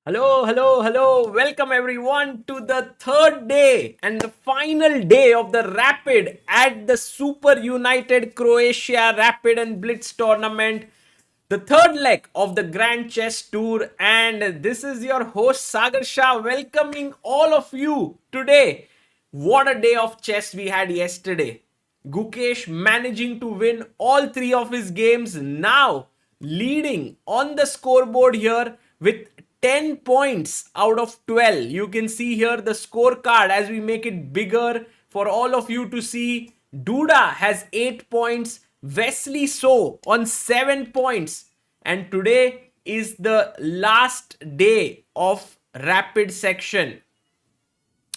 Hello, hello, hello. Welcome everyone to the third day and the final day of the Rapid at the SuperUnited Croatia Rapid and Blitz tournament. The third leg of the Grand Chess Tour. And this is your host Sagar Shah welcoming all of you today. What a day of chess we had yesterday. Gukesh managing to win all three of his games, now leading on the scoreboard here with 10 points out of 12. You can see here the scorecard as we make it bigger for all of you to see. Duda has 8 points, Wesley So on 7 points, and today is the last day of rapid section.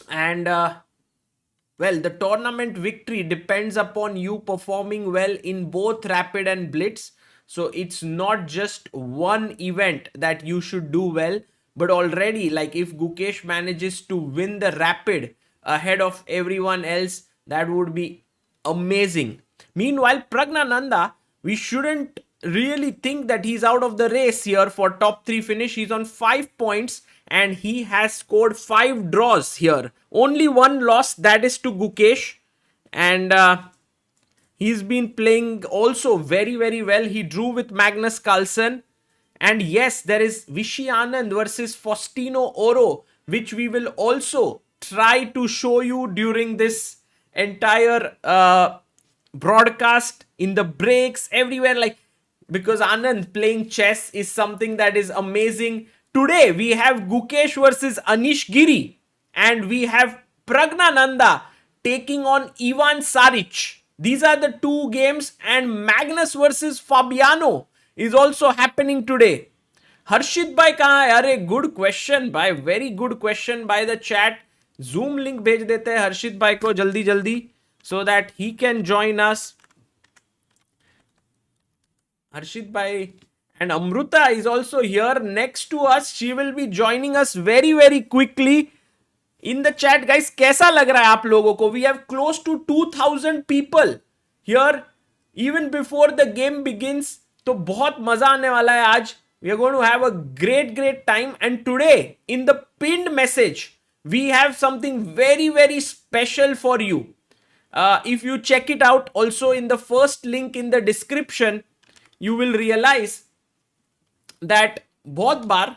And well, the tournament victory depends upon you performing well in both Rapid and Blitz. So it's not just one event that you should do well, but already, like if Gukesh manages to win the Rapid ahead of everyone else, that would be amazing. Meanwhile, Praggnanandhaa, we shouldn't really think that he's out of the race here for top 3 finish. He's on 5 points and he has scored 5 draws here. Only one loss, that is to Gukesh. And he's been playing also very, very well. He drew with Magnus Carlsen. And yes, there is Vishy versus Faustino Oro, which we will also try to show you during this entire broadcast, in the breaks, everywhere. Like, because Anand playing chess is something that is amazing. Today we have Gukesh versus Anish Giri, and we have Praggnanandhaa taking on Ivan Saric. These are the two games, and Magnus versus Fabiano is also happening today. हर्षित भाई कहाँ है? अरे good question भाई, very good question by the chat. Zoom link भेज देते हैं हर्षित भाई को जल्दी जल्दी, so that he can join us. Harshit bhai and Amruta is also here next to us. She will be joining us very, very quickly. In the chat, guys, कैसा लग रहा है आप लोगों को? We have close to 2000 people here even before the game begins. तो बहुत मजा आने वाला है आज. We are going to have a great, great time. And today, in the pinned message, we have something very, very special for you. If you check it out also in the first link in the description, you will realize that बहुत बार,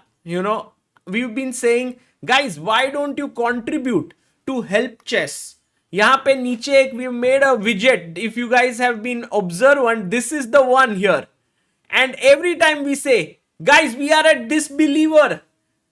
we've been saying, guys, why don't you contribute to help chess? यहाँ पे नीचे एक we made a widget. If you guys have been observant, this is the one here. And every time we say, guys, we are at Disbeliever,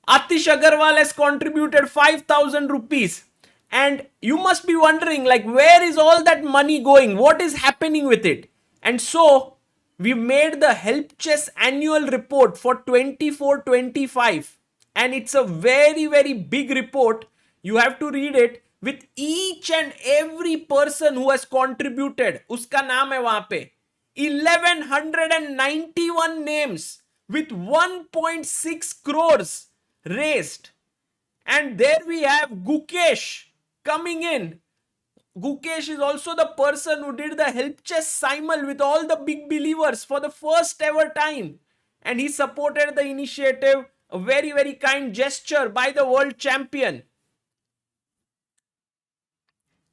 Atish Agarwal has contributed 5,000 rupees. And you must be wondering, like, where is all that money going? What is happening with it? And so, we made the Help Chess annual report for 24-25. And it's a very, very big report. You have to read it with each and every person who has contributed. Uska naam hai wahan pe. 1191 names with 1.6 crores raised. And there we have Gukesh coming in. Gukesh is also the person who did the Help Chess Simul with all the big believers for the first ever time. And he supported the initiative. A very, very kind gesture by the world champion.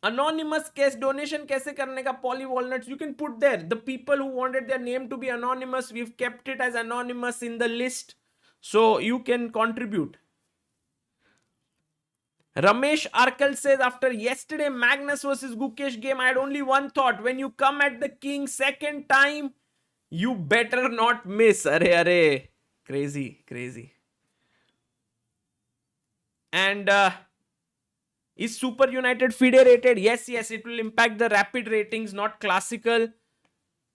Anonymous case donation कैसे करने का? Poly Walnuts, you can put there. The people who wanted their name to be anonymous, we've kept it as anonymous in the list. So you can contribute. Ramesh Arkal says, after yesterday Magnus versus Gukesh game, I had only one thought. When you come at the king second time, you better not miss. Arey. Crazy. And is SuperUnited FIDE rated? Yes, it will impact the rapid ratings, not classical.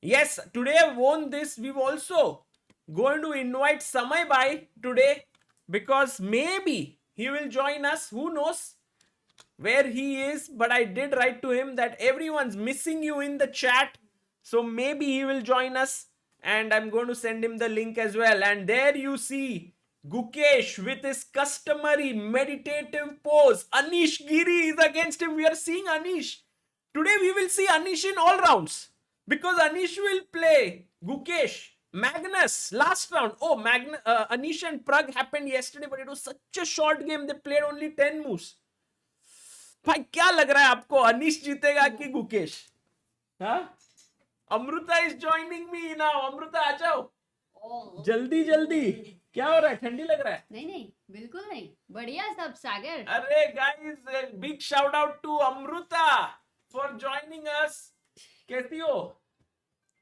Yes, today I've won this. We've also going to invite Samay Bhai today, because maybe he will join us. Who knows where he is? But I did write to him that everyone's missing you in the chat. So maybe he will join us. And I'm going to send him the link as well. And there you see Gukesh with his customary meditative pose. Anish Giri is against him. We are seeing Anish. Today we will see Anish in all rounds, because Anish will play Gukesh Magnus, last round. Oh, Anish and Prag happened yesterday, but it was such a short game. They played only 10 moves. भाई क्या लग रहा है आपको, अनीश जीतेगा कि गुकेश? हाँ? Amrita is joining me now. Amrita आ जाओ जल्दी जल्दी. क्या हो रहा है? ठंडी लग रहा है? नहीं नहीं बिल्कुल नहीं, बढ़िया सब सागर. अरे guys, big shout out to Amruta for joining us. कैसी हो?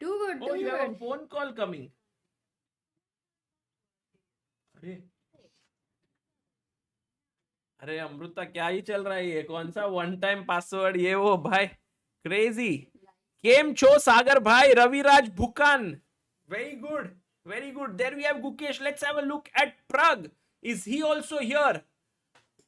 Too good, Oh, too you have a good. phone call coming. अरे अरे अमृता, क्या ही चल रहा है ये? कौन सा वन टाइम पासवर्ड ये वो भाई? क्रेजी. केम छो सागर भाई? Raviraj Bhukan, very good, very good. There we have Gukesh. Let's have a look at Prag. Is he also here?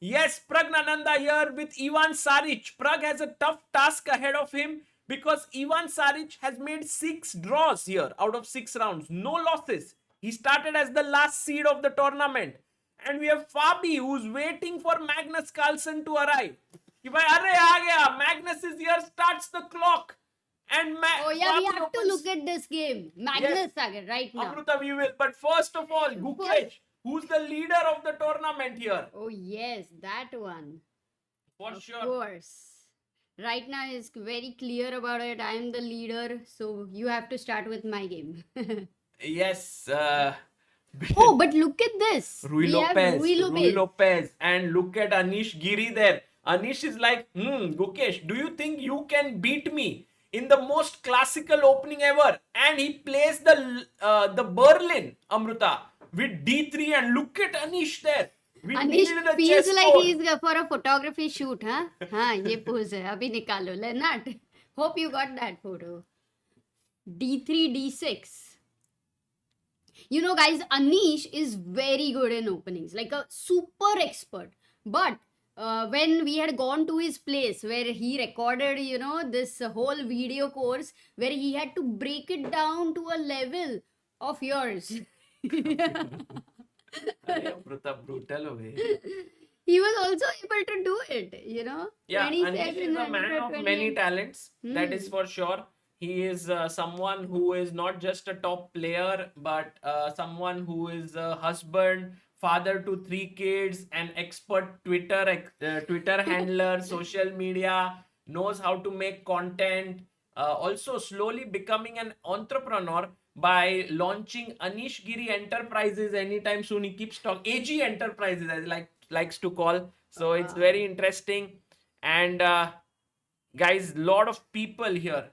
Yes, Praggnanandhaa here with Ivan Saric. Prag has a tough task ahead of him because Ivan Saric has made 6 draws here out of 6 rounds. No losses. He started as the last seed of the tournament. And we have Fabi who's waiting for Magnus Carlsen to arrive. कि भाई अरे आ गया, Magnus is here, starts the clock. And Oh yeah, we Fabi have to opens- look at this game. Magnus Yes. Sagar right now. Amruta, we will. But first of all, Gukesh, who's the leader of the tournament here? Oh yes, that one. For Of sure. course. Right now is very clear about it. I am the leader, so you have to start with my game. Yes. Oh, but look at this. Rui We have Lopez. Rui Lopez. Lopez. And look at Anish Giri there. Anish is like, Gukesh, do you think you can beat me in the most classical opening ever? And he plays the Berlin, Amruta, with D3. And look at Anish there. We Anish needed a feels chess like board. he's for a photography shoot, huh? हाँ ये pose है, अभी निकालो Leonard. Hope you got that photo. D3, D6. You know, guys, Anish is very good in openings, like a super expert. But when we had gone to his place where he recorded, you know, this whole video course where he had to break it down to a level of yours. अरे Amrita brutal हो गई. He was also able to do it, you know. Yeah, 27 Anish is a man of many 128. talents. That is for sure. He is someone who is not just a top player, but someone who is a husband, father to 3 kids, an expert Twitter handler, social media, knows how to make content. Also, slowly becoming an entrepreneur by launching Anish Giri Enterprises anytime soon. He keeps talking AG Enterprises, as likes to call. So it's very interesting. And guys, lot of people here.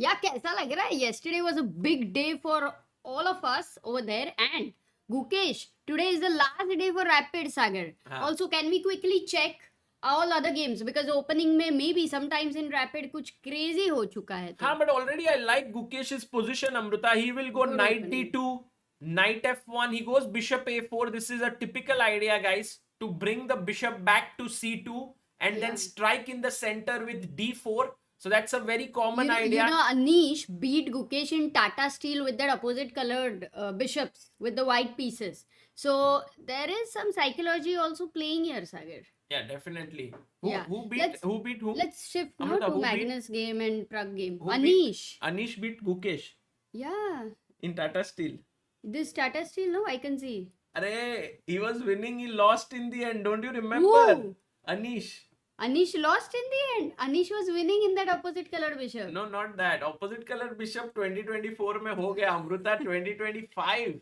Yeah, कैसा लग रहा है? Yesterday was a big day for all of us over there. And Gukesh, today is the last day for Rapid Sagar. Also, can we quickly check all other games? Because opening में maybe sometimes in Rapid कुछ crazy हो चुका है. हाँ, but already I like Gukesh's position, Amruta. He will go Good knight opening. d2, knight f1. He goes bishop a4. This is a typical idea, guys, to bring the bishop back to c2 and then strike in the center with d4. So that's a very common idea. You know, Anish beat Gukesh in Tata Steel with that opposite colored bishops with the white pieces. So there is some psychology also playing here, Sagar. Yeah, definitely. Yeah. Who beat Let's- whom? Let's shift now Amrita, to who beat? Magnus game and Prag game. Who Anish. Anish beat Gukesh Yeah. in Tata Steel. This Tata Steel, no, I can see. Arey, he was winning. He lost in the end. Don't you remember? Who? Anish. Anish lost in the end. Anish was winning in that opposite colored bishop. No, not that. Opposite color bishop 2024 में हो गया. Amruta 2025.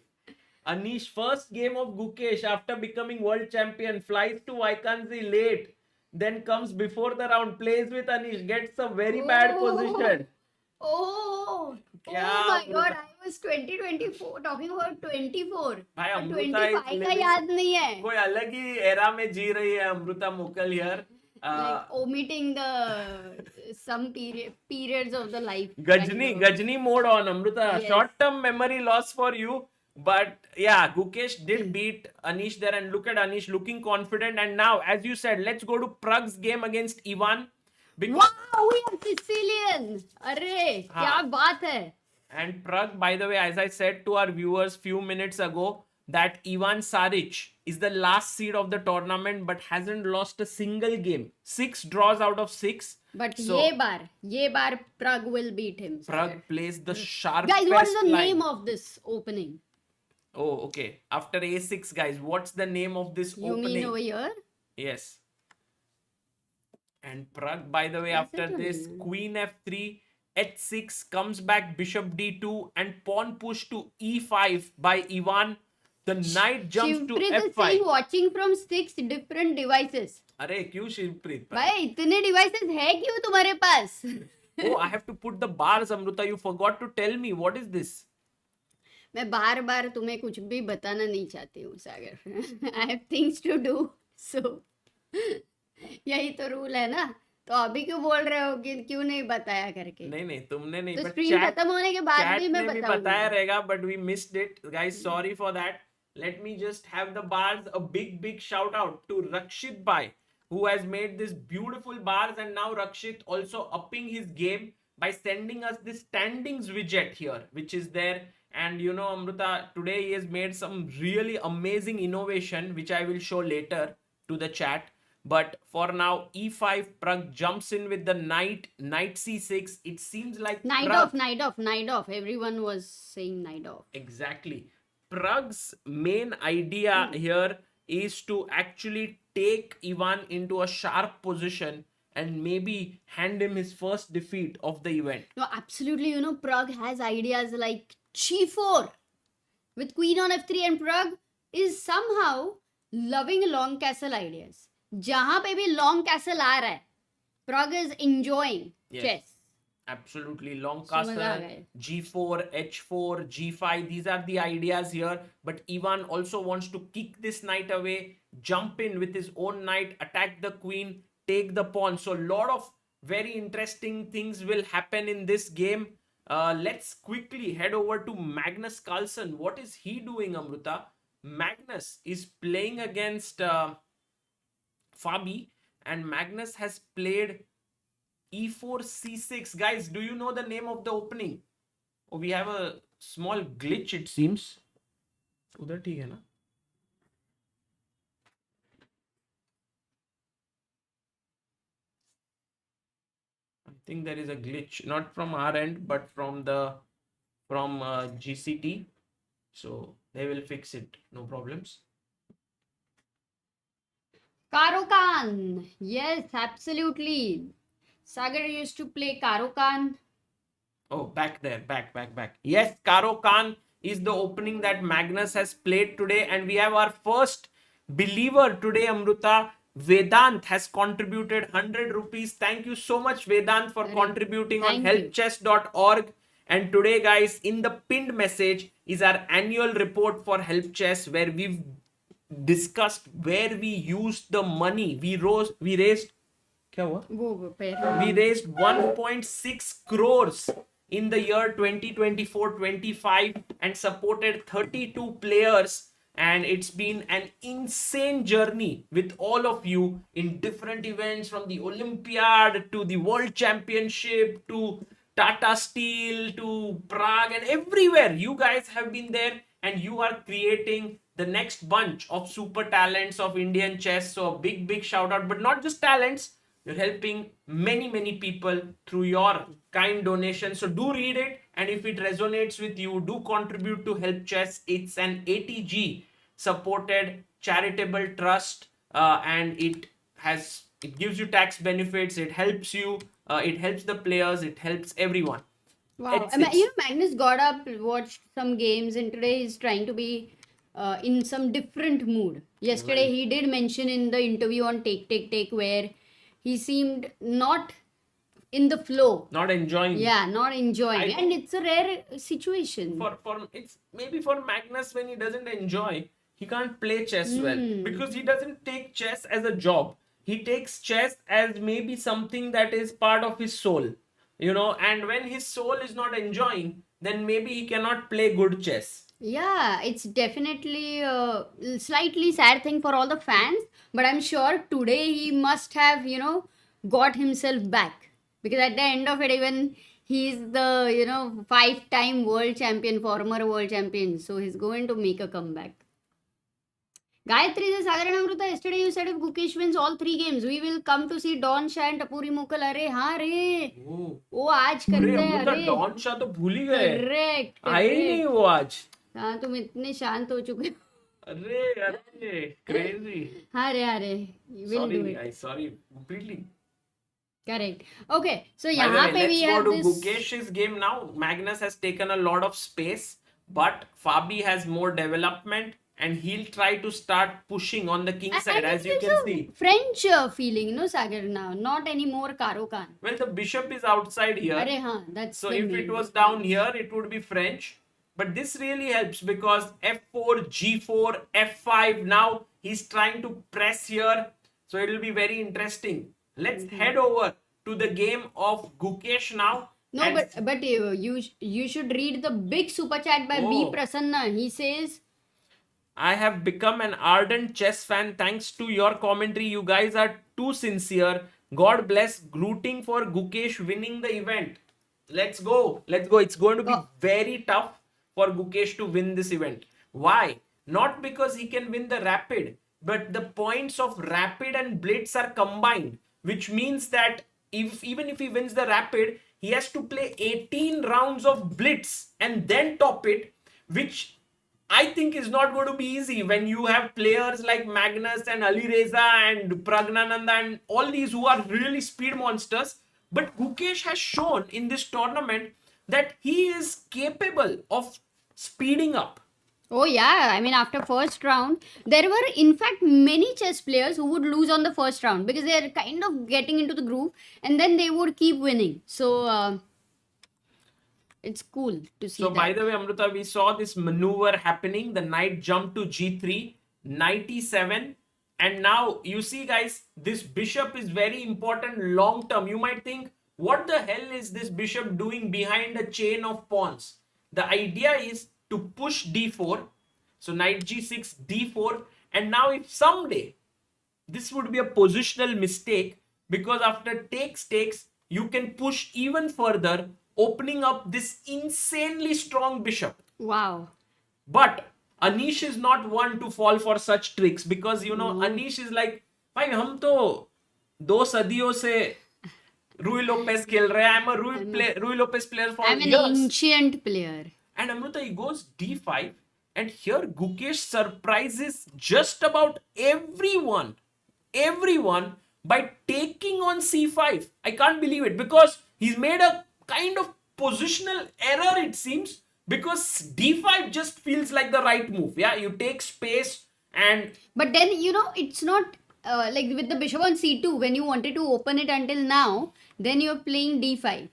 Anish, first game of Gukesh after becoming world champion, flies to Vaikansi late, then comes before the round, plays with Anish, gets a very bad position. Oh, क्या oh my Amruta? god, I was 2024 talking about 24. भाई और Amruta is 25 का living- याद नहीं है. कोई अलग ही era में जी रही है अमृता मुकल यार. Like omitting the some periods of the life. Gajni mode on Amruta. Yes. Short term memory loss for you. But yeah, Gukesh did beat Anish there, and look at Anish looking confident. And now, as you said, let's go to Prag's game against Ivan. Because Wow, we are Sicilian. अरे क्या बात है. And Prag, by the way, as I said to our viewers few minutes ago, that Ivan Saric is the last seed of the tournament but hasn't lost a single game. 6 draws out of 6. But So ye bar Pragg will beat him. Pragg Sagar. plays the sharpest Guys, what is the line. name of this opening? Oh, okay. After A6, guys, what's the name of this You opening? mean over here? Yes. And Pragg, by the way, That's after it this, only. Queen F3, H6 comes back, Bishop D2, and pawn push to E5 by Ivan. The knight jumps to Shivpreet is F5. saying watching from 6 different devices. अरे क्यों शिवप्रीत? भाई इतने devices है क्यों तुम्हारे पास? Oh, I have to put the bars, Amruta. You forgot to tell me. What is this? मैं बार बार तुम्हें कुछ भी बताना नहीं चाहती हूँ सागर. I have things to do. So यही तो रूल है ना. तो अभी क्यों बोल रहे हो कि क्यों नहीं बताया करके? नहीं तुमने नहीं. तो but स्ट्रीम chat- खत्म होने के बाद chat भी मैं में भी बताऊंगी. बताया रहेगा, but we missed it, guys. Sorry for that. Let me just have the bars. A big shout out to Rakshit Bhai, who has made this beautiful bars, and now Rakshit also upping his game by sending us this standings widget here, which is there. And you know, Amruta, today he has made some really amazing innovation, which I will show later to the chat. But for now, E5, Pragg jumps in with the knight C6. It seems like Knight Pragg- off. Everyone was saying knight off. Exactly. Pragg's main idea here is to actually take Ivan into a sharp position and maybe hand him his first defeat of the event. No, absolutely. You know, Pragg has ideas like G4 with queen on F3, and Pragg is somehow loving long castle ideas. जहां पे भी long castle आ रहा है, Pragg is enjoying Yes. chess. Absolutely. Long समझ आ castle, गए. G4, H4, G5. These are the ideas here. But Ivan also wants to kick this knight away, jump in with his own knight, attack the queen, take the pawn. So a lot of very interesting things will happen in this game. Let's quickly head over to Magnus Carlsen. What is he doing, Amruta? Magnus is playing against Fabi, and Magnus has played E4 C6. Guys, do you know the name of the opening? Oh, we have a small glitch, it seems. उधर ठीक है ना? I think there is a glitch, not from our end, but from GCT. So they will fix it. No problems. Karo Khan. Yes, absolutely. Sagar used to play Karo Khan. Oh, back there, back. Yes, Karo Khan is the opening that Magnus has played today, and we have our first believer today, Amruta. Vedant has contributed 100 rupees. Thank you so much, Vedant, for contributing on thank you. helpchess.org. And today, guys, in the pinned message is our annual report for Help Chess, where we've discussed where we used the money. We raised क्या हुआ? वो पैर. We raised 1.6 crores in the year 2024-25 and supported 32 players, and it's been an insane journey with all of you in different events, from the Olympiad to the World Championship to Tata Steel to Prague, and everywhere you guys have been there, and you are creating the next bunch of super talents of Indian chess. So a big shout out. But not just talents, you're helping many people through your kind donation. So do read it, and if it resonates with you, do contribute to Help Chess. It's an ATG supported charitable trust, and it gives you tax benefits. It helps you, it helps the players, it helps everyone. Wow. It's- You know, Magnus got up, watched some games, and today he's trying to be in some different mood. Yesterday he did mention in the interview on Take where he seemed not in the flow. Not enjoying. Yeah, not enjoying. And it's a rare situation. For it's maybe for Magnus, when he doesn't enjoy, he can't play chess well, because he doesn't take chess as a job. He takes chess as maybe something that is part of his soul, you know, and when his soul is not enjoying, then maybe he cannot play good chess. Yeah, it's definitely a slightly sad thing for all the fans, but I'm sure today he must have, you know, got himself back, because at the end of it, even he's the, you know, 5-time world champion, former world champion, so he's going to make a comeback. Gayatri says, Sagar and Amruta, yesterday you said if Gukesh wins all 3 games, we will come to see Don Shah and Tapuri Mukal. अरे हाँ रे, वो आज अरे करते हैं. अमृता अरे don Shah तो भूल ही गए. करेक्ट आए ही नहीं वो आज. हाँ तुम इतने शांत हो चुके हो. अरे crazy. हाँ रे, we'll do it. Sorry, completely. Correct. Okay, so By the यहाँ way, पे we let's have go to this. Gukesh's game now. Magnus has taken a lot of space, but Fabi has more development, and he'll try to start pushing on the king side, as you can see. French feeling, no, Sagar, now. Not anymore Karo Khan. Well, the bishop is outside here. Arey, haan, that's So the if main. it was down here, it would be French. But this really helps because f4, g4, f5. Now he's trying to press here. So it will be very interesting. Let's head over to the game of Gukesh now. No, but you should read the big super chat by B Prasanna. He says, I have become an ardent chess fan thanks to your commentary. You guys are too sincere. God bless. Rooting for Gukesh winning the event. Let's go. It's going to be very tough for Gukesh to win this event. Why? Not because he can win the rapid, but the points of rapid and blitz are combined, which means that even if he wins the rapid, he has to play 18 rounds of blitz and then top it, which I think is not going to be easy when you have players like Magnus and Alireza and Praggnanandhaa and all these who are really speed monsters. But Gukesh has shown in this tournament that he is capable of speeding up. oh yeah, I mean after first round, there were in fact many chess players who would lose on the first round because they are kind of getting into the groove and then they would keep winning. So it's cool to see. So that. by the way, Amruta, we saw this maneuver happening. The knight jumped to g3, knight e7. And now you see, guys, this bishop is very important long term. You might think, what the hell is this bishop doing behind a chain of pawns? The idea is to push d4. So knight g6, d4. And now if someday, this would be a positional mistake because after takes, you can push even further, opening up this insanely strong bishop. Wow. But Anish is not one to fall for such tricks because, you know, Anish is like, भाई हम तो 2 सदियों से Rui Lopez खेल रहे हैं. I'm a Rui Lopez player for years. I'm an ancient player. And Amruta, he goes d5. And here Gukesh surprises just about everyone by taking on c5. I can't believe it because he's made a kind of positional error, it seems, because d5 just feels like the right move. Yeah, you take space and... But then, you know, it's not like with the bishop on c2, when you wanted to open it until now, then you're playing d5.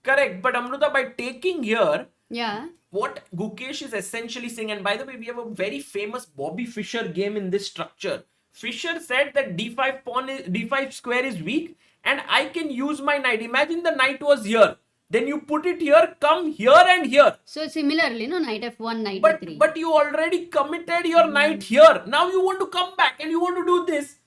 Correct. But Amruta, by taking here, yeah, what Gukesh is essentially saying, and by the way, we have a very famous Bobby Fischer game in this structure. Fischer said that d5 square is weak and I can use my knight. Imagine the knight was here. Then you put it here, come here and here. So similarly, no, knight f1, knight f3. But you already committed your knight here. Now you want to come back and you want to do this.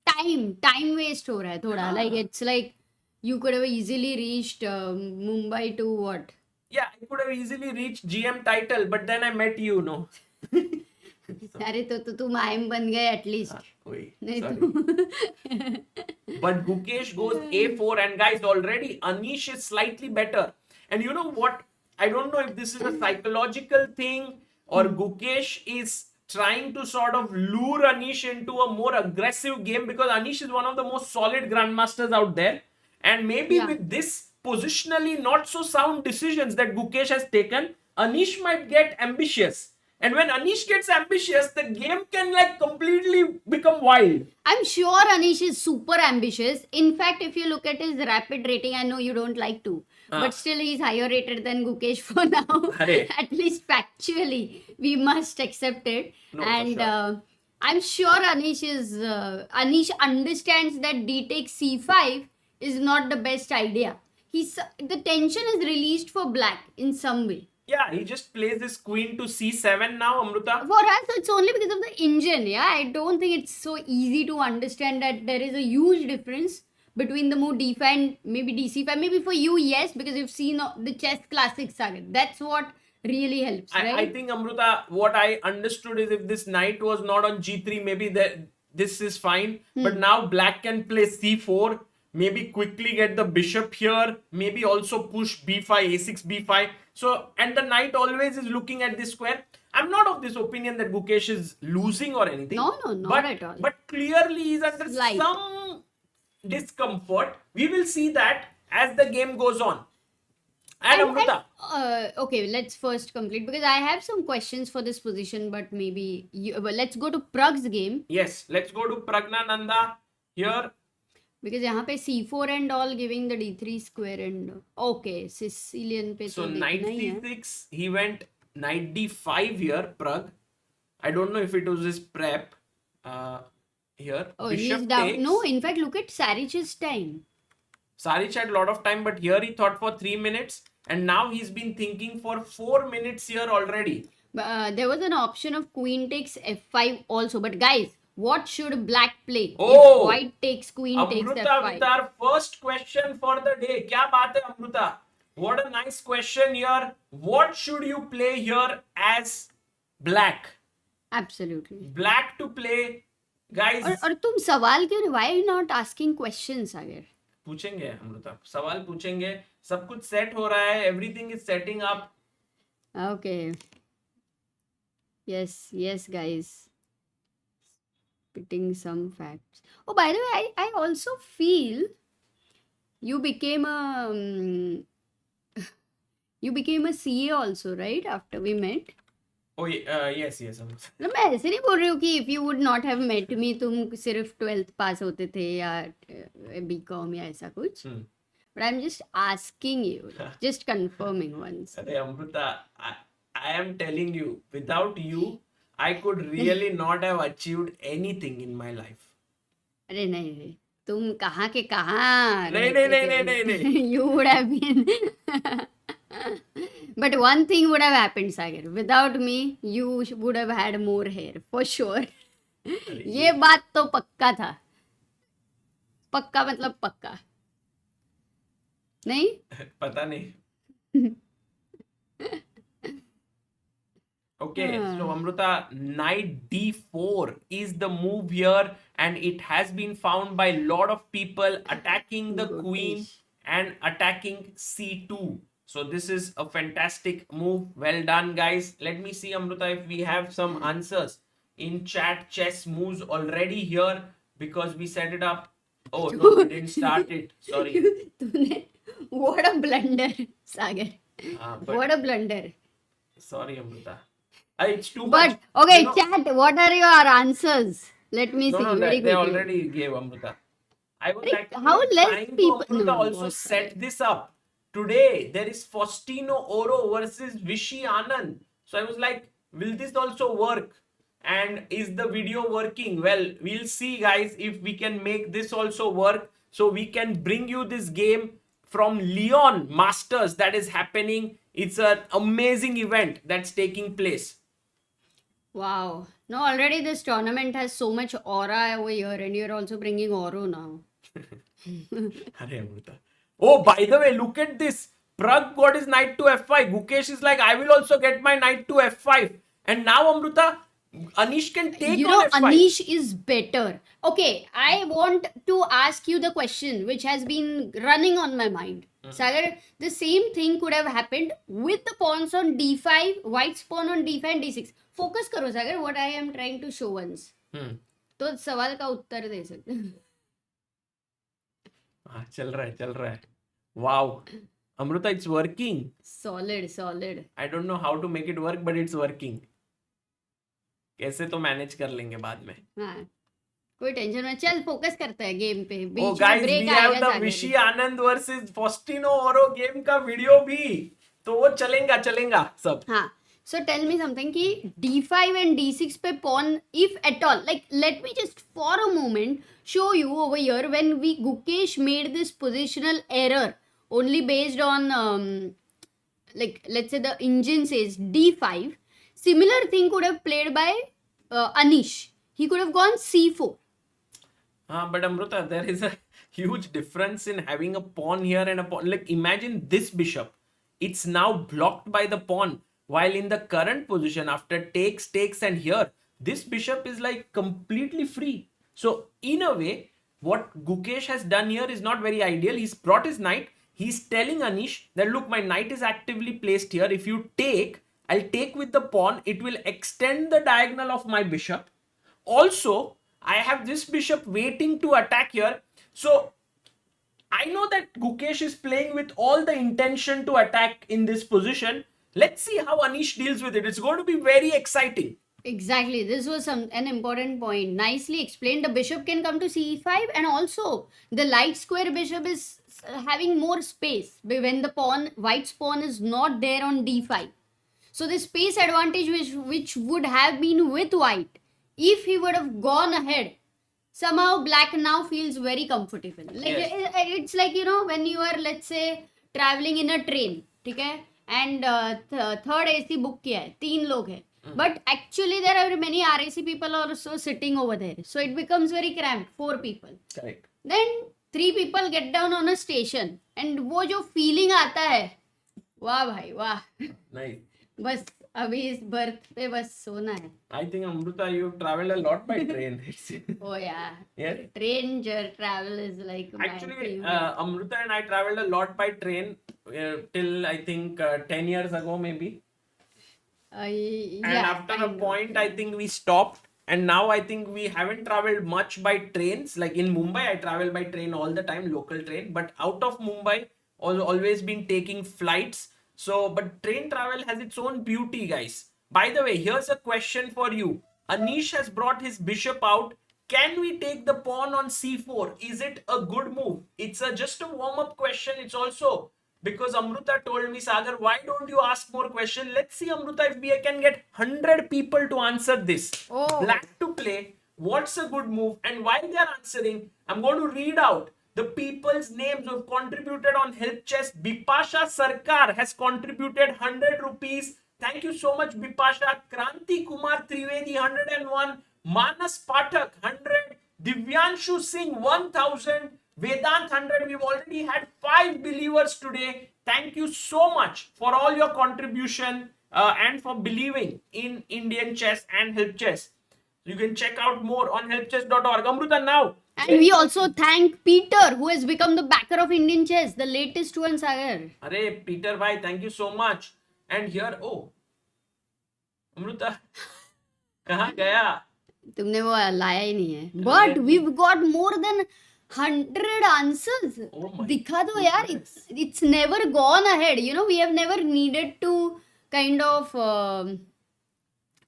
Time waste ho raha hai thoda. Like it's like you could have easily reached Mumbai to what? Yeah, I could have easily reached GM title, but then I met you, no. अरे तो तुम IM बन गए at least. नहीं तो. But Gukesh goes a4 and guys, already Anish is slightly better. And you know what? I don't know if this is a psychological thing or Gukesh is trying to sort of lure Anish into a more aggressive game because Anish is one of the most solid grandmasters out there. And maybe with this positionally not so sound decisions that Gukesh has taken, Anish might get ambitious. And when Anish gets ambitious, the game can like completely become wild. I'm sure Anish is super ambitious. In fact, if you look at his rapid rating, I know you don't like to, but still he's higher rated than Gukesh for now. At least factually, we must accept it. No, and sure. I'm sure Anish understands that d takes c5 is not the best idea. The tension is released for black in some way. Yeah, he just plays his queen to c7 now, Amruta. For us, it's only because of the engine. Yeah, I don't think it's so easy to understand that there is a huge difference between the move d5 and maybe dc5. Maybe for you, yes, because you've seen the chess classics, Sagar. That's what really helps, right? I think, Amruta, what I understood is if this knight was not on g3, maybe this is fine. But now black can play c4, maybe quickly get the bishop here, maybe also push b5, a6, b5. So, and the knight always is looking at this square. I'm not of this opinion that Gukesh is losing or anything. No, not at all. But clearly he's under Slight. some discomfort. We will see that as the game goes on. And Amruta. Okay, let's first complete because I have some questions for this position, but maybe well, let's go to Prag's game Yes, let's go to Praggnanandhaa here. because यहाँ पे c4 and all giving the d3 square and okay, Sicilian पे So तो knight देखना ही है. c6, he went knight d5 here, Prag. I don't know if it was his prep here. Oh, Bishop he's down. takes. No, in fact, look at Saric's time. Saric had a lot of time, but here he thought for 3 minutes. And now he's been thinking for 4 minutes here already. There was an option of queen takes f5 also. But guys, what should black play? Oh! If white takes queen takes Amruta f5. with our first question for the day. Kya baat hai, Amruta? What a nice question here. What should you play here as black? Absolutely. Black to play, guys. और तुम सवाल क्यों नहीं? Why are you not asking questions, Sagar? पूछेंगे अमृता, सवाल पूछेंगे, सब कुछ सेट हो रहा है, everything is setting up. Okay. Yes, guys. Spitting some facts. Oh, by the way, I also feel you became a you became a CA also, right? After we met. Oh, yes, Amruta. ना मैं ऐसे नहीं बोल रही हूँ कि if you would not have met me तुम सिर्फ 12th पास होते थे या BCom या ऐसा कुछ. But I'm just asking you, just confirming once. अरे Amrita, I am telling you, without you, I could really not have achieved anything in my life. अरे नहीं, तुम कहाँ के कहाँ नहीं. You would have been. But one thing would have happened, Sagar. Without me, you would have had more hair, for sure. ये बात तो पक्का था. पक्का मतलब पक्का. नहीं? पता नहीं. Okay, so Amruta, knight d4 is the move here, and it has been found by a lot of people attacking the queen and attacking c2. So this is a fantastic move. Well done, guys. Let me see, Amruta, if we have some answers in chat. Chess moves already here because we set it up. Oh no, we didn't start it. Sorry. What a blunder, Sagar. What a blunder. Sorry, Amruta. It's too much. But okay, chat. What are your answers? Let me see. No, very they quickly. already gave Amruta. I was actually how less trying to people- Amruta No, also what- set this up. Today there is Faustino Oro versus Vishy Anand. So I was like, will this also work? And is the video working? Well, we'll see, guys, if we can make this also work. So we can bring you this game from Lyon Masters that is happening. It's an amazing event that's taking place. Wow. No, already this tournament has so much aura over here, and you're also bringing Oro now. Arey Amruta. Oh, by the way, look at this. Prag got his knight to f5. Gukesh is like, I will also get my knight to f5. And now, Amruta, Anish can take You on know, f5. Anish is better. Okay, I want to ask you the question which has been running on my mind. Sagar, the same thing could have happened with the pawns on d5, white's pawn on d5 and d6. Focus karo, Sagar, what I am trying to show once. तो सवाल का उत्तर दे सकते. हाँ, चल रहा है. Wow. Amruta, it's working. Solid. I don't know how to make it work, but it's working. कैसे तो मैनेज कर लेंगे बाद में. हाँ, कोई टेंशन नहीं. चल फोकस करते हैं गेम पे. Oh, बीच में guys, we ब्रेक have आएगा the Sagar. Vishy Anand versus Faustino Oro game का वीडियो भी. तो वो चलेगा सब. हाँ. So tell me something कि d5 and d6 पे pawn, if at all, like let me just for a moment show you over here when Gukesh made this positional error only based on like let's say the engine says d5. Similar thing could have played by Anish. He could have gone c4. But Amruta, there is a huge difference in having a pawn here and a pawn. Like imagine this bishop. It's now blocked by the pawn. While in the current position, after takes, and here, this bishop is like completely free. So in a way, what Gukesh has done here is not very ideal. He's brought his knight. He's telling Anish that, look, my knight is actively placed here. If you take, I'll take with the pawn. It will extend the diagonal of my bishop. Also, I have this bishop waiting to attack here. So I know that Gukesh is playing with all the intention to attack in this position. Let's see how Anish deals with it. It's going to be very exciting. Exactly. This was an important point. Nicely explained. The bishop can come to c5, and also the light square bishop is having more space when the white's pawn is not there on d5. So the space advantage which would have been with white, if he would have gone ahead, somehow black now feels very comfortable. Like it's like, you know, when you are, let's say, traveling in a train, okay, and third AC book किया है, 3 लोग हैं. But actually there are many RAC people also sitting over there. So it becomes very cramped, 4 people. Correct. Then 3 people get down on a station. And वो जो feeling आता है, वाह भाई वाह. Nice. बस अभी इस बर्थ पे बस सोना है. I think Amruta, you've traveled a lot by train. Oh yeah. Yeah. Train travel is like Actually, Amruta and I traveled a lot by train till I think 10 years ago maybe. And after a point, I think we stopped. And now I think we haven't traveled much by trains. Like in Mumbai, I travel by train all the time, local train. But out of Mumbai, always been taking flights. So, but train travel has its own beauty, guys. By the way, here's a question for you. Anish has brought his bishop out. Can we take the pawn on c4? Is it a good move? It's just a warm-up question. It's also because Amruta told me, Sagar, why don't you ask more questions? Let's see, Amruta, if we can get 100 people to answer this. Oh. Black to play. What's a good move? And while they are answering, I'm going to read out the people's names who have contributed on Help Chess. Bipasha Sarkar has contributed 100 rupees. Thank you so much, Bipasha. Kranti Kumar Trivedi, 101. Manas Pathak, 100. Divyanshu Singh, 1000. Vedant 100. We've already had 5 believers today. Thank you so much for all your contribution and for believing in Indian chess and Help Chess. You can check out more on helpchess.org. Amruta, now. And we also thank Peter, who has become the backer of Indian chess, the latest one, Sagar. Arey, Peter bhai, thank you so much. And here, Amruta, kahan gaya? तुमने वो लाया ही नहीं है. But we've got more than 100 answers. दिखा दो यार. It's never gone ahead. You know, we have never needed to kind of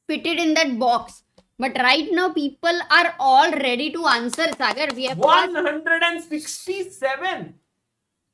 fit it in that box. But right now, people are all ready to answer, Sagar. We have 167.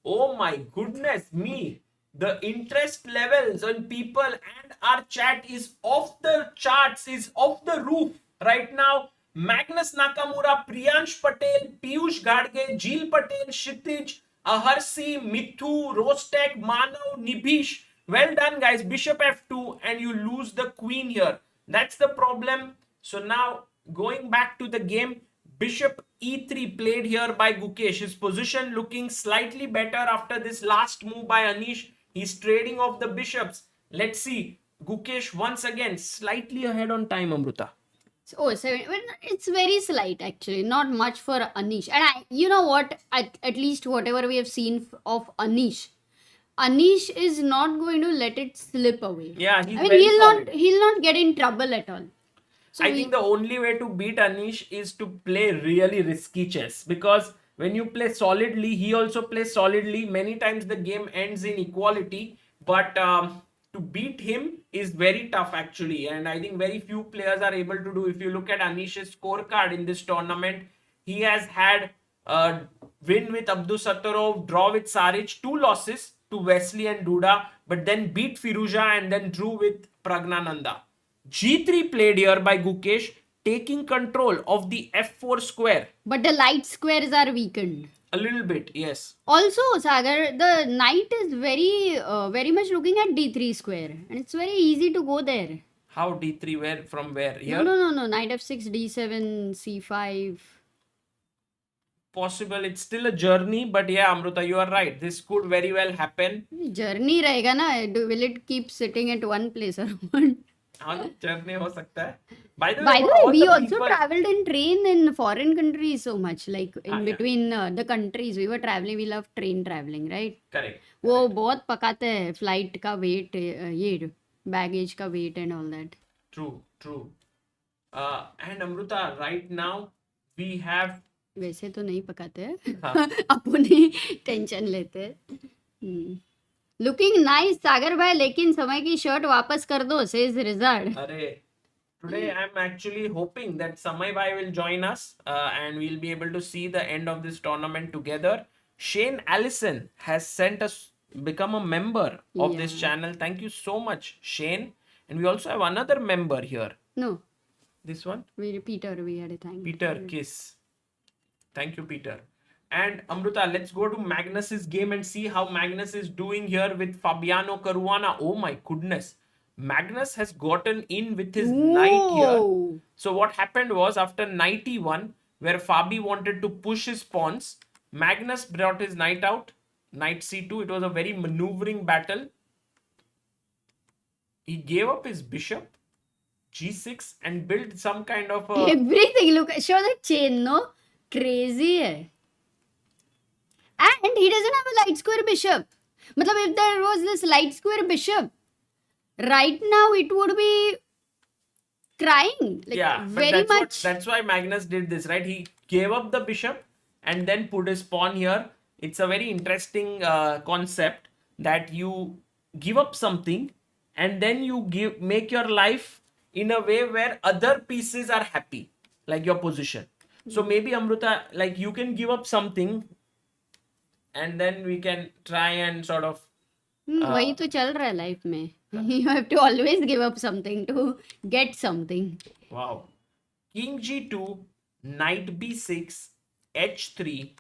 Oh my goodness me. The interest levels on people and our chat is off the charts, is off the roof right now. Magnus Nakamura, Priyansh Patel, Piyush Gadge, Jil Patel, Kshitij, Aharsi, Mithu, Rostek, Manav, Nibhish. Well done, guys. Bishop f2 and you lose the queen here. That's the problem. So now going back to the game, Bishop e3 played here by Gukesh. His position looking slightly better after this last move by Anish. He's trading off the bishops. Let's see. Gukesh once again slightly ahead on time, Amruta. Oh, 7. Well, it's very slight actually, not much for Anish. And you know what? At least whatever we have seen of Anish is not going to let it slip away. Yeah, he's he'll not get in trouble at all. So I think the only way to beat Anish is to play really risky chess, because when you play solidly, he also plays solidly. Many times the game ends in equality, but to beat him is very tough actually, and I think very few players are able to do. If you look at Anish's scorecard in this tournament, he has had a win with Abdosattorov, draw with Saric, 2 losses to Wesley and Duda, but then beat Firouzja and then drew with Praggnanandhaa. G3 played here by Gukesh, taking control of the f4 square. But the light squares are weakened. A little bit, yes. Also, Sagar, the knight is very much looking at d3 square. And it's very easy to go there. How d3? Where? From where? Here? No. Knight f6, d7, c5. possible. It's still a journey, but yeah, Amruta, you are right. This could very well happen. Journey रहेगा ना. Will it keep sitting at one place or what? हाँ, journey हो सकता है. By the way, By the way, all we the also people. traveled in train in foreign countries so much, like in yeah. between the countries. We were traveling. We love train traveling, right? Correct. वो बहुत पकाते हैं flight का wait, ये baggage का weight and all that. True. And Amruta, right now we have. वैसे तो नहीं पकाते हैं. हाँ. अपनी टेंशन लेते हैं. लुकिंग नाइस सागर भाई, लेकिन समय की शर्ट वापस कर दो, सेज रिजर्ड. अरे, today I'm actually hoping that Samay Bhai will join us and we'll be able to see the end of this tournament together. Shane Allison has sent us become a member of this channel. Thank you so much, Shane. And we also have another member here. No, This one, Peter, we had a thank. Peter Kiss. Thank you, Peter. And Amruta, let's go to Magnus's game and see how Magnus is doing here with Fabiano Caruana. Oh my goodness. Magnus has gotten in with his knight here. So what happened was, after knight e1, where Fabi wanted to push his pawns, Magnus brought his knight out. Knight c2. It was a very maneuvering battle. He gave up his bishop, g6, and built some kind of a... Everything. Look, show the chain, no? Crazy hai. And he doesn't have a light square bishop. Matlab, if there was this light square bishop, right now it would be crying. Like, yeah, very much. That's why Magnus did this, right? He gave up the bishop and then put his pawn here. It's a very interesting concept that you give up something and then you make your life in a way where other pieces are happy, like your position. So maybe Amruta, like, you can give up something and then we can try and sort of... वही तो चल रहा है life में. You have to always give up something to get something. Wow. King g2, knight b6, h3,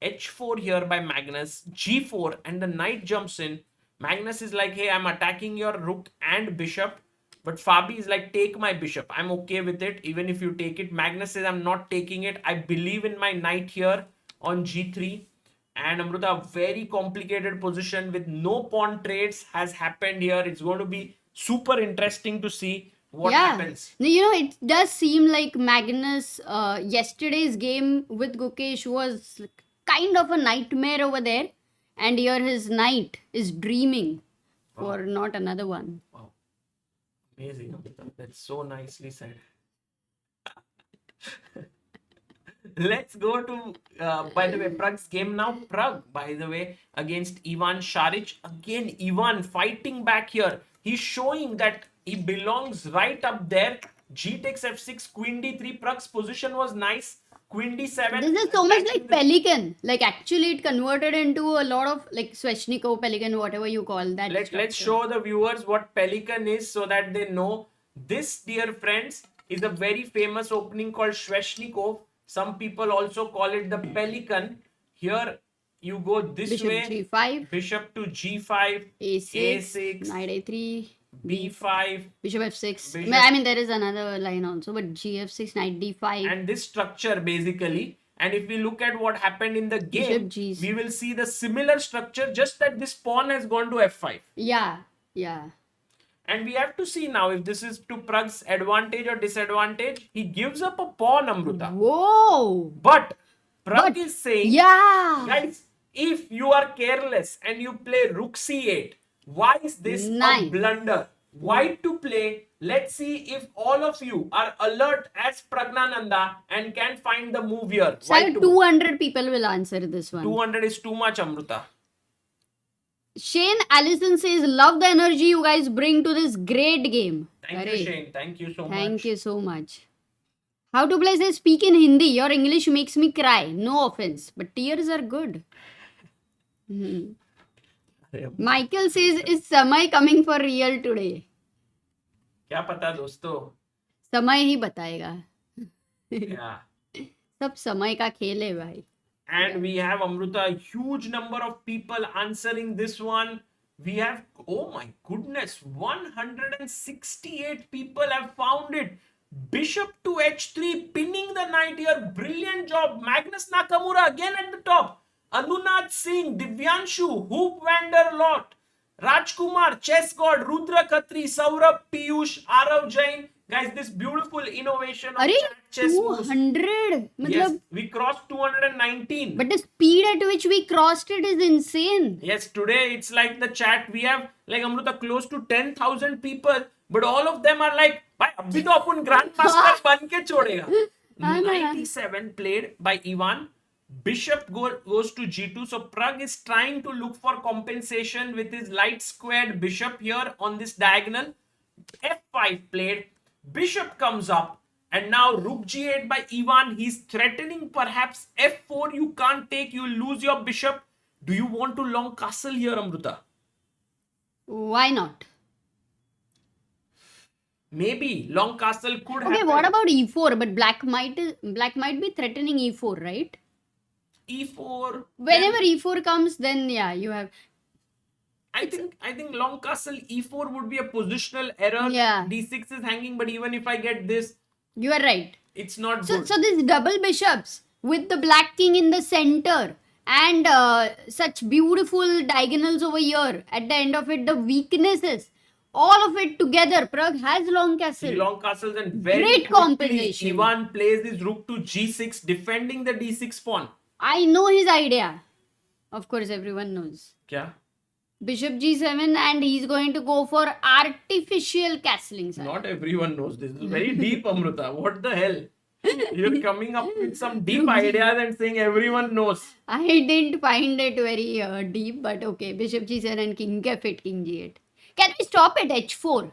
h4 here by Magnus, g4, and the knight jumps in. Magnus is like, hey, I'm attacking your rook and bishop. But Fabi is like, take my bishop. I'm okay with it, even if you take it. Magnus says, I'm not taking it. I believe in my knight here on g3. And Amruta, a very complicated position with no pawn trades has happened here. It's going to be super interesting to see what happens. You know, it does seem like Magnus, yesterday's game with Gukesh was kind of a nightmare over there. And here his knight is dreaming for not another one. Wow. Amazing, Amruta. That's so nicely said. Let's go to, by the way, Prag's game now. Prag, by the way, against Ivan Saric. Again, Ivan fighting back here. He's showing that he belongs right up there. G takes f6, queen d3. Prag's position was nice. Queen d7. This is so much like Pelican. Like, actually, it converted into a lot of, like, Sveshnikov, Pelican, whatever you call that. Let's show the viewers what Pelican is so that they know. This, dear friends, is a very famous opening called Sveshnikov. Some people also call it the Pelican. Here you go this Bishop way. g5. Bishop to g5. a6. Knight a3. b5. Bishop f6. Bishop. I mean, there is another line also, but gf6, knight d5. And this structure basically. And if we look at what happened in the game, we will see the similar structure, just that this pawn has gone to f5. Yeah. And we have to see now if this is to Prag's advantage or disadvantage. He gives up a pawn, Amruta. Whoa! But Prag is saying, guys, if you are careless and you play rook c8, why is this a blunder? White to play. Let's see if all of you are alert as Praggnanandhaa and can find the move here. So 200 people will answer this one. 200 is too much, Amruta. Shane Allison says, love the energy you guys bring to this great game. Thank you, Shane. Thank you so much. Thank you so much. How to play says, speak in Hindi. Your English makes me cry. No offense. But tears are good. Michael says, is Samay coming for real today? क्या पता दोस्तों? समय ही बताएगा. Yeah. सब समय का खेल है भाई. And we have, Amruta, a huge number of people answering this one. We have, oh my goodness, 168 people have found it. Bishop to h3, pinning the knight here. Brilliant job. Magnus Nakamura again at the top. Anunad Singh, Divyanshu, Hoop Vanderlot, Rajkumar, Chess God, Rudra Khatri, Saurabh, Piyush, Arav Jain. Guys, this beautiful innovation of Arey, chat chess moves. 200. Yes, Matlab, we crossed 219. but the speed at which we crossed it is insane. Yes, today it's like the chat. We have like Amruta close to 10,000 people, but all of them are like, "Bhai, abhi to apun grandmaster ban ke chodega." 97 played by Ivan. Bishop goes to g2. So Prag is trying to look for compensation with his light squared bishop here on this diagonal. f5 played. Bishop comes up. And now rook g8 by Ivan. He's threatening perhaps f4. You can't take. You lose your bishop. Do you want to long castle here, Amruta? Why not? Maybe long castle could happen. Okay, what about e4? But black might be threatening e4, right? e4. Whenever e4 comes, then yeah, you have. I think long castle e4 would be a positional error. Yeah. d6 is hanging, but even if I get this, You are right. it's not So good. these double bishops with the black king in the center and such beautiful diagonals over here. At the end of it, the weaknesses, all of it together. Prag has long castle. Long castles and very Great quickly, compensation. Ivan plays his rook to g6, defending the d6 pawn. I know his idea. Of course, everyone knows. Kya? Bishop g7 and he's going to go for artificial castling. Not everyone knows this. This is very deep, Amruta. What the hell? You're coming up with some deep ideas and saying everyone knows. I didn't find it very deep, but okay. Bishop g7 and king f8, king g8. Can we stop at h4?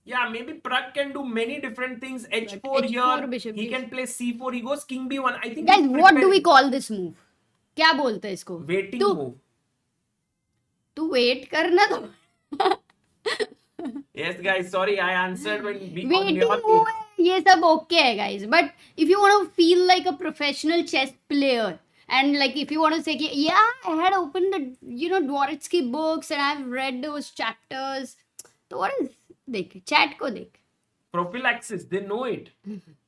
Yeah, maybe Prag can do many different things. h4 H4, here. bishop He g- can play c4. He goes king b1. I think Guys, he's what do preparing. we call this move? क्या बोलते हैं इसको? Waiting तू move. तू wait करना तो. Yes, guys. Sorry, I answered when we on Waiting your move है, ये सब okay है guys. But if you want to feel like a professional chess player and like if you want to say कि, yeah, I had opened the Dvoretsky books and I've read those chapters. तो what is देख chat को देख. prophylaxis, they know it.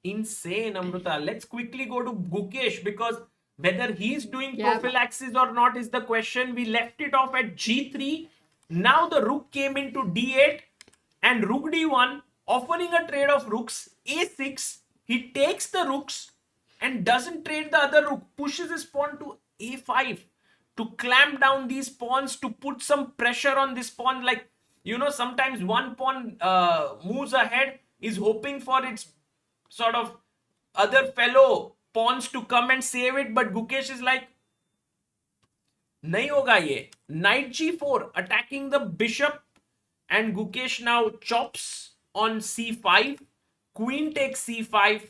Insane, Amruta. Let's quickly go to Gukesh because whether he's doing Yeah. prophylaxis or not is the question. We left it off at g3. Now the rook came into d8 and rook d1, offering a trade of rooks. a6, he takes the rooks and doesn't trade the other rook, pushes his pawn to a5 to clamp down these pawns, to put some pressure on this pawn. Like, sometimes one pawn moves ahead, is hoping for its sort of other fellow pawns to come and save it, but Gukesh is like, nahi hoga ye. Knight g4, attacking the bishop, and Gukesh now chops on c5, queen takes c5,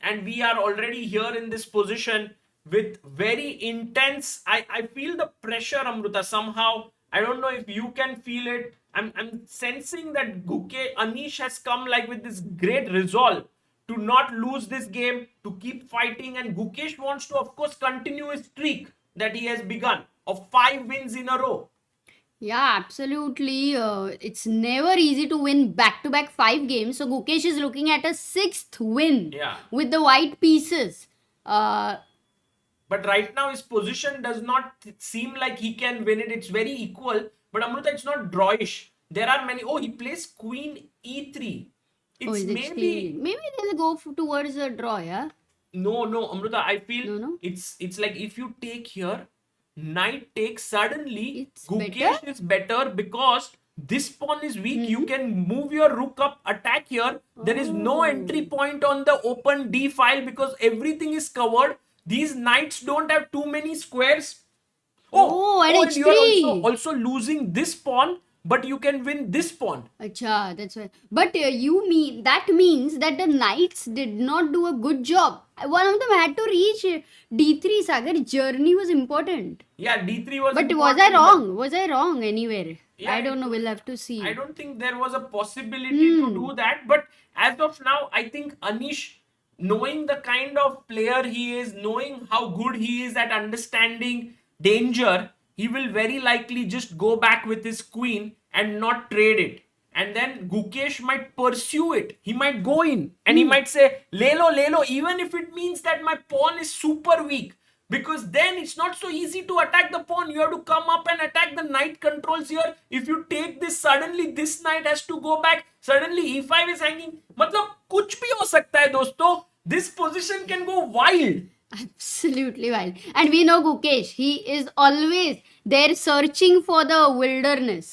and we are already here in this position with very intense. I feel the pressure, Amruta, somehow. I don't know if you can feel it. I'm sensing that Anish has come like with this great resolve to not lose this game, to keep fighting, and Gukesh wants to, of course, continue his streak that he has begun of 5 wins in a row. Yeah, absolutely. It's never easy to win back-to-back 5 games. So Gukesh is looking at a 6th win with the white pieces. But right now his position does not seem like he can win it. It's very equal. But Amruta, it's not drawish. There are many. Oh, he plays queen e3. It's maybe they'll go towards a draw, yeah? No, Amruta, I feel No. it's like if you take here, knight takes, suddenly It's Gukesh is better because this pawn is weak. You can move your rook up, attack here. There is no entry point on the open d file because everything is covered. These knights don't have too many squares. and you are h3. also losing this pawn, but you can win this pawn. Acha, that's why. But that means that the knights did not do a good job. One of them had to reach d3. Sagar, journey was important. Yeah, d3 was But important, was I wrong? Was I wrong anywhere? Yeah, I don't know. We'll have to see. I don't think there was a possibility to do that. But as of now, I think Anish, knowing the kind of player he is, knowing how good he is at understanding danger, he will very likely just go back with his queen and not trade it and then Gukesh might pursue it. He might go in and he might say, Lelo, even if it means that my pawn is super weak. Because then it's not so easy to attack the pawn. You have to come up and attack the knight controls here. If you take this, suddenly this knight has to go back. Suddenly e5 is hanging. मतलब कुछ भी हो सकता है दोस्तों. This position can go wild. Absolutely wild. And we know Gukesh, he is always there searching for the wilderness.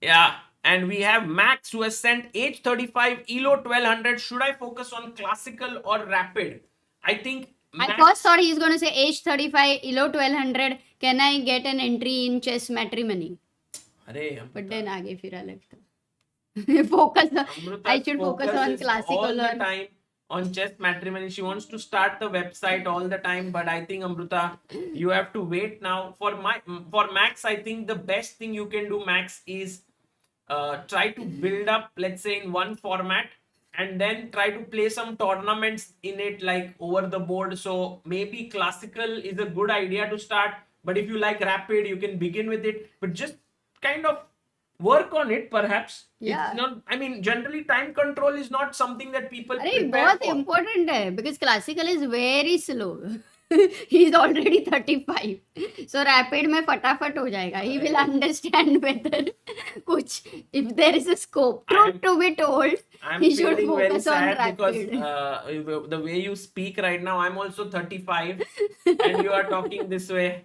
Yeah, and we have Max who has sent H35 ELO 1200. Should I focus on classical or rapid? I think I first thought he's going to say H35 ELO 1200. Can I get an entry in chess matrimony? But then आगे फिरा लगता. Focus. I should focus on classical all the time on chess matrimony. She wants to start the website all the time, but I think Amruta, you have to wait now. For Max, I think the best thing you can do, Max, is try to build up, let's say, in one format, and then try to play some tournaments in it, like over the board. So maybe classical is a good idea to start, but if you like rapid, you can begin with it, but just kind of work on it, perhaps. Yeah. It's not, I mean, generally time control is not something that people अरे prepare बहुत for. important है, because classical is very slow. He is already 35. So rapid में फटाफट हो जाएगा. He will understand whether कुछ, if there is a scope. Truth to be told, I'm he should feeling very focus on sad rapid. because the way you speak right now, I'm also 35 and you are talking this way.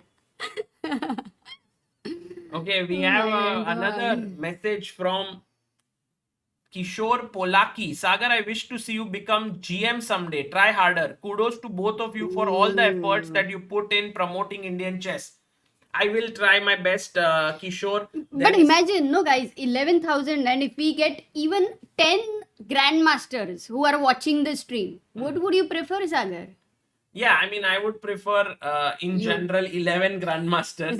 Okay, we have another message from Kishore Polaki. Sagar, I wish to see you become GM someday. Try harder. Kudos to both of you for all the efforts that you put in promoting Indian chess. I will try my best, Kishore. But imagine, no guys, 11,000, and if we get even 10 grandmasters who are watching the stream, what would you prefer, Sagar? Yeah, I mean, I would prefer, in general, 11 grandmasters,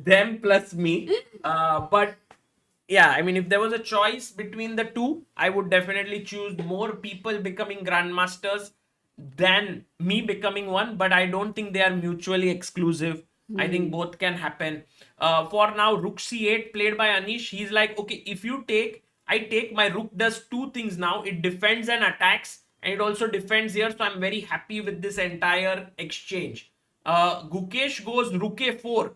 them plus me. But yeah, I mean, if there was a choice between the two, I would definitely choose more people becoming grandmasters than me becoming one. But I don't think they are mutually exclusive. I think both can happen. For now, Rook C8 played by Anish. He's like, okay, if you take, I take, my Rook does two things now. It defends and attacks, and it also defends here. So I'm very happy with this entire exchange. Gukesh goes Rook A4.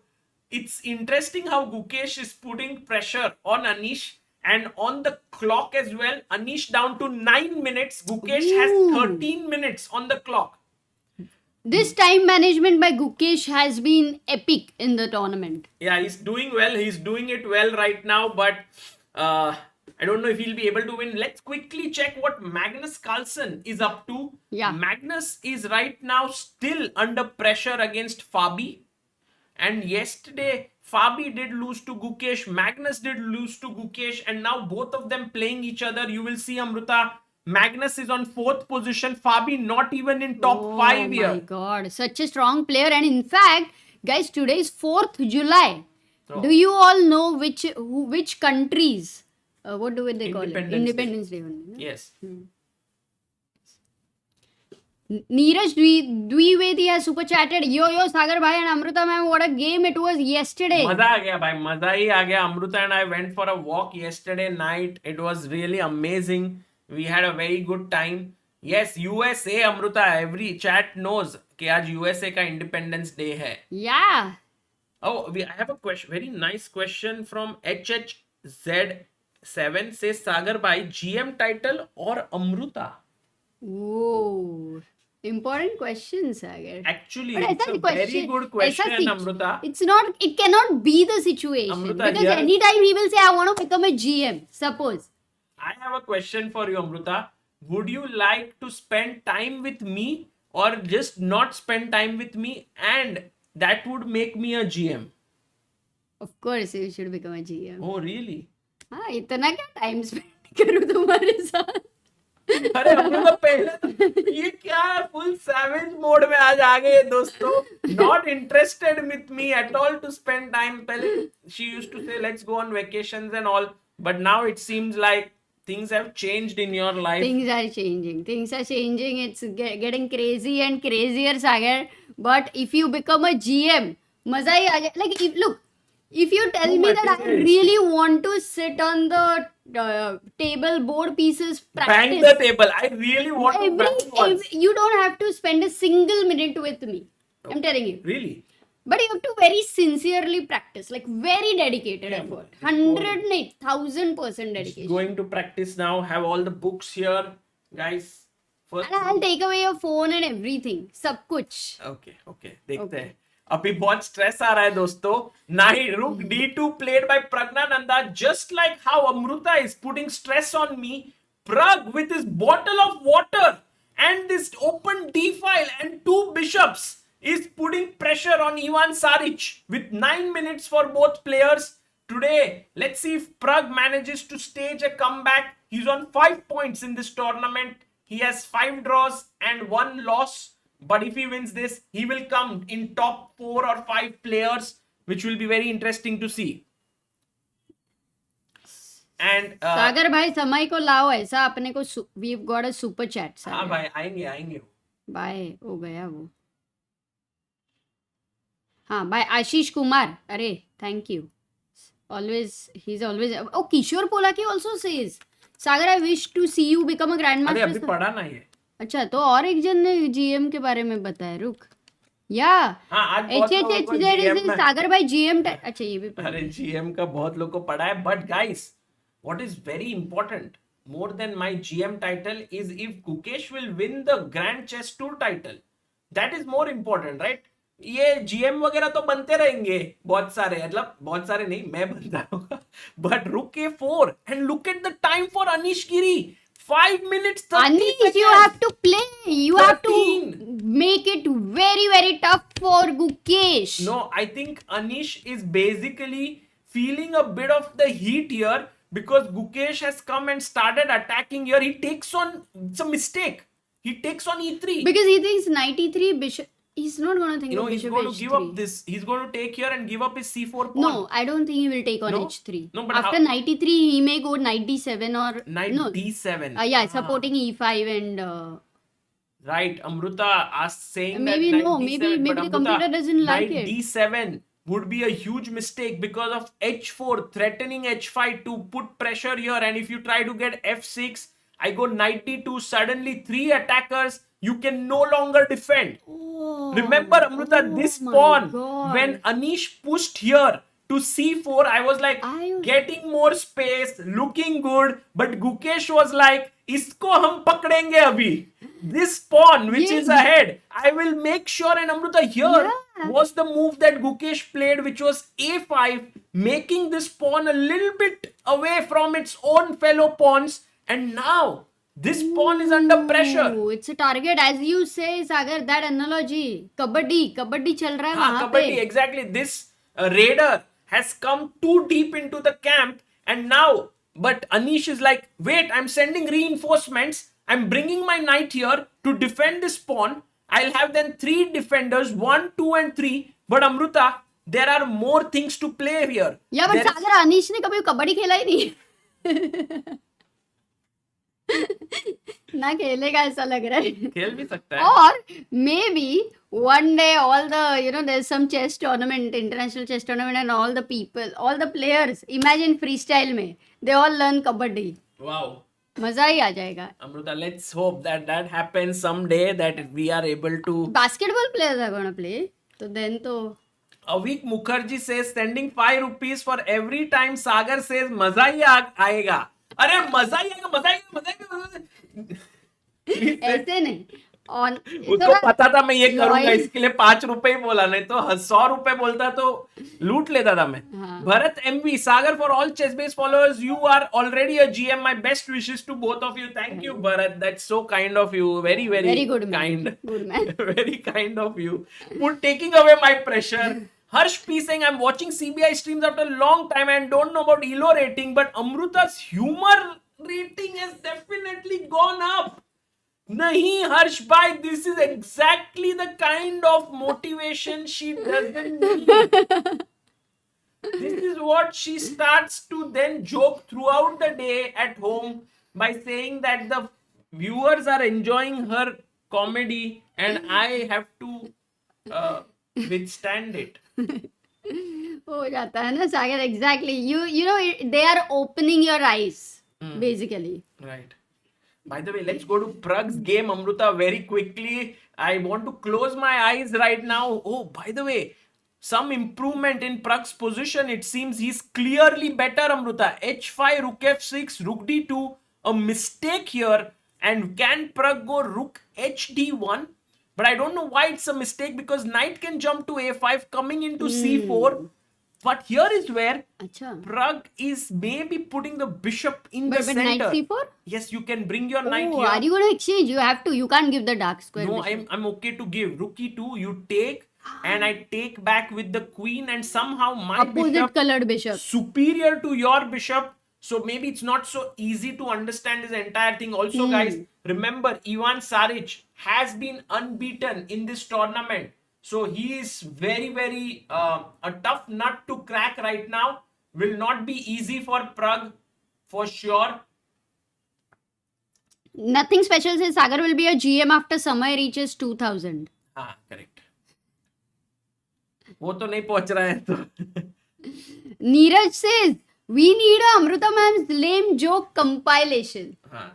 It's interesting how Gukesh is putting pressure on Anish and on the clock as well. Anish down to 9 minutes. Gukesh has 13 minutes on the clock. This time management by Gukesh has been epic in the tournament. Yeah, he's doing well. He's doing it well right now, but I don't know if he'll be able to win. Let's quickly check what Magnus Carlsen is up to. Yeah. Magnus is right now still under pressure against Fabi. And yesterday, Fabi did lose to Gukesh. Magnus did lose to Gukesh. And now both of them playing each other. You will see, Amruta, Magnus is on 4th position. Fabi not even in top 5 here. Oh my god, such a strong player. And in fact, guys, today is 4th July. So, do you all know which countries? What do they call it? Independence Day. Only, no? Yes. Neeraj Dwivedi has super chatted. Yo, Sagar bhai and Amruta ma'am, what a game it was yesterday. Maza aa gaya, bhai. Maza hi aa gaya. Amruta and I went for a walk yesterday night. It was really amazing. We had a very good time. Yes, USA, Amruta. Every chat knows कि आज USA का Independence Day है. Yeah. Oh, I have a question. Very nice question from HHZ7. Says Sagar bhai, GM title or Amruta? Oh, important question, Sagar. Actually, but it's a very good question, Amruta. It cannot be the situation. Amruta, because anytime he will say, I want to become a GM, suppose. I have a question for you, Amruta. Would you like to spend time with me or just not spend time with me, and that would make me a GM? Of course, you should become a GM. Oh, really? हाँ, इतना क्या time spend करूँ तुम्हारे साथ? अरे अमृता पहले ये क्या है, full savage mode में आज आ गए दोस्तों. Not interested with me at all to spend time. पहले she used to say let's go on vacations and all, but now it seems like things have changed in your life. Things are changing. It's getting crazy and crazier, Sagar. But if you become a GM, मजा ही आ जाए. Like, look, If you tell Oh me my that I goodness. really want to sit on the table board pieces, Bang practice. the table. I really want to bang once. You don't have to spend a single minute with me. I'm telling you. Really? But you have to very sincerely practice, like very dedicated effort. 108,000% Just dedication. going to practice now. Have all the books here, guys. First. And I'll take away your phone and everything. सब कुछ. Okay. देखते हैं. अभी बहुत stress आ रहा है दोस्तों. Knight Rook D2 played by Praggnanandhaa. Just like how Amruta is putting stress on me, Prag with his bottle of water and this open D file and 2 bishops is putting pressure on Ivan Saric with 9 minutes for both players. Today, let's see if Prag manages to stage a comeback. He's on 5 points in this tournament. He has 5 draws and 1 loss. But if he wins this, he will come in top 4 or 5 players, which will be very interesting to see. And सागर भाई समय को लाओ ऐसा अपने को we've got a super chat. हाँ भाई आएंगे. बाय हो गया वो. हाँ बाय आशीष कुमार. अरे thank you. He's always. Oh, Kishore Polaki also says, Sagar, I wish to see you become a grandmaster. अरे अभी पढ़ा ना ये. अच्छा तो और एक जन ने जीएम के बारे में बताया. रुक या आज बहुत लोगों को GM में. सागर भाई जीएम. अच्छा ये भी अरे जीएम का बहुत लोगों को पढ़ा है. But guys, what is very important more than my GM title is if Gukesh will win the Grand Chess Tour title. That is more important, right? ये GM वगैरह तो बनते रहेंगे बहुत सारे. मतलब बहुत सारे नहीं, मैं बनता रहूंगा. But Rook A4 and look at the time for Anish Giri. 5 minutes 30 Anish, seconds. you have to play. You 13. have to make it very, very tough for Gukesh. No, I think Anish is basically feeling a bit of the heat here because Gukesh has come and started attacking here. He takes on some mistake. He takes on E3. Because he thinks knight E3 bishop. He's not going to think of he's bishop going to H3. give up this. He's going to take here and give up his C4 pawn. No, I don't think he will take on No? H3. No, but after knight E3, he may go knight D7 or Knight no. D7. Yeah, supporting E5 and. Right, Amruta saying Maybe that no, knight maybe D7, maybe but the Amruta, computer doesn't like knight it. D7 would be a huge mistake because of H4 threatening H5 to put pressure here. And if you try to get F6, I go knight D2, suddenly 3 attackers, you can no longer defend. Oh, Remember, Amruta, this my pawn, God. when Anish pushed here to C4, I was like, getting more space, looking good, but Gukesh was like, isko hum pakdenge abhi. This pawn, which is ahead, I will make sure. And Amruta, here was the move that Gukesh played, which was A5, making this pawn a little bit away from its own fellow pawns. And now, this pawn is under pressure. Ooh, it's a target, as you say, Sagar. That analogy, kabaddi chal raha hai wahan Kabaddi, pe. exactly. This raider has come too deep into the camp, and now, but Anish is like, wait, I'm sending reinforcements. I'm bringing my knight here to defend this pawn. I'll have then 3 defenders, 1, 2, and 3. But Amruta, there are more things to play here. Yeah, but Sagar, Anish ने कभी कबड्डी खेला ही नहीं. ना खेलेगा ऐसा लग रहा है. खेल भी सकता है. Or maybe one day all the there's some chess tournament, international chess tournament, and all the people, all the players, imagine freestyle में they all learn kabaddi. Wow. मजा ही आ जाएगा. Amruta, let's hope that happens someday, that we are able to. Basketball players are gonna play. So then तो. Avik Mukherjee says sending 5 rupees for every time Sagar says मजा ही आएगा. अरे मजा ही आएगा. ऐसे नहीं. उसको पता था मैं ये करूंगा, इसके लिए 5 रुपए ही बोला, नहीं तो 100 रुपए बोलता तो लूट लेता था मैं. Bharat MV, Sagar, for all ChessBase followers, you are already a GM. My best wishes to both of you. Thank you, Bharat. That's so kind of you. Very, very good kind. Man. Good man. Very kind of you. For taking away my pressure. Harsh P saying, I'm watching CBI streams after a long time and don't know about ELO rating, but Amruta's humor rating has definitely gone up. Nahi, Harsh bhai, this is exactly the kind of motivation she doesn't need. This is what she starts to then joke throughout the day at home by saying that the viewers are enjoying her comedy and I have to withstand it. हो जाता है ना सागर, exactly. You know they are opening your eyes basically. Right. By the way, let's go to Prag's game, Amruta, very quickly. I want to close my eyes right now. Oh, by the way, some improvement in Prag's position. It seems he's clearly better, Amruta. H5, Rook F6, Rook D2. A mistake here. And can Prag go Rook HD1? But I don't know why it's a mistake, because knight can jump to A5 coming into C4. But here is where अच्छा. Prag is maybe putting the bishop in the But knight center. C4? Yes, you can bring your knight Oh, here. are you going to exchange? You have to. You can't give the dark square. No, bishop. I'm okay to give. Rook E2, you take, and I take back with the queen, and somehow my Opposite bishop colored bishop. superior to your bishop. So maybe it's not so easy to understand this entire thing. Also, guys, remember Ivan Saric has been unbeaten in this tournament. So he is very, very a tough nut to crack right now. Will not be easy for Prag for sure. Nothing special says Sagar will be a GM after Samay reaches 2000. हाँ correct, वो तो नहीं पहुंच रहा है तो. Neeraj says we need a Amruta ma'am's lame joke compilation. हाँ,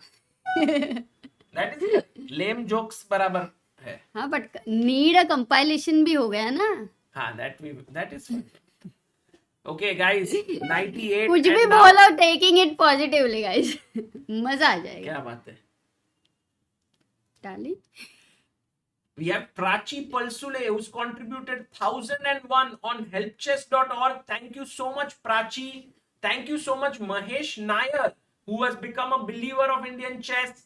that is lame jokes बराबर है. हाँ but need a compilation भी हो गया ना. हाँ, that is fine. Okay guys, 98. कुछ भी and now- बोलो, taking it positively guys. मजा आ जाएगा. क्या बात है. डाली. We have Prachi Palsule, who's contributed 1001 on helpchess.org. Thank you so much, Prachi. Thank you so much, Mahesh Nair, who has become a believer of Indian chess.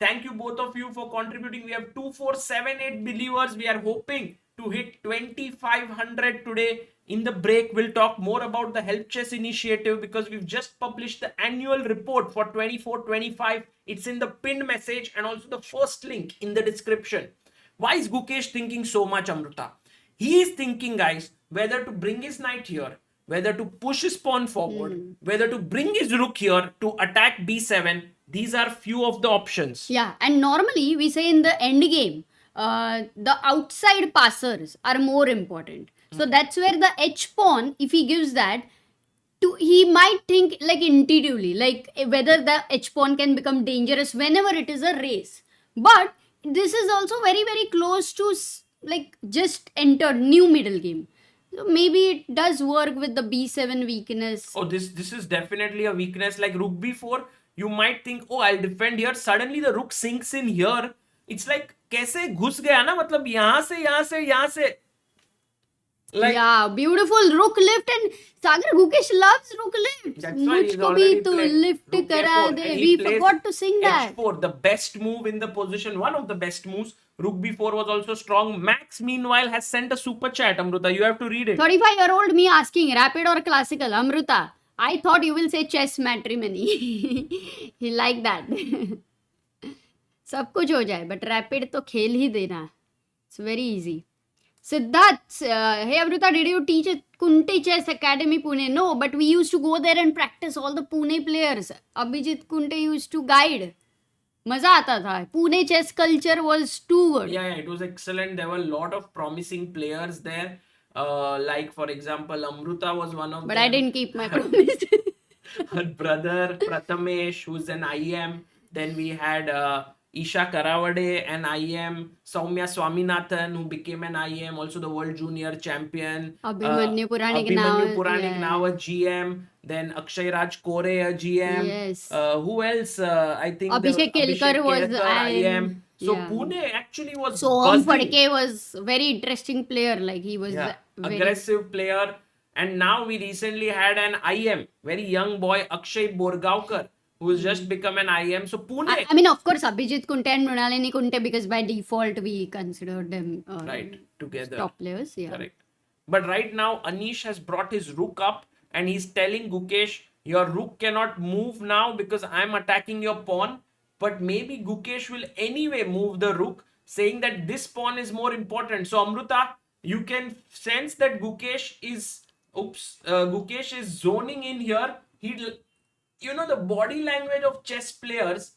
Thank you both of you for contributing. We have 2478 believers. We are hoping to hit 2500 today. In the break, we'll talk more about the Help Chess initiative, because we've just published the annual report for 24-25. It's in the pinned message and also the first link in the description. Why is Gukesh thinking so much, Amruta? He is thinking, guys, whether to bring his knight here, whether to push his pawn forward, whether to bring his rook here to attack b7. These are few of the options. Yeah, and normally we say in the end game, the outside passers are more important. So that's where the H pawn, if he gives that, he might think like intuitively, like whether the H pawn can become dangerous whenever it is a race. But this is also very, very close to like just entered new middle game. So maybe it does work with the B7 weakness. Oh, this is definitely a weakness. Like rook b4, you might think, oh, I'll defend here. Suddenly the rook sinks in here. It's like कैसे घुस गया ना, मतलब यहाँ से. Like, yeah, beautiful rook lift, and Sagar Gukesh loves rook lift. that's why he's मुझको भी already तो played lift rook करा f4, they. and We he plays forgot to sing that. h4, the best move in the position, one of the best moves. Rook b4 was also strong. Max, meanwhile, has sent a super chat. Amruta, you have to read it. 35-year-old me asking, rapid or classical? Amruta, I thought you will say chess matrimony. He like that. सब कुछ हो जाए, but rapid तो खेल ही देना. It's very easy. Siddharth, hey Amruta, did you teach at Kunte Chess Academy Pune? No, but we used to go there and practice all the Pune players. Abhijit Kunte used to guide. मजा आता था. Pune chess culture was too good. Yeah, it was excellent. There were a lot of promising players there. Like, for example, Amruta was one of But them. I didn't keep my promise. Her brother, Prathamesh, who's an IM. Then we had Isha Karawade, an IM. Soumya Swaminathan, who became an IM. Also the World Junior Champion. Abhimanyu Puranik now a GM. Then Akshay Raj Kore, a GM. Yes. Who else? I think Abhishek Kelkar was IM. So yeah. Pune actually was So Om buzzing. Phadke was very interesting player. Like he was Yeah, very aggressive player. And now we recently had an IM, very young boy, Akshay Borgaonkar, who has just become an IM. So Pune. I mean, of course, Abhijit Kunte and Mrinalini Kunte, because by default we consider them Right, together. top players. Yeah. Correct. But right now, Anish has brought his rook up and he's telling Gukesh, your rook cannot move now because I'm attacking your pawn. But maybe Gukesh will anyway move the rook, saying that this pawn is more important. So Amruta, you can sense that Gukesh is zoning in here. The body language of chess players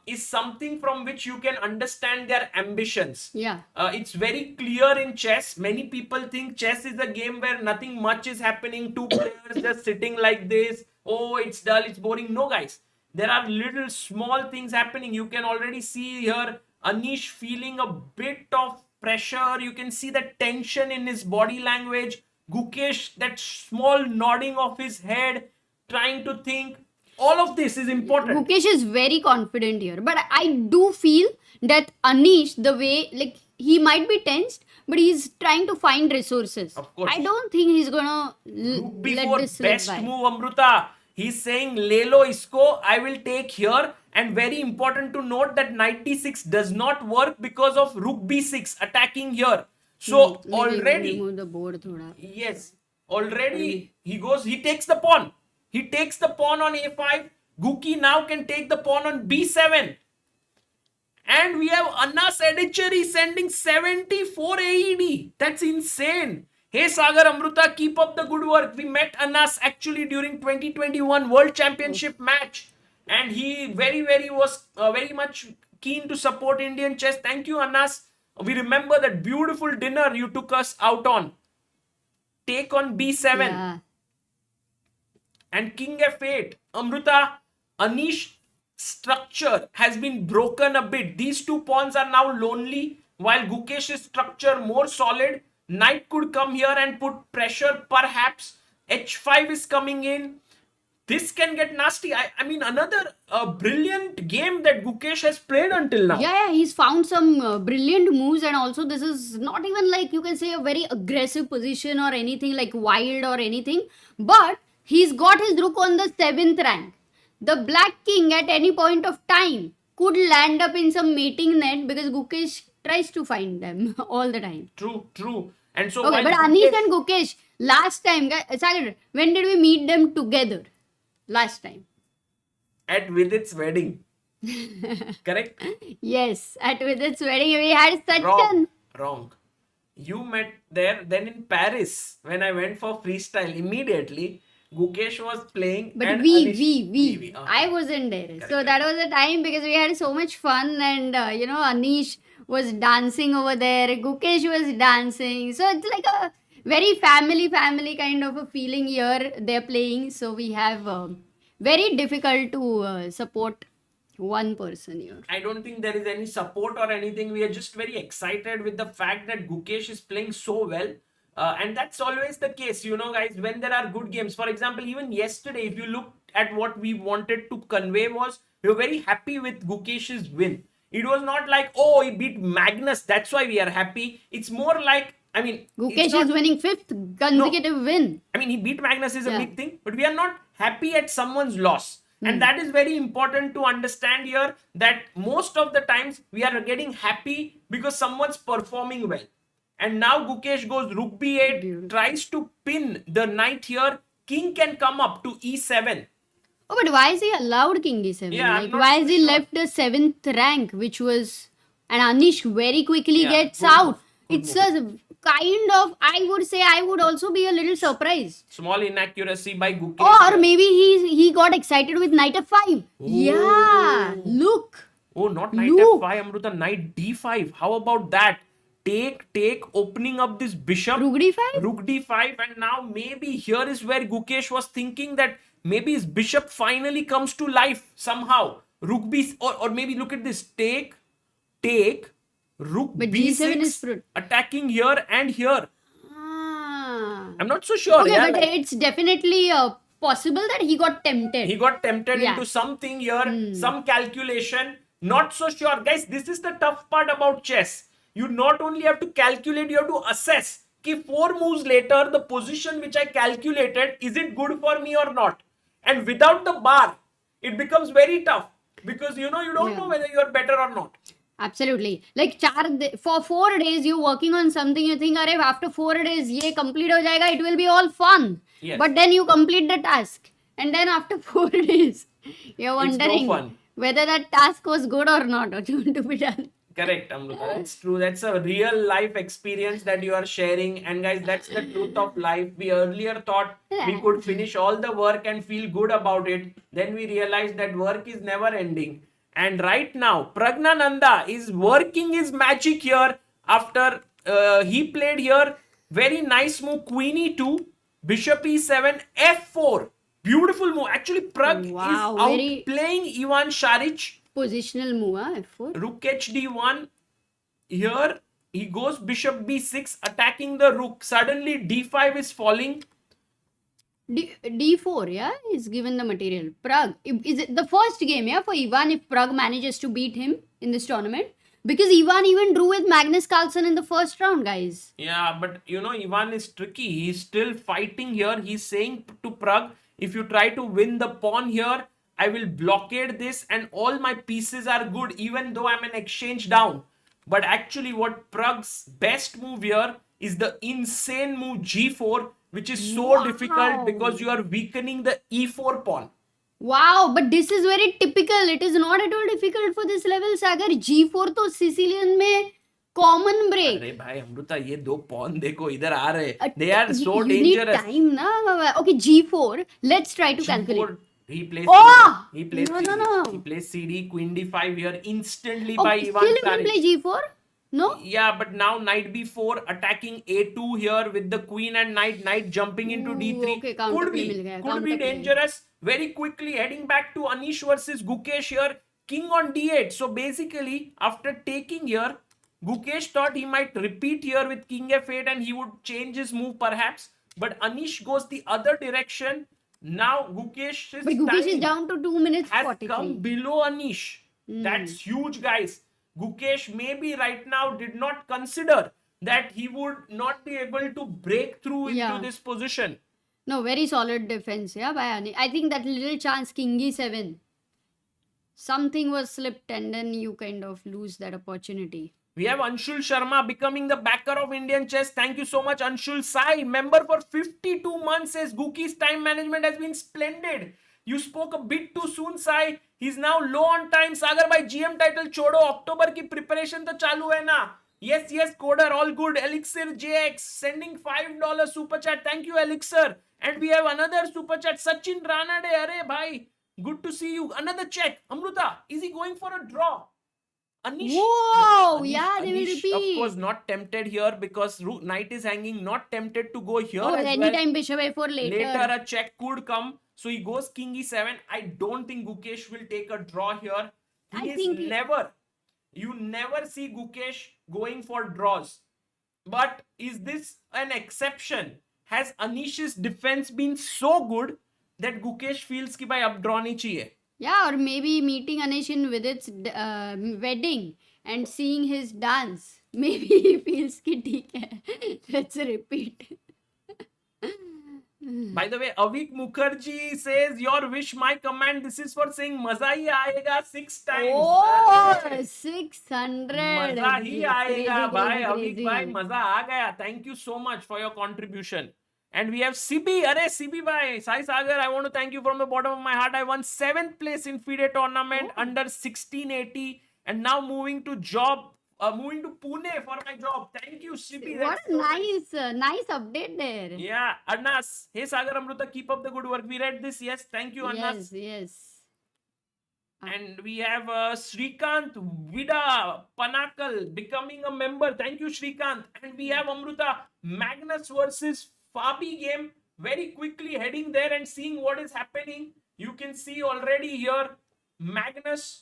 is something from which you can understand their ambitions. Yeah. It's very clear in chess. Many people think chess is a game where nothing much is happening. Two players just sitting like this. Oh, it's dull, it's boring. No, guys. There are little small things happening. You can already see here Anish feeling a bit of pressure. You can see the tension in his body language. Gukesh, that small nodding of his head, trying to think. All of this is important. Gukesh is very confident here, but I do feel that Anish, the way, like, he might be tensed, but he's trying to find resources. Of course. I don't think he's gonna Rook let B4, this slip best by. move, Amruta. He's saying, Lelo isko, I will take here. And very important to note that knight d6 does not work because of rook b6 attacking here. So Maybe already, remove the board thoda. yes, already he takes the pawn. He takes the pawn on a5. Guki now can take the pawn on b7. And we have Anas Edicheri sending 74 AED. That's insane. Hey Sagar Amruta, keep up the good work. We met Anas actually during 2021 World Championship match. And he was very much keen to support Indian chess. Thank you, Anas. We remember that beautiful dinner you took us out on. Take on b7. Yeah. And King F8. Amruta, Anish structure has been broken a bit. These two pawns are now lonely, while Gukesh's structure more solid. Knight could come here and put pressure, perhaps. H5 is coming in. This can get nasty. I mean, another brilliant game that Gukesh has played until now. Yeah, he's found some brilliant moves, and also this is not even like you can say a very aggressive position or anything like wild or anything, but he's got his rook on the 7th rank. The black king at any point of time could land up in some mating net because Gukesh tries to find them all the time. True. And so, Okay, but Anish and Gukesh, last time, Sagar, when did we meet them together? Last time. at Vidit's wedding. Correct? Yes, at Vidit's wedding, we had such Wrong. You met there, then in Paris, when I went for freestyle, immediately Gukesh was playing. But and we. I wasn't there. Correct, So that was the time because we had so much fun and, Anish was dancing over there. Gukesh was dancing. So it's like a very family kind of a feeling here they're playing. So we have very difficult to support one person here. I don't think there is any support or anything. We are just very excited with the fact that Gukesh is playing so well. And that's always the case, guys, when there are good games. For example, even yesterday, if you look at what we wanted to convey was, we were very happy with Gukesh's win. It was not like, oh, he beat Magnus, that's why we are happy. It's more like, Gukesh is winning 5th consecutive win. he beat Magnus is a big thing, but we are not happy at someone's loss. And that is very important to understand here, that most of the times we are getting happy because someone's performing well. And now Gukesh goes rook b8, tries to pin the knight here. King can come up to e7. Oh, but why is he allowed king d7? Yeah, why is he left the 7th rank, which was... And Anish very quickly gets out. It's a kind of... I would say I would also be a little surprised. Small inaccuracy by Gukesh. Or maybe he got excited with knight f5. Yeah, look. Oh, not knight f5, Amruta, knight d5. How about that? Take, opening up this bishop. Rook d5? Rook d5, and now maybe here is where Gukesh was thinking that maybe his bishop finally comes to life somehow. Rook b, or maybe look at this, take, rook But b6, G7 is attacking here and here. Ah. I'm not so sure. Okay, but it's definitely possible that he got tempted. He got tempted into something here, some calculation. Not so sure. Guys, this is the tough part about chess. You not only have to calculate, you have to assess. Ki 4 moves later, the position which I calculated, is it good for me or not? And without the bar, it becomes very tough. Because you don't know whether you are better or not. Absolutely. Like for 4 days you're working on something, you think, Arey, after 4 days, ye complete ho jayega, it will be all fun. Yes. But then you complete the task. And then after 4 days, you're wondering whether that task was good or not, or to be done. Correct, Amruta. That's true. That's a real life experience that you are sharing. And guys, that's the truth of life. We earlier thought we could finish all the work and feel good about it. Then we realized that work is never ending. And right now, Praggnanandhaa is working his magic here after he played here. Very nice move, Queen E2, Bishop E7, F4. Beautiful move. Actually, Pragg is outplaying Ivan Saric. Positional move, F4. Rook HD1. Here, he goes Bishop B6, attacking the rook. Suddenly, D5 is falling. D4, yeah, is given the material. Pragg, is it the first game, yeah, for Ivan if Pragg manages to beat him in this tournament? Because Ivan even drew with Magnus Carlsen in the first round, guys. Yeah, but you know, Ivan is tricky. He's still fighting here. He's saying to Pragg, if you try to win the pawn here, I will blockade this and all my pieces are good, even though I'm an exchange down. But actually, what Pragg's best move here is the insane move G4, which is so difficult because you are weakening the E4 pawn. Wow, but this is very typical. It is not at all difficult for this level, Sagar. G4 तो Sicilian में common break. अरे भाई अमृता ये दो pawn देखो इधर आ रहे. They are so dangerous. You need time ना. Okay, G4. Let's try to calculate. He plays. Oh! He plays. No. He plays CD Queen D5 here instantly Oh, by Ivan still Saric. he play G4? No? Yeah, but now Knight B4 attacking A2 here with the Queen and Knight jumping into D3. Okay, could be dangerous. Very quickly heading back to Anish versus Gukesh here. King on D8. So basically, after taking here, Gukesh thought he might repeat here with King F8 and he would change his move perhaps. But Anish goes the other direction. Now Gukesh is down to 2 minutes has 43. come below Anish. That's huge, guys. Gukesh maybe right now did not consider that he would not be able to break through into this position. No, very solid defense, yeah, by Anish. I think that little chance King E7. Something was slipped and then you kind of lose that opportunity. We have Anshul Sharma becoming the backer of Indian chess. Thank you so much, Anshul. Sai, member for 52 months, says Guki's time management has been splendid. You spoke a bit too soon, Sai. He's now low on time. Sagar by GM title chodo. October ki preparation to chalu hai na. Yes, Coder, all good. Elixir JX sending $5 super chat. Thank you, Elixir. And we have another super chat. Sachin Ranade. Arey bhai. Good to see you. Another check. Amruta, is he going for a draw? Anish, Whoa! Yeah, they will Anish, repeat. of course, not tempted here because Knight is hanging. Not tempted to go here. Oh, as anytime Bishop A4 later. Later a check could come. So he goes King E7. I don't think Gukesh will take a draw here. You never see Gukesh going for draws. But is this an exception? Has Anish's defense been so good that Gukesh feels ki bhai ab draw nahi chahiye? Yeah, or maybe meeting Anish in Vidit's wedding and seeing his dance. Maybe he feels ki theek hai. Let's repeat. By the way, Avik Mukherjee says, your wish, my command. This is for saying maza hi aayega 6 times. Oh, 600. Maza hi aayega, bhai. Avik bhai, maza aa gaya. Thank you so much for your contribution. And we have Sibi. Arey, Sibi bhai. Sai Sagar, I want to thank you from the bottom of my heart. I won 7th place in FIDE tournament under 1680. And now moving to Pune for my job. Thank you, Sibi. What a nice update there. Yeah, Arnas. Hey, Sagar Amruta, keep up the good work. We read this. Yes, thank you, Arnas. Yes. And we have Srikanth Vida Panakal becoming a member. Thank you, Srikanth. And we have Amruta Magnus versus Fabi game. Very quickly heading there and seeing what is happening. You can see already here Magnus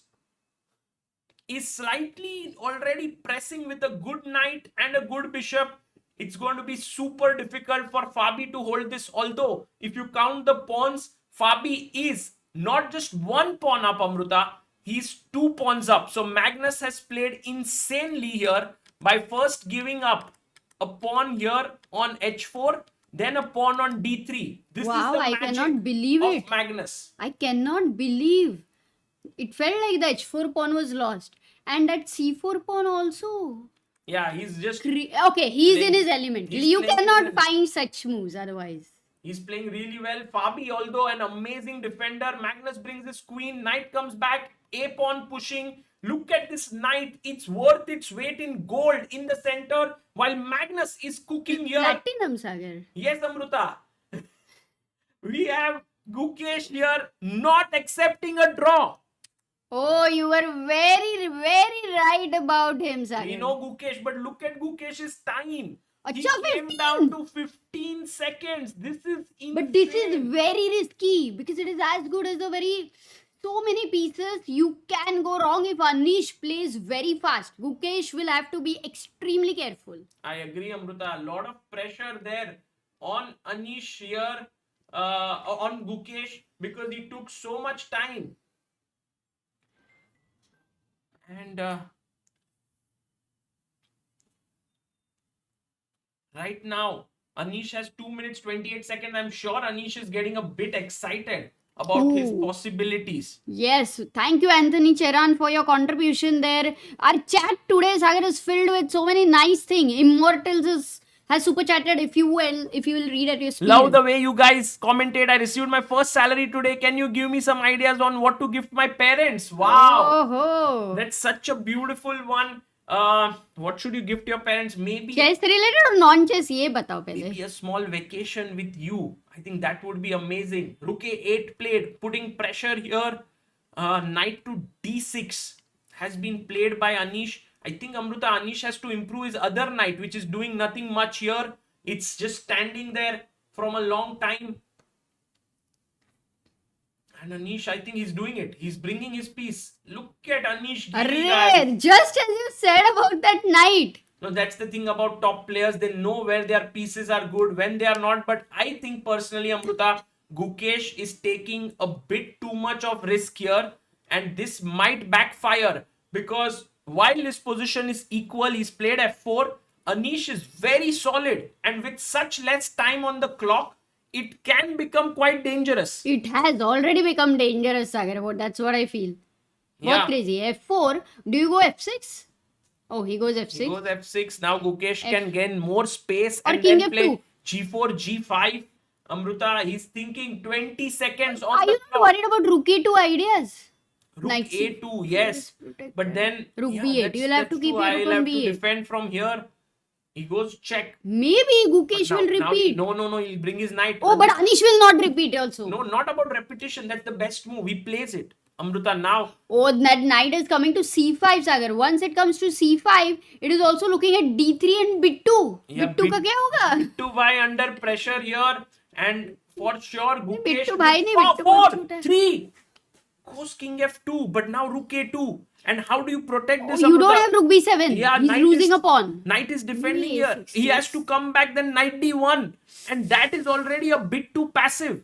is slightly already pressing with a good knight and a good bishop. It's going to be super difficult for Fabi to hold this. Although, if you count the pawns, Fabi is not just one pawn up, Amruta. He's 2 pawns up. So Magnus has played insanely here by first giving up a pawn here on h4, then a pawn on d3. This is the magic cannot believe of it. Magnus. I cannot believe. It felt like the h4 pawn was lost. And that c4 pawn also. Yeah, he's just... Okay, he's in his element. You cannot find such moves otherwise. He's playing really well. Fabi, although an amazing defender. Magnus brings his queen. Knight comes back. A pawn pushing. Look at this knight. It's worth its weight in gold in the center. While Magnus is cooking here. Platinum, Sagar. Yes, Amruta. We have Gukesh here not accepting a draw. Oh, you were very, very right about him, Sagar. We know Gukesh, but look at Gukesh's time. He Acha, came 15. down to 15 seconds. This is insane. But this is very risky because it is as good as so many pieces. You can go wrong if Anish plays very fast. Gukesh will have to be extremely careful. I agree, Amruta. A lot of pressure there on Anish here, on Gukesh, because he took so much time. And right now, Anish has 2 minutes 28 seconds. I'm sure Anish is getting a bit excited about his possibilities. Yes, thank you, Anthony Cheran, for your contribution there. Our chat today, Sagar, is filled with so many nice things. Immortals has super chatted. If you will read at your speed. Love the way you guys commented. I received my first salary today. Can you give me some ideas on what to gift my parents? Wow. Oh, That's such a beautiful one. What should you gift your parents? Maybe chess related or non-chess? ये बताओ पहले. maybe a small vacation with you. I think that would be amazing. Rook a8 played, putting pressure here. Knight to d6 has been played by Anish. I think Amruta, Anish has to improve his other knight, which is doing nothing much here. It's just standing there from a long time. And Anish, I think he's doing it. He's bringing his piece. Look at Anish Giri, guys. Arre, just as you said about that knight. No, that's the thing about top players. They know where their pieces are good, when they are not. But I think personally, Amruta, Gukesh is taking a bit too much of risk here. And this might backfire. Because while his position is equal, he's played f4. Anish is very solid. And with such less time on the clock, it can become quite dangerous. It has already become dangerous, Sagar. That's what I feel. Yeah. What crazy. F4. Do you go F6? Oh, he goes F6. He goes F6. Now Gukesh can gain more space or and King then F2. play G4, G5. Amruta, he's thinking 20 seconds on Are the you not worried about Rook A2 ideas? Rook Knight C- A2, yes. But then Rook B8. You'll have to keep your rook I'll on have to B8. defend from here. He goes check. Maybe Gukesh will Now repeat. no, he'll bring his knight. Oh, but Anish will not repeat also. No, not about repetition. That's the best move. He plays it. Amruta, now. Oh, that knight is coming to C5, Sagar. Once it comes to C5, it is also looking at D3 and bit 2. Yeah, bit 2 का क्या होगा? Bittu bhai under pressure here. And for sure, Gukesh. Bittu bhai नहीं, with Bittu 4, बहुत छोटा है. 3. Goes King F2. But now Rook A2. And how do you protect this? Oh, you Amruta? don't have Rook B7. Yeah, He's knight losing is, a pawn. Knight is defending Maybe here. A6, He has yes. to come back, then knight D1. And that is already a bit too passive.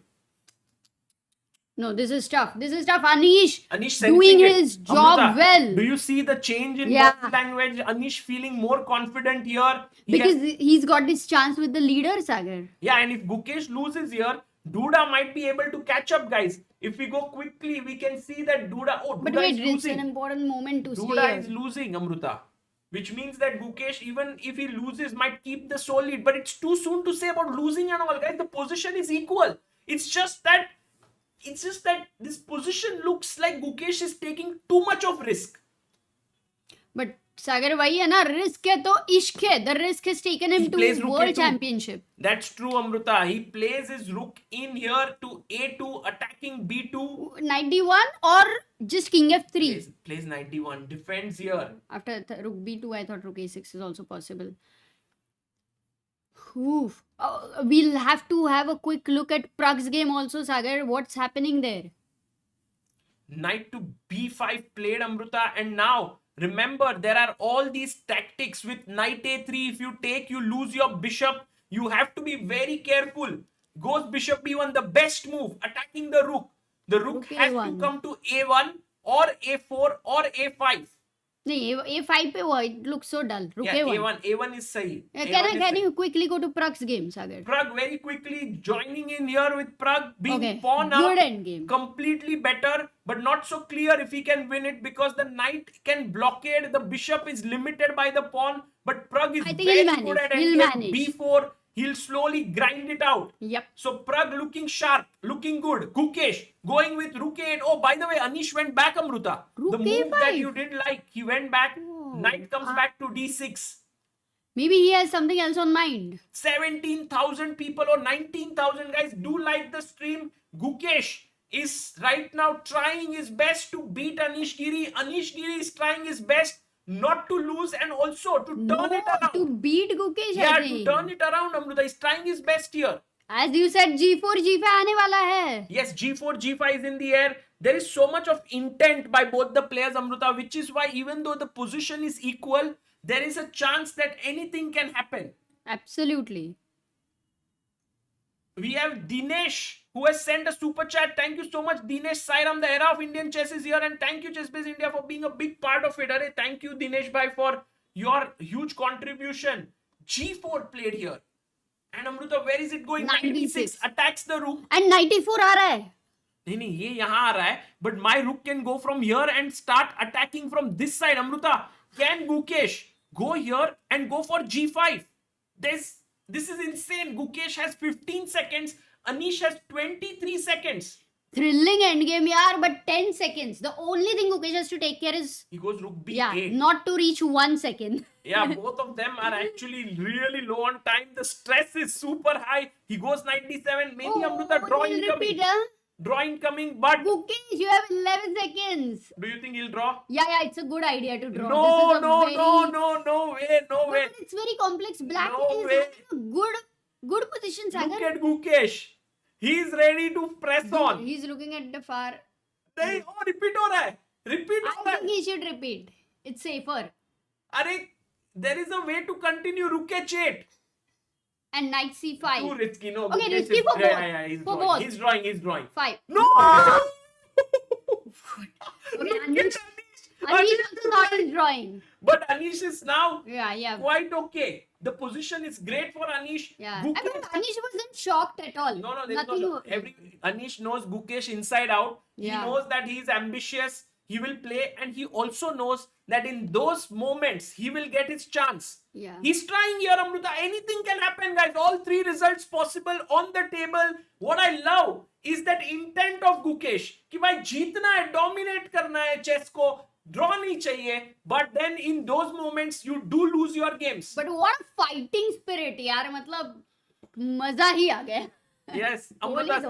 No, this is tough. Anish Sensing doing it. his job Amruta, well. Do you see the change in Yeah. body language? Anish feeling more confident here. Because he's got this chance with the leader, Sagar. Yeah, and if Gukesh loses here, Duda might be able to catch up, guys. If we go quickly, we can see that Duda. Oh, Duda But wait, is it's losing. an important moment to Duda stay is here. losing, Amruta. Which means that Gukesh, even if he loses, might keep the sole lead. But it's too soon to say about losing and all, guys. The position is equal. It's just that this position looks like Gukesh is taking too much of risk. But Sagar वही है ना, risk है तो इश्क है. The risk has taken him He to plays rook World A2. Championship. That's true, Amruta. He plays his rook in here to A2, attacking B2. Knight D1 or just King F3. Plays knight D1, defends here. After Rook B2, I thought Rook A6 is also possible. Oof. We'll have to have a quick look at Prag's game also, Sagar. What's happening there? Knight to B5 played, Amruta, and now remember there are all these tactics with knight A3. If you take, you lose your bishop. You have to be very careful. Goes bishop B1, the best move, attacking the rook. The rook has to A1. come to A1 or A4 or A5. नहीं, A5 पे वो, it looks so dull. Rook Yeah, A1. A1 is sahi. Can you quickly go to Prag's game, Sagar? Pragg very quickly joining in here with Pragg being Okay, pawn good up. endgame. Completely better, but not so clear if he can win it because the knight can blockade. The bishop is limited by the pawn, but Pragg is I think very he'll good at manage. He'll endgame. manage. B4, he'll slowly grind it out. Yep. So Pragg looking sharp, looking good. Gukesh going with Rook A8. Oh, by the way, Anish went back, Amruta. Rook The move A5. that you didn't like, he went back. Oh, Knight comes back to D6. Maybe he has something else on mind. 17,000 people or 19,000 guys do like the stream. Gukesh is right now trying his best to beat Anish Giri. Anish Giri is trying his best not to lose and also to turn it around. To beat Gukesh, Yeah, I to think. turn it around, Amruta. He's trying his best here. As you said, G4, G5 आने वाला है. Yes, G4, G5 is in the air. There is so much of intent by both the players, Amruta, which is why even though the position is equal, there is a chance that anything can happen. Absolutely. We have Dinesh, who has sent a super chat. Thank you so much, Dinesh Sairam. The era of Indian chess is here, and thank you, ChessBase India, for being a big part of it. Arey, thank you, Dinesh bhai, for your huge contribution. G4 played here. And Amruta, where is it going? 96 attacks the rook. And 94 आ रहा है. नहीं ये यहाँ आ रहा है, but my rook can go from here and start attacking from this side. Amruta, can Gukesh go here and go for G5? This is insane. Gukesh has 15 seconds. Anish has 23 seconds. Thrilling endgame, yaar, but 10 seconds. The only thing Gukesh has to take care is... He goes rook B8. Yeah, not to reach 1 second. Yeah, both of them are actually really low on time. The stress is super high. He goes 97. Maybe Amruta draw incoming. Draw incoming, but... Gukesh, you have 11 seconds. Do you think he'll draw? Yeah, it's a good idea to draw. No way. But it's very complex. Black is in a good position, Sagar. Look at Gukesh. He's ready to press on. He's looking at the far... नहीं, repeat हो रहा है. Repeat हो रहा है. I think he should repeat. It's safer. अरे, there is a way to continue. Rook H8. And knight C5. Too risky, no. Okay, risky for both. Yeah, he's drawing. He's drawing. 5. No! Okay, Anish also thought he's drawing. But Anish is now Yeah. quite okay. The position is great for Anish. Yeah. I mean, Anish wasn't shocked at all. No, Nothing. Anish knows Gukesh inside out. Yeah. He knows that he is ambitious. He will play, and he also knows that in those moments he will get his chance. Yeah. He's trying here, Amruta. Anything can happen, guys. All three results possible on the table. What I love is that intent of Gukesh कि भाई जीतना है, dominate करना है chess को, draw नहीं चाहिए. But then in those moments you do lose your games. But what a fighting spirit, यार. मतलब मजा ही आ गया. Yes, Amruta,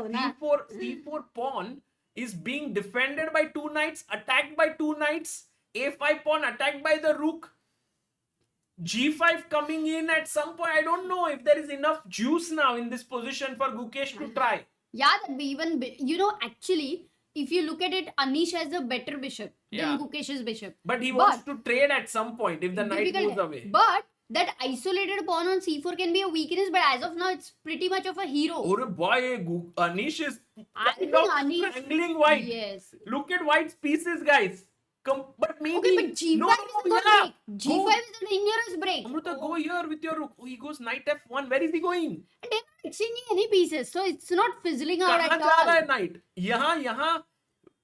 C4 pawn is being defended by 2 knights, attacked by 2 knights. A5 pawn attacked by the rook. G5 coming in at some point. I don't know if there is enough juice now in this position for Gukesh to try. Yeah, that even, actually, if you look at it, Anish has a better bishop than Gukesh's bishop. But he wants to trade at some point if the knight moves away. But that isolated pawn on C4 can be a weakness, but as of now, it's pretty much of a hero. Oh boy, Anish is strangling white. Yes. Look at white's pieces, guys. But maybe... Okay, but G5 is a good break. G5 is a dangerous break. Amruta, go here with your rook. Oh, he goes knight F1. Where is he going? And they're not exchanging any pieces, so it's not fizzling out at all. कहाँ जा रहा है knight? यहाँ.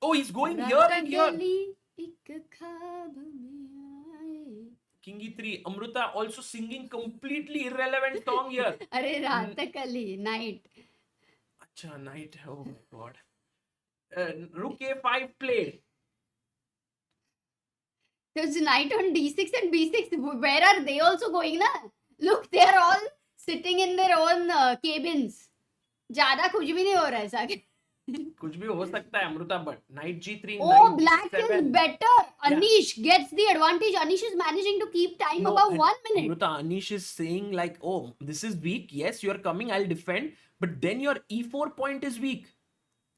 Oh, he's going here and here. King E3. Amruta also singing completely irrelevant song here. अरे रात कली knight. अच्छा, knight. Oh my god. Rook A5 played. There's knight on D6 and B6. Where are they also going, na? Look, they are all sitting in their own cabins. ज़्यादा कुछ भी नहीं हो रहा है सागर. कुछ भी हो सकता है Amruta, but knight G3. Oh, black is better. Anish gets the advantage. Anish is managing to keep time above 1 minute. Amruta, Anish is saying like, oh, this is weak. Yes, you are coming. I'll defend. But then your E4 point is weak.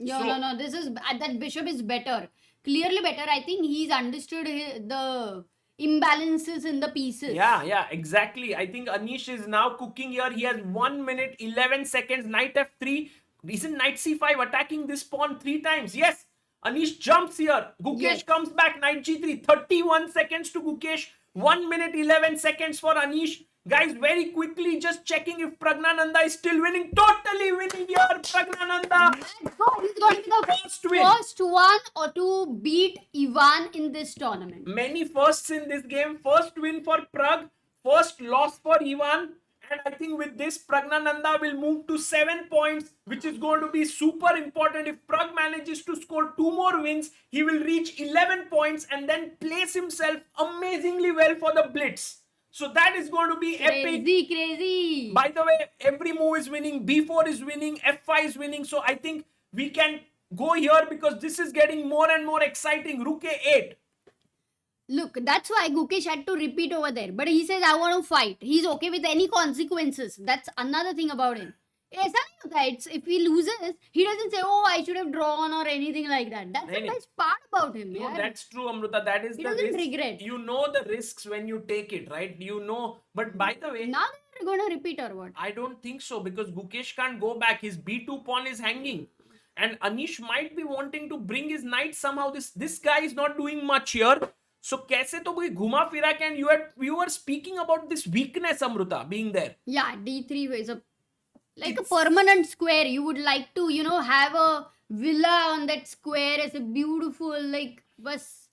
No. This is that bishop is better. Clearly better. I think he's understood the imbalances in the pieces. Yeah, exactly. I think Anish is now cooking here. He has 1 minute, 11 seconds. Knight F3. Isn't knight C5 attacking this pawn 3 times? Yes. Anish jumps here. Gukesh comes back. Knight G3. 31 seconds to Gukesh. 1 minute, 11 seconds for Anish. Guys, very quickly, just checking if Praggnanandhaa is still winning. Totally winning here, Praggnanandhaa. He's going to the first one or to beat Ivan in this tournament. Many firsts in this game. First win for Prag. First loss for Ivan. And I think with this, Praggnanandhaa will move to 7 points, which is going to be super important. If Prag manages to score 2 more wins, he will reach 11 points and then place himself amazingly well for the Blitz. So that is going to be epic. Crazy. By the way, every move is winning. B4 is winning. F5 is winning. So I think we can go here because this is getting more and more exciting. Rook A8. Look, that's why Gukesh had to repeat over there. But he says, I want to fight. He's okay with any consequences. That's another thing about him. ऐसा नहीं होता है. It's, if he loses, he doesn't say, oh, I should have drawn or anything like that. That's the best part about him. No, that's true, Amruta. That is He the doesn't risk. regret. You know the risks when you take it, right? You know. But by the way, Now they're going to repeat or what? I don't think so because Gukesh can't go back. His B2 pawn is hanging. And Anish might be wanting to bring his knight somehow. This guy is not doing much here. So कैसे तो कोई घुमा फिरा के, and you were speaking about this weakness, Amruta, being there. Yeah, D3 is a permanent square. You would like to, have a villa on that square as a beautiful, bus.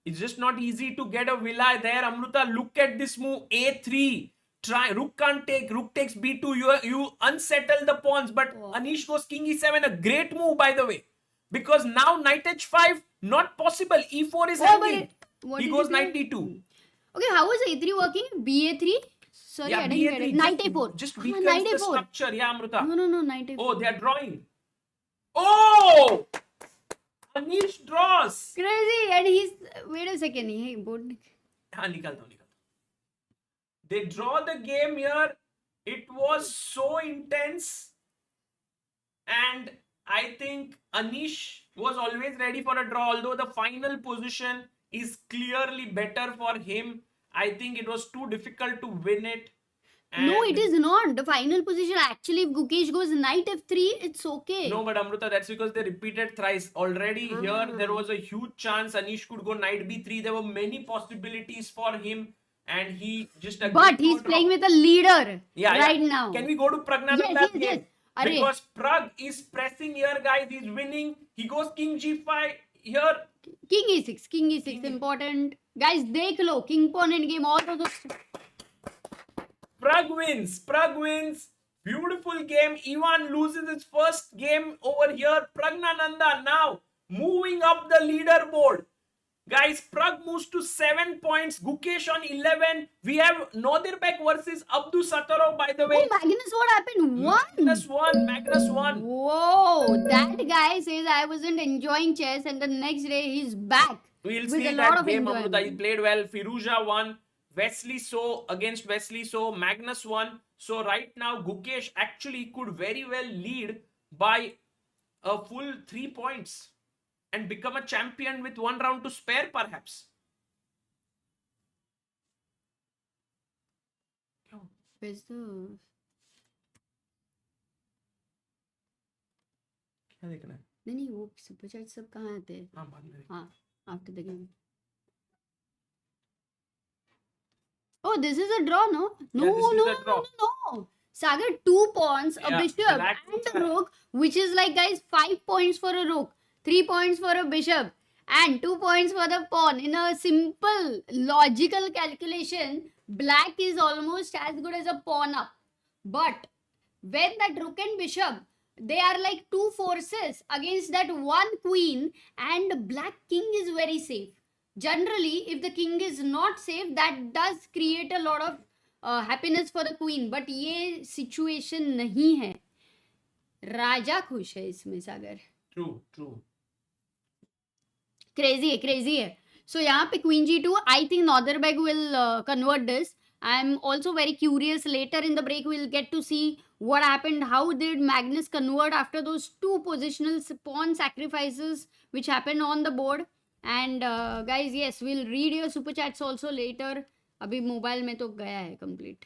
It's just not easy to get a villa there, Amruta. Look at this move, A3. Rook can't take, rook takes B2. You unsettle the pawns, but Anish goes king E7. A great move, by the way, because now knight H5 not possible. E4 is hanging. He goes knight D2. Okay, how was A3 working? BA3? Sorry, I didn't get it. Knight A4. Just weakens the structure. Yeah, Amruta. No, knight A4. Oh, they are drawing. Oh! Anish draws. Crazy. And he's... Wait a second. Hey, board. Nikal do. They draw the game here. It was so intense. And I think Anish was always ready for a draw. Although the final position is clearly better for him. I think it was too difficult to win it. No, it is not. The final position, actually, if Gukesh goes knight F3, it's okay. No, but Amruta, that's because they repeated thrice. Already here, there was a huge chance Anish could go knight B3. There were many possibilities for him. And he just... But he's playing with a leader now. Can we go to Praggnanandhaa? Yes. Because Prag is pressing here, guys. He's winning. He goes king G5 here. King E6, important. Guys, dekh lo, king pawn endgame, all of those. Prag wins. Beautiful game. Ivan loses his first game over here. Praggnanandhaa now moving up the leaderboard. Guys, Prag moves to 7 points. Gukesh on 11. We have Nodirbek versus Abdosattorov, by the way. Oh, Magnus, what happened? Magnus won. Whoa, that guy says I wasn't enjoying chess, and the next day he's back. We'll see that game, Amruta. He played well. Firouzja won. Wesley So against Wesley So. Magnus won. So right now, Gukesh actually could very well lead by a full 3 points and become a champion with 1 round to spare, perhaps. Where's the... क्या देखना है? नहीं वो super chat सब कहाँ आते हैं? हाँ, after the game. Oh, this is a draw, no? No. Sagar, 2 pawns, a bishop and a rook, which is like, guys, 5 points for a rook, 3 points for a bishop, and 2 points for the pawn. In a simple, logical calculation, black is almost as good as a pawn up. But when that rook and bishop, they are like 2 forces against that 1 queen, and black king is very safe. Generally, if the king is not safe, that does create a lot of happiness for the queen. But ये situation नहीं है. राजा खुश है इसमें सागर. True. Crazy है. So यहाँ पे queen g2, I think Nodirbek will convert this. I'm also very curious. Later in the break, we'll get to see what happened. How did Magnus convert after those 2 positional pawn sacrifices which happened on the board? And guys, yes, we'll read your super chats also later. अभी mobile में तो गया है complete.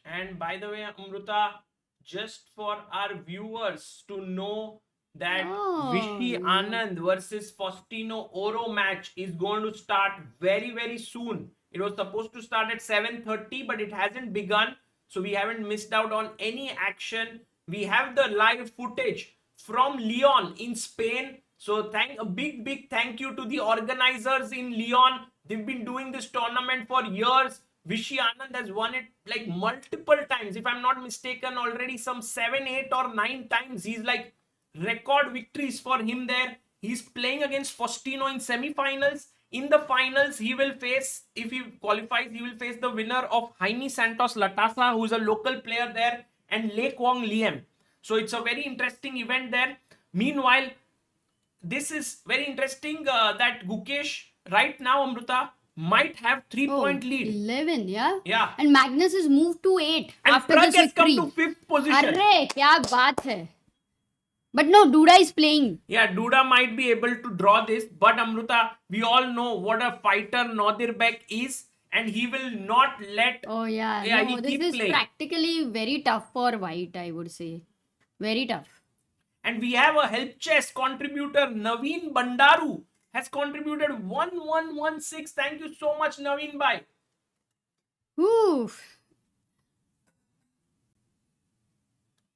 And by the way, Amruta, just for our viewers to know that Vishy Anand versus Faustino Oro match is going to start very, very soon. It was supposed to start at 7:30, but it hasn't begun. So we haven't missed out on any action. We have the live footage from Leon in Spain. So a big thank you to the organizers in Leon. They've been doing this tournament for years. Vishy Anand has won it like multiple times. If I'm not mistaken, already some 7, 8 or 9 times. He's like record victories for him there. He's playing against Faustino in semi-finals. In the finals, he will face, if he qualifies, he will face the winner of Jaime Santos Latasa, who's a local player there, and Lek Wong Liem. So it's a very interesting event there. Meanwhile, this is very interesting that Gukesh right now, Amruta, might have 3-point lead. 11, yeah? Yeah. And Magnus is moved to 8 And after Pragg this has victory. come to 5th position. Arre, kya baat hai. But no, Duda is playing. Yeah, Duda might be able to draw this, but Amruta, we all know what a fighter Nodirbek is, and he will not let. Oh yeah, Yeah, no, he this keep is playing. practically very tough for White, I would say. Very tough. And we have a help chess contributor, Naveen Bandaru, has contributed 1116. Thank you so much, Naveen bhai. Oof.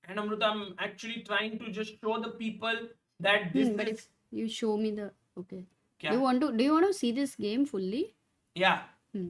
And Amruta, I'm actually trying to just show the people that this But is. if you show me the okay. Kya? Do you want to see this game fully? Yeah. Hmm.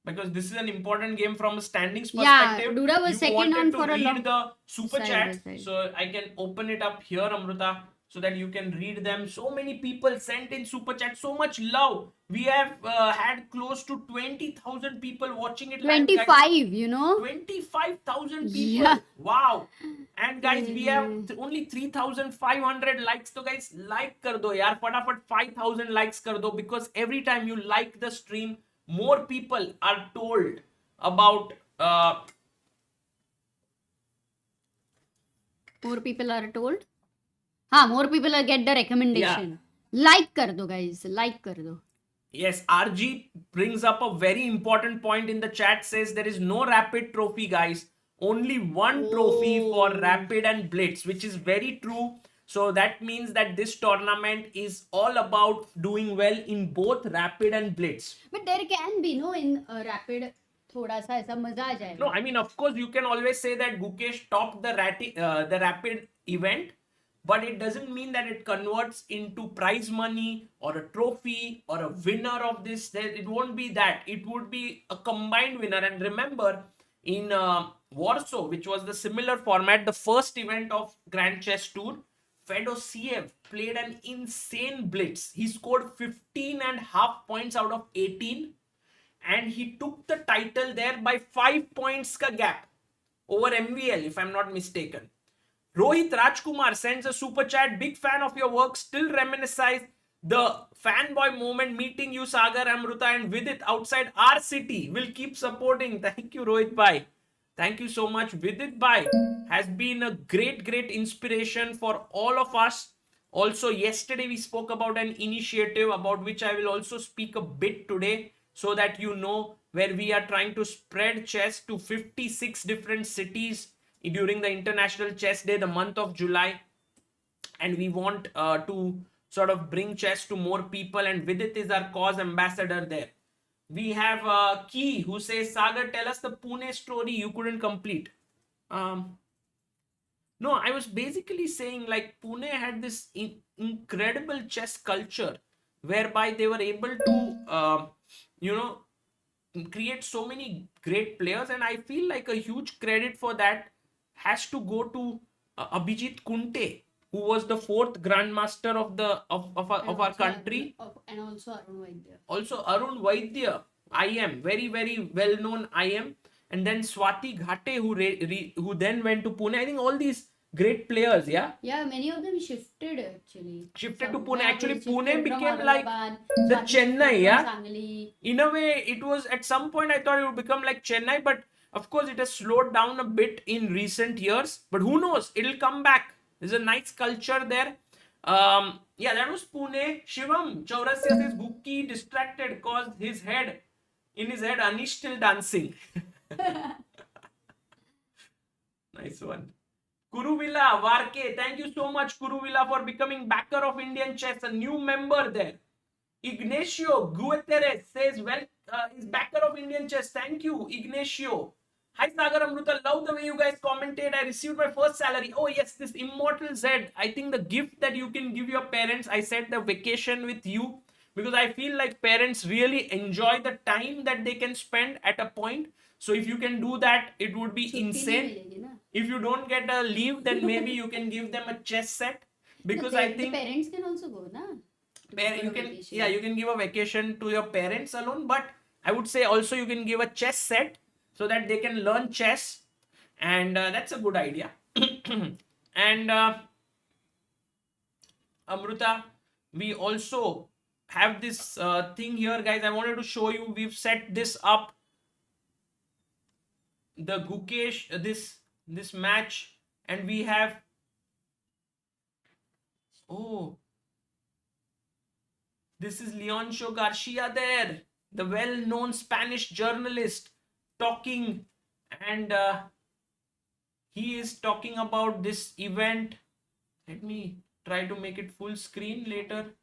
Because this is an important game from a standings Yeah, perspective. Duda was You second wanted on to for a read long the super side chat, by side. so I can open it up here, Amruta, so that you can read them. So many people sent in super chat, so much love. We have had close to 20,000 people watching it. 25, you know. 25,000 people. Yeah. Wow. And guys, we have only 3,500 likes. So guys, like kar do yaar. Fatafat 5,000 likes kar do, because every time you like the stream, more people are told about More people are told. More people are get the recommendation. Like kar do, guys. Like kar do. Yes, RG brings up a very important point in the chat, says there is no Rapid trophy, guys. Only one trophy for Rapid and Blitz, which is very true. So that means that this tournament is all about doing well in both Rapid and Blitz. But there can be no in Rapid. थोड़ा सा ऐसा मजा आ जाएगा. No, I mean, of course, you can always say that Gukesh topped the Rapid event, but it doesn't mean that it converts into prize money or a trophy or a winner of this. It won't be that. It would be a combined winner. And remember, in Warsaw, which was the similar format, the first event of Grand Chess Tour, Fedosiev played an insane blitz. He scored 15.5 points out of 18. And he took the title there by 5 points ka gap over MVL, if I'm not mistaken. Rohit Rajkumar sends a super chat. Big fan of your work. Still reminisce the fanboy moment meeting you, Sagar, Amruta, and Vidit outside our city. Will keep supporting. Thank you, Rohit bhai. Thank you so much. Vidit bhai has been a great inspiration for all of us. Also, yesterday we spoke about an initiative about which I will also speak a bit today, so that you know, where we are trying to spread chess to 56 different cities during the International Chess Day, the month of July. And we want to sort of bring chess to more people, and Vidit is our cause ambassador there. We have Key, who says, Sagar, tell us the Pune story you couldn't complete. No, I was basically saying, like, Pune had this incredible chess culture whereby they were able to create so many great players, and I feel like a huge credit for that has to go to Abhijit Kunte, who was the 4th grandmaster of our country, and also Arun Vaidya. Also Arun Vaidya, IM, very well known IM, and then Swati Ghate, who then went to Pune. I think all these great players, yeah, many of them shifted actually. Shifted to Pune. Actually, Pune became like the Chennai, yeah. In a way, it was at some point I thought it would become like Chennai, but of course it has slowed down a bit in recent years. But who knows? It'll come back. There's a nice culture there. Yeah, that was Pune. Shivam Chaurasya says Guki distracted cause in his head Anish still dancing. Nice one. Kuruvilla Varke, thank you so much, Kuruvilla, for becoming backer of Indian Chess, a new member there. Ignacio Guterres says, well, is backer of Indian Chess. Thank you, Ignacio. Hi, Sagar Amruta. Love the way you guys commentate. I received my first salary. Oh, yes, this Immortal Z. I think the gift that you can give your parents, I said the vacation with you, because I feel like parents really enjoy the time that they can spend at a point. So if you can do that, it would be insane. If you don't get a leave, then maybe you can give them a chess set. Because I think the parents can also go, na? You can give a vacation to your parents alone. But I would say also you can give a chess set so that they can learn chess. And that's a good idea. And Amruta, we also have this thing here, guys. I wanted to show you. We've set this up, the Gukesh, this match, and we have, oh, this is Leoncio Garcia there, the well-known Spanish journalist, talking, and he is talking about this event. Let me try to make it full screen later.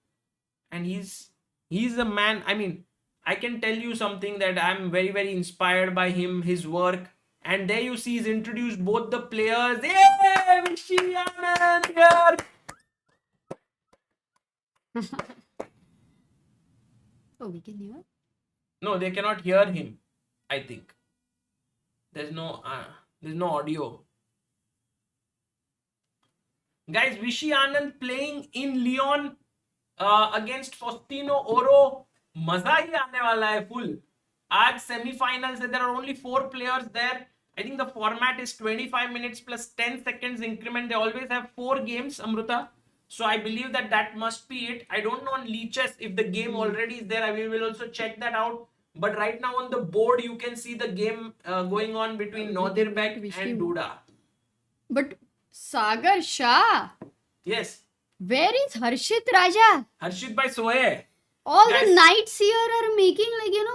And he's a man. I mean, I can tell you something, that I'm very, very inspired by him, his work. And there you see he's introduced both the players. Hey, Vishy Anand here. Oh, we can hear? No, they cannot hear him, I think. There's no audio. Guys, Vishy Anand playing in Lyon against Faustino Oro. मजा ही आने वाला है full. आज semi-finals है. There are only 4 players there. I think the format is 25 minutes plus 10 seconds increment. They always have 4 games, Amruta. So I believe that must be it. I don't know on Leeches if the game already is there. We will also check that out. But right now on the board, you can see the game going on between Nodirbek and Duda. But Sagar Shah. Yes. Where is Harshit Raja? Harshit bhai soye. All the knights here are making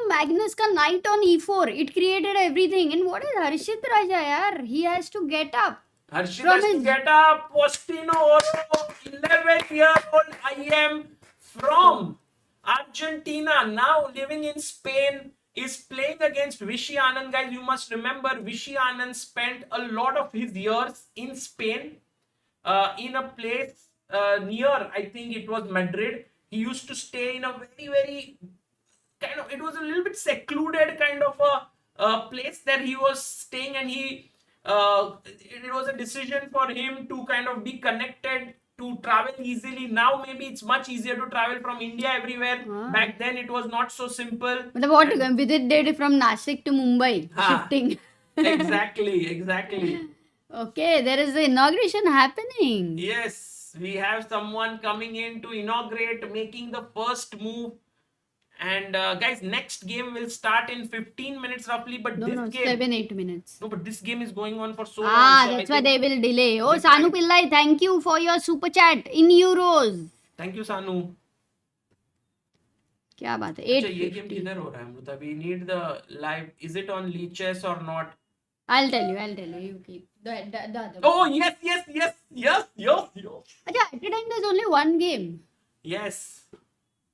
Magnus ka knight on e4. It created everything. And what is Harshit Raja, yaar? He has to get up. Harshit has to get up. Faustino Oro, 11-year-old IM from Argentina, now living in Spain, is playing against Vishy Anand. Guys, you must remember, Vishy Anand spent a lot of his years in Spain, in a place near, I think it was Madrid. He used to stay in a very, very it was a little bit secluded kind of a place that he was staying, and it was a decision for him to kind of be connected, to travel easily. Now maybe it's much easier to travel from India everywhere. Back then it was not so simple. But what visit did from Nashik to Mumbai, shifting. Exactly. Okay, there is the inauguration happening. Yes, we have someone coming in to inaugurate, making the first move. And guys, next game will start in 15 minutes roughly. But this game, 7-8 minutes. No, but this game is going on for so long. So that's why they will delay. Oh, Sanu Pillai, thank you for your super chat in euros. Thank you, Sanu. क्या बात है? अच्छा, ये game किधर हो रहा है Amrita? We need the live. Is it on Leeches or not? I'll tell you. You keep the other. Oh yes. Acha, at a time there's only one game. Yes.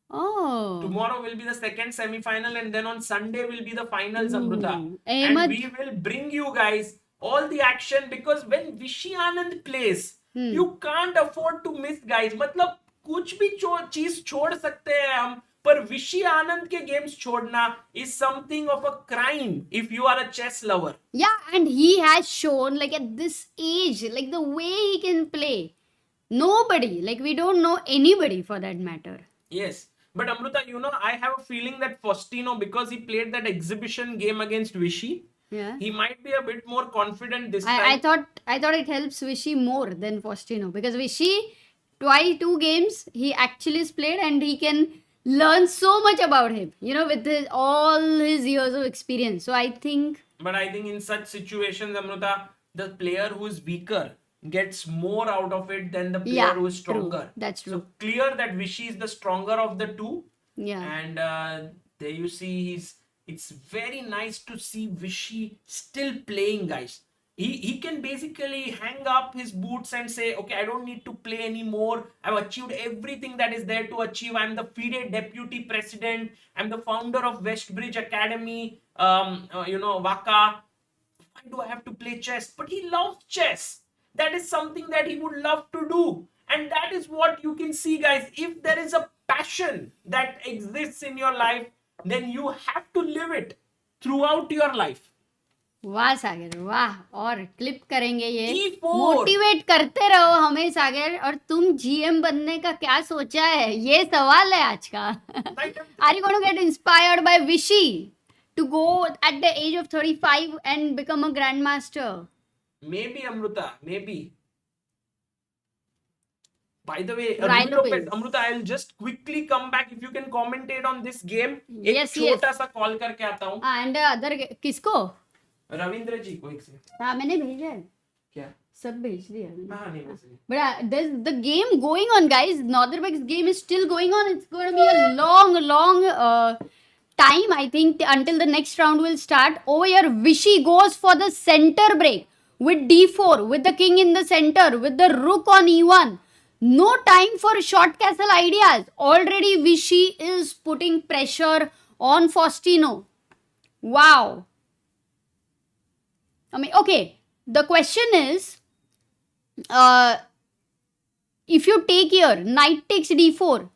Oh. Tomorrow will be the second semi-final, and then on Sunday will be the finals, Amruta. Ahmed. And we will bring you guys all the action, because when Vishy Anand plays, you can't afford to miss, guys. मतलब कुछ भी चीज छोड़ सकते हैं हम, पर Vishy Anand के games छोड़ना is something of a crime if you are a chess lover. Yeah, and he has shown at this age, the way he can play. Nobody, we don't know anybody for that matter. Yes. But Amruta, I have a feeling that Faustino, because he played that exhibition game against Vishy, he might be a bit more confident this time. I thought it helps Vishy more than Faustino, because Vishy, 2 games he actually has played, and he can learn so much about him, with all his years of experience. So I think in such situations, Amruta, the player who is weaker gets more out of it than the player who is stronger. True. That's true. So clear that Vishy is the stronger of the two. Yeah. And there you see it's very nice to see Vishy still playing, guys. He can basically hang up his boots and say, okay, I don't need to play anymore. I've achieved everything that is there to achieve. I'm the FIDE deputy president. I'm the founder of Westbridge Academy, Waka. Why do I have to play chess? But he loves chess. That is something that he would love to do. And that is what you can see, guys. If there is a passion that exists in your life, then you have to live it throughout your life. वाह सागर, वाह. और clip करेंगे ये. E4. Motivate करते रहो हमें सागर. और तुम जीएम बनने का क्या सोचा है, ये सवाल है आज का. Are you going to get inspired by Vishy to go at the age of 35 and become a grandmaster? Maybe Amruta, maybe. By the way, Rhino Amruta, I'll just quickly come back. If you can commentate on this game. Yes, एक छोटा सा call करके आता हूँ. And other किसको? रविंद्र जी को एक से. हाँ मैंने भेजा है. क्या? सब भेज दिया मैंने. हाँ नहीं भेज दिया. But there's the game going on, guys. Nodirbek's game is still going on. It's going to be a long time, I think, until the next round will start. Over here, Vishy goes for the center break with d4, with the king in the center, with the rook on e1. No time for short castle ideas. Already Vishy is putting pressure on Faustino. Wow. I mean, okay. The question is, if you take here, knight takes d4,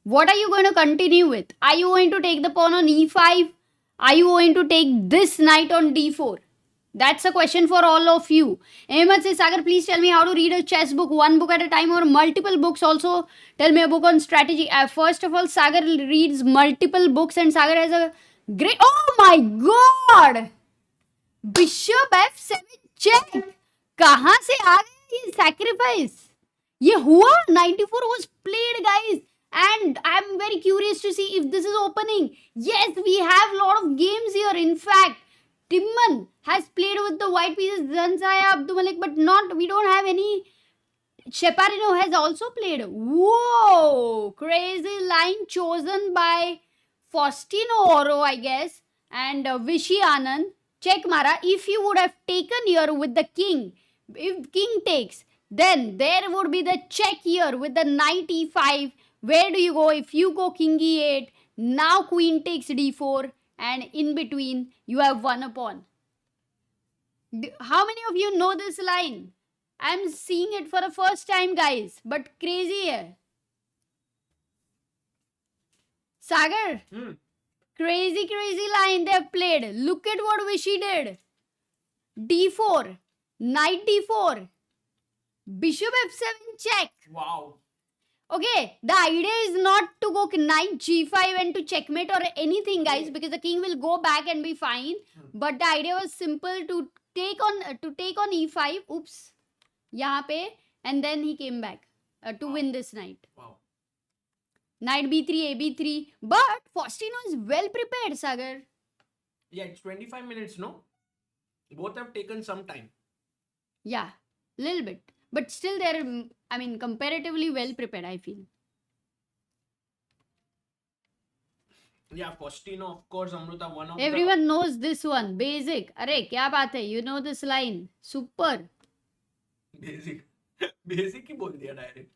what are you going to continue with? Are you going to take the pawn on e5? Are you going to take this knight on d4? That's a question for all of you. Ahmed says, Sagar, please tell me how to read a chess book, one book at a time or multiple books. Also, tell me a book on strategy. First of all, Sagar reads multiple books and Sagar has a great... Oh my God! Bishop f7 check. कहाँ से आ गया ये sacrifice? ये हुआ? 94 was played, guys. And I'm very curious to see if this is opening. Yes, we have a lot of games here. In fact, Timman has played with the white pieces, Zanzaya, Abdumalik, but we don't have any. Sheparino has also played. Whoa! Crazy line chosen by Faustino Oro, I guess. And Vishy Anand. Check Mara. If you would have taken here with the king, if king takes, then there would be the check here with the knight e5. Where do you go? If you go king e8, now queen takes d4. And in between, you have won a pawn. How many of you know this line? I'm seeing it for the first time, guys. But crazy hai. Sagar, crazy line they have played. Look at what Vishy did. d4, knight d4, bishop f7 check. Wow. Okay, the idea is not to go knight g5 and to checkmate or anything, guys, because the king will go back and be fine. But the idea was simple to take on e5. Oops, यहाँ पे, and then he came back to win this knight. Wow. Knight b3, ab3. But Faustino is well prepared, Sagar. Yeah, it's 25 minutes, no? Both have taken some time. Yeah, little bit. But still they're, I mean, comparatively well prepared, I feel. Yeah, Faustino, of course, Amruta, one of Everyone knows this one. Basic. Arey, kya baat hai? You know this line. Super. Basic. Basic ही बोल दिया direct.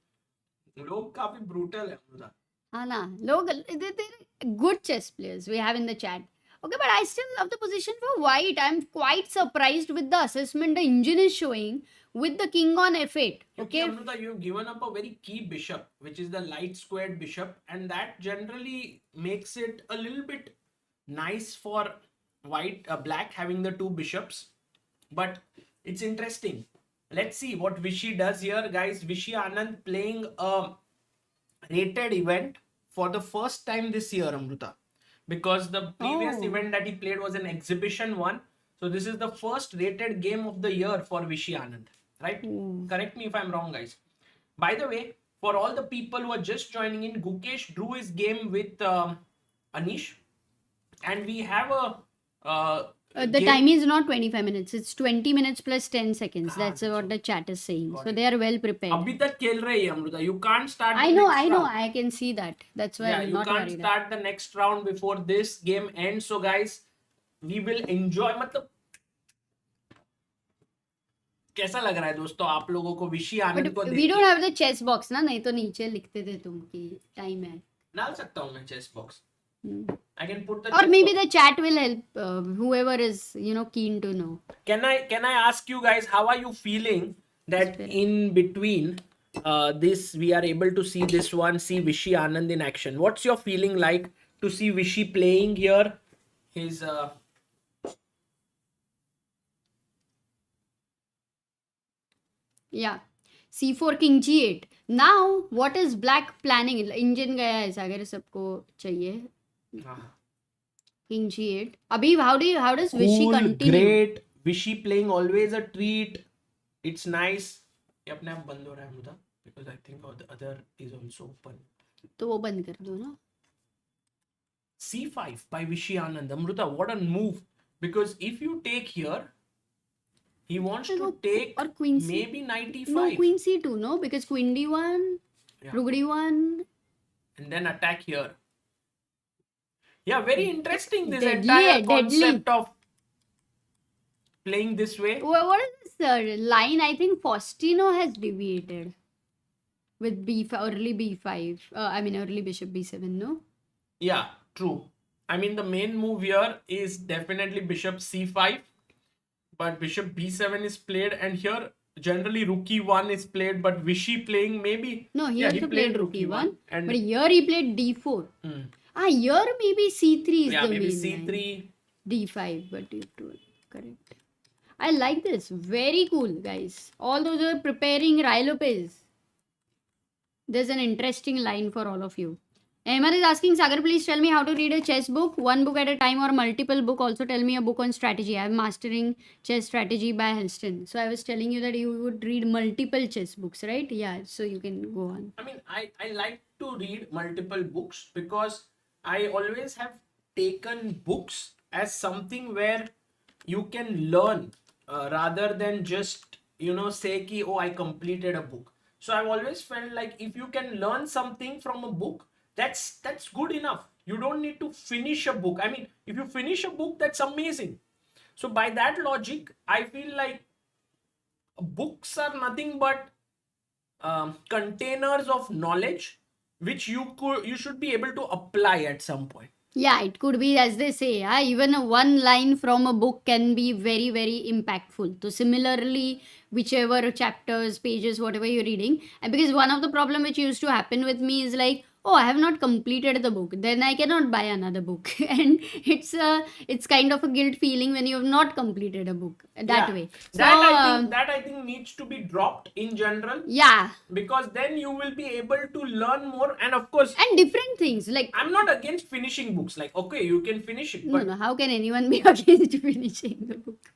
लोग काफी brutal है Amruta. हाँ ना. लोग, they're good chess players we have in the chat. Okay, but I still love the position for white. I'm quite surprised with the assessment the engine is showing with the king on f8. Okay, Amruta, you've given up a very key bishop, which is the light squared bishop, and that generally makes it a little bit nice for black having the two bishops. But it's interesting. Let's see what Vishy does here, guys. Vishy Anand playing a rated event for the first time this year, Amruta. Because the previous event that he played was an exhibition one. So this is the first rated game of the year for Vishy Anand. Right? Correct me if I'm wrong, guys. By the way, for all the people who are just joining in, Gukesh drew his game with Anish. And we have the time is not 25 minutes. It's 20 minutes plus 10 seconds. That's what the chat is saying. So they are well prepared. Abhi tak khel rahe hai, Amruta. You can't start I know. I can see that. That's why I'm not worried. You can't start the next round before this game ends. So guys, we will enjoy. मतलब कैसा लग रहा है दोस्तों आप लोगों को विशी आनंद को? We don't have the chess box ना, नहीं तो नीचे लिखते थे तुम कि टाइम है. डाल सकता हूँ मैं chess box. I can put the. Or maybe the chat will help whoever is keen to know. Can I ask you guys, how are you feeling that in between this we are able to see this one, see Vishy Anand in action? What's your feeling like to see Vishy playing here? His yeah, c4 king g8. Now what is black planning? Engine गया है सागर सबको चाहिए. King g8. Abhi, how does Vishy continue? Great Vishy playing always a treat. It's nice. ये अपने आप बंद हो रहा है मुझे because I think the other is also open. तो वो बंद कर दो ना. C5 by Vishy Anand. Amruta, what a move. Because if you take here, he wants to take or queen C. maybe knight e5. No, queen C2, no? Because queen D1, rook D1. And then attack here. Yeah, very interesting this Deadly, entire concept of playing this way. What is this line? I think Faustino has deviated with B5, early B5. Early bishop B7, no? Yeah, true. I mean, the main move here is definitely bishop C5, but bishop B7 is played, and here generally rook E1 is played, but Vishy playing maybe. No, here he played rook E1, and but here he played D4. Here maybe C3 is the maybe main C3. line. D5, but you have to correct. I like this. Very cool, guys. All those are preparing Rai Lopez. There's an interesting line for all of you. Ahmed is asking, Sagar, please tell me how to read a chess book, one book at a time or multiple book. Also tell me a book on strategy. I'm mastering chess strategy by Helston. So I was telling you that you would read multiple chess books, right? Yeah, so you can go on. I mean, I like to read multiple books because I always have taken books as something where you can learn rather than just, say ki, oh, I completed a book. So I've always felt like if you can learn something from a book, that's good enough. You don't need to finish a book. I mean, if you finish a book, that's amazing. So by that logic, I feel like books are nothing but containers of knowledge which you should be able to apply at some point. Yeah, it could be, as they say, even one line from a book can be very, very impactful. So similarly, whichever chapters, pages, whatever you're reading, and because one of the problem which used to happen with me is like, oh, I have not completed the book, then I cannot buy another book. And it's kind of a guilt feeling when you have not completed a book that way. So, that I think needs to be dropped in general. Yeah. Because then you will be able to learn more, and of course, and different things. Like, I'm not against finishing books. Like, okay, you can finish it. But no, how can anyone be against finishing the book?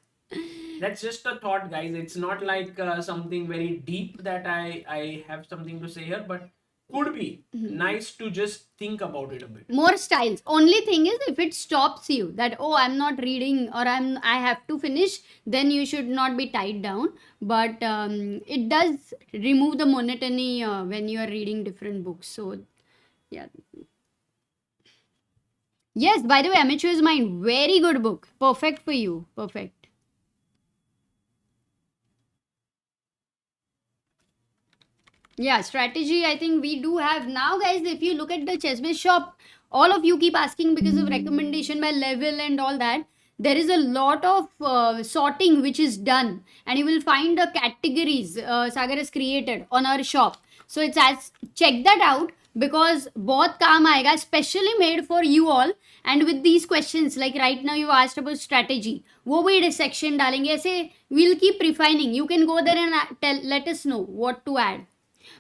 That's just a thought, guys. It's not like something very deep that I have something to say here, but could be nice to just think about it a bit. More styles. Only thing is, if it stops you that, oh, I'm not reading or I have to finish, then you should not be tied down. But it does remove the monotony when you are reading different books. So, yeah. Yes, by the way, Amateur's Mind, very good book. Perfect for you. Perfect. Yeah, strategy, I think we do have. Now, guys, if you look at the ChessBase shop, all of you keep asking because of recommendation by level and all that. There is a lot of sorting which is done. And you will find the categories Sagar has created on our shop. So, it's as check that out because बहुत काम आएगा, especially made for you all. And with these questions, like right now you asked about strategy, वो भी section डालेंगे. ऐसे we'll keep refining. You can go there and let us know what to add.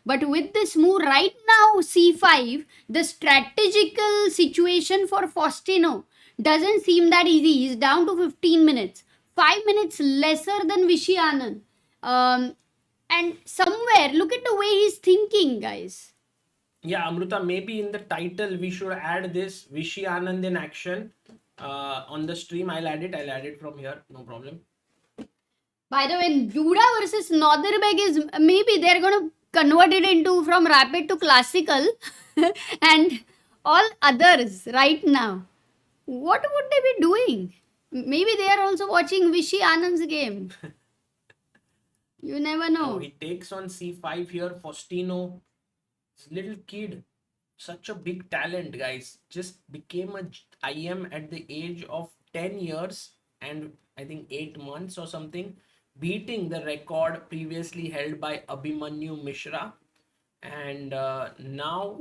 But with this move right now, C5, the strategical situation for Faustino doesn't seem that easy. He's down to 15 minutes. 5 minutes lesser than Vishy Anand. And somewhere, look at the way he's thinking, guys. Yeah, Amruta, maybe in the title we should add this Vishy Anand in action on the stream. I'll add it from here. No problem. By the way, Duda versus Nodirbek is maybe they're going to convert it into from rapid to classical and all others right now. What would they be doing? Maybe they are also watching Vishy Anand's game. You never know. Oh, he takes on C5 here. Faustino, little kid, such a big talent, guys. Just became a IM at the age of 10 years and I think 8 months or something, beating the record previously held by Abhimanyu Mishra. And now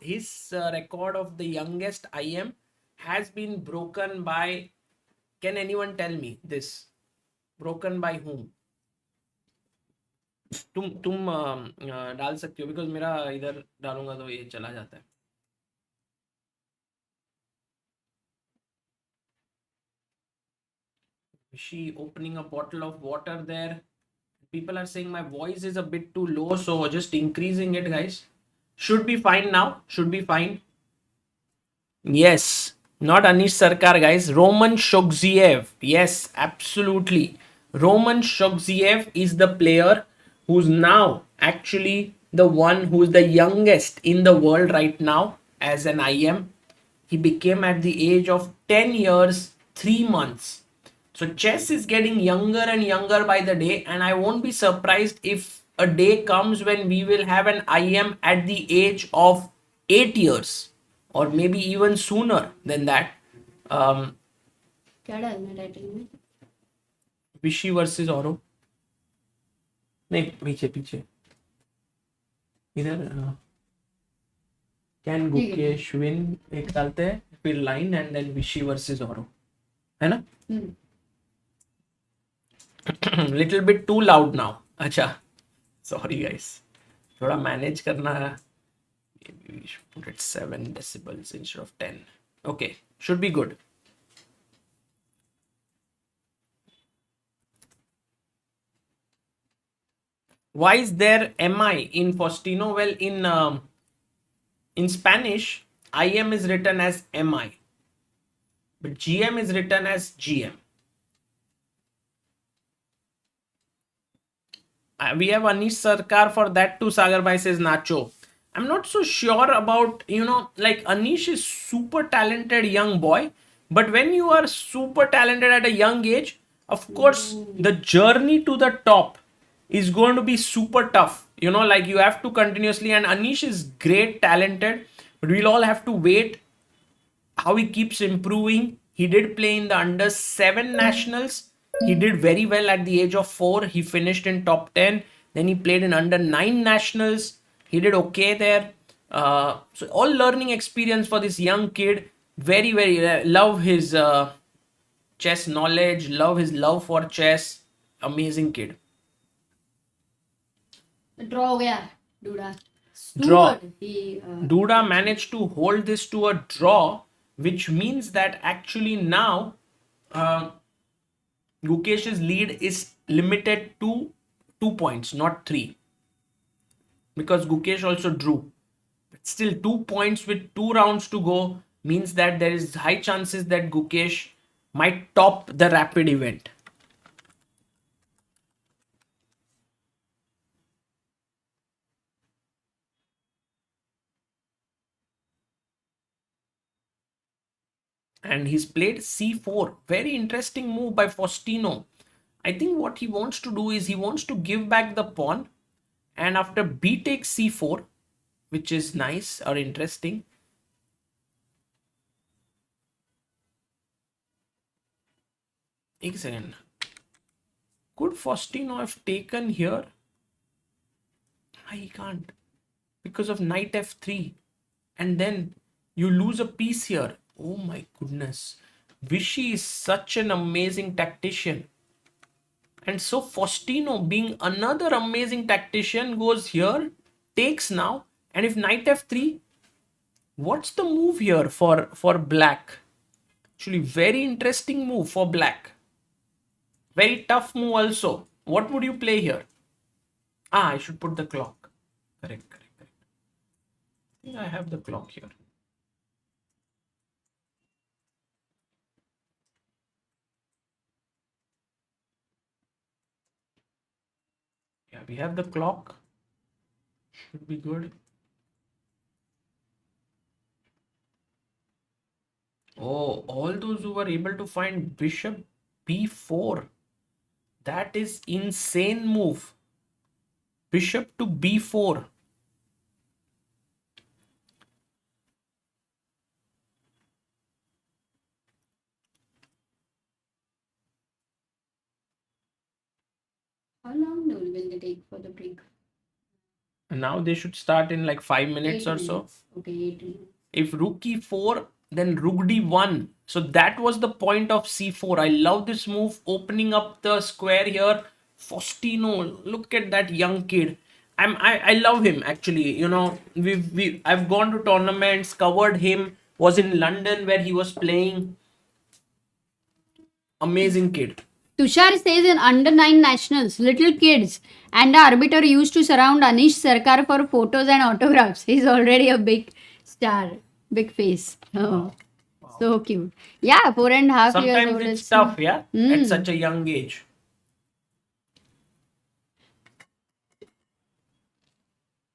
his record of the youngest IM has been broken by, can anyone tell me this? Broken by whom? तुम डाल सकते हो because मेरा इधर डालूंगा तो ये चला जाता है. Vishy opening a bottle of water there. People are saying my voice is a bit too low, so just increasing it, guys. Should be fine now. Should be fine. Yes, not Anish Sarkar, guys. Roman Shogziev. Yes, absolutely. Roman Shogziev is the player who's now actually the one who's the youngest in the world right now as an IM. He became at the age of 10 years, 3 months. So chess is getting younger and younger by the day, and I won't be surprised if a day comes when we will have an IM at the age of 8 years or maybe even sooner than that. Um, क्या डालना title में? Vishy versus Oro. नहीं, पीछे पीछे इधर. Can Gukesh win? एक डालते हैं फिर line and then Vishy versus Oro, है ना? Little bit too loud now. अच्छा, sorry guys. थोड़ा manage करना है. Maybe we should put it 7 decibels instead of 10. Okay, should be good. Why is there MI in Faustino? Well, in Spanish, IM is written as MI, but GM is written as GM. We have Anish Sarkar for that too. Sagar Bhai says Nacho. I'm not so sure about, like Anish is super talented young boy, but when you are super talented at a young age, of course, the journey to the top is going to be super tough. Like you have to continuously, and Anish is great, talented, but we'll all have to wait how he keeps improving. He did play in the under 7 nationals. He did very well at the age of 4. He finished in top 10. Then he played in under 9 nationals. He did okay there. So all learning experience for this young kid. Very, very love his chess knowledge. Love his love for chess. Amazing kid. Draw हो गया Duda. Draw. He, Duda managed to hold this to a draw, which means that actually now Gukesh's lead is limited to 2 points, not 3. Because Gukesh also drew. But still 2 points with 2 rounds to go means that there is high chances that Gukesh might top the rapid event. And he's played c4. Very interesting move by Faustino. I think what he wants to do is he wants to give back the pawn, and after b takes c4, which is nice or interesting. One second. Could Faustino have taken here? He can't, because of knight f3, and then you lose a piece here. Oh my goodness. Vishy is such an amazing tactician. And so Faustino, being another amazing tactician, goes here, takes now, and if knight f3, what's the move here for black? Actually, very interesting move for black. Very tough move also. What would you play here? I should put the clock. Correct. I think I have the clock here. Yeah, we have the clock. Should be good. Oh, all those who were able to find bishop b4. That is insane move. Bishop to b4. how long will they take for the break? And now they should start in like 5 minutes or so. Okay, 8 minutes. If rook e4, then rook d1. So that was the point of c4. I love this move, opening up the square here. Faustino, look at that young kid. I love him actually. I've gone to tournaments, covered him, was in London where he was playing. Amazing kid. Tushar says in under 9 nationals, little kids and the arbiter used to surround Anish Sarkar for photos and autographs. He's already a big star, big face. Oh, so cute. Yeah, 4.5 years Sometimes old. it's tough, yeah, at such a young age.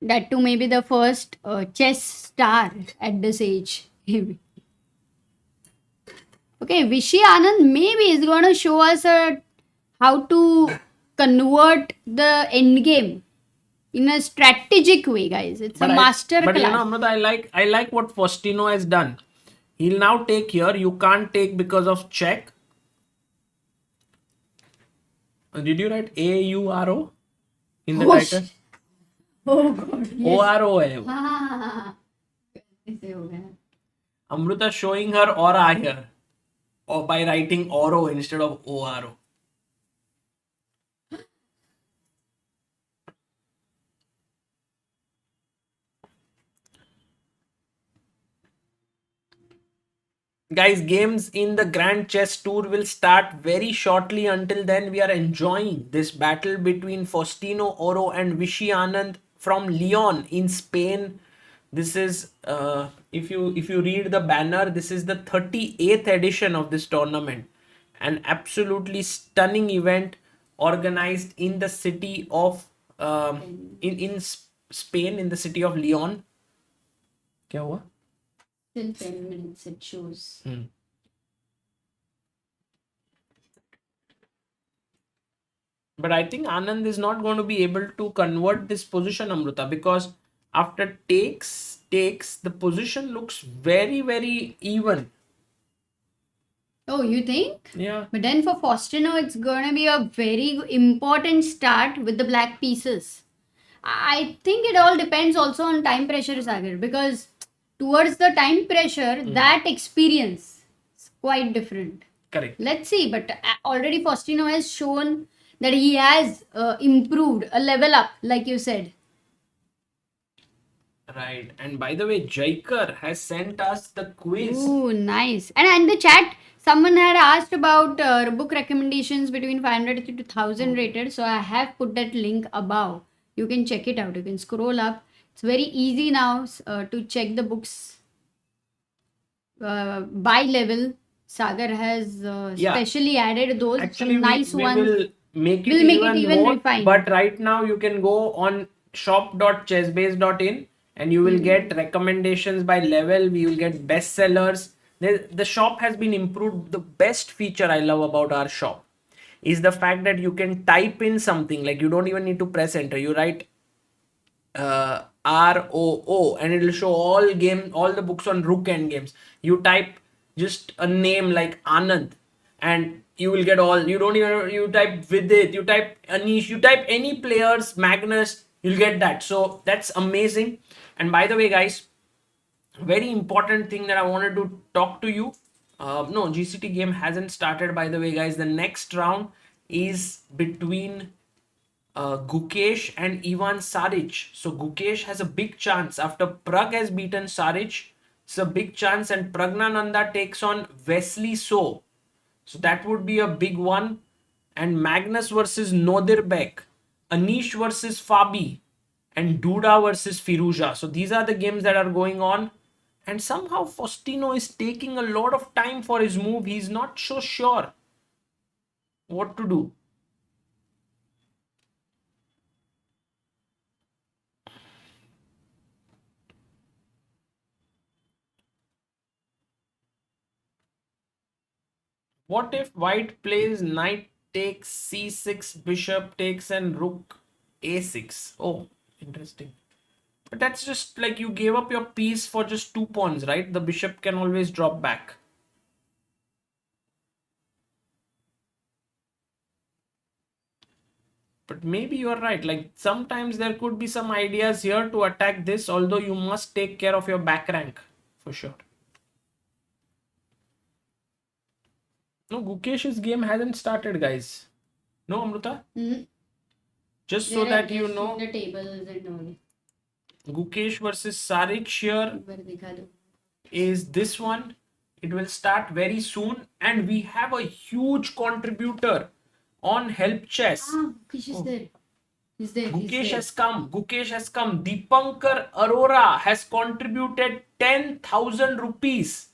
That too may be the first chess star at this age. Okay, Vishy Anand maybe is going to show us how to convert the end game in a strategic way, guys. It's a master But you know, class. Amrita, I like what Faustino has done. He'll now take here. You can't take because of check. Did you write AURO in the title? Oh God. Yes. ORO hai wo. ऐसे हो गया. Amrita showing her aura here, or by writing ORO instead of ORO. Guys, games in the Grand Chess Tour will start very shortly. Until then, we are enjoying this battle between Faustino Oro and Vishy Anand from Leon in Spain. This is, if you read the banner, this is the 38th edition of this tournament. An absolutely stunning event organized in the city of in Spain, in the city of Leon. क्या हुआ? Still 10 minutes it shows. But I think Anand is not going to be able to convert this position, Amrita, because after takes, the position looks very, very even. Oh, you think? Yeah. But then for Faustino, it's going to be a very important start with the black pieces. I think it all depends also on time pressure, Sagar, because towards the time pressure, that experience is quite different. Correct. Let's see, but already Faustino has shown that he has improved a level up, like you said. Right. And by the way, Jaikar has sent us the quiz. Ooh, nice. And in the chat, someone had asked about book recommendations between 500 to 1000 rated. So I have put that link above. You can check it out. You can scroll up. It's very easy now to check the books by level. Sagar has specially added those. Actually, some nice we ones. will make it We'll make it even even more. refined. But right now, you can go on shop.chessbase.in and you will get recommendations by level. We will get bestsellers. The shop has been improved. The best feature I love about our shop is the fact that you can type in something, like you don't even need to press enter. You write ROO and it will show all the books on Rook End games. You type just a name like Anand and you will get all. You don't even, you type Vidit, you type Anish, you type any players, Magnus, you'll get that. So that's amazing. And by the way, guys, very important thing that I wanted to talk to you. No, GCT game hasn't started, by the way, guys. The next round is between Gukesh and Ivan Saric. So Gukesh has a big chance after Prag has beaten Saric. It's a big chance, and Praggnanandhaa takes on Wesley So. So that would be a big one. And Magnus versus Nodirbek, Anish versus Fabi, and Duda versus Firouzja. So these are the games that are going on. And somehow Faustino is taking a lot of time for his move. He's not so sure what to do. What if white plays knight takes c6, bishop takes, and rook a6? Oh, interesting. But that's just like you gave up your piece for just 2 pawns, right? The bishop can always drop back. But maybe you are right. Like sometimes there could be some ideas here to attack this, although you must take care of your back rank for sure. No, Gukesh's game hasn't started, guys. No, Amrita? Just so that you know, the tables and all. Gukesh versus Saric here is this one. It will start very soon, and we have a huge contributor on help chess. Gukesh is there. He's there. Gukesh has come. Gukesh has come. Deepankar Arora has contributed 10,000 rupees.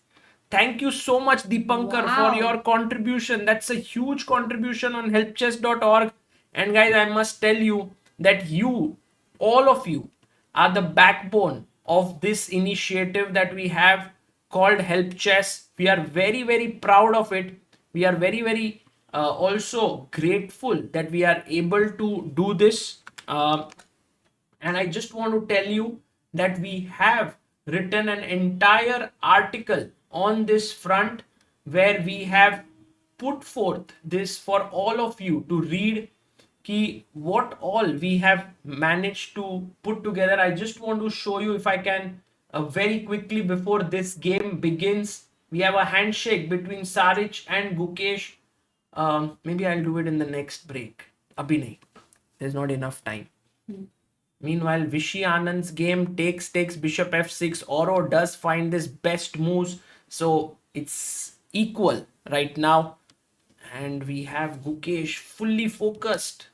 Thank you so much, Deepankar, for your contribution. That's a huge contribution on helpchess.org. And guys, I must tell you that you, all of you, are the backbone of this initiative that we have called Help Chess. We are very, very proud of it. We are very, very also grateful that we are able to do this. And I just want to tell you that we have written an entire article on this front where we have put forth this for all of you to read ki what all we have managed to put together. I just want to show you, if I can, very quickly before this game begins. We have a handshake between Saric and Gukesh. Maybe I'll do it in the next break. Abhi nahi. There's not enough time. Meanwhile, Vishy Anand's game takes bishop f6. Oro does find this best moves. So it's equal right now. And we have Gukesh fully focused.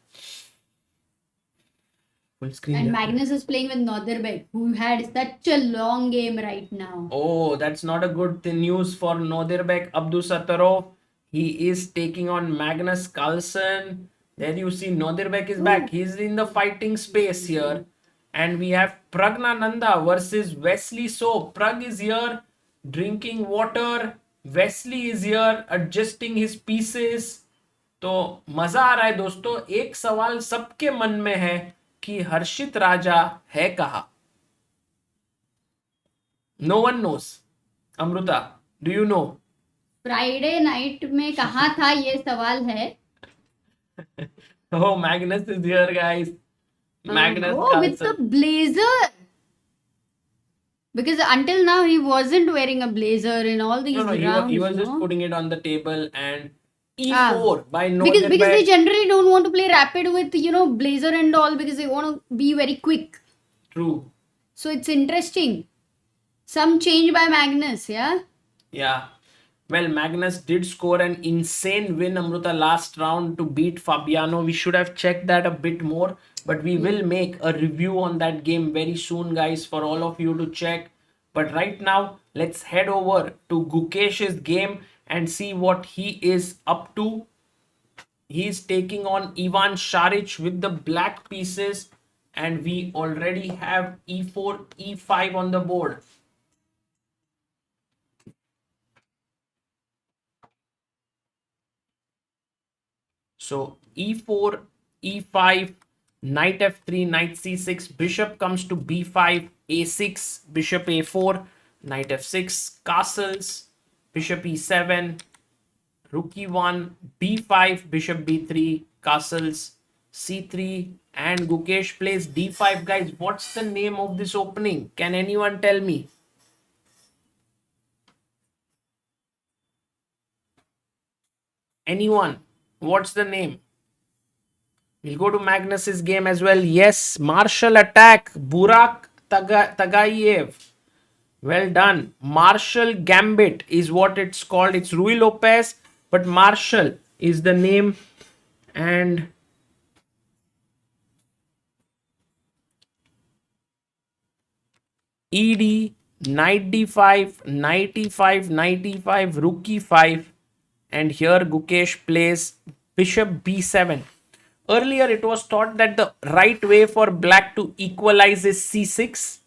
Full screen. And Magnus is playing with Nodirbek, who had such a long game right now. Oh, that's not a good news for Nodirbek Abdosattorov. He is taking on Magnus Carlsen. There you see Nodirbek is back. He's in the fighting space here. And we have Praggnanandhaa versus Wesley So. Prag is here drinking water. Wesley is here adjusting his pieces. तो मजा आ रहा है दोस्तों. एक सवाल सबके मन में है कि हर्षित राजा है कहाँ? No one knows. Amruta, do you know? Friday night में कहाँ था ये सवाल है. Oh, Magnus is here, guys. Magnus with the blazer. Because until now he wasn't wearing a blazer in all these rounds. He was just putting it on the table and e4 by no. Because they generally don't want to play rapid with blazer and all because they want to be very quick. True. So it's interesting. Some change by Magnus, yeah? Yeah. Well, Magnus did score an insane win, Amruta, last round to beat Fabiano. We should have checked that a bit more, but we will make a review on that game very soon, guys, for all of you to check. But right now, let's head over to Gukesh's game and see what he is up to. He's taking on Ivan Saric with the black pieces, and we already have e4, e5 on the board. So e4, e5, knight f3, knight c6, bishop comes to b5, a6, bishop a4, knight f6, castles, bishop e7, rook e1, b5, bishop b3, castles, c3, and Gukesh plays d5. Guys, what's the name of this opening? Can anyone tell me? Anyone? What's the name? We'll go to Magnus's game as well. Yes, martial attack. Burak Tagayev. Well done. Martial Gambit is what it's called. It's Rui Lopez, but Martial is the name. And ED, knight d5, knight e5, knight e5, rook e5. And here Gukesh plays bishop b7. Earlier it was thought that the right way for black to equalize is c6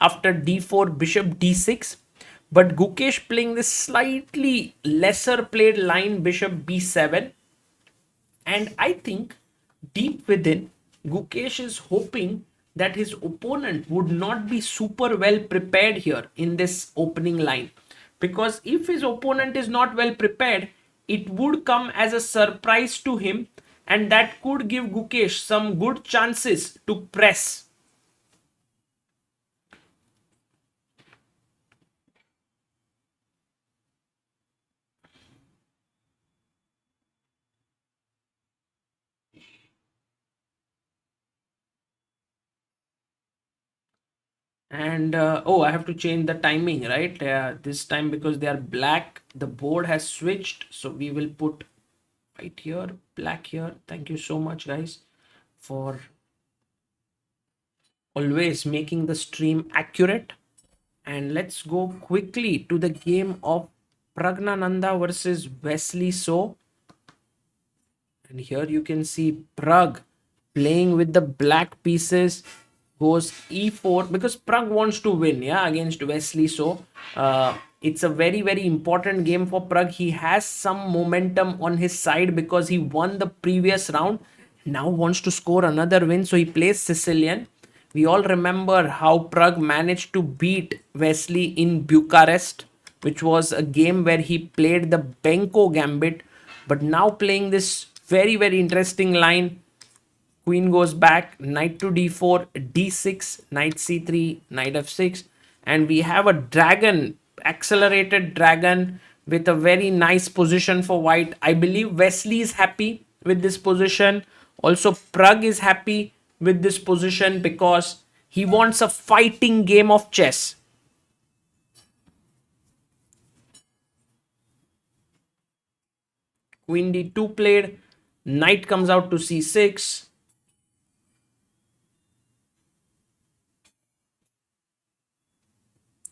after d4, bishop d6. But Gukesh playing this slightly lesser played line, bishop b7. And I think deep within, Gukesh is hoping that his opponent would not be super well prepared here in this opening line. Because if his opponent is not well prepared, it would come as a surprise to him, and that could give Gukesh some good chances to press. And I have to change the timing, right? This time because they are black, the board has switched, so we will put white here, black here. Thank you so much, guys, for always making the stream accurate. And let's go quickly to the game of Praggnanandhaa versus Wesley So. And here you can see Prag playing with the black pieces, goes e4 because Prag wants to win, yeah, against Wesley. So it's a very, very important game for Prag. He has some momentum on his side because he won the previous round. Now wants to score another win. So he plays Sicilian. We all remember how Prag managed to beat Wesley in Bucharest, which was a game where he played the Benko Gambit. But now playing this very, very interesting line. Queen goes back, knight to d4, d6, knight c3, knight f6. And we have a dragon, accelerated dragon with a very nice position for white. I believe Wesley is happy with this position. Also, Prag is happy with this position because he wants a fighting game of chess. Queen d2 played, knight comes out to c6.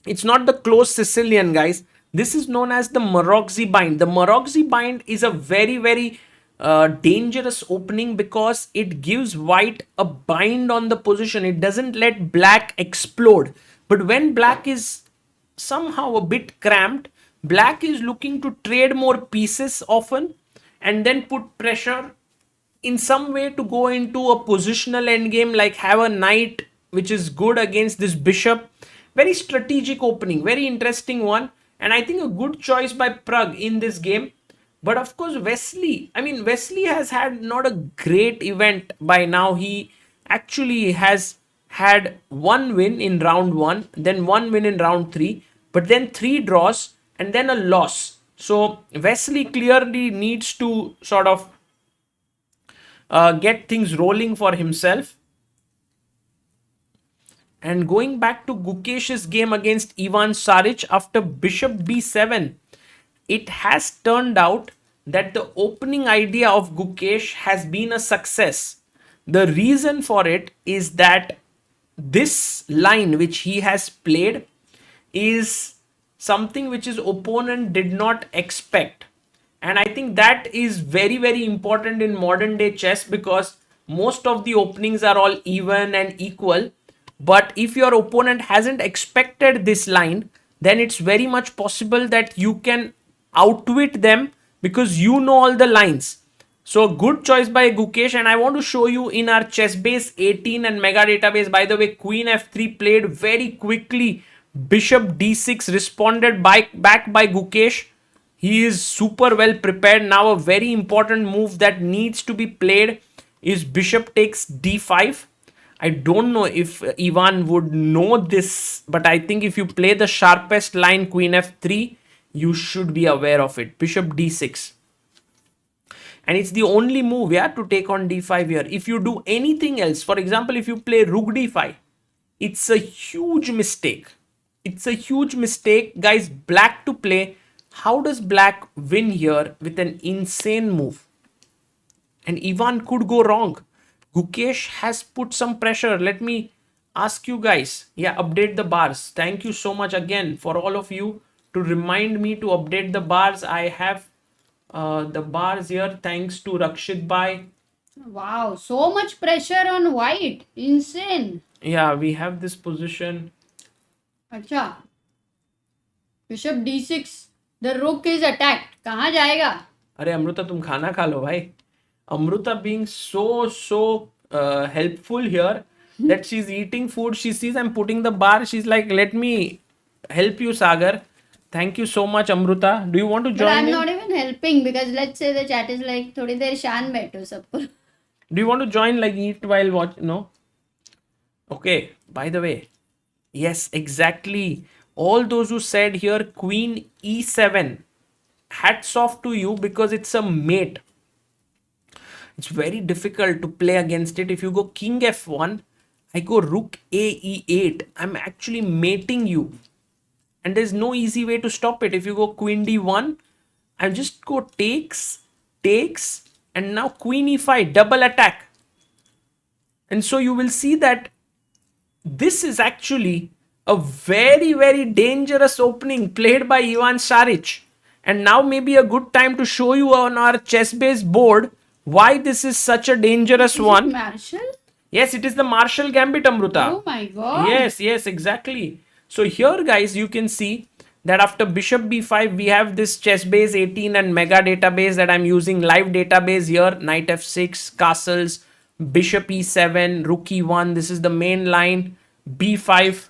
It's not the closed Sicilian, guys. This is known as the Maroczy bind. The Maroczy bind is a very, very dangerous opening because it gives white a bind on the position. It doesn't let black explode. But when black is somehow a bit cramped, black is looking to trade more pieces often and then put pressure in some way to go into a positional endgame, like have a knight which is good against this bishop. Very strategic opening, very interesting one, and I think a good choice by Prag in this game. But of course, Wesley has had not a great event by now. He actually has had one win in round 1, then one win in round 3, but then 3 draws and then a loss. So Wesley clearly needs to sort of get things rolling for himself. And going back to Gukesh's game against Ivan Saric after bishop b7, it has turned out that the opening idea of Gukesh has been a success. The reason for it is that this line which he has played is something which his opponent did not expect. And I think that is very, very important in modern day chess because most of the openings are all even and equal. But if your opponent hasn't expected this line, then it's very much possible that you can outwit them because you know all the lines. So good choice by Gukesh, and I want to show you in our ChessBase 18 and Mega database. By the way, Queen F3 played very quickly. Bishop D6 responded back by Gukesh. He is super well prepared. Now a very important move that needs to be played is bishop takes D5. I don't know if Ivan would know this, but I think if you play the sharpest line Queen F3, you should be aware of it. Bishop D6. And it's the only move, yeah, to take on D5 here. If you do anything else, for example, if you play Rook D5, it's a huge mistake. It's a huge mistake. Guys, black to play. How does black win here with an insane move? And Ivan could go wrong. Gukesh has put some pressure. Let me ask you guys. Yeah, update the bars. Thank you so much again for all of you to remind me to update the bars. I have the bars here thanks to Rakshit Bhai. Wow, so much pressure on white. Insane. Yeah, we have this position. अच्छा. Bishop D6. The rook is attacked. कहाँ जाएगा? अरे अमृता तुम खाना खा लो भाई. Amruta being so helpful here that she's eating food. She sees I'm putting the bar. She's like, let me help you, Sagar. Thank you so much, Amruta. Do you want to join? But I'm not even helping because let's say the chat is like, थोड़ी देर शान बैठो सबको. Do you want to join, like eat while watch? No? Okay, by the way, yes, exactly. All those who said here Queen E7, hats off to you because it's a mate. It's very difficult to play against it. If you go King F1, I go Rook A E8. I'm actually mating you. And there's no easy way to stop it. If you go Queen D1, I just go takes takes, and now queen e5, double attack. And so you will see that this is actually a very, very dangerous opening played by Ivan Saric. And now may be a good time to show you on our ChessBase board why this is such a dangerous one. Marshall? Yes, it is the Marshall Gambit, Amruta. Oh my god. Yes, exactly. So here, guys, you can see that after bishop b5, we have this ChessBase 18 and mega database that I'm using, live database here, knight f6, castles, bishop e7, rook e1. This is the main line, b5.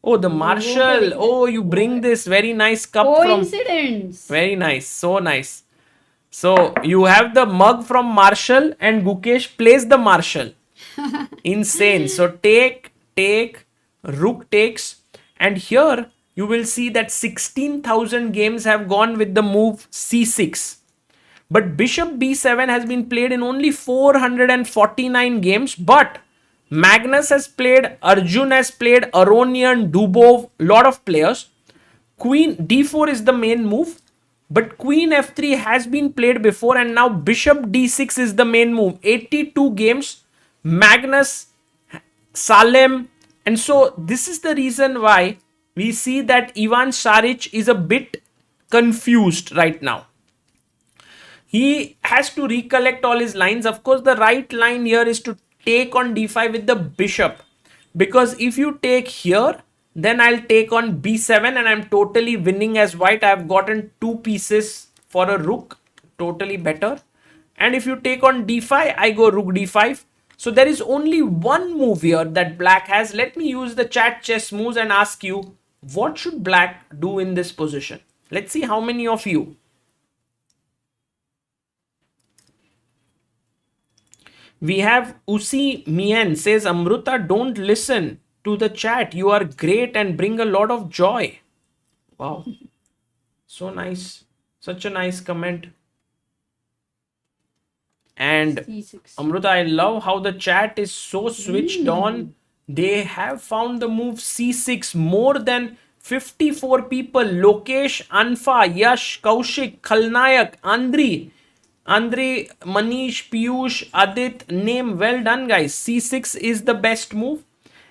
Oh, the Marshall. Oh, you bring this very nice cup Coincidence. Very nice. So nice. So you have the mug from Marshall and Gukesh plays the Marshall. Insane. So take, rook takes. And here you will see that 16,000 games have gone with the move c6. But bishop b7 has been played in only 449 games. But Magnus has played, Arjun has played, Aronian, Dubov, lot of players. Queen d4 is the main move. But queen f3 has been played before, and now bishop d6 is the main move. 82 games, Magnus, Salem. And so this is the reason why we see that Ivan Saric is a bit confused right now. He has to recollect all his lines. Of course, the right line here is to take on d5 with the bishop. Because if you take here, then I'll take on b7 and I'm totally winning as white. I've gotten 2 pieces for a rook. Totally better. And if you take on d5, I go rook d5. So there is only one move here that black has. Let me use the chat chess moves and ask you, what should black do in this position? Let's see how many of you. We have Usi Mien says, Amruta, don't listen to the chat. You are great and bring a lot of joy. Wow. So nice. Such a nice comment. And C6. Amruta, I love how the chat is so switched on. They have found the move c6. More than 54 people. Lokesh, Anfa, Yash, Kaushik, Khalnayak, Andri, Manish, Piyush, Adit, name. Well done, guys. c6 is the best move.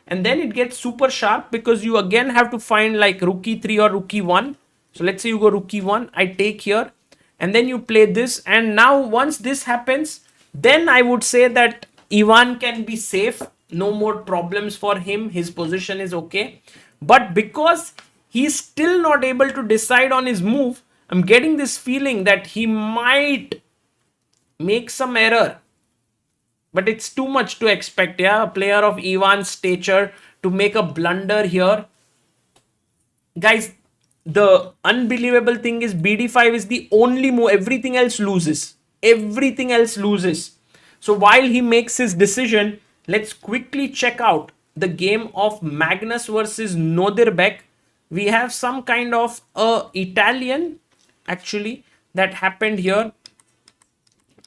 And then it gets super sharp because you again have to find like rook e3 or rook e1. So let's say you go rook e1. I take here. And then you play this. And now once this happens, then I would say that Ivan can be safe. No more problems for him. His position is okay. But because he's still not able to decide on his move, I'm getting this feeling that he might make some error. But it's too much to expect, yeah, a player of Ivan's stature to make a blunder here. Guys, the unbelievable thing is BD5 is the only move. Everything else loses. Everything else loses. So while he makes his decision, let's quickly check out the game of Magnus versus Nodirbek. We have some kind of Italian actually that happened here.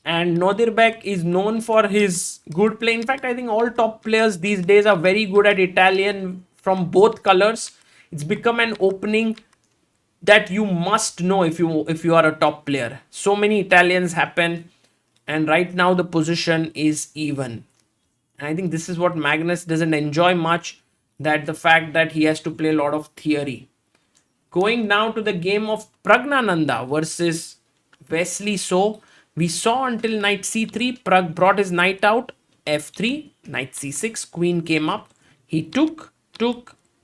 And Nodirbek is known for his good play. In fact, I think all top players these days are very good at Italian from both colors. It's become an opening that you must know if you are a top player. So many Italians happen, and right now the position is even. And I think this is what Magnus doesn't enjoy much, that the fact that he has to play a lot of theory. Going now to the game of Praggnanandhaa versus Wesley So. We saw until knight c3, Prag brought his knight out, f3, knight c6, queen came up. He took,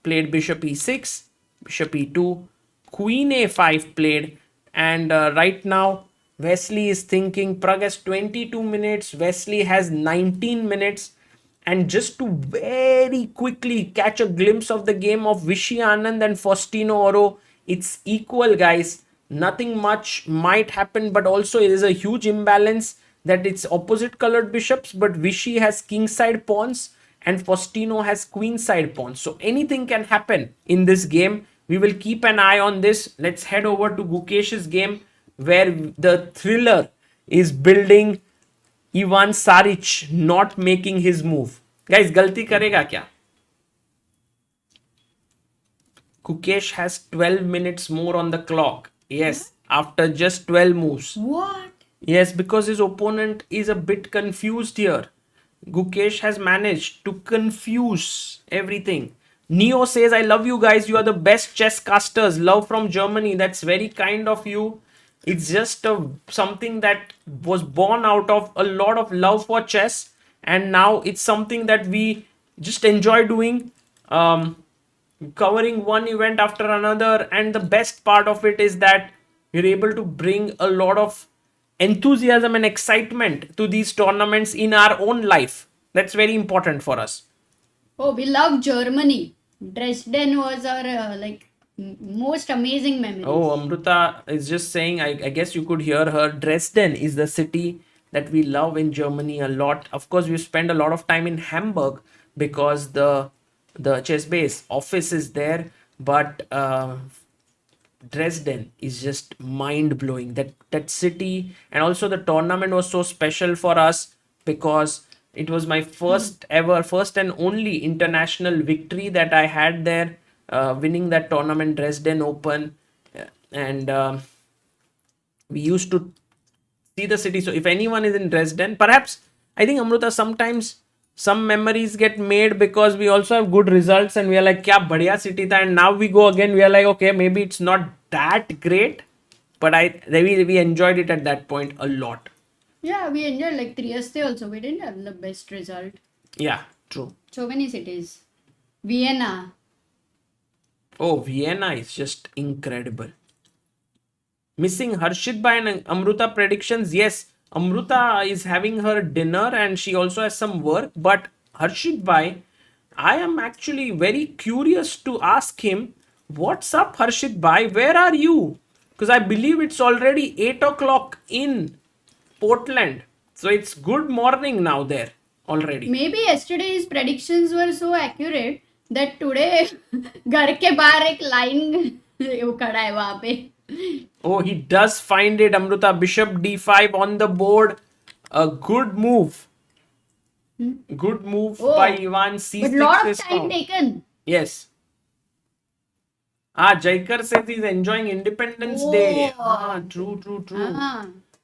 played bishop e6, bishop e2, queen a5 played. And right now, Wesley is thinking, Prag has 22 minutes, Wesley has 19 minutes. And just to very quickly catch a glimpse of the game of Vishy Anand and Faustino Oro, it's equal, guys. Nothing much might happen, but also it is a huge imbalance that it's opposite colored bishops, but Vishy has kingside pawns and Faustino has queenside pawns. So anything can happen in this game. We will keep an eye on this. Let's head over to Gukesh's game where the thriller is building Ivan Saric not making his move. Guys, galti karega kya? Gukesh has 12 minutes more on the clock. Yes, after just 12 moves. What? Yes, because his opponent is a bit confused here. Gukesh has managed to confuse everything. Neo says, I love you guys. You are the best chess casters. Love from Germany. That's very kind of you. It's just something that was born out of a lot of love for chess. And now it's something that we just enjoy doing. Covering one event after another, and the best part of it is that we're able to bring a lot of enthusiasm and excitement to these tournaments in our own life. That's very important for us. Oh, we love Germany. Dresden was our most amazing memory. Oh, Amruta is just saying, I guess you could hear her. Dresden is the city that we love in Germany a lot. Of course, we spend a lot of time in Hamburg because the ChessBase office is there. But Dresden is just mind blowing. That city, and also the tournament was so special for us because it was my first and only international victory that I had there, winning that tournament, Dresden Open. And we used to see the city. So if anyone is in Dresden, perhaps, I think, Amruta, sometimes some memories get made because we also have good results and we are like, kya badhiya city tha, and now we go again, we are like, okay, maybe it's not that great, but we enjoyed it at that point a lot. Yeah, we enjoyed like Trieste also. We didn't have the best result. Yeah, true. So many cities. Vienna. Oh, Vienna is just incredible. Missing Harshit Bhai and Amruta predictions. Yes, Amruta is having her dinner and she also has some work. But Harshit Bhai, I am actually very curious to ask him, what's up, Harshit Bhai? Where are you? Because I believe it's already 8 o'clock in Portland. So it's good morning now there already. Maybe yesterday's predictions were so accurate that today घर के बाहर एक line वो खड़ा है वहाँ पे. Oh, he does find it, Amruta. Bishop d5 on the board. A good move. Good move by Ivan. C6 but lot of is time found. taken. Yes. Jaikar says he's enjoying Independence Day. True.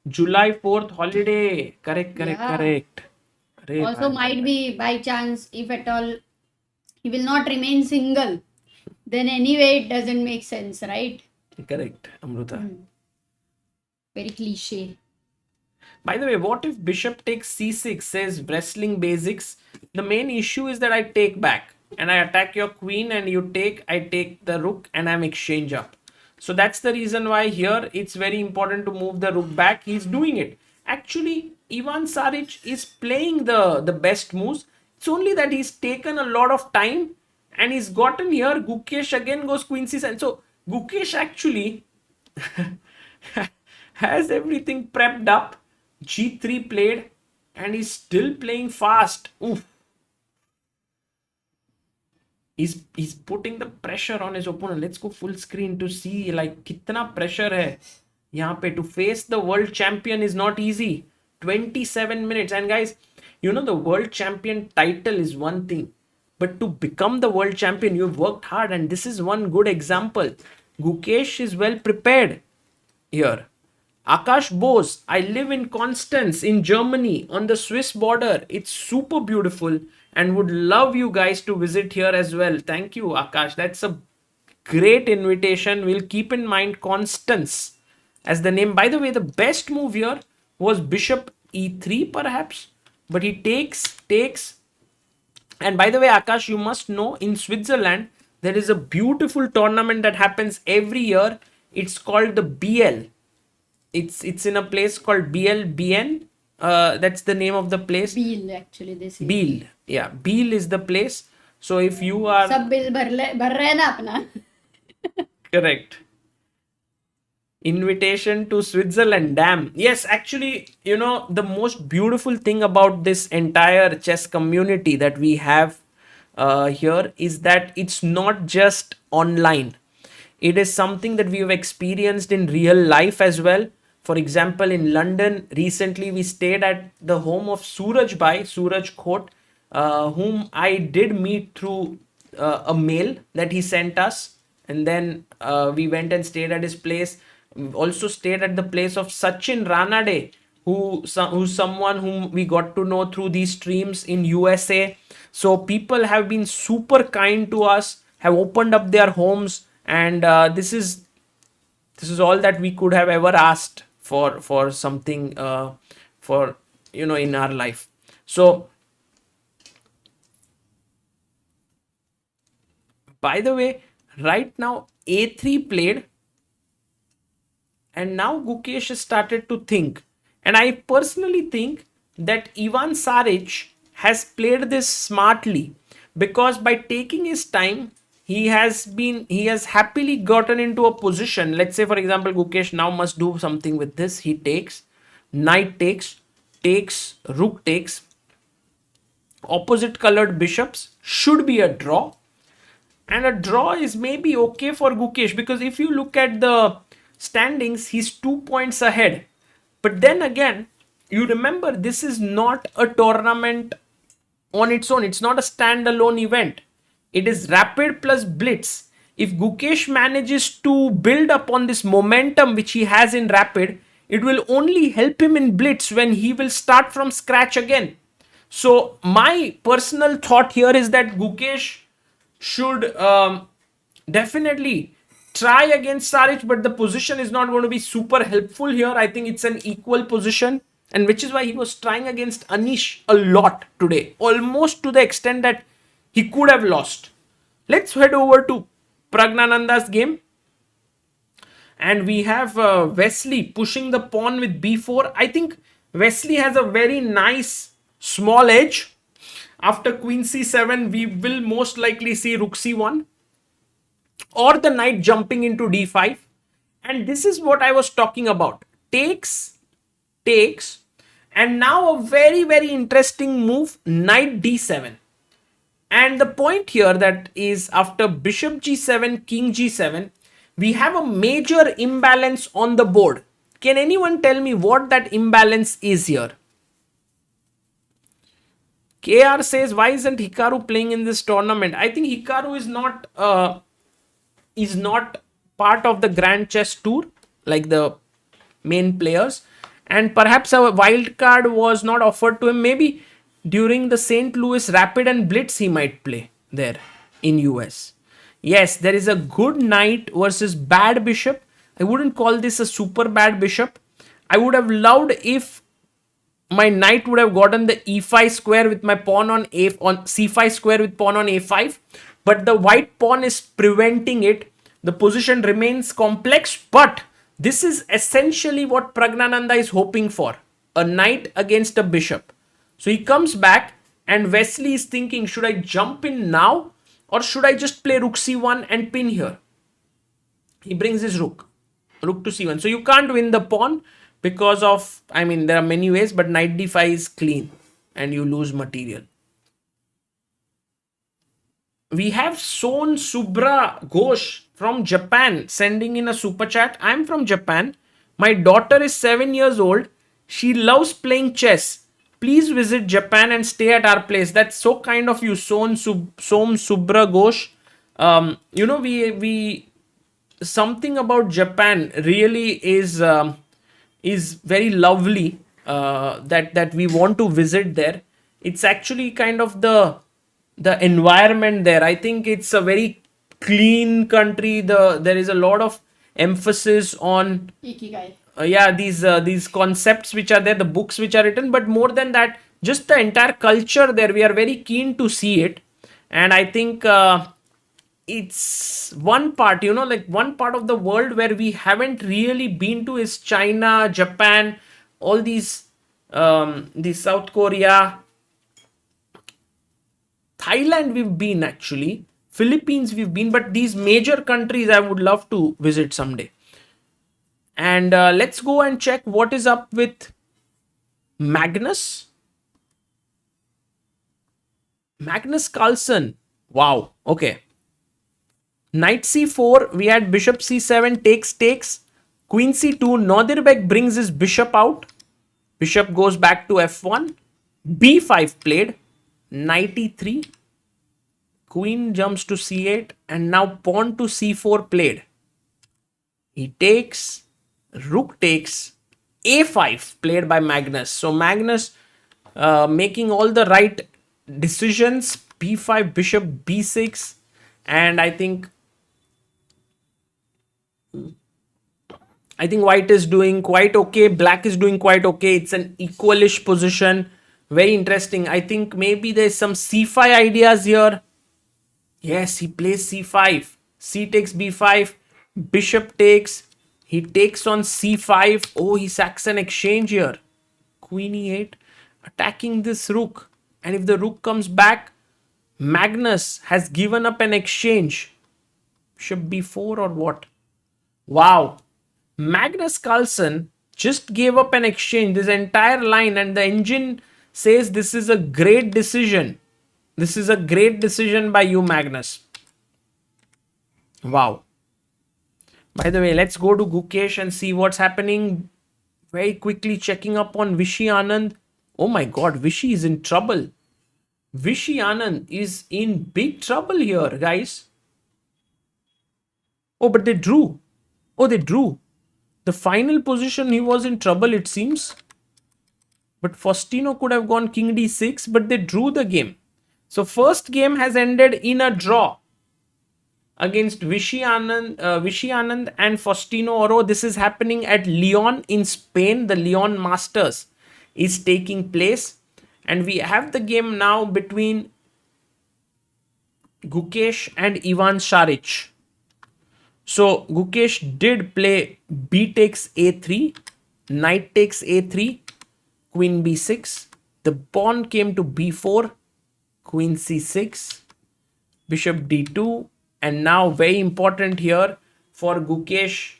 July 4th holiday. Correct. Also might be by chance, if at all he will not remain single, then anyway it doesn't make sense, right? Correct, Amruta. Very cliche. By the way, what if bishop takes c6, says wrestling basics? The main issue is that I take back and I attack your queen and you take, I take the rook and I'm exchange up. So that's the reason why here it's very important to move the rook back. He's doing it. Actually, Ivan Saric is playing the best moves. It's only that he's taken a lot of time and he's gotten here. Gukesh again goes queen c7. So Gukesh actually has everything prepped up. G3 played and he's still playing fast. Oof. He's putting the pressure on his opponent. Let's go full screen to see like kitna pressure hai. Yahan pe to face the world champion is not easy. 27 minutes. And guys, you know, the world champion title is one thing, but to become the world champion, you've worked hard, and this is one good example. Gukesh is well prepared here. Akash Bose, I live in Constance in Germany on the Swiss border. It's super beautiful and would love you guys to visit here as well. Thank you, Akash. That's a great invitation. We'll keep in mind Constance as the name. By the way, the best move here was bishop e3 perhaps, but he takes. And by the way, Akash, you must know in Switzerland, there is a beautiful tournament that happens every year. It's called the BL. It's in a place called BN. That's the name of the place. Biel, actually, this is. Biel. Yeah, Biel is the place. So if you are... सब bill भर रहे हैं ना अपना. Correct. Invitation to Switzerland. Damn. Yes, actually, you know, the most beautiful thing about this entire chess community that we have here is that it's not just online. It is something that we have experienced in real life as well. For example, in London, recently we stayed at the home of Suraj Khot, whom I did meet through a mail that he sent us. And then we went and stayed at his place. also stayed at the place of Sachin Ranade, who's someone whom we got to know through these streams in USA. So people have been super kind to us, have opened up their homes, and this is all that we could have ever asked for something for in our life. So by the way, right now a3 played, and now Gukesh has started to think. And I personally think that Ivan Saric has played this smartly, because by taking his time, he has happily gotten into a position. Let's say, for example, Gukesh now must do something with this. He takes, knight takes, rook takes, opposite colored bishops, should be a draw. And a draw is maybe okay for Gukesh, because if you look at the standings, he's 2 points ahead. But then again, you remember, this is not a tournament on its own. It's not a standalone event. It is Rapid plus Blitz. If Gukesh manages to build upon this momentum which he has in Rapid, it will only help him in Blitz when he will start from scratch again. So my personal thought here is that Gukesh should definitely try against Saric, but the position is not going to be super helpful here. I think it's an equal position, and which is why he was trying against Anish a lot today, almost to the extent that he could have lost. Let's head over to Praggnanandhaa's game, and we have Wesley pushing the pawn with b4. I think Wesley has a very nice small edge. After queen c7, we will most likely see rook c1 or the knight jumping into d5. And this is what I was talking about. Takes, and now a very, very interesting move, knight d7. And the point here that is, after bishop g7, king g7, we have a major imbalance on the board. Can anyone tell me what that imbalance is here? KR says, why isn't Hikaru playing in this tournament? I think Hikaru is not part of the Grand Chess Tour like the main players, and perhaps a wild card was not offered to him. Maybe during the St. Louis Rapid and Blitz he might play there in US. Yes, there is a good knight versus bad bishop. I wouldn't call this a super bad bishop. I would have loved if my knight would have gotten the e5 square with my pawn on c5 square with pawn on a5, but the white pawn is preventing it. The position remains complex, but this is essentially what Praggnanandhaa is hoping for, a knight against a bishop. So he comes back, and Wesley is thinking, should I jump in now or should I just play rook c1 and pin here? He brings his rook to c1. So you can't win the pawn because of, there are many ways, but knight d5 is clean and you lose material. We have Son Subra Ghosh from Japan sending in a super chat. I'm from Japan. My daughter is 7 years old. She loves playing chess. Please visit Japan and stay at our place. That's so kind of you, Som Subra Ghosh. We something about Japan really is very lovely, that we want to visit there. It's actually kind of the environment there. I think it's a very clean country. There is a lot of emphasis on Ikigai. These concepts which are there, the books which are written, but more than that, just the entire culture there. We are very keen to see it, and I think it's one part, one part of the world where we haven't really been to is China, Japan, all these South Korea, Thailand we've been actually, Philippines we've been, but these major countries I would love to visit someday. And let's go and check what is up with Magnus Carlsen. Wow. Okay. Knight c4. We had bishop c7 takes. Queen c2. Nodirbek brings his bishop out. Bishop goes back to f1. b5 played. Knight e3. Queen jumps to c8. And now pawn to c4 played. He takes. rook takes a5 played by Magnus. So Magnus making all the right decisions. b5, bishop b6, and I think white is doing quite okay. Black is doing quite okay. It's an equalish position. Very interesting. I think maybe there's some c5 ideas here. Yes, he plays c5. C takes b5. Bishop takes. He takes on c5. Oh, he sacks an exchange here. Queen e8. Attacking this rook. And if the rook comes back, Magnus has given up an exchange. Bishop b4 or what? Wow. Magnus Carlsen just gave up an exchange, this entire line, and the engine says this is a great decision. This is a great decision by you, Magnus. Wow. By the way, let's go to Gukesh and see what's happening. Very quickly checking up on Vishy Anand. Oh my god, Vishy is in trouble. Vishy Anand is in big trouble here, guys. Oh, but they drew. Oh, they drew. The final position, he was in trouble, it seems. But Faustino could have gone king d6, but they drew the game. So first game has ended in a draw against Vishy Anand and Faustino Oro. This is happening at Leon in Spain. The Leon Masters is taking place. And we have the game now between Gukesh and Ivan Saric. So Gukesh did play b takes a3, knight takes a3, queen b6. The pawn came to b4, queen c6, bishop d2. And now very important here for Gukesh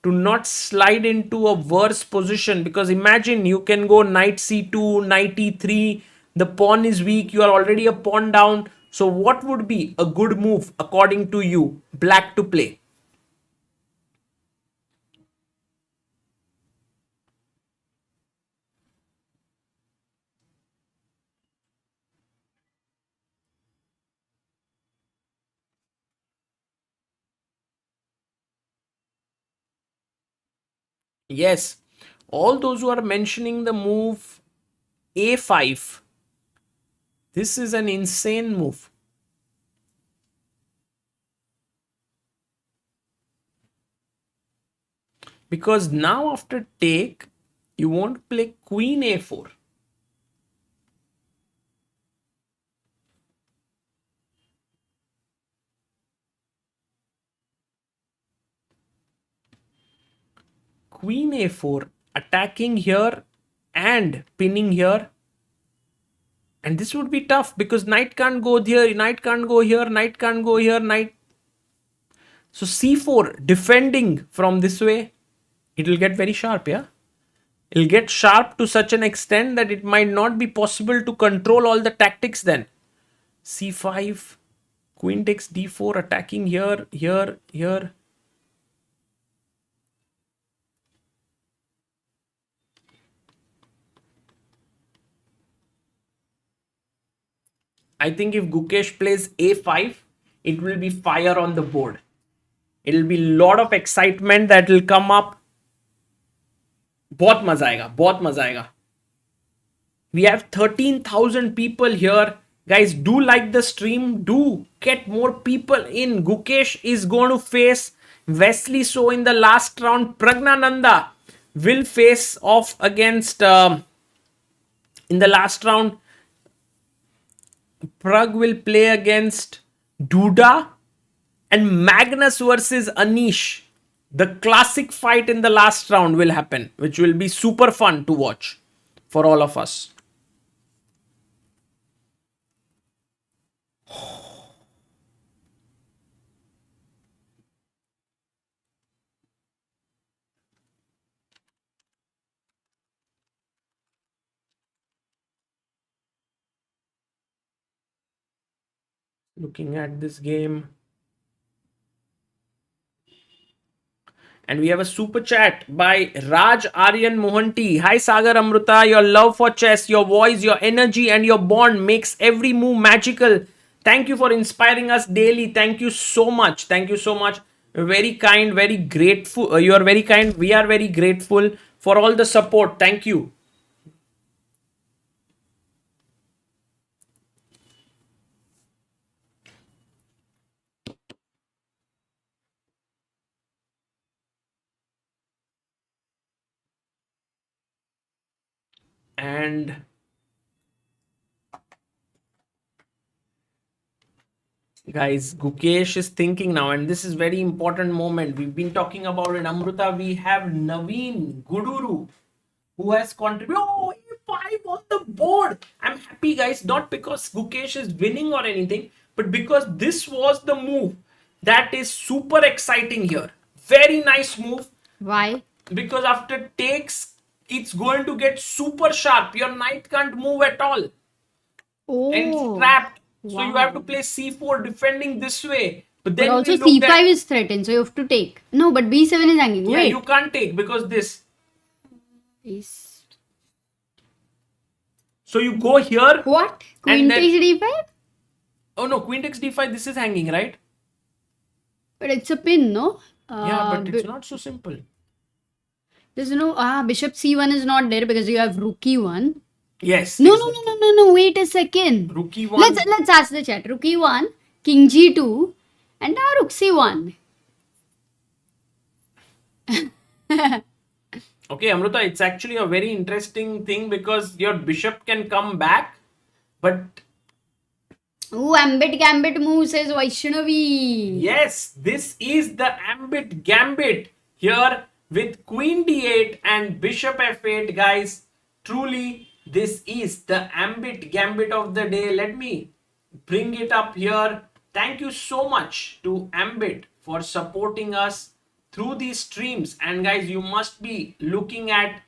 to not slide into a worse position, because imagine you can go knight c2, knight e3, the pawn is weak, you are already a pawn down. So what would be a good move according to you, black to play? Yes, all those who are mentioning the move a5, this is an insane move. Because now after take, you won't play queen a4. Queen a4, attacking here and pinning here. And this would be tough because knight can't go here, knight can't go here, knight can't go here, knight. So c4, defending from this way, it will get very sharp, yeah? It'll get sharp to such an extent that it might not be possible to control all the tactics then. c5, queen takes d4, attacking here, here, here. I think if Gukesh plays a5, it will be fire on the board. It will be a lot of excitement that will come up. बहुत मजा आएगा, बहुत मजा आएगा. We have 13,000 people here. Guys, do like the stream. Do get more people in. Gukesh is going to face Wesley So in the last round. Praggnanandhaa will face off against in the last round. Prag will play against Duda, and Magnus versus Anish. The classic fight in the last round will happen, which will be super fun to watch for all of us. Looking at this game. And we have a super chat by Raj Aryan Mohanty. Hi Sagar Amruta, your love for chess, your voice, your energy and your bond makes every move magical. Thank you for inspiring us daily. Thank you so much. Thank you so much. Very kind, very grateful. You are very kind. We are very grateful for all the support. Thank you. And guys, Gukesh is thinking now, and this is very important moment. We've been talking about it. Amruta, we have Naveen Guduru who has contributed. Oh, A5 on the board. I'm happy, guys, not because Gukesh is winning or anything, but because this was the move that is super exciting here. Very nice move. Why? Because after takes, it's going to get super sharp. Your knight can't move at all. And it's Oh, trapped. So you have to wow. play c4 defending this way. But But then also we looked c5 at, is threatened, so you have to take. No, but b7 is hanging. yeah, Wait. you can't take because this. Is So you go here. what? Queen And then- takes d5? Oh no, queen takes d5. This is hanging, right? But it's a pin, no? Yeah, but it's not so simple. There's no bishop c1 is not there because you have rook e1. Yes. No, exactly. no. Wait a second. Rook e1. Let's ask the chat. Rook e1, king g2, and now rook c1. Okay, Amruta, it's actually a very interesting thing because your bishop can come back, but Ooh, ambit gambit move says Vaishnavi. yes, this is the ambit gambit here with queen d8 and bishop f8, guys. Truly, this is the ambit gambit of the day. Let me bring it up here. Thank you so much to Ambit for supporting us through these streams. And guys, you must be looking at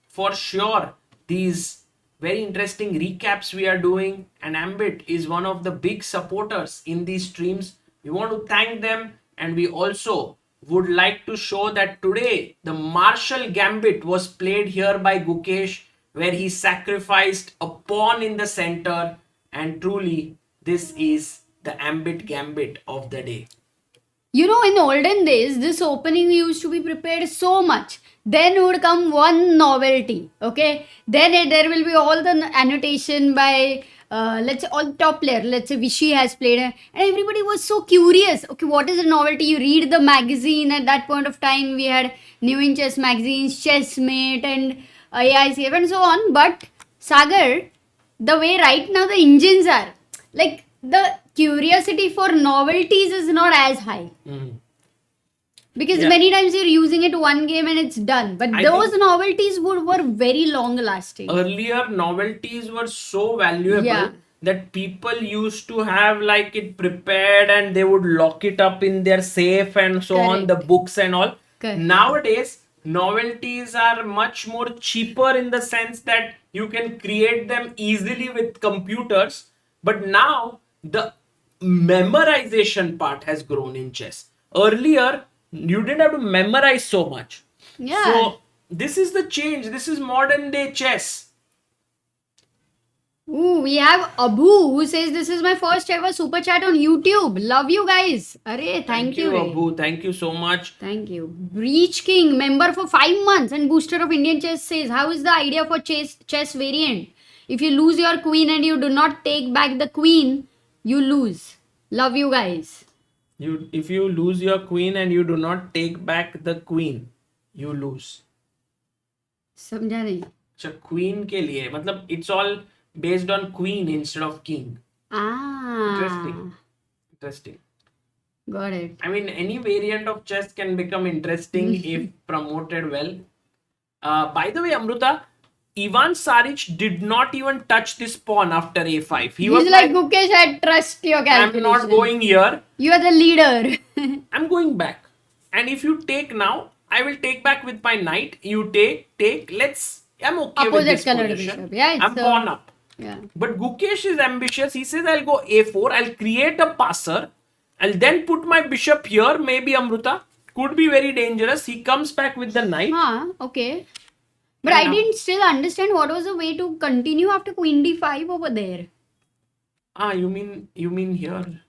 for sure these very interesting recaps we are doing, and Ambit is one of the big supporters in these streams. We want to thank them, and we also would like to show that today the Marshall Gambit was played here by Gukesh, where he sacrificed a pawn in the center, and truly this is the Ambit Gambit of the day. You know, in olden days, this opening used to be prepared so much. Then would come one novelty, okay? Then there will be all the annotation by, let's say, all top player. Let's say Vishy has played, and everybody was so curious. Okay, what is the novelty? You read the magazine. At that point of time, we had New in Chess magazines, Chessmate, and AICF, and so on. But Sagar, the way right now the engines are, like the curiosity for novelties is not as high. Because Yeah. many times you're using it one game and it's done. But I those think- novelties were very long lasting. Earlier, novelties were so valuable Yeah. that people used to have like it prepared and they would lock it up in their safe and so on, the Correct. books and all. Correct. Nowadays, novelties are much more cheaper in the sense that you can create them easily with computers. But now the memorization part has grown in chess. Earlier, you didn't have to memorize so much. Yeah. So this is the change. This is modern day chess. Ooh, we have Abu who says this is my first ever super chat on YouTube. Love you guys. Arey, thank you. Ray. Abu. Thank you so much. Thank you. Breach King, member for 5 months and booster of Indian Chess says, how is the idea for chess variant? If you lose your queen and you do not take back the queen, you lose. Love you guys. If you lose your queen and you do not take back the queen, you lose. समझा नहीं. अच्छा, queen के लिए मतलब it's all based on queen instead of king. Ah. Interesting. Got it. I mean, any variant of chess can become interesting if promoted well. By the way, Amruta, Ivan Saric did not even touch this pawn after a5. He was He's like, Gukesh, I trust your I'm calculation. not going here. You are the leader. I'm going back. And if you take now, I will take back with my knight. You take. I'm okay with Opposite this colored position. bishop. Yeah, it's I'm pawn up. Yeah. But Gukesh is ambitious. He says, I'll go a4. I'll create a passer. I'll then put my bishop here. Maybe Amruta. Could be very dangerous. He comes back with the knight. Okay. But And I now- didn't still understand what was the way to continue after queen d5 over there. You mean here?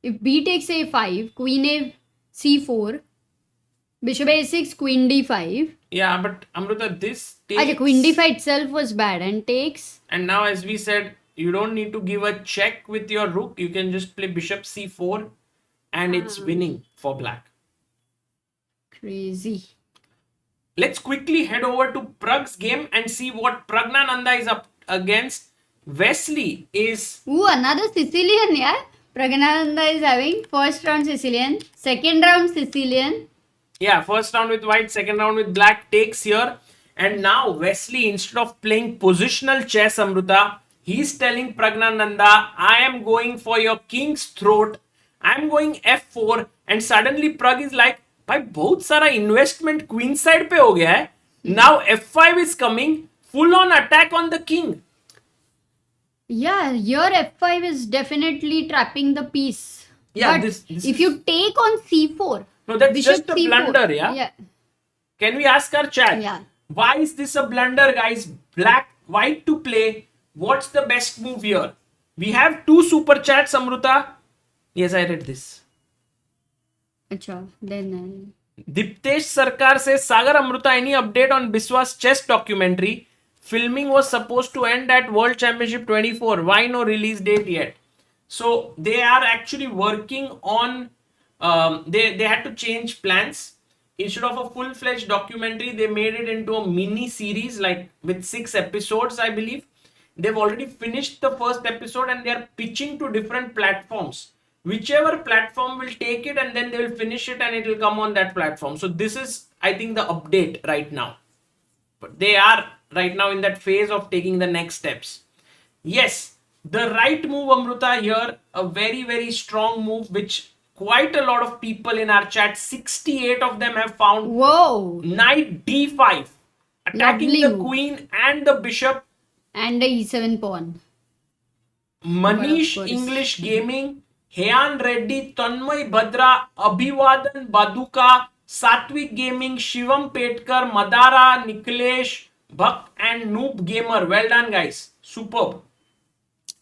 If b takes a5, queen C4. Bishop A6, Queen D5. Yeah, but Amruta, this Okay, takes... Queen D5 itself was bad and takes. And now, as we said, you don't need to give a check with your rook. You can just play bishop c4 and it's winning for black. Crazy. Let's quickly head over to Prag's game and see what Praggnanandhaa is up against. Wesley is... Ooh, another Sicilian, yeah? Praggnanandhaa is having first round Sicilian, second round Sicilian. Yeah, first round with white, second round with black, takes here. And now Wesley, instead of playing positional chess, Amruta, he's telling Praggnanandhaa, I am going for your king's throat. I'm going f4. And suddenly Prag is like, भाई बहुत सारा investment queen side पे हो गया है. Now f5 is coming, full on attack on the king. Yeah, your f5 is definitely trapping the piece. Yeah, but this if you take on c4, no, that's bishop just a c4, blunder, yeah? Can we ask our chat? Yeah. Why is this a blunder, guys? Black, white to play. What's the best move here? We have 2 super chats, Amruta. Yes, I read this. Achha, then Diptesh Sarkar says, Sagar Amruta, any update on Biswa's chess documentary? Filming was supposed to end at World Championship 24. Why no release date yet? So they are actually working on, they had to change plans. Instead of a full-fledged documentary, they made it into a mini series, like with 6 episodes, I believe. They've already finished the first episode and they are pitching to different platforms. Whichever platform will take it and then they will finish it and it will come on that platform. So this is, I think, the update right now. But they are right now in that phase of taking the next steps. Yes, the right move, Amruta, here, a very, very strong move, which quite a lot of people in our chat, 68 of them have found. whoa! Knight d5, attacking Lovely the move. queen and the bishop. And the e7 pawn. Manish But of course. English Gaming, Heyan Reddy, Tanmay Badra, Abhivadan Baduka, Satvik Gaming, Shivam Petkar, Madara, Niklesh, Bhakt and Noob Gamer. Well done, guys. Superb.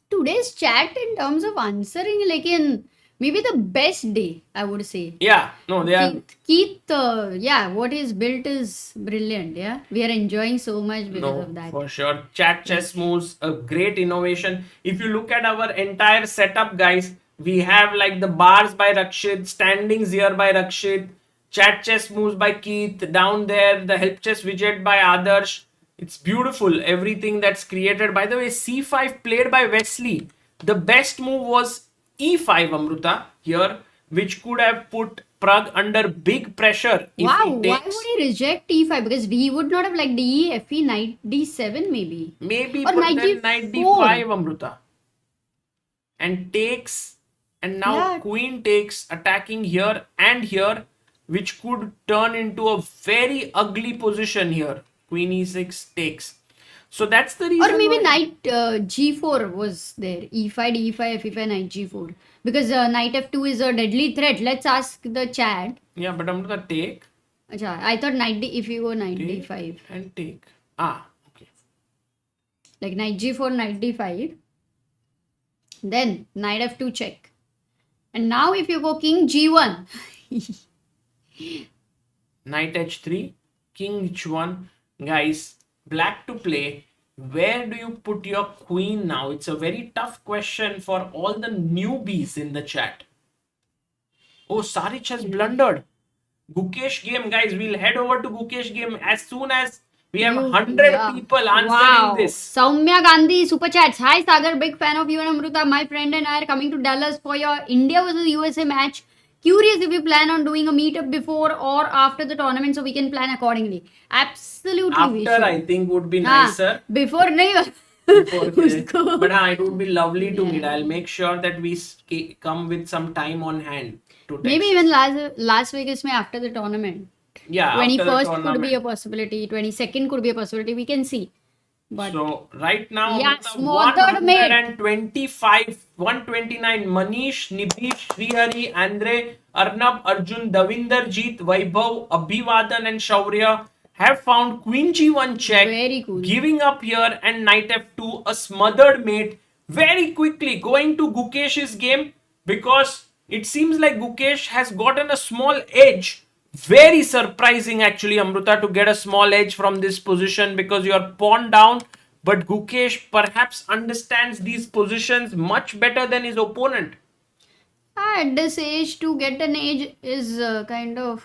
Today's chat in terms of answering, like in maybe the best day, I would say. Yeah, no, they are. Keith, yeah, what he's built is brilliant. Yeah, we are enjoying so much because of that. For sure. Chat chess moves, a great innovation. If you look at our entire setup, guys, we have like the bars by Rakshit, standings here by Rakshit, chat chess moves by Keith, down there, the help chess widget by Adarsh. It's beautiful, everything that's created. By the way, c5 played by Wesley. The best move was e5, Amruta, here, which could have put Prag under big pressure. If Wow, he why takes, would he reject e5? Because he would not have like d, fe, knight d7 maybe. maybe, Or but knight then d4. knight d5, Amruta. And takes, and now Yeah. queen takes, attacking here and here, which could turn into a very ugly position here. Queen e6 takes. So that's the reason. Or maybe why- knight g4 was there. e5, d5, f5, knight g4. Because knight f2 is a deadly threat. Let's ask the chat. Yeah, but Amruta, take, Achha, I thought knight d, if you go knight take, d5. and take. Ah, okay. Like knight g4, knight d5. Then knight f2 check. And now if you go king g1. Knight h3, king h1. Guys, black to play. Where do you put your queen now? It's a very tough question for all the newbies in the chat. Oh, Saric has blundered. Gukesh game, guys. We'll head over to Gukesh game as soon as we have 100 Yeah. people answering Wow. this. Soumya Gandhi super chats. Hi Sagar, big fan of you and Amruta. My friend and I are coming to Dallas for your India versus USA match. Curious if you plan on doing a meetup before or after the tournament so we can plan accordingly. Absolutely, we After, should. I think, would be हाँ, nicer. Before नहीं Before उसको- but it would be lovely to meet. I'll make sure that we come with some time on hand to Maybe text. even Las Vegas में after the tournament. Yeah, after the 21st could tournament. be a possibility. 22nd could be a possibility. We can see. But So right now, Yeah, Amruta, smothered mate. 125, 129, Manish, Nibish, Srihari, Andre, Arnab, Arjun, Davinder, Jeet, Vaibhav, Abhivadan and Shaurya have found Queen G1 check, Very cool. giving up here and Knight F2, a smothered mate. Very quickly going to Gukesh's game because it seems like Gukesh has gotten a small edge. Very surprising actually, Amruta, to get a small edge from this position because you are pawn down. But Gukesh perhaps understands these positions much better than his opponent. At this age, to get an edge is kind of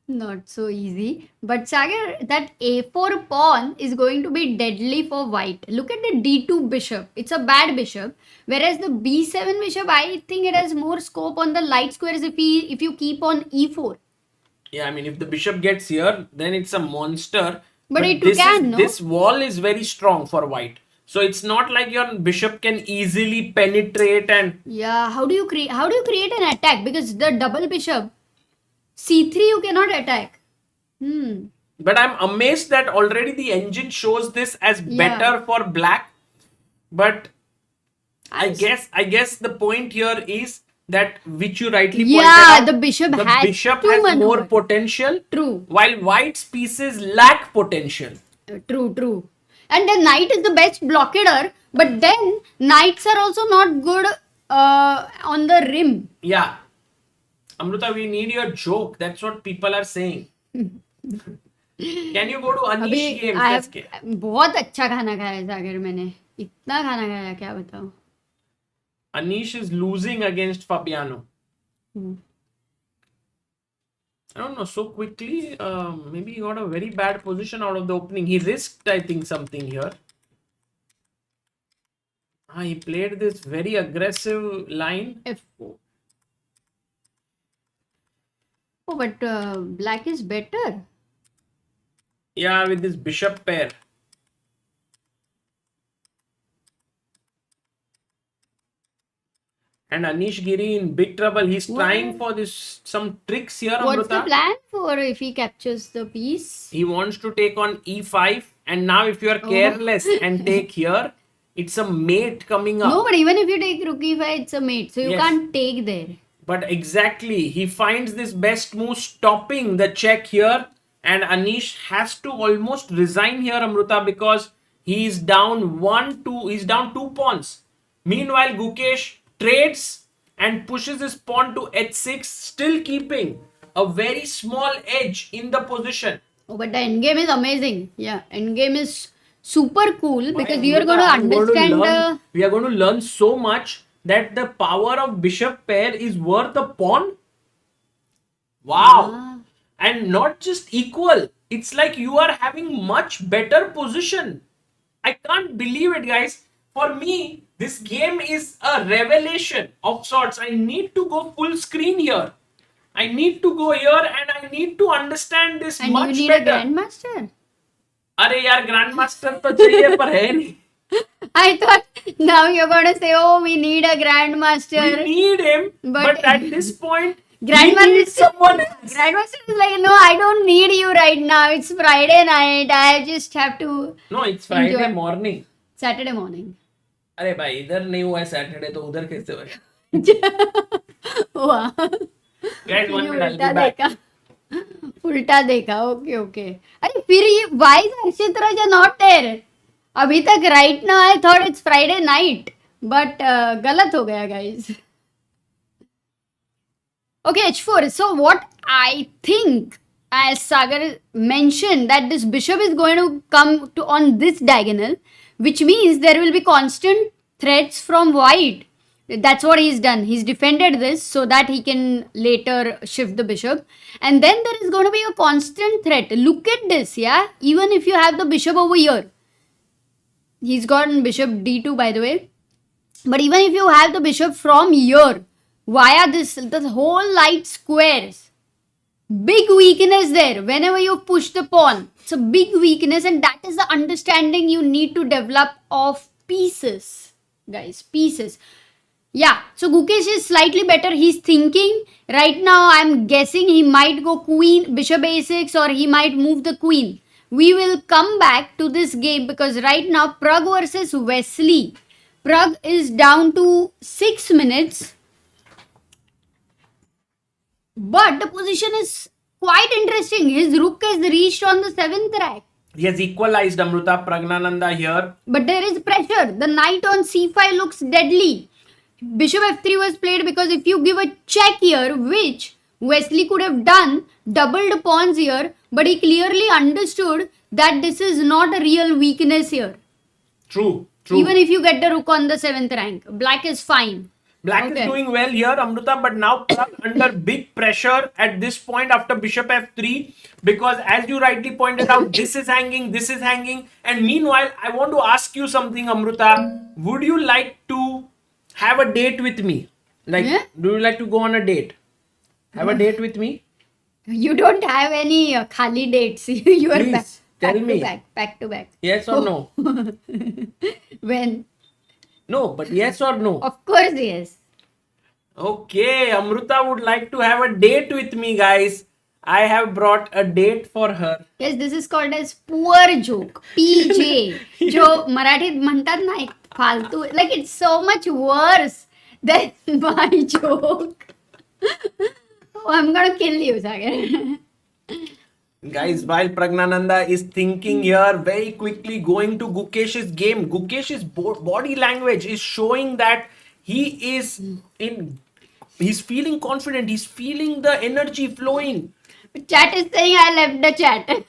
not so easy. But Sagar, that a4 pawn is going to be deadly for white. Look at the d2 bishop. It's a bad bishop. Whereas the b7 bishop, I think it has more scope on the light squares if you keep on e4. Yeah, I mean, if the bishop gets here, then it's a monster. But this wall is very strong for white. So it's not like your bishop can easily penetrate and... Yeah, how do you create an attack? Because the double bishop, c3 you cannot attack. But I'm amazed that already the engine shows this as better for black. But I guess the point here is that, which you rightly pointed out, the bishop has more potential. True. While white's pieces lack potential. True. And the knight is the best blockader, but then knights are also not good on the rim. Yeah. Amruta, we need your joke. That's what people are saying. Can you go to Anish game? बहुत अच्छा खाना खाया सागर मैंने. इतना खाना खाया क्या बताऊं. Anish is losing against Fabiano. I don't know, so quickly, maybe he got a very bad position out of the opening. He risked, I think, something here. He played this very aggressive line. F4. Oh, but black is better. Yeah, with this bishop pair. And Anish Giri in big trouble. He's trying for some tricks here, Amruta. What's the plan for if he captures the piece? He wants to take on e5. And now if you are careless and take here, it's a mate coming up. No, but even if you take rook e5, it's a mate. So you can't take there. But exactly, he finds this best move stopping the check here. And Anish has to almost resign here, Amruta, because he is down he's down 2 pawns. Meanwhile, Gukesh trades and pushes his pawn to h6, still keeping a very small edge in the position. Oh, but the endgame is amazing. Yeah, endgame is super cool because you are going to understand. We are going to learn so much that the power of bishop pair is worth a pawn. Wow. And not just equal. It's like you are having much better position. I can't believe it, guys. For me, this game is a revelation of sorts. I need to go full screen here. I need to go here and I need to understand this much better. And you need a grandmaster. अरे यार grandmaster तो चाहिए पर है नहीं. I thought now you're going to say, oh, we need a grandmaster. We need him, but at this point, Grandmaster is someone else. Grandmaster is like, no, I don't need you right now. It's Friday night. I just have to. No, it's Friday morning. Saturday morning. अरे भाई इधर नहीं हुआ है Saturday तो उधर कैसे होगा? वाह. Guys, 1 minute, I'll be back. उल्टा देखा. Okay. अरे फिर ये why is Harshit Raja not there? अभी तक right now I thought it's Friday night, but गलत हो गया guys. Okay, h4. So what I think, as Sagar mentioned, that this bishop is going to come to on this diagonal, which means there will be constant threats from white. That's what he's done. He's defended this so that he can later shift the bishop. And then there is going to be a constant threat. Look at this, yeah? Even if you have the bishop over here. He's gotten bishop d2, by the way. But even if you have the bishop from here, via this whole light squares, big weakness there. Whenever you push the pawn, it's a big weakness, and that is the understanding you need to develop of pieces, guys. Pieces. Yeah, so Gukesh is slightly better. He's thinking right now. I'm guessing he might go queen, bishop a6, or he might move the queen. We will come back to this game because right now Pragg versus Wesley. Pragg is down to 6 minutes. But the position is quite interesting. His rook has reached on the 7th rack. He has equalized, Amruta. Praggnanandhaa here. But there is pressure. The knight on c5 looks deadly. Bishop f3 was played because if you give a check here, which Wesley could have done, doubled pawns here, but he clearly understood that this is not a real weakness here. True. Even if you get the rook on the 7th rank, black is fine. Black is doing well here, Amruta, but now Pragg under big pressure at this point after bishop f3, because as you rightly pointed out, this is hanging, and meanwhile, I want to ask you something, Amruta. Would you like to have a date with me? Like, do you like to go on a date? Have a date with me? You don't have any khali dates. You are Please, tell me. back to back. Yes or no? When? No, but yes or no? Of course, yes. Okay, Amruta would like to have a date with me, guys. I have brought a date for her. Yes, this is called as poor joke. PJ. जो मराठीत म्हणतात ना एक फालतू. Like it's so much worse than my joke. Oh, I'm gonna kill you, Sagar. Guys, while Praggnanandhaa is thinking here, very quickly going to Gukesh's game. Gukesh's body language is showing that he is he's feeling confident. He's feeling the energy flowing. Chat is saying I left the chat.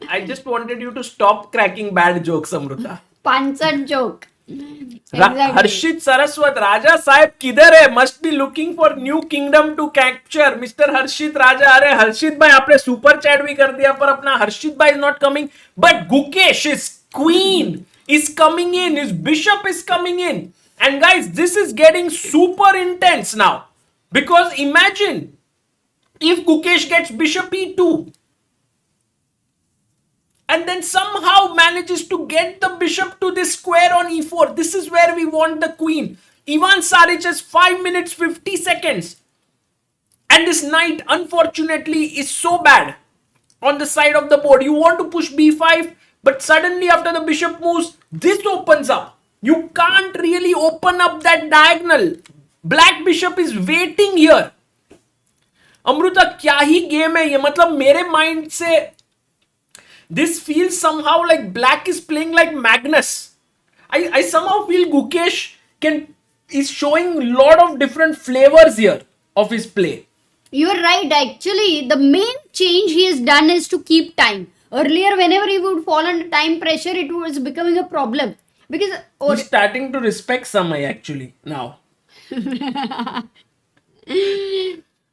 I just wanted you to stop cracking bad jokes, Amruta. Pansat joke. Harshit Saraswat, Raja Sahib किधर है? Must be looking for new kingdom to capture. Mr. Harshit Raja, अरे हर्षित भाई आपने super chat भी कर दिया पर अपना हर्षित भाई is not coming. But Gukesh, his queen is coming in. His bishop is coming in. And guys, this is getting super intense now. Because imagine if Gukesh gets bishop e2 and then somehow manages to get the bishop to this square on e4. This is where we want the queen. Ivan Saric has 5 minutes 50 seconds. And this knight, unfortunately, is so bad on the side of the board. You want to push b5, but suddenly after the bishop moves, this opens up. You can't really open up that diagonal. Black bishop is waiting here. Amrita क्या ही game है ये, मतलब मेरे mind से this feels somehow like black is playing like Magnus. I somehow feel Gukesh is showing lot of different flavors here of his play. You're right. Actually, the main change he has done is to keep time. Earlier, whenever he would fall under time pressure, it was becoming a problem. Because he's starting to respect Samay actually now.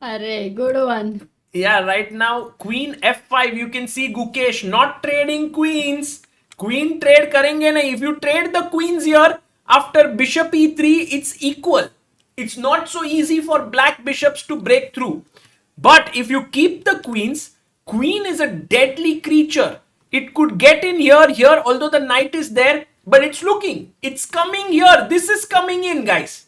Arre, good one. Yeah, right now, queen f5, you can see Gukesh not trading queens. Queen trade karenge nahi. If you trade the queens here, after bishop e3, it's equal. It's not so easy for black bishops to break through. But if you keep the queens, queen is a deadly creature. It could get in here, although the knight is there, but it's looking. It's coming here. This is coming in, guys.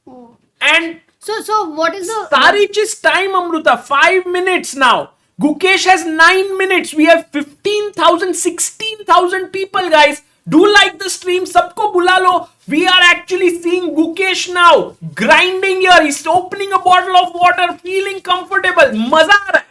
Oh. And so what is the... Saric's time, Amruta, 5 minutes now. Gukesh has 9 minutes. We have 15,000, 16,000 people, guys. Do like the stream. Sabko bula lo. We are actually seeing Gukesh now. Grinding here. He's opening a bottle of water. Feeling comfortable. Maza aa raha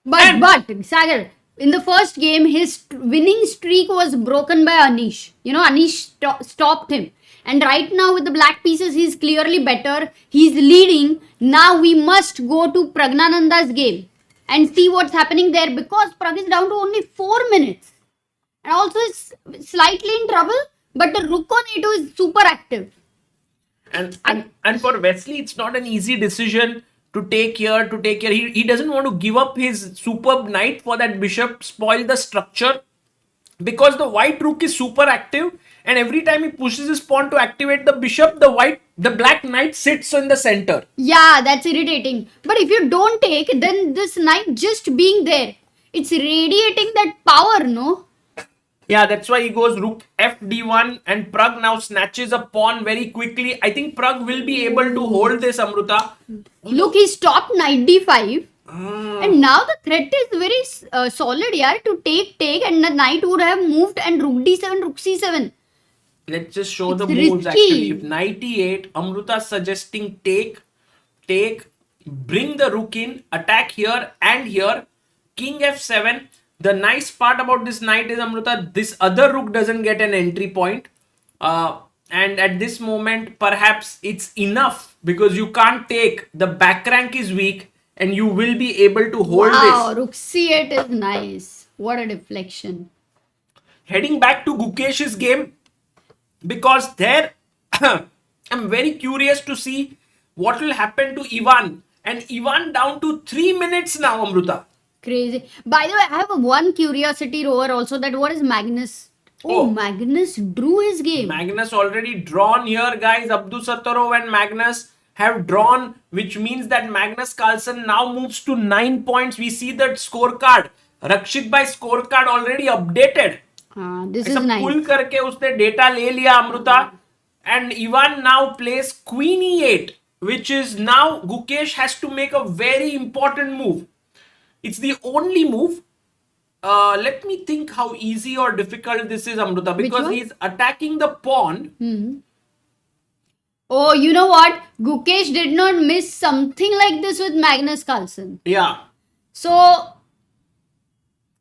hai. But, Sagar, in the first game, his winning streak was broken by Anish. You know, Anish stopped him. And right now with the black pieces, he's clearly better. He's leading. Now we must go to Praggnanandhaa's game and see what's happening there, because Pragg is down to only 4 minutes. And also is slightly in trouble, but the rook on a2 is super active. And for Wesley, it's not an easy decision to take here. He doesn't want to give up his superb knight for that bishop, spoil the structure, because the white rook is super active. And every time he pushes his pawn to activate the bishop, the black knight sits in the center. Yeah, that's irritating. But if you don't take, then this knight just being there, it's radiating that power, no? Yeah, that's why he goes rook fd1 and Pragg now snatches a pawn very quickly. I think Pragg will be able to hold this, Amruta. Look, he stopped knight d5. And now the threat is very solid, yeah, to take, and the knight would have moved and rook d7, rook c7. Let's just show the risky. moves actually. If knight e8, Amruta suggesting take, bring the rook in, attack here and here, king f7. The nice part about this knight is, Amruta, this other rook doesn't get an entry point. And at this moment, perhaps it's enough because you can't take the back rank is weak and you will be able to hold Wow, this. rook c8 is nice. What a deflection. Heading back to Gukesh's game, because there I'm very curious to see what will happen to Ivan. And Ivan down to 3 minutes now, Amruta. Crazy. By the way, I have one curiosity rover also, that what is Magnus? Oh, Oh. Magnus drew his game. Magnus already drawn here, guys. Abdosattorov and Magnus have drawn, which means that Magnus Carlsen now moves to 9 points. We see that scorecard. Rakshit bhai scorecard already updated. This is ऐसा nice. pull करके उसने data ले लिया Amrita. And Ivan now plays Queen E8, which is now Gukesh has to make a very important move. It's the only move. Let me think how easy or difficult this is, Amruta, Which because one? he's attacking the pawn. Oh, you know what? Gukesh did not miss something like this with Magnus Carlsen. Yeah. So,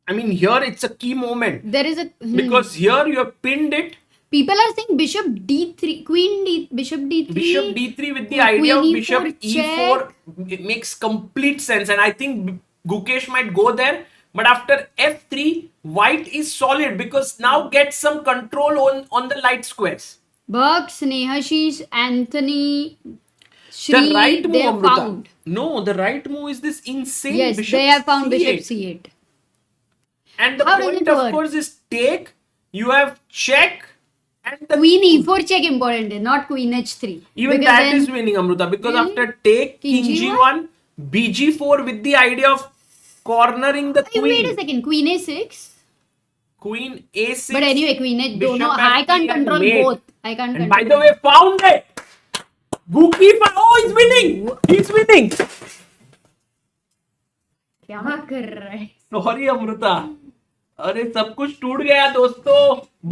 I mean, here it's a key moment there is a... because here you have pinned it. People are saying bishop d3, queen d, bishop d3. Bishop d3 with the Queen idea of E4 bishop e4. check. It makes complete sense. And I think Gukesh might go there. But after f3, white is solid because now gets some control on the light squares. Burke, Snehashish, Anthony, Shri, The right move, they have Amruta. found. No, the right move is this insane Yes, bishop they have found c8. bishop c8. And the How does point, it of work? course, is take. You have check. And the Queen e4 check important, not queen h3. even Because that then- is winning, Amruta, because Really? after take King king G1? g1, bg4 with the idea of cornering the Hey, wait a queen. second, queen a6. Queen a6. But anyway, queen h, don't know. bishop I f3 can't and control mate. both. I can't And control. by the way, found it. Oh, he's winning. He's winning. क्या कर रहा है? Sorry, Amruta. अरे सब कुछ टूट गया दोस्तों.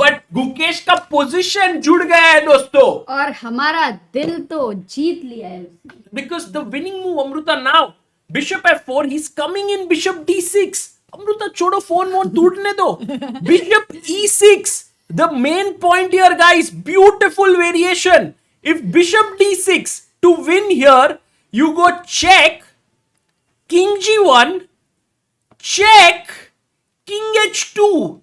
But गुकेश का पोजीशन जुड़ गया है दोस्तों. और हमारा दिल तो जीत लिया है उसने. Because the winning move, Amruta, now bishop f4, he's coming in bishop d6. Amruta, छोड़ो फोन वोन टूटने दो. Bishop e6. The main point here, guys, beautiful variation. If bishop d6 to win here, you go check, king g1, check, king h2.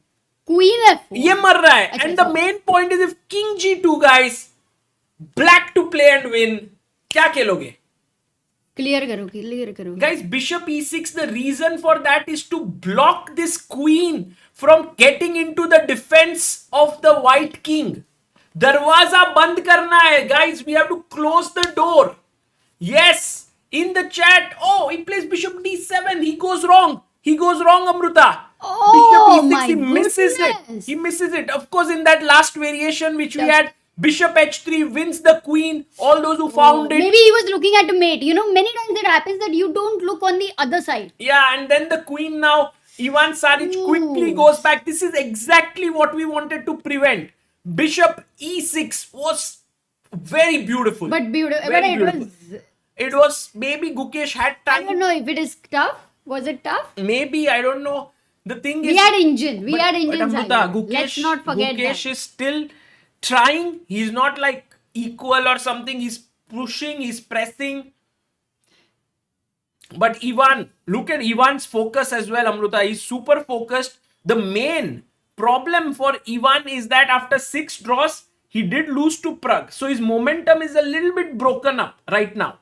Queen f4. ये मर रहा है. अच्छा, And the sorry. main point is if king g2, guys, black to play and win, क्या खेलोगे? Clear करो, clear करो. Guys, bishop e6, the reason for that is to block this queen from getting into the defense of the white king. Darwaza band karna hai. Guys, we have to close the door. Yes, in the chat. Oh, he plays bishop d7. He goes wrong. He goes wrong, Amruta. Oh, bishop e6, my he misses goodness. it. He misses it. Of course, in that last variation which we had, bishop h3 wins the queen. All those who found it. Maybe he was looking at a mate. You know, many times it happens that you don't look on the other side. Yeah, and then the queen now, Ivan Saric quickly goes back. This is exactly what we wanted to prevent. Bishop e6 was very beautiful. But beautiful. Very But it beautiful. was... It was, maybe Gukesh had I don't time. know if it is tough. Was it tough? Maybe, I don't know. The thing is... We had engine. We had but engine. Amruta, Simon. Let's not forget Gukesh that. is still trying. He's not like equal or something. He's pushing, he's pressing. But Ivan, look at Ivan's focus as well, Amruta. He's super focused. The main problem for Ivan is that after 6 draws, he did lose to Prague. So his momentum is a little bit broken up right now.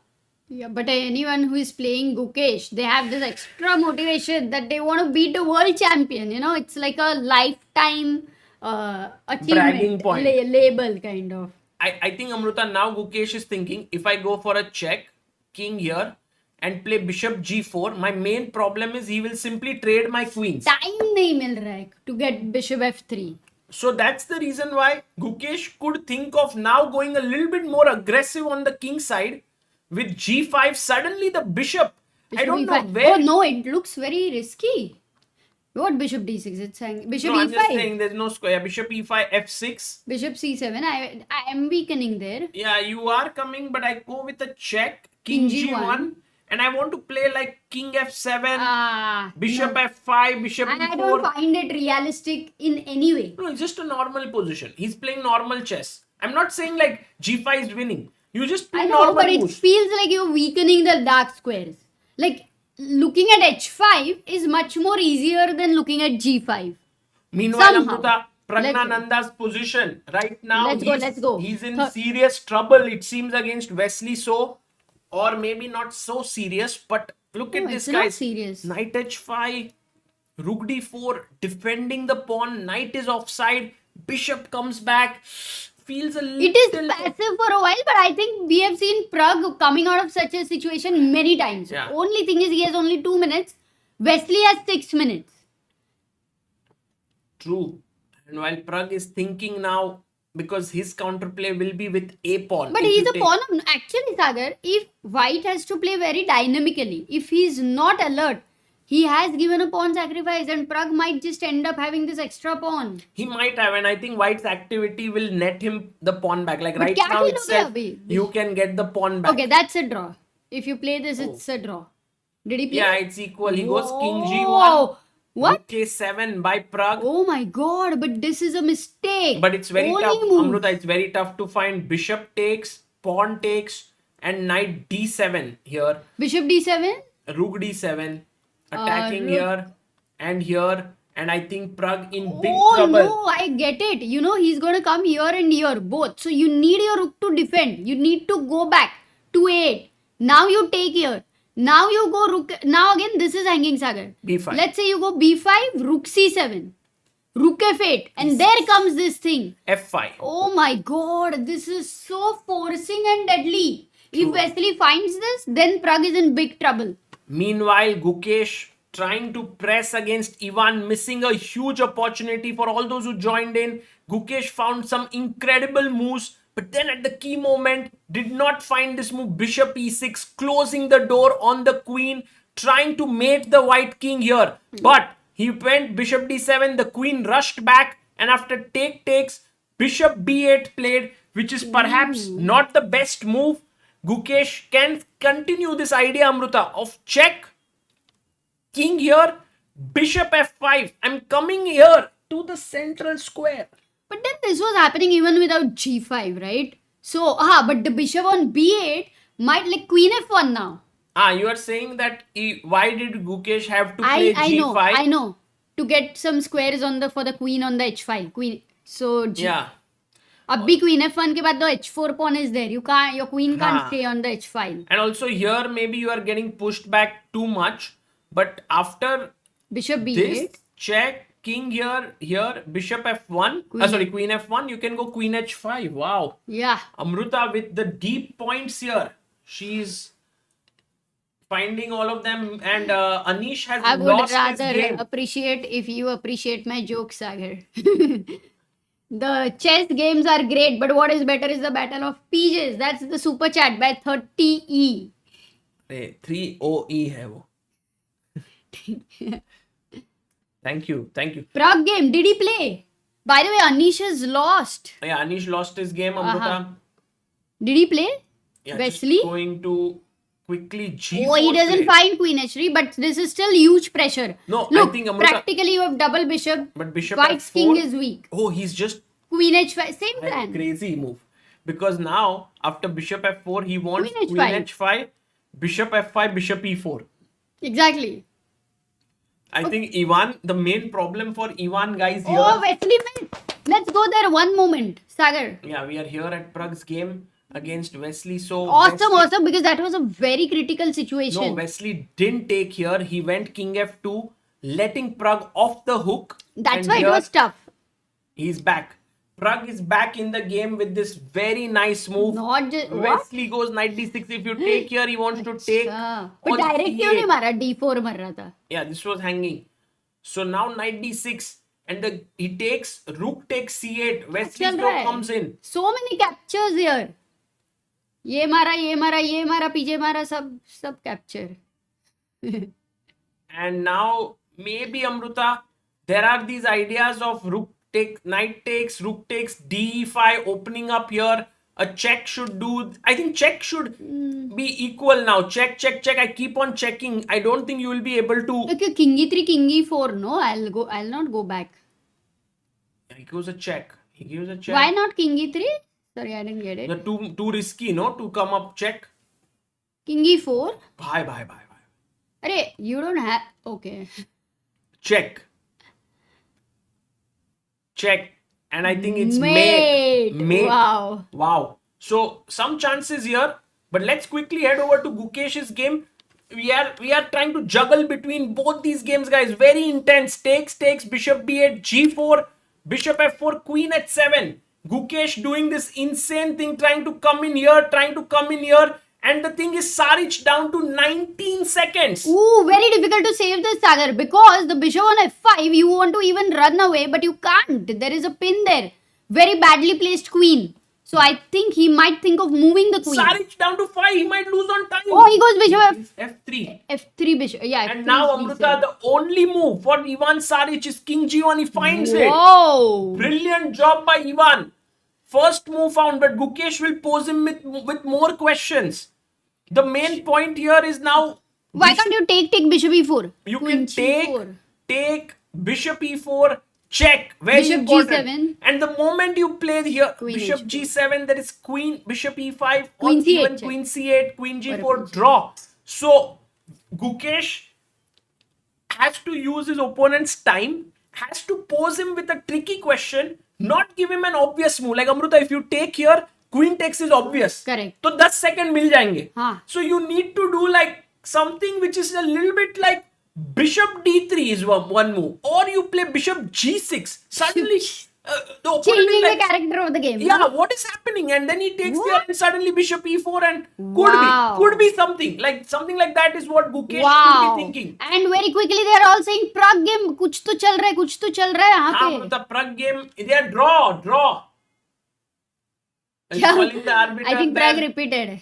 Yeah, but anyone who is playing Gukesh, they have this extra motivation that they want to beat the world champion. You know, it's like a lifetime achievement. Bragging point. Label, kind of. I think, Amruta, now Gukesh is thinking, if I go for a check, king here, and play bishop g4, my main problem is he will simply trade my queens. Time nahi mil raha hai to get bishop f3. So that's the reason why Gukesh could think of now going a little bit more aggressive on the king side with g5. Suddenly the bishop, I don't know E5. where. Oh no, it looks very risky. What bishop d6? It's saying bishop No, I'm e5. just saying there's no square. Bishop e5, f6. Bishop c7. I am weakening there. Yeah, you are coming, but I go with a check, King king G1. g1, and I want to play like king f7, bishop no. f5, bishop I e4. don't find it realistic in any way. No, it's just a normal position. He's playing normal chess. I'm not saying like g5 is winning. You just play I know, normal but it moves. feels like you're weakening the dark squares. Like looking at h5 is much more easier than looking at g5. Meanwhile, Somehow. Amruta, Praggnanandhaa's position right now, Let's go. he's in serious trouble, it seems, against Wesley So, or maybe not so serious, but look at this, it's not guys. serious. Knight h5, rook d4, defending the pawn, knight is offside, bishop comes back, feels a little... It is passive for a while, but I think we have seen Pragg coming out of such a situation many times. Yeah. Only thing is he has only 2 minutes. Wesley has 6 minutes. True. And while Pragg is thinking now, because his counterplay will be with a pawn. But if he's you a take- pawn. Actually, Sagar, if White has to play very dynamically, if he's not alert, he has given a pawn sacrifice and Pragg might just end up having this extra pawn. He might have, and I think White's activity will net him the pawn back. Like But right kya now kheloge itself, abhi? you can get the pawn back. Okay, that's a draw. If you play this, it's a draw. Did he play? Yeah, it's equal. He goes king Whoa. g1. What? Rook a7 by Pragg. Oh my god, but this is a mistake. But it's very Only tough, move. Amruta. It's very tough to find bishop takes, pawn takes, and knight d7 here. Bishop d7? Rook d7, attacking here and here. And I think Pragg in big Oh trouble. no, I get it. You know, he's going to come here and here, both. So you need your rook to defend. You need to go back to a8. Now you take here. Now you go rook. Now again, this is hanging, Sagar. b5. Let's say you go b5, rook c7, rook f8, and there comes this thing. f5. Oh my god, this is so forcing and deadly. If Wesley finds this, then Pragg is in big trouble. Meanwhile, Gukesh trying to press against Ivan, missing a huge opportunity for all those who joined in. Gukesh found some incredible moves, but then at the key moment, did not find this move. Bishop e6, closing the door on the queen, trying to mate the white king here. But he went bishop d7, the queen rushed back, and after takes, bishop b8 played, which is perhaps not the best move. Gukesh can continue this idea, Amruta, of check, king here, bishop f5. I'm coming here to the central square. But then this was happening even without g5, right? So, but the bishop on b8 might like queen f1 now. You are saying that why did Gukesh have to play g5? I know. To get some squares on the for the queen on the h5. Queen. So, Yeah. अब भी queen f1 के बाद the h4 pawn is there. Your queen can't हाँ. stay on the h5. And also here maybe you are getting pushed back too much. But after Bishop b8. this, check, king here, bishop f1. Queen f1. You can go queen h5. Wow. Yeah. Amruta with the deep points here. She's finding all of them, and Anish has I would lost his rather game. appreciate if you appreciate my jokes, Sagar. The chess games are great, but what is better is the battle of pieces. That's the super chat by 30E. 3OE hai wo. Thank you. Pragg game, did he play? By the way, Anish has lost. Yeah, Anish lost his game, Amruta. Did he play? Yeah, Wesley? just going to quickly g4. Oh, he doesn't play. find queen h3, but this is still huge pressure. No, Look, I think Amruta, practically you have double bishop. but bishop White's f4. king is weak. Oh, he's just Queen h5, same a plan. crazy move. Because now, after bishop f4, he wants Queen queen h5. h5, bishop f5, bishop e4. Exactly. I think Ivan, the main problem for Ivan guys here. Oh, Wesley wins. Let's go there one moment. Sagar. Yeah, we are here at Pragg's game against Wesley. So Awesome, because that was a very critical situation. No, Wesley didn't take here. He went king f2, letting Pragg off the hook. That's and why it here was tough. He's back. Pragg is back in the game with this very nice move. Not just what? Wesley goes knight d6. If you take here, he wants to take. अच्छा. But on direct क्यों c8. नहीं मारा? D4 मर रहा था. Yeah, this was hanging. So now knight d6, and he takes rook takes c8. Wesley चल So रहा है. comes in. So many captures here. ये मारा, पीछे मारा, सब capture. And now maybe Amruta, there are these ideas of rook take, knight takes, rook takes, d5 opening up here. A check should do. I think check should be equal now. Check. I keep on checking. I don't think you will be able to. Okay, king e3, king e4. No, I'll not go back. He gives a check. Why not king e3? Sorry, I didn't get it. The too risky, no? To come up check. King e4. Bye. Arey, you don't have... Okay. Check. And I think it's Mate. mate. Wow. So some chances here, but let's quickly head over to Gukesh's game. We are trying to juggle between both these games, guys. Very intense. Takes, bishop b8, g4, bishop f4, queen h7. Gukesh doing this insane thing, trying to come in here. And the thing is, Saric down to 19 seconds. Ooh, very difficult to save this, Sagar, because the bishop on f5, you want to even run away, but you can't. There is a pin there. Very badly placed queen. So I think he might think of moving the queen. Saric down to 5. He might lose on time. Oh, he goes bishop f3. f3 bishop. Yeah. And F3 now, is Amruta, the only move for Ivan Saric is king g1. He finds it. Whoa. Brilliant job by Ivan. First move found, but Gukesh will pose him with more questions. The main point here is now... Why can't you take bishop e4? You Queen can take bishop e4, check. Very bishop important. g7. And the moment you play here, Queen bishop h2. g7, there is queen, bishop e5, Queen or c8 even check. queen c8, queen g4, draw. So, Gukesh has to use his opponent's time, has to pose him with a tricky question, not give him an obvious move. Like Amruta, if you take here, queen takes is obvious. Correct. So 10 seconds मिल जाएंगे. हाँ. So you need to do like something which is a little bit like bishop d3 is one move, or you play bishop g6. Suddenly the opponent Changing is like, the character of the game. yeah, huh? what is happening? And then he takes there and suddenly bishop e4 and Wow. could be something like that is what Gukesh Wow. could be thinking. And very quickly they are all saying Prague game कुछ तो चल रहा है यहाँ हाँ, पे. the Prague game, they are draw. He's calling the arbiter. I think there. Prague repeated.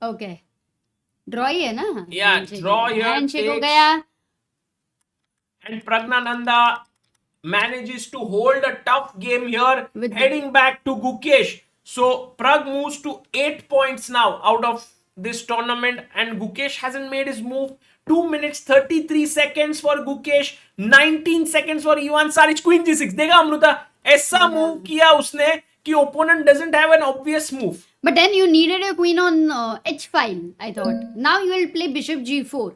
Okay. Draw ही है ना? Yeah, Handshake. draw here Handshake हो takes. गया. And Praggnanandhaa manages to hold a tough game here, With heading back to Gukesh. So Prag moves to 8 points now out of this tournament, and Gukesh hasn't made his move. 2 minutes 33 seconds for Gukesh, 19 seconds for Ivan Saric. Queen g6. देखा अमृता, ऐसा move किया उसने कि opponent doesn't have an obvious move. But then you needed a queen on h5, I thought. Now you will play bishop g4.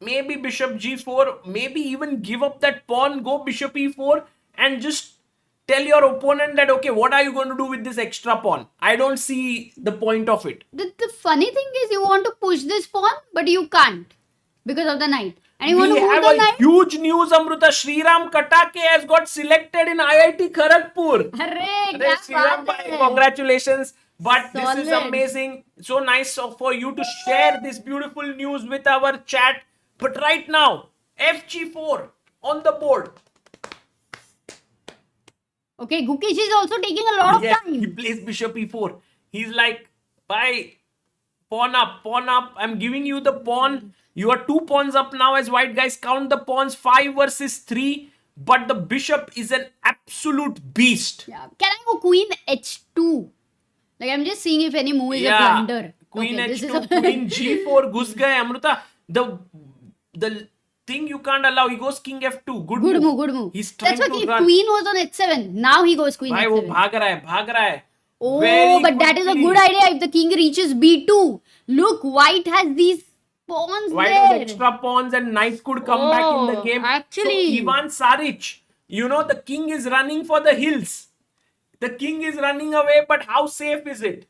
Maybe bishop g4, maybe even give up that pawn, go bishop e4, and just tell your opponent that, okay, what are you going to do with this extra pawn? I don't see the point of it. The funny thing is you want to push this pawn, but you can't because of the knight. And you want We to move have the a knight. huge news, Amruta. Shriram Katake has got selected in IIT Kharagpur. Arre, Arre, kya Shriram baat bhai, hai. congratulations. But this is Solid. amazing. So nice for you to share this beautiful news with our chat. But right now, FG4 on the board. Okay, Gukesh is also taking a lot of Yes, time. he plays bishop e4. He's like, bye, pawn up. I'm giving you the pawn. You are 2 pawns up now as white guys. Count the pawns, 5 versus 3. But the bishop is an absolute beast. Yeah. Can I go queen h2? Like I'm just seeing if any move is a blunder. Queen Okay, this h2, is a- queen g4, घुस गए Amruta. The thing you can't allow, he goes king f2. Good move. He's trying That's why to run. queen was on h7. Now he goes queen भाई वो h7. भाग रहा है. Oh, Very but that is a quickly. good idea if the king reaches b2. Look, white has these pawns White there. has extra pawns and knight could come back in the Oh, game. actually. So Ivan Saric, the king is running for the hills. The king is running away, but how safe is it?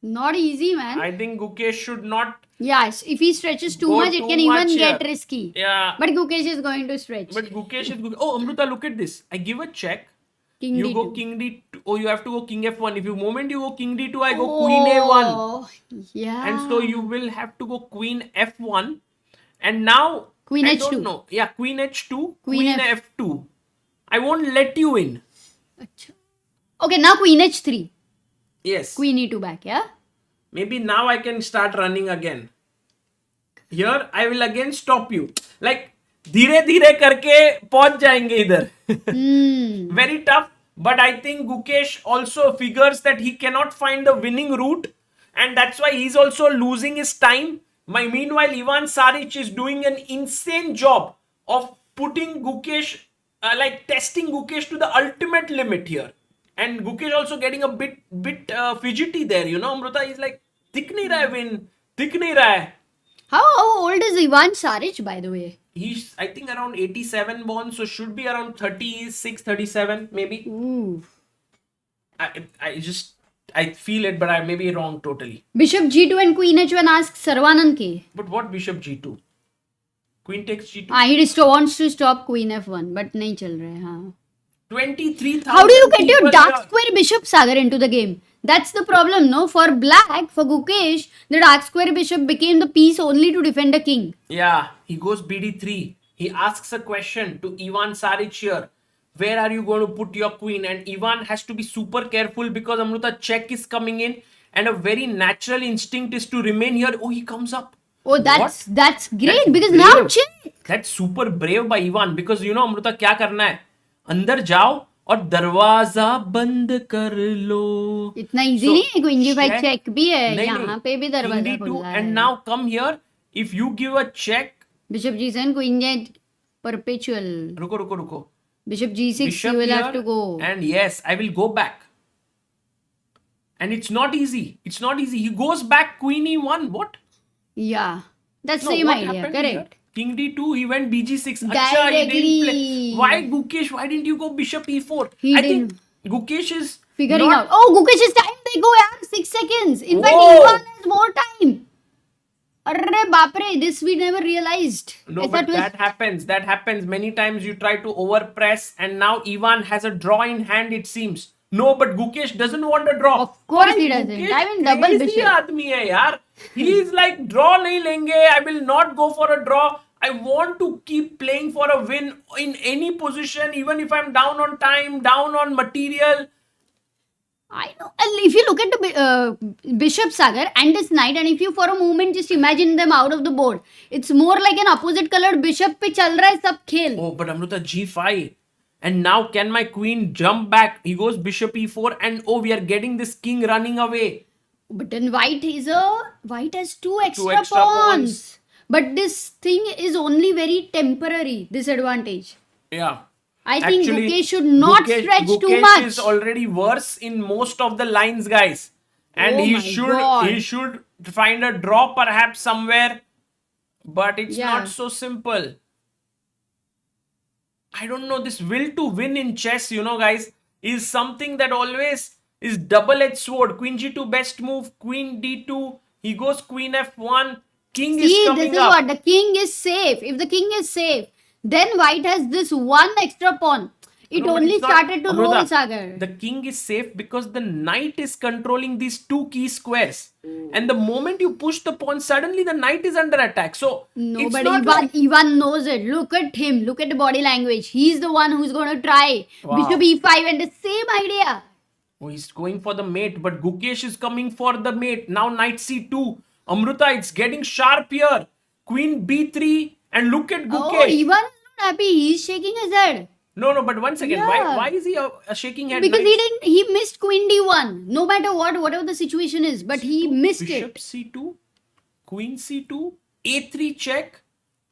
Not easy, man. I think Gukesh should not. Yes, if he stretches too Go much, it too can even much, get yeah. risky. Yeah. But Gukesh is going to stretch. But Gukesh is good. Oh, Amruta, look at this. I give a check. King You d2. go king d2. Oh, you have to go king f1. If you moment you go king d2, I go queen a1. Oh, yeah. And so you will have to go queen f1. And now, Queen I h2. don't know. Yeah, queen h2, Queen queen f2. I won't let you in. Achha. Okay, now queen h3. Yes. Queen e2 back, yeah? Maybe now I can start running again. Here, I will again stop you. Like, धीरे धीरे करके पहुंच जाएंगे इधर. Very tough. But I think Gukesh also figures that he cannot find the winning route. And that's why he's also losing his time. Meanwhile, Ivan Saric is doing an insane job of putting Gukesh, testing Gukesh to the ultimate limit here. And Gukesh also getting a bit fidgety there, you know. Amruta is like, दिख नहीं रहा है win, दिख नहीं रहा है. How old is Ivan Saric, by the way? He's, I think, around 87 born, so should be around 36, 37 maybe. Ooh. I feel it, but I may be wrong totally. Bishop G2 and Queen H1 asks Sarvanand K. But what Bishop G2? Queen takes G2? He wants to stop Queen F1, but nahi chal raha hai, haan. 23,000. How do you get your dark here. square bishop, Sagar, into the game? That's the problem, no? For black, for Gukesh, the dark square bishop became the piece only to defend a king. Yeah, he goes BD3. He asks a question to Ivan Saric here. Where are you going to put your queen? And Ivan has to be super careful because Amruta check is coming in and a very natural instinct is to remain here. Oh, he comes up. Oh, that's great That's because brave. now check. That's super brave by Ivan because you know Amruta क्या करना है? अंदर जाओ और दरवाजा बंद कर लो. इतना easy नहीं है, Queen G5 check भी है, नहीं, यहाँ पे भी दरवाजा King D2 खुला है. and now come here. If you give a check. Bishop G7, Queen J perpetual. रुको. Bishop G6, Bishop you will here, have to go. And yes, I will go back. And it's not easy. It's not easy. He goes back Queen E1. What? Yeah, that's No, same what idea, happened correct. here? King D2, he went BG6. Directly. He didn't play. Why Gukesh? Why didn't you go Bishop E4? I think Gukesh is figuring not... out. Oh, Gukesh's time they go, yaar. 6 seconds. In fact, Whoa. Ivan has more time. Arre baapre, this we never realized. No, but that happens. That happens. Many times you try to overpress and now Ivan has a draw in hand, it seems. No, but Gukesh doesn't want a draw. Of course Why? he doesn't. Gukesh I mean, double crazy bishop. आदमी है यार. He is like, draw नहीं लेंगे. I will not go for a draw. I want to keep playing for a win in any position, even if I'm down on time, down on material. I know. And if you look at the Bishop Sagar and this knight, and if you for a moment just imagine them out of the board, it's more like an opposite colored bishop पे चल रहा है सब खेल. Oh, but Amruta G5. And now can my queen jump back? He goes Bishop E4 and oh, we are getting this king running away. But then white has two extra extra pawns. But this thing is only very temporary, this advantage. Yeah. I think Gukesh should not stretch too much. Gukesh is already worse in most of the lines, guys. And Oh he my should find a draw perhaps somewhere. But it's Yeah. not so simple. I don't know. This will to win in chess, you know, guys, is something that always is double-edged sword. Queen G2 best move. Queen D2. He goes Queen F1. King is See, coming this is up. what the king is safe. If the king is safe, then white has this one extra pawn. It No, but only it's not- started to roll, Amruta, Sagar. The king is safe because the knight is controlling these two key squares. And the moment you push the pawn, suddenly the knight is under attack. So, No, it's but not Ivan knows it. Look at him. Look at the body language. He's the one who's going to try. Wow. Bishop E5 and the same idea. Oh, he's going for the mate, but Gukesh is coming for the mate. Now knight C2. Amruta, it's getting sharp here. Queen B3. And look at Oh, Gukesh. Ivan is not happy. He's shaking his head. No, but one second. Yeah. Why is he a shaking head? Because Knight- he missed Queen D1. No matter whatever the situation is. But he missed Bishop it. C2, Queen C2, A3 check,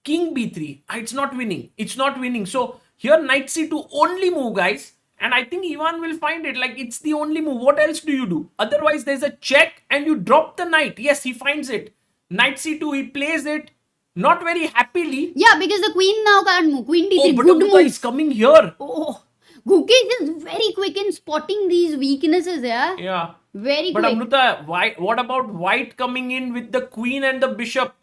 King B3. It's not winning. It's not winning. So here Knight C2 only move, guys. And I think Ivan will find it like it's the only move. What else do you do? Otherwise, there's a check and you drop the knight. Yes, he finds it. Knight C2, he plays it. Not very happily. Yeah, because the queen now can't move. Queen D3, Oh, but good Amruta move. is coming here. Oh, Gukesh is very quick in spotting these weaknesses, yeah? Yeah. Very But quick. Amruta, what about white coming in with the queen and the bishop?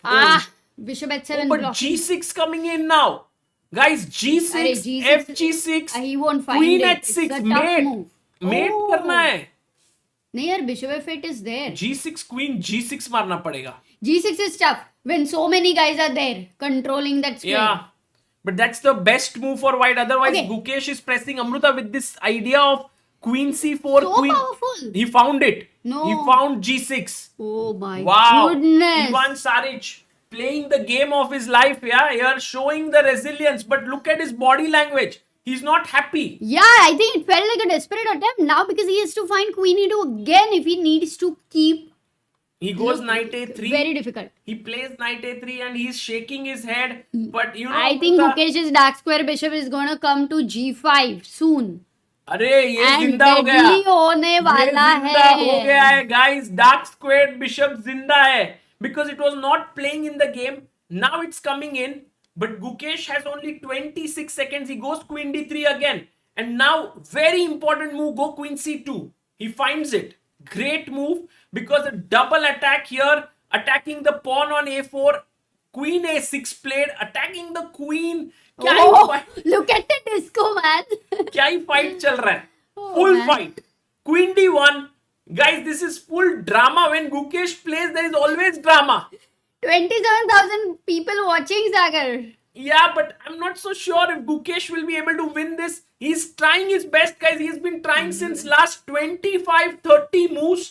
Bishop H7 But block. G6 coming in now. Guys, G6, Arey, G6 FG6, he won't find Queen it. H6, It's a tough mate. move. Mate Oh. करना है. नहीं यार, Bishop F8 is there. G6, Queen G6 मारना पड़ेगा. G6 is tough when so many guys are there controlling that square. Yeah. But that's the best move for white. Otherwise, Okay. Gukesh is pressing Amruta with this idea of Queen C4. So Queen. powerful. He found it. No. He found G6. Oh my Wow. goodness. Ivan Saric playing the game of his life. Yeah, here showing the resilience. But look at his body language. He's not happy. Yeah, I think it felt like a desperate attempt now because he has to find Queen E2 again if he needs to keep. He goes Look, Knight A3. Very difficult. He plays Knight A3 and he's shaking his head. But you know, I think Amruta, Gukesh's dark square bishop is going to come to G5 soon. अरे ये And जिंदा हो गया, deadly होने वाला ये जिंदा है। हो गया है guys. Dark squared bishop जिंदा है because it was not playing in the game. Now it's coming in, but Gukesh has only 26 seconds. He goes queen d3 again, and now very important move, go queen c2. He finds it. Great move because a double attack here, attacking the pawn on a4. Queen a6 played, attacking the queen. क्या ही Oh, fight, look at the disco, man. क्या ही fight चल रहा है. Oh, Full man. fight. Queen d1. Guys, this is full drama. When Gukesh plays, there is always drama. 27,000 people watching, Sagar. Yeah, but I'm not so sure if Gukesh will be able to win this. He's trying his best, guys. He's been trying since last 25-30 moves.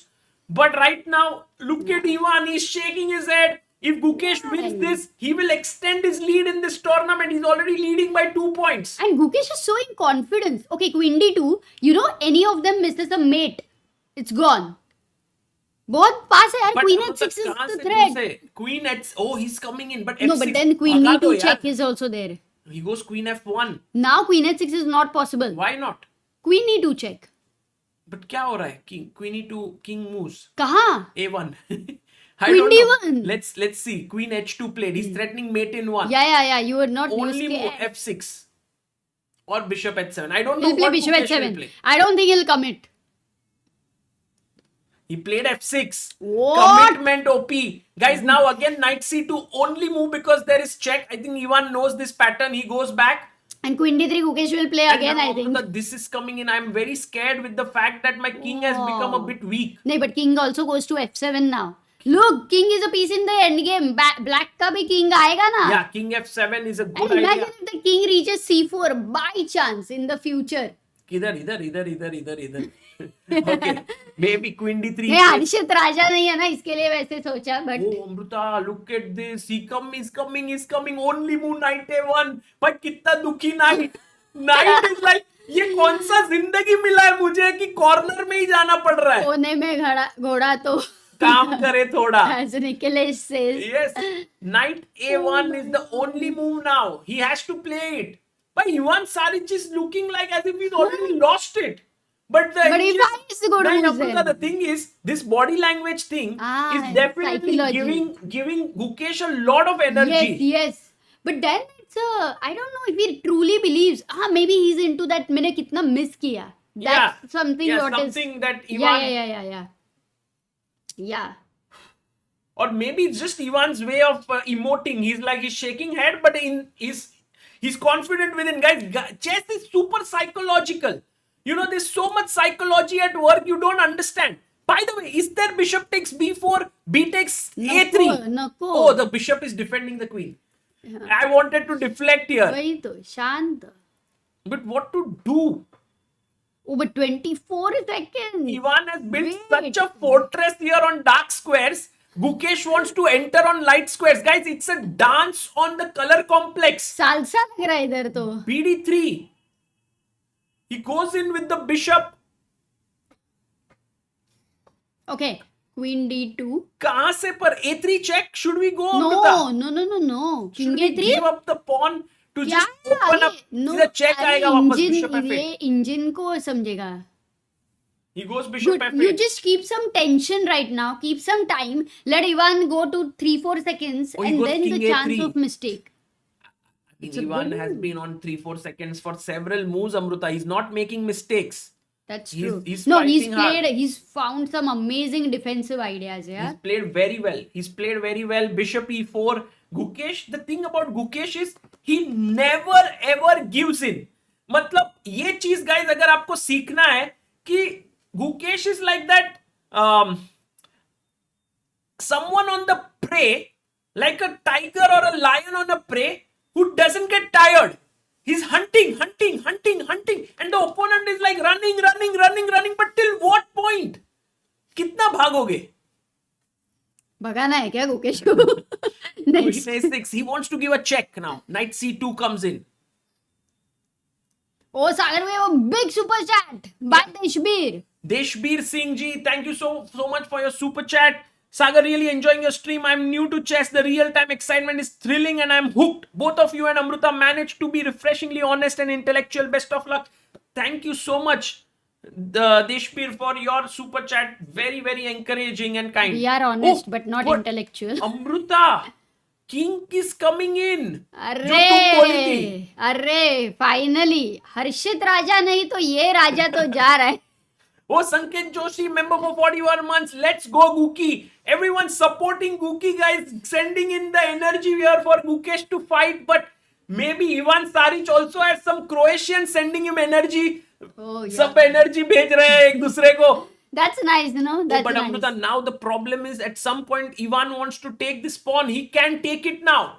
But right now, look at Ivan. He's shaking his head. If Gukesh wins this, he will extend his lead in this tournament. He's already leading by 2 points. And Gukesh is showing confidence. Okay, queen d2. You know, any of them misses a mate, it's gone. बहुत पास है यार. But Queen मतलब h6 is कहाँ the से threat. घुसे? Queen h, oh, he's coming in, but No, f6. but then queen भगा दो e2 check यार. is also there. He goes queen f1. Now queen h6 is not possible. Why not? Queen e2 check. But क्या हो रहा है? King, queen e2, king moves. कहाँ? a1. I Queen don't know. d1. Let's see. Queen h2 played. He's threatening mate in 1. Yeah. You were not Only used move to f6 or bishop h7. I don't know He'll play what bishop Gukesh will h7. play. I don't think he'll commit. He played f6. What? Commitment OP. Guys, now again knight c2. Only move because there is check. I think Ivan knows this pattern. He goes back. And queen d3 Gukesh will play And again, now I think. this is coming in. I'm very scared with the fact that my king has become a bit weak. No, but king also goes to f7 now. Look, king is a piece in the end game. Black का भी king आएगा ना. Yeah, king f7 is a And good imagine idea. if the king reaches c4 by chance in the future. इधर. Okay, maybe queen d3. ये हर्षित राजा नहीं है ना, इसके लिए वैसे सोचा. But Oh, Amruta, look at this. He's coming. Only move knight a1. But कितना दुखी knight. Knight is like, ये कौन सा जिंदगी मिला है मुझे कि कॉर्नर में ही जाना पड़ रहा है. कोने में घोड़ा तो काम करे थोड़ा. as Nicholas says. Yes, knight a1 is the only move now. He has to play it. But Ivan Saric is looking like as if he's already lost it. But But he finds the good moves Amruta, then. the thing is, this body language thing is definitely psychology. giving Gukesh a lot of energy. Yes. But then it's I don't know if he truly believes. Maybe he's into that. मैंने कितना miss किया. That's something what is. Something that Ivan. Yeah. Or maybe it's just Ivan's way of emoting. He's shaking head, but he's confident within. Guys, chess is super psychological. You know, there's so much psychology at work you don't understand. By the way, is there bishop takes b4, b takes a3? No. Oh, the bishop is defending the queen. I wanted to deflect here. वही तो शांत. But what to do? Oh, but 24 seconds. Ivan has built such a fortress here on dark squares. Gukesh wants to enter on light squares. Guys, it's a dance on the color complex. Salsa लग रहा है इधर तो. bd3. He goes in with the bishop. Okay, queen d2. कहाँ से पर a3 check? Should we go? No. Should King we a3. give up the pawn to just open up? No, सीधा check आएगा वापस bishop f8. ये engine को समझेगा. He goes bishop Good. f8. You just keep some tension right now. Keep some time. Let Ivan go to 3-4 seconds, Oh, he and goes then the king chance a3. of mistake. Ivan has been on 3-4 seconds for several moves, Amruta. He's not making mistakes. That's He's- true. he's No, he's fighting hard. played. He's found some amazing defensive ideas. Yeah. He's played very well. Bishop e4. Gukesh, the thing about Gukesh is he never ever gives in. मतलब ये चीज guys अगर आपको सीखना है कि Gukesh is like that someone on the prey, like a tiger or a lion on a prey who doesn't get tired. He's hunting, and the opponent is like running, but till what point? कितना भागोगे? भगाना है क्या गुकेश को? Next. Queen a6. He wants to give a check now. Knight c2 comes in. Oh, Sagar, we have a big super chat by Deshbir. Deshbir Singh ji, thank you so much for your super chat. Sagar, really enjoying your stream. I'm new to chess. The real-time excitement is thrilling and I'm hooked. Both of you and Amruta managed to be refreshingly honest and intellectual. Best of luck. Thank you so much, Deshpir, for your super chat. Very, very encouraging and kind. We are honest, Oh, but not what? intellectual. Amruta, King is coming in. जो तुम बोली थी. अरे finally हर्षित राजा नहीं तो ये राजा तो जा रहा है. Oh, Sanket Joshi, member for 41 months. Let's go, Guki. Everyone supporting Guki, guys. Sending in the energy here for Gukesh to fight. But maybe Ivan Saric also has some Croatians sending him energy. Oh, yeah. सब energy भेज रहे हैं एक दूसरे को. That's nice, you know. That's But nice. Amruta, now the problem is at some point Ivan wants to take this pawn. He can take it now.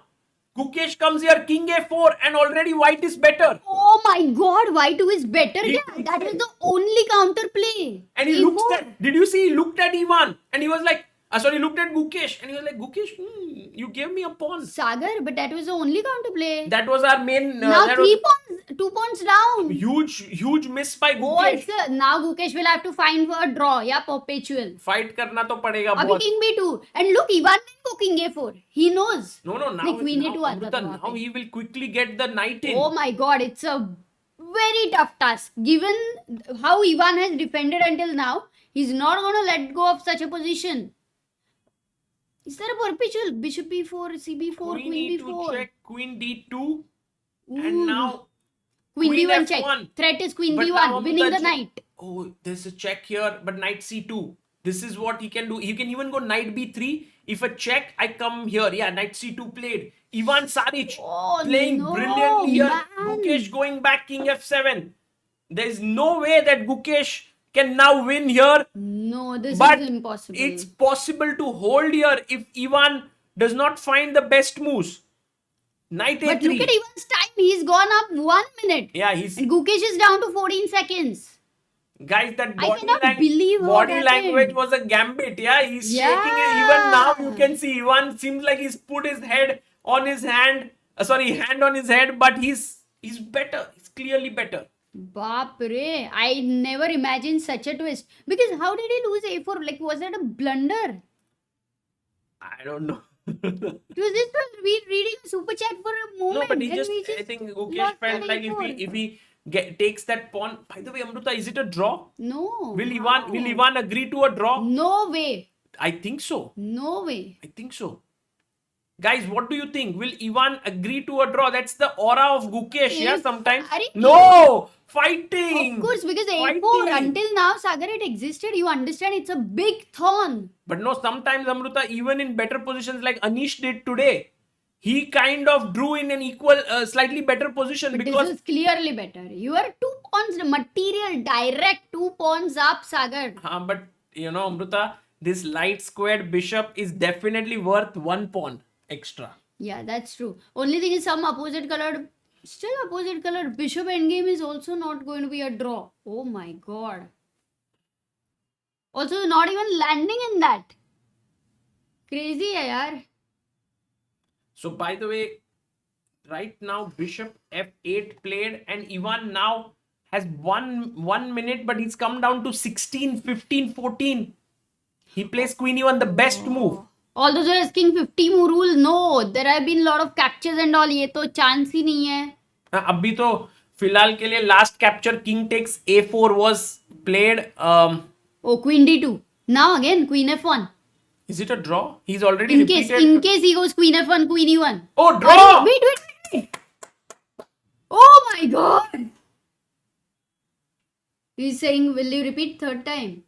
Gukesh comes here, king a4, and already white is better. Oh my god, y2 is better. He Yeah, takes that it. is the only counter play. And he E4. looks at, did you see, he looked at Ivan and he was like, he looked at Gukesh and he was like, Gukesh, you gave me a pawn. Sagar, but that was the only counter play. That was our main. Now that 3 pawns, 2 pawns down. Huge miss by Oh, Gukesh. now Gukesh will have to find for a draw. Yeah, perpetual. Fight करना तो पड़ेगा Abhi बहुत. king b2. And look, Ivan didn't go king a4. He knows. No, now, Like queen now, a2 आता Amruta, था वहाँ now पे. he will quickly get the knight in. Oh my god, it's a very tough task. Given how Ivan has defended until now, he's not going to let go of such a position. Is there a perpetual? Bishop e4, cb4, Queen queen e2 b4. check, queen d2, Ooh. and now Queen queen d1 check. f1. Threat is queen But now b1, winning the Amruta ji- knight. Oh, there's a check here, but knight c2. This is what he can do. He can even go knight b3. If a check, I come here. Yeah, knight c2 played. Ivan Saric Oh, playing no, brilliantly here. man. Gukesh going back king f7. There's no way that Gukesh can now win here. No, this But is impossible. it's possible to hold here if Ivan does not find the best moves. Knight But a3. look at Ivan's time. He's gone up 1 minute. Yeah, he's And Gukesh is down to 14 seconds. guys. That I cannot believe how body it language happened. was a gambit. Yeah, he's Yeah. shaking it. Even now, you can see Ivan seems like he's put his head on his hand. Hand on his head, but he's better. He's clearly better. Baapre, I never imagined such a twist. Because how did he lose a4? Like, was that a blunder? I don't know. It was just reading a super chat for a moment. No, but he and just, we I think Gukesh lost felt that like a4. if he takes that pawn. By the way, Amruta, is it a draw? No. Will how? Ivan agree to a draw? No way. I think so. No way. I think so. Guys, what do you think? Will Ivan agree to a draw? That's the aura of Gukesh, yeah, sometimes. No! Fighting! Of course, because Fighting. a4, until now, Sagar, it existed. You understand, it's a big thorn. But no, sometimes, Amruta, even in better positions like Anish did today, he kind of drew in an equal, slightly better position But because... this is clearly better. You are 2 pawns, material, direct 2 pawns up, Sagar. But, Amruta, this light squared bishop is definitely worth 1 pawn extra. Yeah, that's true. Only thing is some opposite colored bishop endgame is also not going to be a draw. Oh my god. Also not even landing in that. Crazy hai yaar. So by the way, right now bishop f8 played and Ivan now has 1 minute, but he's come down to 16, 15, 14. He plays queen e1, the best move. Although there is king 50 rule, no, there have been a lot of captures and all. ये तो chance ही नहीं है. अभी तो फिलहाल के लिए last capture king takes a4 was played. Oh, queen d2. Now again queen f1. Is it a draw? He's already In repeated. case he goes queen f1, queen e1. Oh, draw! Wait. Oh my god. He's saying, will you repeat third time?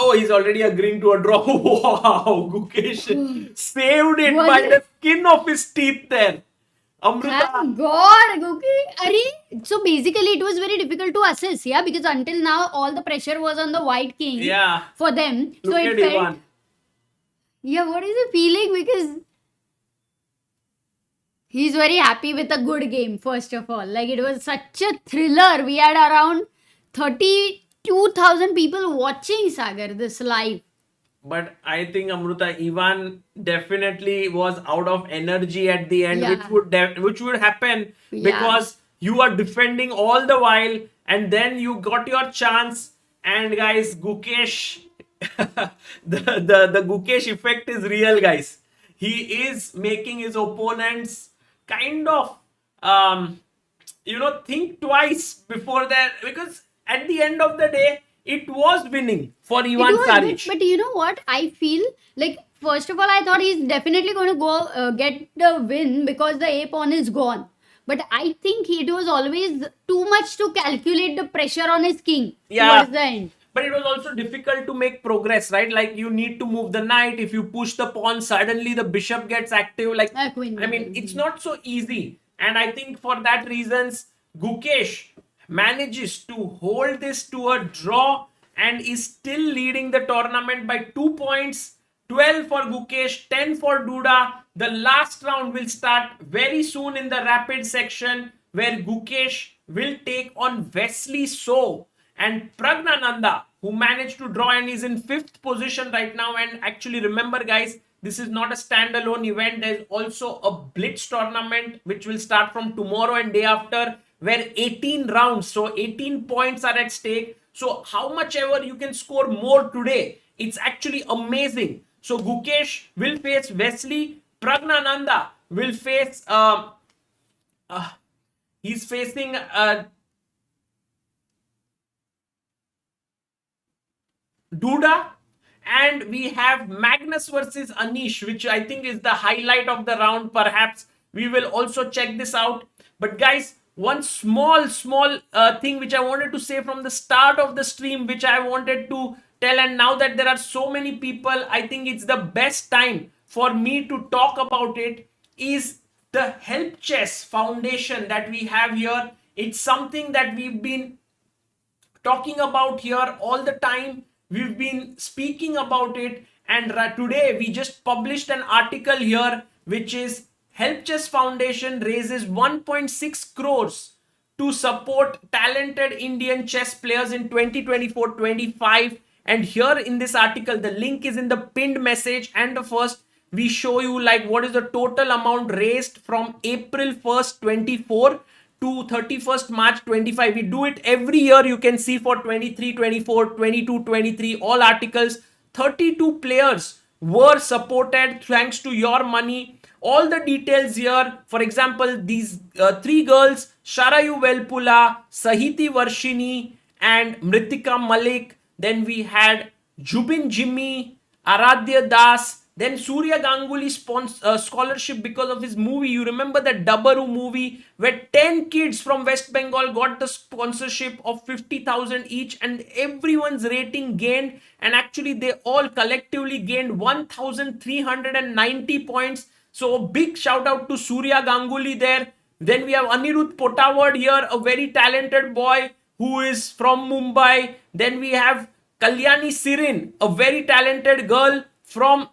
Oh, he's already agreeing to a draw. Wow, Gukesh saved it by the skin of his teeth there. Amruta. Thank God, okay. So basically, it was very difficult to assess, yeah, because until now, all the pressure was on the white king Yeah. for them. Look So at it felt, Ivan. yeah, what is the feeling? Because he's very happy with a good game, first of all. Like, it was such a thriller. We had around 32,000 people watching Sagar, this live. But I think Amruta, Ivan definitely was out of energy at the end, Yeah. which would happen Yeah. because you are defending all the while, and then you got your chance. And guys, Gukesh, the Gukesh effect is real, guys. He is making his opponents kind of think twice before that, because at the end of the day, it was winning for It Ivan was Saric. but you know what? I feel like, first of all, I thought he's definitely going to go get the win because the A pawn is gone. But I think it was always too much to calculate the pressure on his king towards the end. But it was also difficult to make progress, right? Like, you need to move the knight. If you push the pawn, suddenly the bishop gets active. Like, Queen. I mean, it's not so easy. And I think for that reasons, Gukesh manages to hold this to a draw and is still leading the tournament by 2 points. 12 for Gukesh, 10 for Duda. The last round will start very soon in the rapid section, where Gukesh will take on Wesley So and Praggnanandhaa, who managed to draw and is in 5th position right now. And actually, remember guys, this is not a standalone event. There's also a blitz tournament which will start from tomorrow and day after, where 18 rounds, so 18 points are at stake. So how much ever you can score more today, it's actually amazing. So Gukesh will face Wesley. Praggnanandhaa will face he's facing Duda, and we have Magnus versus Anish, which I think is the highlight of the round. Perhaps we will also check this out. But guys, one small thing which I wanted to say from the start of the stream, which I wanted to tell, and now that there are so many people, I think it's the best time for me to talk about it, is the Help Chess Foundation that we have here. It's something that we've been talking about here all the time. We've been speaking about it, and today we just published an article here, which is Help Chess Foundation raises 1.6 crores to support talented Indian chess players in 2024-25. And here in this article, the link is in the pinned message, and the first we show you like what is the total amount raised from April 1st 24 to 31st March 25. We do it every year. You can see for 23, 24, 22, 23, all articles. 32 players were supported thanks to your money. All the details here. For example, these 3 girls, Sharayu Velpula, Sahiti Varshini, and Mritika Malik. Then we had Jubin Jimmy, Aradhya Das. Then Surya Ganguly scholarship because of his movie. You remember that Dabaru movie where 10 kids from West Bengal got the sponsorship of 50,000 each, and everyone's rating gained, and actually they all collectively gained 1,390 points. So a big shout out to Surya Ganguly there. Then we have Anirudh Potawad here, a very talented boy who is from Mumbai. Then we have Kalyani Sirin, a very talented girl from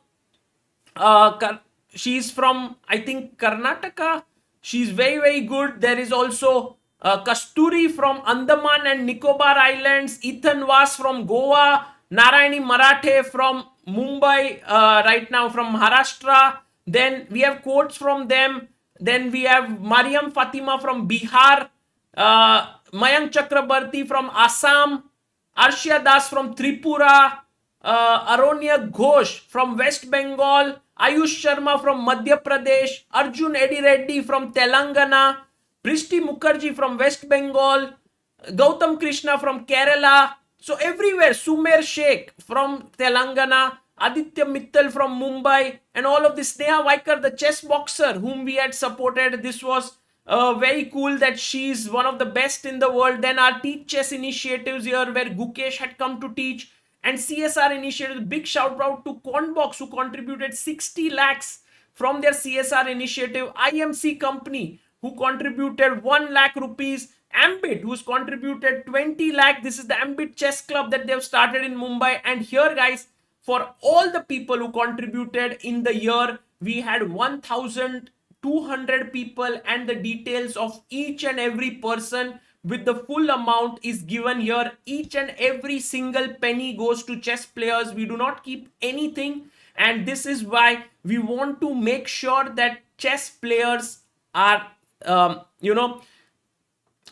she's from, I think, Karnataka. She's very good. There is also Kasturi from Andaman and Nicobar Islands, Ethan Vas from Goa, Narayani Marathe from Mumbai, right now from Maharashtra. Then we have quotes from them. Then we have Mariam Fatima from Bihar, Mayank Chakrabarti from Assam, Arshia Das from Tripura, Aronya Ghosh from West Bengal, Ayush Sharma from Madhya Pradesh, Arjun Eddy Reddy from Telangana, Prishti Mukherjee from West Bengal, Gautam Krishna from Kerala. So everywhere, Sumer Sheikh from Telangana, Aditya Mittal from Mumbai, and all of this. Neha Vaikar, the chess boxer whom we had supported. This was very cool that she's one of the best in the world. Then our Teach Chess initiatives here, where Gukesh had come to teach, and CSR initiative. Big shout out to Cornbox, who contributed 60 lakhs from their CSR initiative. IMC company, who contributed 1 lakh rupees. Ambit, who's contributed 20 lakh. This is the Ambit Chess Club that they've started in Mumbai. And here, guys, for all the people who contributed in the year, we had 1,200 people, and the details of each and every person with the full amount is given here. Each and every single penny goes to chess players. We do not keep anything, and this is why we want to make sure that chess players are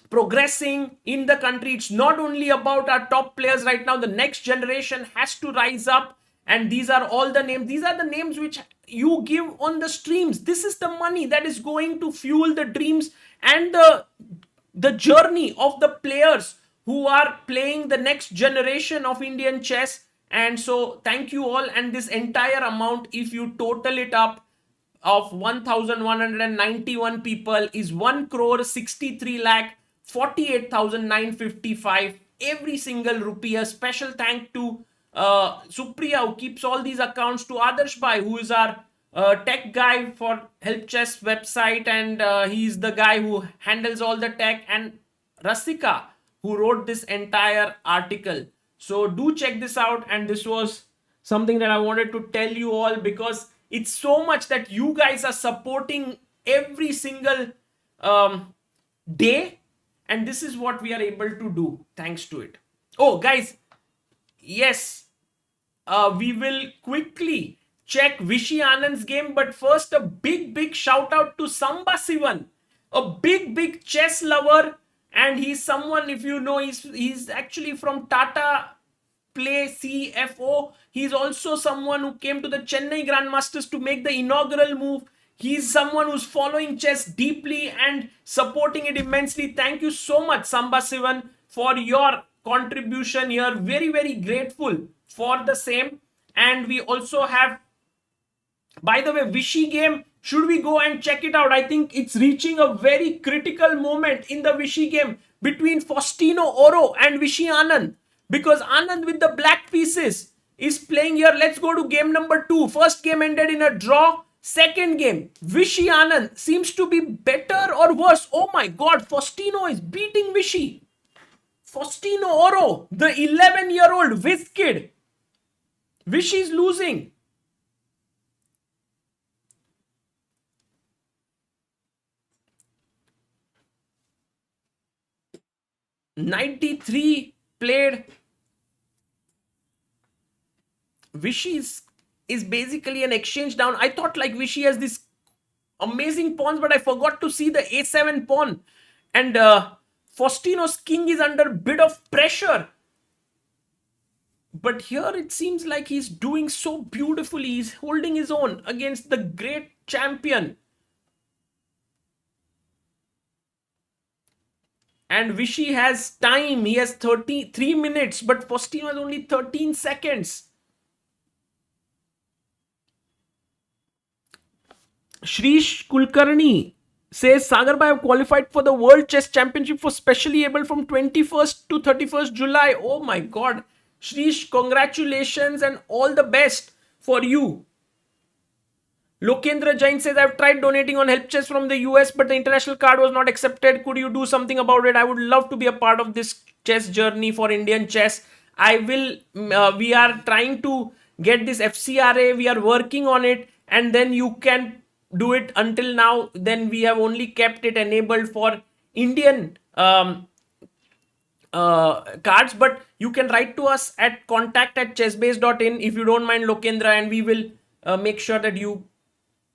progressing in the country. It's not only about our top players right now. The next generation has to rise up, and these are all the names. These are the names which you give on the streams. This is the money that is going to fuel the dreams and the the journey of the players who are playing the next generation of Indian chess. And so thank you all. And this entire amount, if you total it up, of 1191 people is 1 crore 63 lakh 48,955. Every single rupee. A special thank to Supriya, who keeps all these accounts, to Adarsh Bhai, who is our tech guy for Help Chess website, and he's the guy who handles all the tech, and Rasika, who wrote this entire article. So do check this out. And this was something that I wanted to tell you all, because it's so much that you guys are supporting every single day, and this is what we are able to do thanks to it. Oh guys, yes, we will quickly check Vishy Anand's game, but first a big shout out to Samba Sivan, a big chess lover, and he's someone, if you know, he's actually from Tata Play CFO. He's also someone who came to the Chennai Grandmasters to make the inaugural move. He's someone who's following chess deeply and supporting it immensely. Thank you so much, Samba Sivan, for your contribution here. Very grateful for the same. And we also have, by the way, Vishy game, should we go and check it out? I think it's reaching a very critical moment in the Vishy game between Faustino Oro and Vishy Anand, because Anand with the black pieces is playing here. Let's go to game number 2. First game ended in a draw. Second game, Vishy Anand seems to be better or worse. Oh my god, Faustino is beating Vishy. Faustino Oro, the 11-year-old whiz kid. Vishy is losing. .93 played. Vishy is basically an exchange down. I thought like Vishy has this amazing pawns, but I forgot to see the A7 pawn. And Faustino's king is under a bit of pressure. But here it seems like he's doing so beautifully. He's holding his own against the great champion. And Vishy has time. He has 33 minutes, but Faustino has only 13 seconds. Shrish Kulkarni says, Sagar Bhai have qualified for the World Chess Championship for specially able from 21st to 31st July. Oh my god. Shrish, congratulations and all the best for you. Lokendra Jain says, I've tried donating on Help Chess from the US, but the international card was not accepted. Could you do something about it? I would love to be a part of this chess journey for Indian chess. I will, we are trying to get this FCRA. We are working on it, and then you can do it. Until now, then we have only kept it enabled for Indian cards, but you can write to us at contact@chessbase.in if you don't mind, Lokendra, and we will make sure that you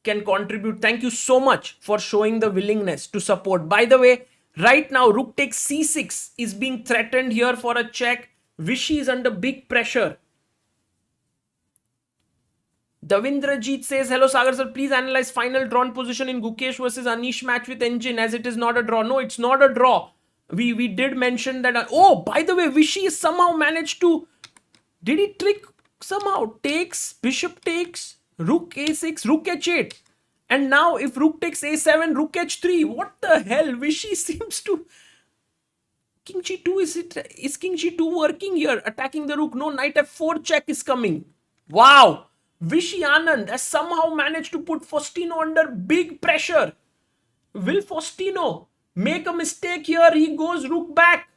can contribute. Thank you so much for showing the willingness to support. By the way, right now rook takes c6 is being threatened here for a check. Vishy is under big pressure. Davindrajit says, hello Sagar sir, please analyze final drawn position in Gukesh versus Anish match with Engine, as it is not a draw. No, it's not a draw. We did mention that. Oh, by the way, Vishy somehow managed to, did he trick somehow? Takes, bishop takes, rook a6, rook h8. And now if rook takes a7, rook h3. What the hell? Vishy seems to... King g2, is King g2 working here? Attacking the rook. No, knight f4 check is coming. Wow. Vishy Anand has somehow managed to put Faustino under big pressure. Will Faustino make a mistake here? He goes rook back.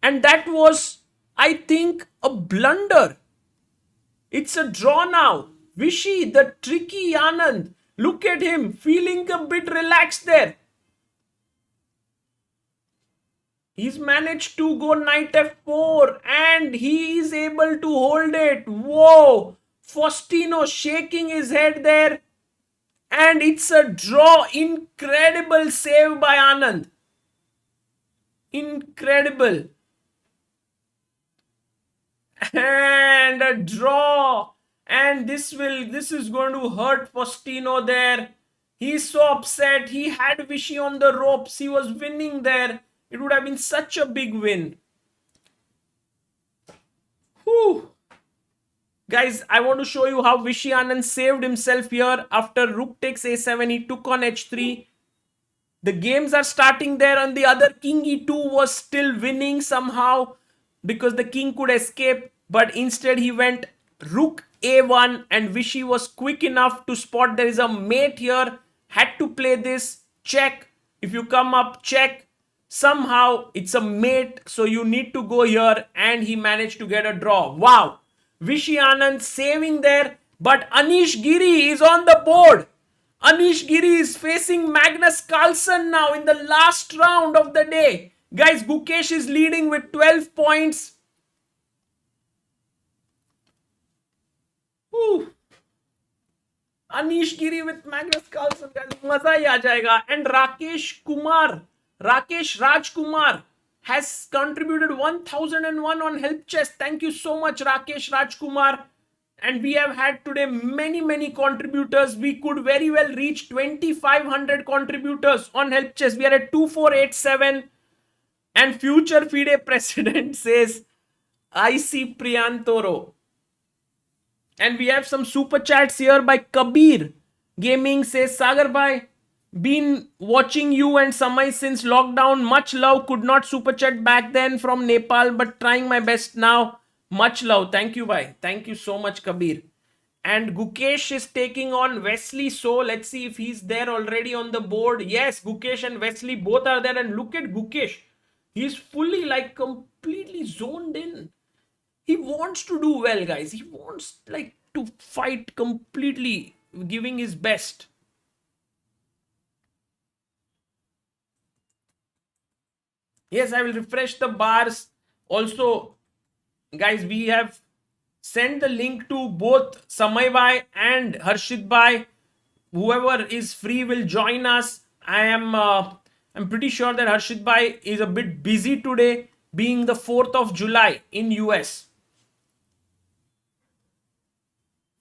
And that was, I think, a blunder. It's a draw now. Vishy, the tricky Anand. Look at him, feeling a bit relaxed there. He's managed to go knight f4 and he is able to hold it. Whoa! Faustino shaking his head there. And it's a draw. Incredible save by Anand. Incredible. And a draw. And this is going to hurt Faustino there. He's so upset. He had Vishy on the ropes. He was winning there. It would have been such a big win. Whew. Guys, I want to show you how Vishy Anand saved himself here. After rook takes a7, he took on h3. The games are starting there, and the other king e2 was still winning somehow because the king could escape. But instead he went rook a1, and Vishy was quick enough to spot there is a mate here. Had to play this. Check. If you come up, check. Somehow it's a mate, so you need to go here, and he managed to get a draw. Wow. Vishy Anand saving there, but Anish Giri is on the board. Anish Giri is facing Magnus Carlsen now in the last round of the day. Guys, Gukesh is leading with 12 points. Whew. Anish Giri with Magnus Carlsen, guys, maza hi aa jayega. And Rakesh Rajkumar has contributed 1001 on help chess. Thank you so much, Rakesh Rajkumar. And we have had today many contributors. We could very well reach 2500 contributors on help chess. We are at 2487. And future FIDE president says I see Priyantoro. And we have some super chats here by Kabir Gaming. Says Sagar bhai, been watching you and Samay since lockdown. Much love. Could not super chat back then from Nepal, but trying my best now. Much love. Thank you, bhai. Thank you so much, Kabir. And Gukesh is taking on Wesley So. Let's see if he's there already on the board. Yes, Gukesh and Wesley both are there. And look at Gukesh. He's fully, like, completely zoned in. He wants to do well, guys. He wants, like, to fight completely, giving his best. Yes, I will refresh the bars. Also, guys, we have sent the link to both Samay bhai and Harshit bhai. Whoever is free will join us. I'm pretty sure that Harshit bhai is a bit busy today, being the 4th of July in US.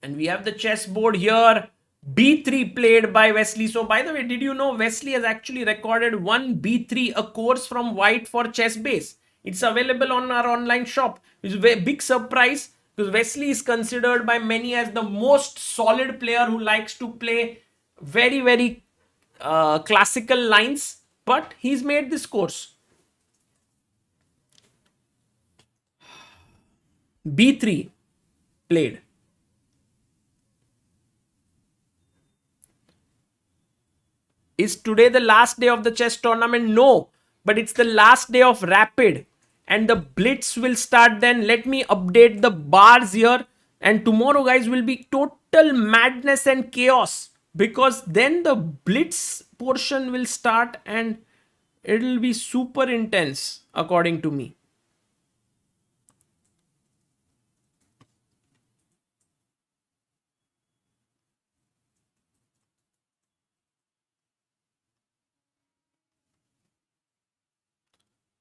And we have the chessboard here. B3 played by Wesley. So, by the way, did you know Wesley has actually recorded one B3, a course from White for ChessBase. It's available on our online shop. It's a very big surprise because Wesley is considered by many as the most solid player who likes to play very classical lines. But he's made this course. B3 played. Is today the last day of the chess tournament? No, but it's the last day of Rapid. And the Blitz will start then. Let me update the bars here. And tomorrow, guys, will be total madness and chaos. Because then the Blitz portion will start and it'll be super intense, according to me.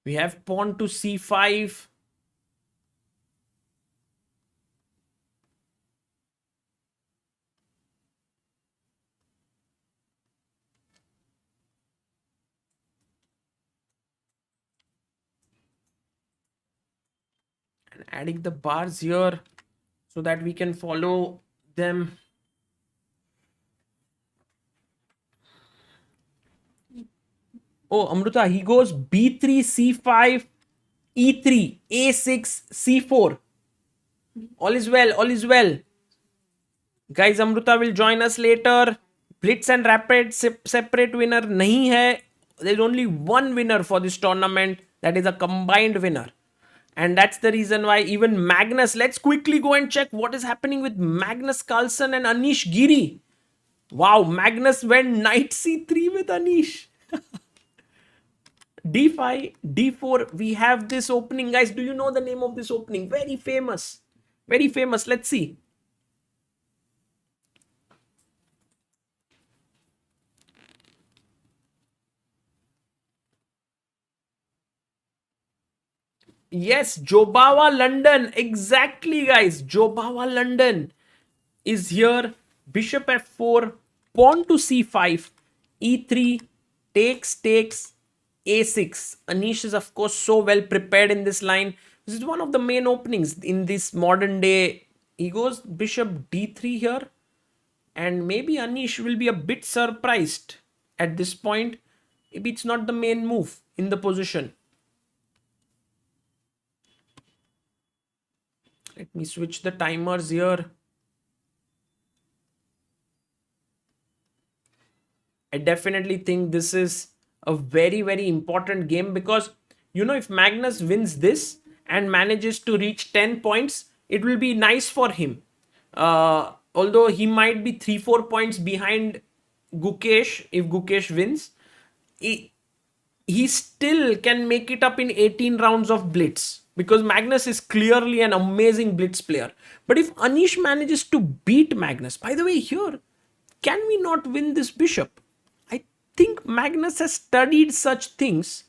We have pawn to c5. And adding the bars here so that we can follow them. Oh, Amruta, he goes b3, c5, e3, a6, c4. All is well, all is well. Guys, Amruta will join us later. Blitz and Rapid separate winner nahi hai. There's only one winner for this tournament. That is a combined winner. And that's the reason why even Magnus, let's quickly go and check what is happening with Magnus Carlsen and Anish Giri. Wow, Magnus went knight c3 with Anish. D5, D4, we have this opening. Guys, do you know the name of this opening? Very famous. Very famous. Let's see. Yes, Jobawa London. Exactly, guys. Jobawa London is here. Bishop f4. pawn to c5, e3, takes, a6. Anish is of course so well prepared in this line. This is one of the main openings in this modern day. He goes bishop d3 here, and maybe Anish will be a bit surprised at this point. Maybe it's not the main move in the position. Let me switch the timers here. I definitely think this is a very, very important game because, if Magnus wins this and manages to reach 10 points, it will be nice for him. Although he might be 3-4 points behind Gukesh if Gukesh wins, he still can make it up in 18 rounds of blitz because Magnus is clearly an amazing blitz player. But if Anish manages to beat Magnus, by the way, here, can we not win this bishop? I think Magnus has studied such things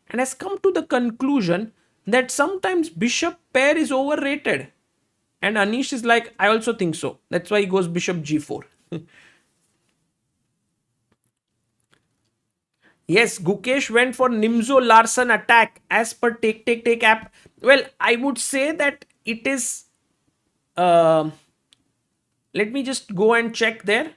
and has come to the conclusion that sometimes bishop pair is overrated. And Anish is like, I also think so. That's why he goes bishop g4. Yes, Gukesh went for Nimzo Larsen attack as per take app. Well, I would say that it is... let me just go and check there.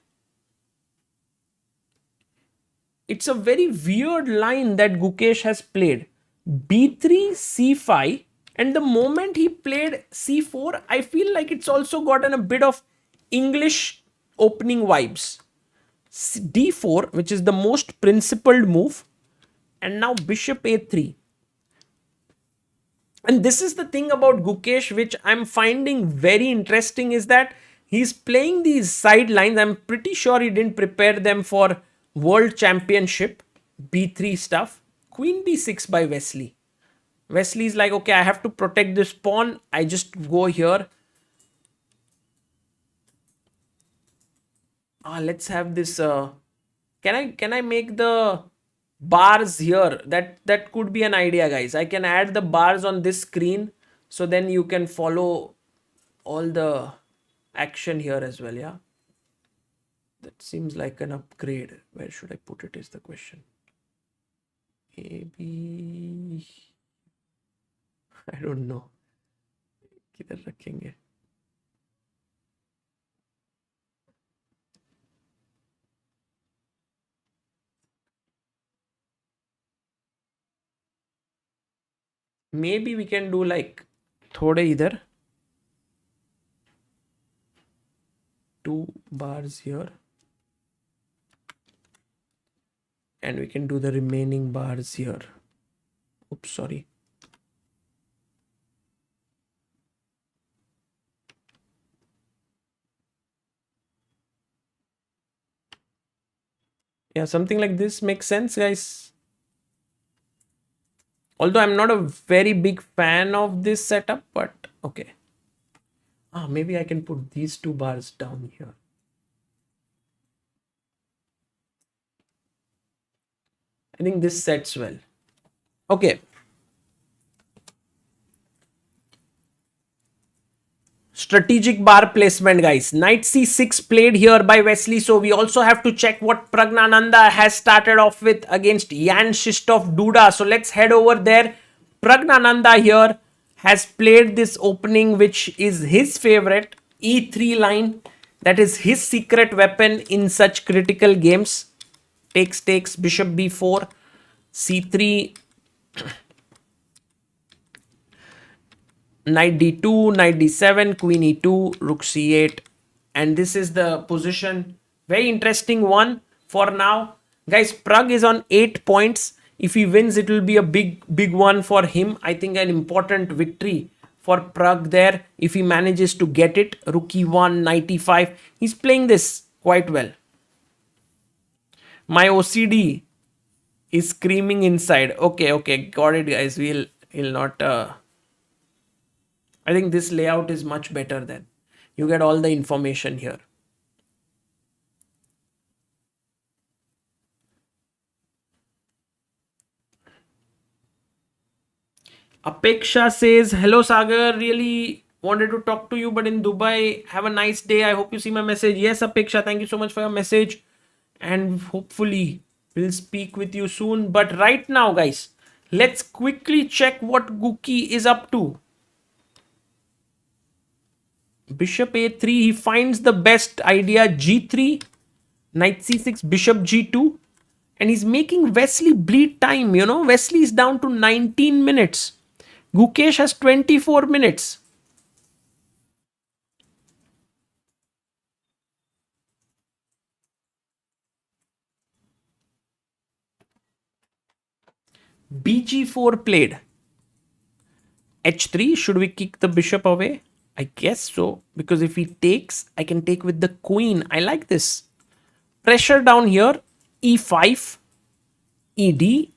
It's a very weird line that Gukesh has played. b3, c5, and the moment he played c4, I feel like it's also gotten a bit of English opening vibes. d4, which is the most principled move, and now bishop a3. And this is the thing about Gukesh which I'm finding very interesting, is that he's playing these sidelines. I'm pretty sure he didn't prepare them for World Championship b3 stuff. Queen b6 by Wesley. Wesley is like, okay, I have to protect this pawn. I just go here. Let's have this. Can I make the bars here? That could be an idea, guys. I can add the bars on this screen, so then you can follow all the action here as well. Yeah, that seems like an upgrade. Where should I put it is the question. Maybe I don't know. किधर रखेंगे? Maybe we can do like थोड़े इधर, 2 bars here, and we can do the remaining bars here. Oops, sorry. Yeah, something like this makes sense, guys. Although I'm not a very big fan of this setup, but okay. Maybe I can put these 2 bars down here. I think this sets well. Okay. Strategic bar placement, guys. Knight c6 played here by Wesley So. We also have to check what Praggnanandhaa has started off with against Jan-Krzysztof Duda. So let's head over there. Praggnanandhaa here has played this opening, which is his favorite, e3 line. That is his secret weapon in such critical games. Takes, bishop b4, c3, knight d2, knight d7, queen e2, rook c8, and this is the position. Very interesting one for now, guys. Prag is on 8 points. If he wins, it will be a big one for him. I think an important victory for Prag there if he manages to get it. Rook e1, knight e5. He's playing this quite well. My OCD is screaming inside. Okay, got it, guys. We'll not. I think this layout is much better then. You get all the information here. Apeksha says, hello Sagar, really wanted to talk to you but in Dubai. Have a nice day. I hope you see my message. Yes, Apeksha, thank you so much for your message. and hopefully we'll speak with you soon. But right now, guys, let's quickly check what Guki is up to. Bishop a3, he finds the best idea, g3, knight c6, bishop g2, and he's making Wesley bleed time. Wesley is down to 19 minutes. Gukesh has 24 minutes. bg4 played. h3, should we kick the bishop away? I guess so, because if he takes, I can take with the queen. I like this. Pressure down here, e5, ed.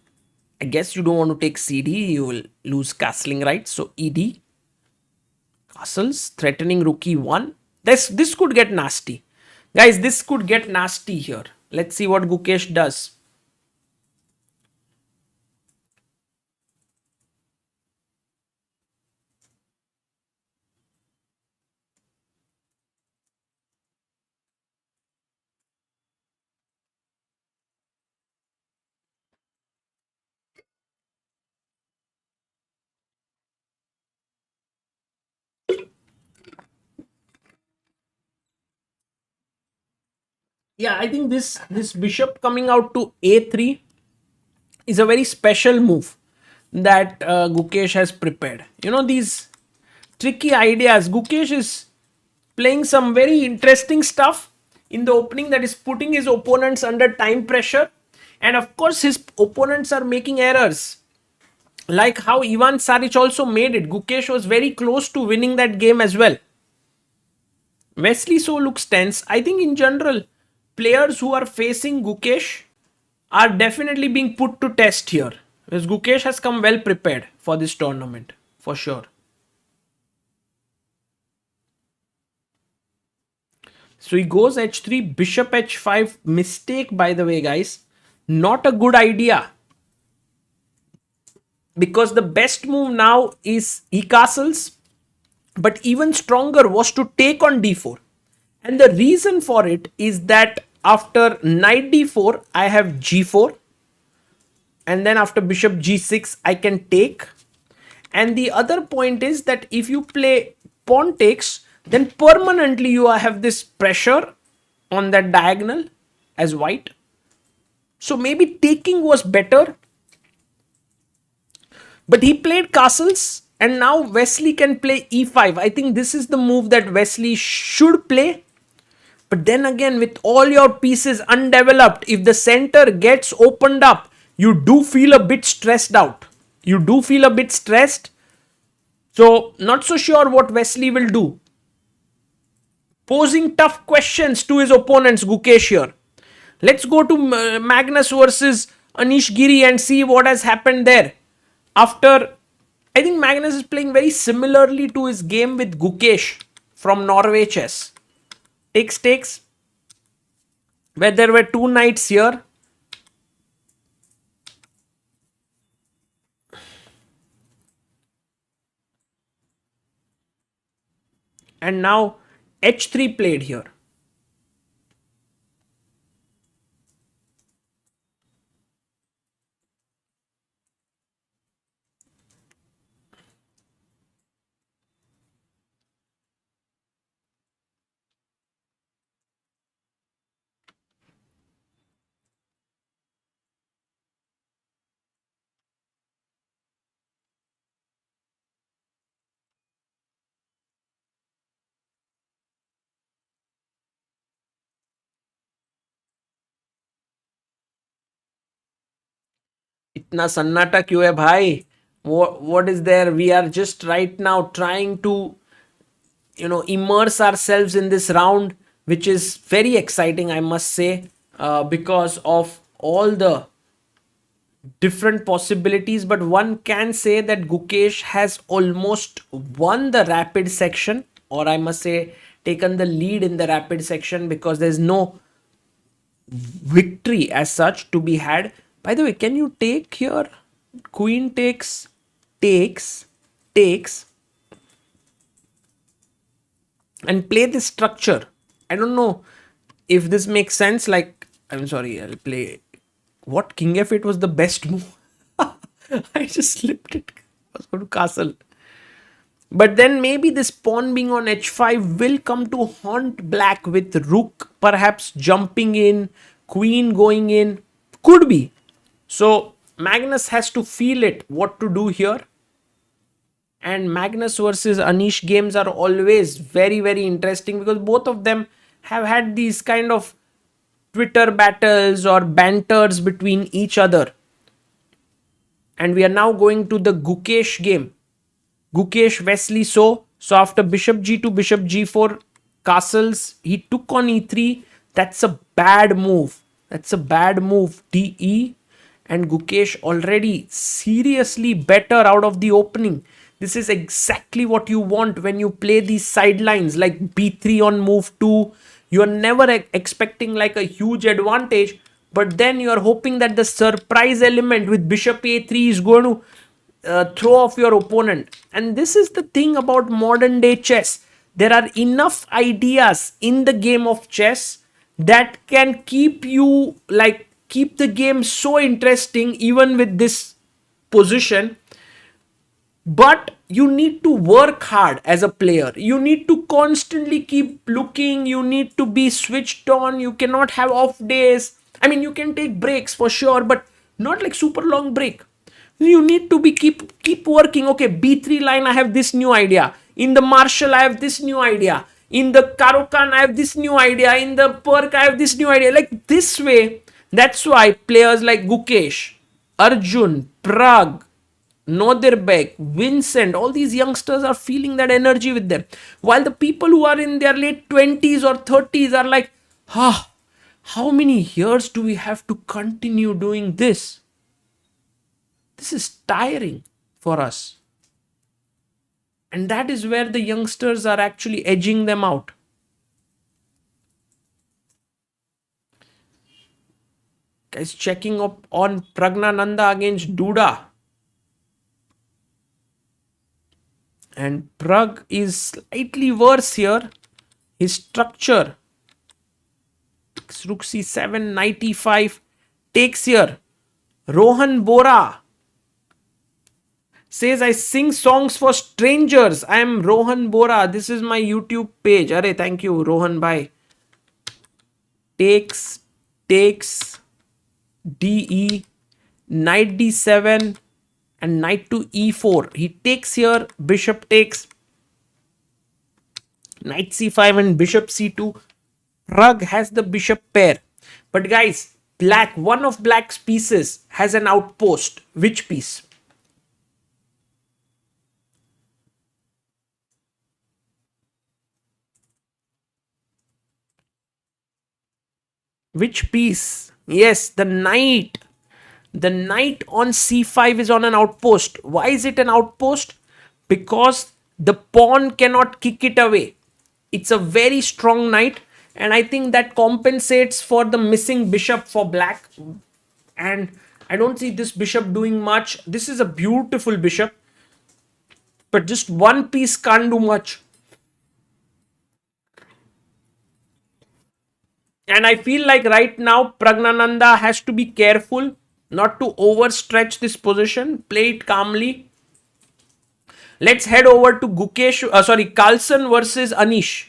I guess you don't want to take cd, you will lose castling rights. So ed, castles, threatening rook e1. This could get nasty. Guys, this could get nasty here. Let's see what Gukesh does. Yeah, I think this bishop coming out to a3 is a very special move that Gukesh has prepared. These tricky ideas. Gukesh is playing some very interesting stuff in the opening that is putting his opponents under time pressure. And of course, his opponents are making errors. Like how Ivan Saric also made it. Gukesh was very close to winning that game as well. Wesley So looks tense. I think in general, players who are facing Gukesh are definitely being put to test here. Because Gukesh has come well prepared for this tournament, for sure. So he goes h3, bishop h5. Mistake, by the way, guys. Not a good idea. Because the best move now is he castles. But even stronger was to take on d4. And the reason for it is that after knight d4, I have g4. And then after bishop g6, I can take. And the other point is that if you play pawn takes, then permanently you have this pressure on that diagonal as white. So maybe taking was better. But he played castles and now Wesley can play e5. I think this is the move that Wesley should play. But then again, with all your pieces undeveloped, if the center gets opened up, you do feel a bit stressed out. You do feel a bit stressed. So, not so sure what Wesley will do. Posing tough questions to his opponents, Gukesh here. Let's go to Magnus versus Anish Giri and see what has happened there. After, I think Magnus is playing very similarly to his game with Gukesh from Norway Chess. Takes, where there were two knights here. And now h3 played here. इतना सन्नाटा क्यों है भाई? What is there? We are just right now trying to immerse ourselves in this round, which is very exciting, I must say, because of all the different possibilities. But one can say that Gukesh has almost won the rapid section, or I must say taken the lead in the rapid section, because there's no victory as such to be had. By the way, can you take here? Queen takes, and play this structure. I don't know if this makes sense. Like I'm sorry, I'll play. What? King F8 was the best move. I just slipped it. I was going to castle. But then maybe this pawn being on h5 will come to haunt black with rook perhaps jumping in, queen going in. Could be. So Magnus has to feel it what to do here. And Magnus versus Anish games are always very, very interesting because both of them have had these kind of Twitter battles or banters between each other. And we are now going to the Gukesh game. Gukesh Wesley So. So after bishop g2, bishop g4, castles, he took on e3. That's a bad move. That's a bad move. DE. And Gukesh already seriously better out of the opening. This is exactly what you want when you play these sidelines like b3 on move 2. You're never expecting like a huge advantage, but then you're hoping that the surprise element with bishop a3 is going to throw off your opponent. And this is the thing about modern day chess. There are enough ideas in the game of chess that can keep you like keep the game so interesting even with this position. But you need to work hard as a player. You need to constantly keep looking. You need to be switched on. You cannot have off days. I mean, you can take breaks for sure, but not like super long break. You need to be keep working. Okay, b3 line, I have this new idea. In the Marshall, I have this new idea. In the Karokan, I have this new idea. In the Perk, I have this new idea. Like this way. That's why players like Gukesh, Arjun, Prag, Nodirbek, Vincent, all these youngsters are feeling that energy with them. While the people who are in their late 20s or 30s are like, how many years do we have to continue doing this? This is tiring for us. And that is where the youngsters are actually edging them out. Guys, checking up on Praggnanandhaa against Duda. And Prag is slightly worse here. His structure. Rook c7, knight e5. Takes here. Rohan Bora says, I sing songs for strangers. I am Rohan Bora. This is my YouTube page. Arey, thank you, Rohan bhai. Takes. DE. Knight d7. And knight to e4. He takes here. Bishop takes. Knight c5 and bishop c2. Prag has the bishop pair. But guys, one of black's pieces has an outpost. Which piece? Which piece? Yes, the knight. The knight on c5 is on an outpost. Why is it an outpost? Because the pawn cannot kick it away. It's a very strong knight. And I think that compensates for the missing bishop for black. And I don't see this bishop doing much. This is a beautiful bishop. But just one piece can't do much. And I feel like right now Praggnanandhaa has to be careful not to overstretch this position. Play it calmly. Let's head over to Carlsen versus Anish.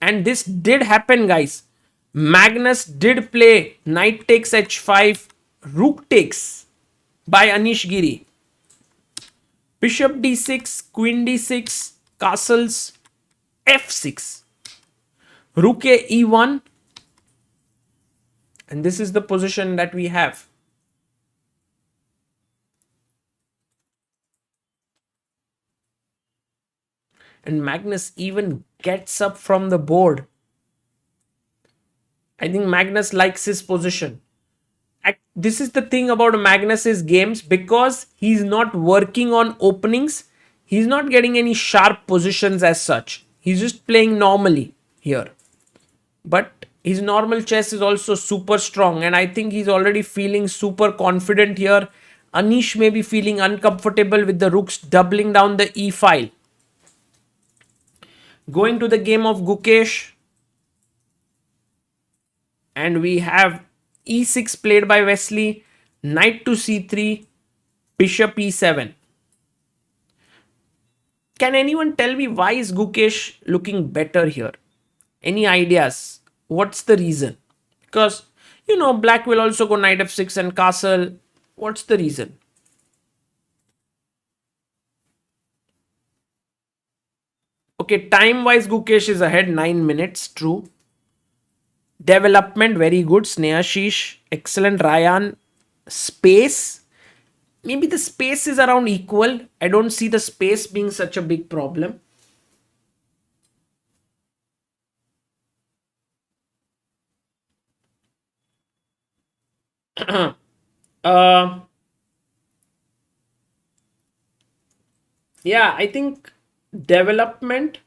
And this did happen, guys. Magnus did play knight takes h5, rook takes by Anish Giri. Bishop d6, queen d6, castles, f6. Rook a e1. And this is the position that we have. And Magnus even gets up from the board. I think Magnus likes his position. This is the thing about Magnus's games, because he's not working on openings. He's not getting any sharp positions as such. He's just playing normally here. But his normal chess is also super strong. And I think he's already feeling super confident here. Anish may be feeling uncomfortable with the rooks doubling down the e file. Going to the game of Gukesh. And we have e6 played by Wesley, knight to c3, bishop e7. Can anyone tell me why is Gukesh looking better here? Any ideas? What's the reason? Because, black will also go knight f6 and castle. What's the reason? Okay, time-wise, Gukesh is ahead 9 minutes, true. Development, very good. Snehashish, excellent. Ryan, space. Maybe the space is around equal. I don't see the space being such a big problem. Yeah, I think development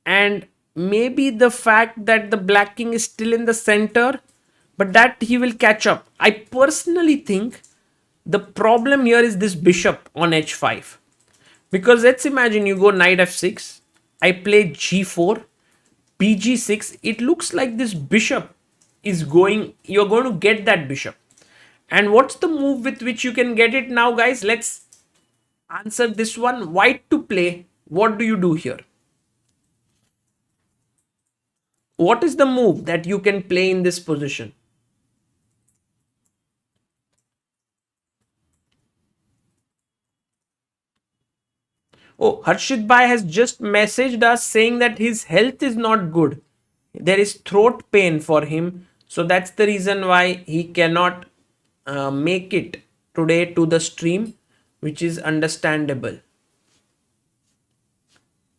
and maybe the fact that the black king is still in the center, but that he will catch up. I personally think the problem here is this bishop on h5. Because let's imagine you go knight f6, I play g4, bg6. It looks like this bishop is going, you're going to get that bishop. And what's the move with which you can get it now, guys? Let's answer this one. White to play. What do you do here? What is the move that you can play in this position? Oh, Harshit Bhai has just messaged us saying that his health is not good. There is throat pain for him. So that's the reason why he cannot make it today to the stream, which is understandable.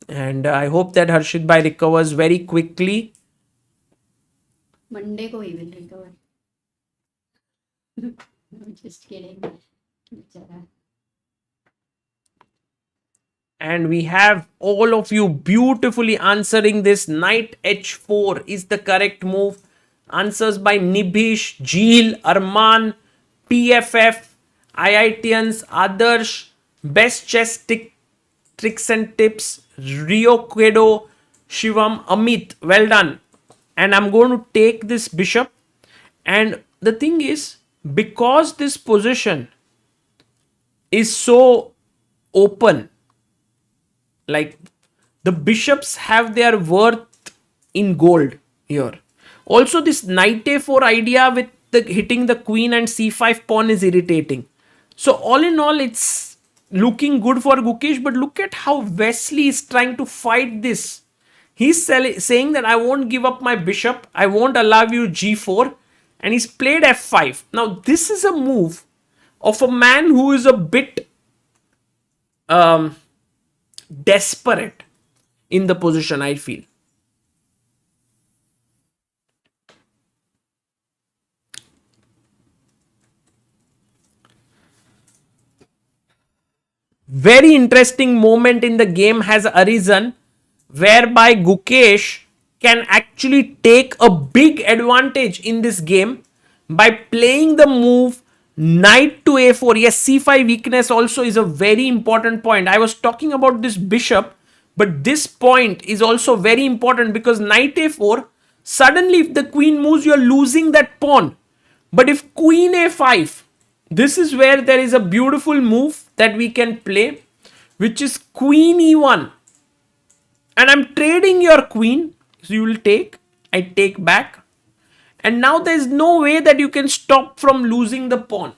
And I hope that Harshit Bhai recovers very quickly. Monday ko he will recover. I'm just kidding. And we have all of you beautifully answering this. Knight h4 is the correct move. Answers by Nibhish, Jeel, Arman, PFF, IITians, Adarsh, Best Chess Tricks and Tips, Rio Quedo, Shivam, Amit. Well done. And I'm going to take this bishop. And the thing is, because this position is so open, like the bishops have their worth in gold here. Also, this knight a4 idea with the hitting the queen and c5 pawn is irritating. So all in all, it's looking good for Gukesh, but look at how Wesley is trying to fight this. He's saying that I won't give up my bishop, I won't allow you g4, and he's played f5. Now this is a move of a man who is a bit desperate in the position, I feel. Very interesting moment in the game has arisen whereby Gukesh can actually take a big advantage in this game by playing the move knight to a4. Yes, c5 weakness also is a very important point. I was talking about this bishop, but this point is also very important because knight a4, suddenly if the queen moves, you're losing that pawn. But if queen a5, this is where there is a beautiful move that we can play, which is queen e1. And I'm trading your queen. So you will take, I take back. And now there is no way that you can stop from losing the pawn.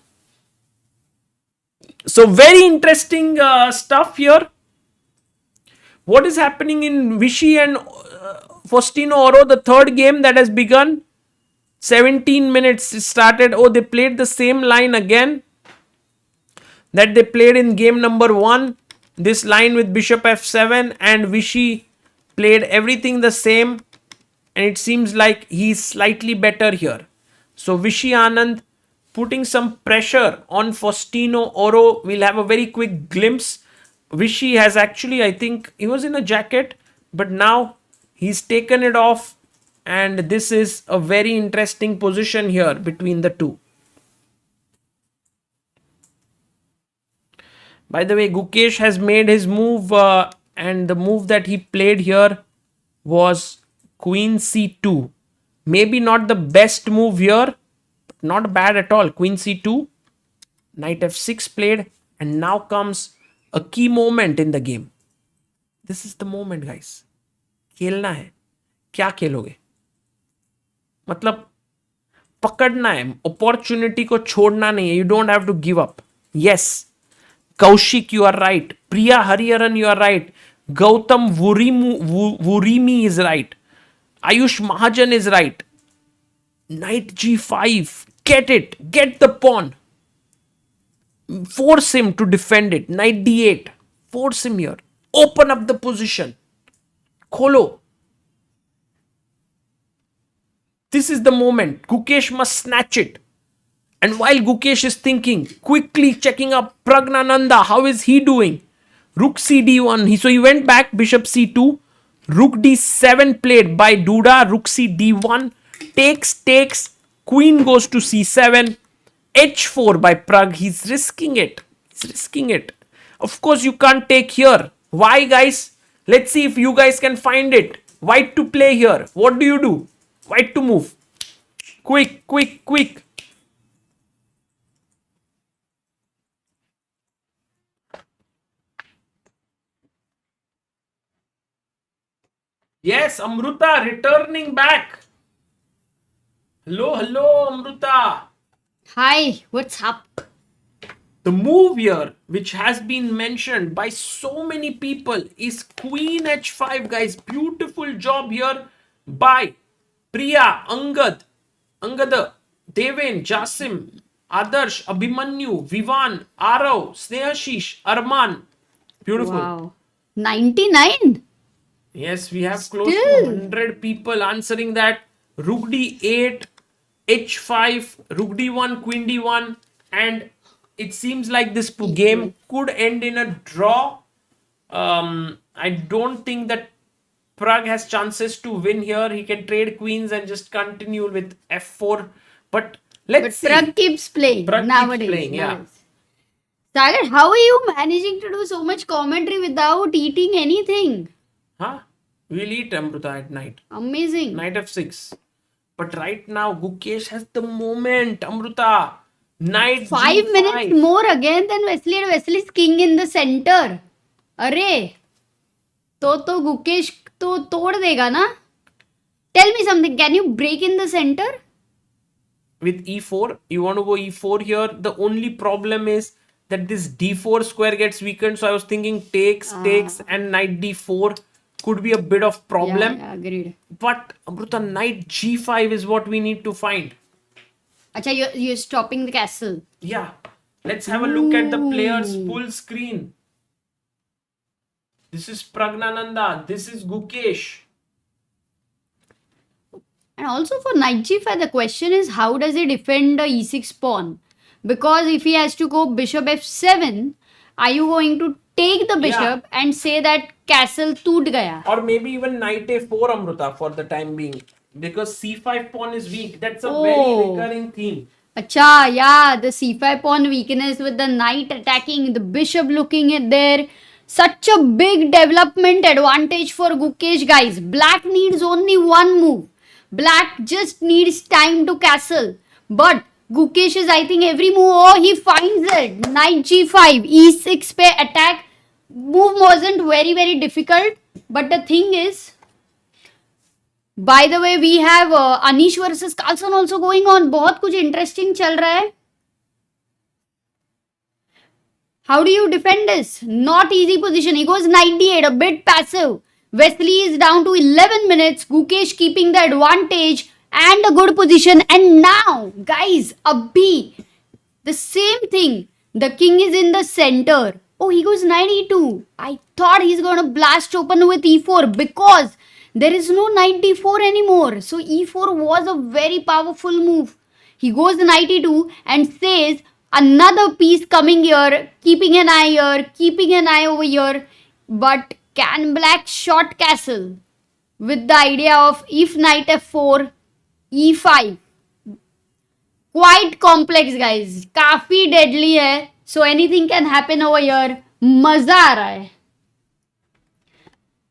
So very interesting stuff here. What is happening in Vishy and Faustino Oro, the third game that has begun? 17 minutes started. Oh, they played the same line again that they played in game number 1. This line with bishop f7, and Vishy played everything the same, and it seems like he's slightly better here. So Vishy Anand putting some pressure on Faustino Oro. We'll have a very quick glimpse. Vishy has actually, I think he was in a jacket, but now he's taken it off, and this is a very interesting position here between the two. By the way, Gukesh has made his move, and the move that he played here was queen c2, Maybe not the best move here, but not bad at all. Queen c2, knight f6 played, and now comes a key moment in the game. This is the moment, guys. खेलना है. क्या खेलोगे? मतलब पकड़ना है, opportunity को छोड़ना नहीं है. You don't have to give up. Yes, Kaushik, you are right. Priya Hariharan, you are right. Gautam Vurimi is right. Ayush Mahajan is right. Knight g5. Get it. Get the pawn. Force him to defend it. Knight d8. Force him here. Open up the position. Kholo. This is the moment. Gukesh must snatch it. And while Gukesh is thinking, quickly checking up Praggnanandhaa, how is he doing? Rook cd1. So he went back, bishop c2. Rook d7 played by Duda. Rook cd1. Takes. Queen goes to c7. h4 by Prag. He's risking it. Of course, you can't take here. Why, guys? Let's see if you guys can find it. White to play here. What do? White to move. Quick. Yes, Amruta returning back. Hello, Amruta. Hi, what's up? The move here, which has been mentioned by so many people, is Queen h5, guys. Beautiful job here by Priya, Angad, Deven, Jasim, Adarsh, Abhimanyu, Vivan, Arav, Snehashish, Arman. Beautiful. Wow. 99? Yes, we have close to 100 people answering that. Rook d8, h5, rook d1, queen d1, and it seems like this game could end in a draw. I don't think that Prag has chances to win here. He can trade queens and just continue with f4. But let's see. Prag keeps playing nowadays. Keeps playing, yeah. Sagar, how are you managing to do so much commentary without eating anything? Huh? We'll eat Amruta at night. Amazing. Knight f6. But right now, Gukesh has the moment. Amruta. Knight 5 g5. minutes more again than Wesley, and Wesley's king in the center. अरे तो गुकेश तो तोड़ देगा ना. Tell me something. Can you break in the center? With e4, you want to go e4 here. The only problem is that this d4 square gets weakened. So I was thinking takes, and knight d4 could be a bit of problem. Yeah, agreed. But Amruta, knight g5 is what we need to find. Acha, you're stopping the castle. Yeah. Let's have a look at the players full screen. This is Praggnanandhaa. This is Gukesh. And also for knight g5, the question is how does he defend the e6 pawn? Because if he has to go bishop f7, are you going to take the bishop and say that castle toot gaya? Or maybe even knight a4, Amruta, for the time being. Because c5 pawn is weak. That's a very recurring theme. Acha, yeah, the c5 pawn weakness with the knight attacking, the bishop looking at there. Such a big development advantage for Gukesh, guys. Black needs only one move. Black just needs time to castle. But Gukesh is, I think, every move, he finds it. Knight g5, e6 pe attack. Move wasn't very difficult. But the thing is, by the way, we have Anish versus Carlsen also going on. बहुत कुछ interesting चल रहा है. How do you defend this? Not easy position. He goes knight d8, a bit passive. Wesley is down to 11 minutes. Gukesh keeping the advantage and a good position. And now, guys, abhi, the same thing. The king is in the center. Oh, he goes knight e2. I thought he's going to blast open with e4 because there is no knight d4 anymore. So e4 was a very powerful move. He goes knight e2 and says, another piece coming here, keeping an eye here, keeping an eye over here. But can black short castle with the idea of if knight f4, e5? Quite complex, guys. काफी deadly है. So anything can happen over here. मजा आ रहा है.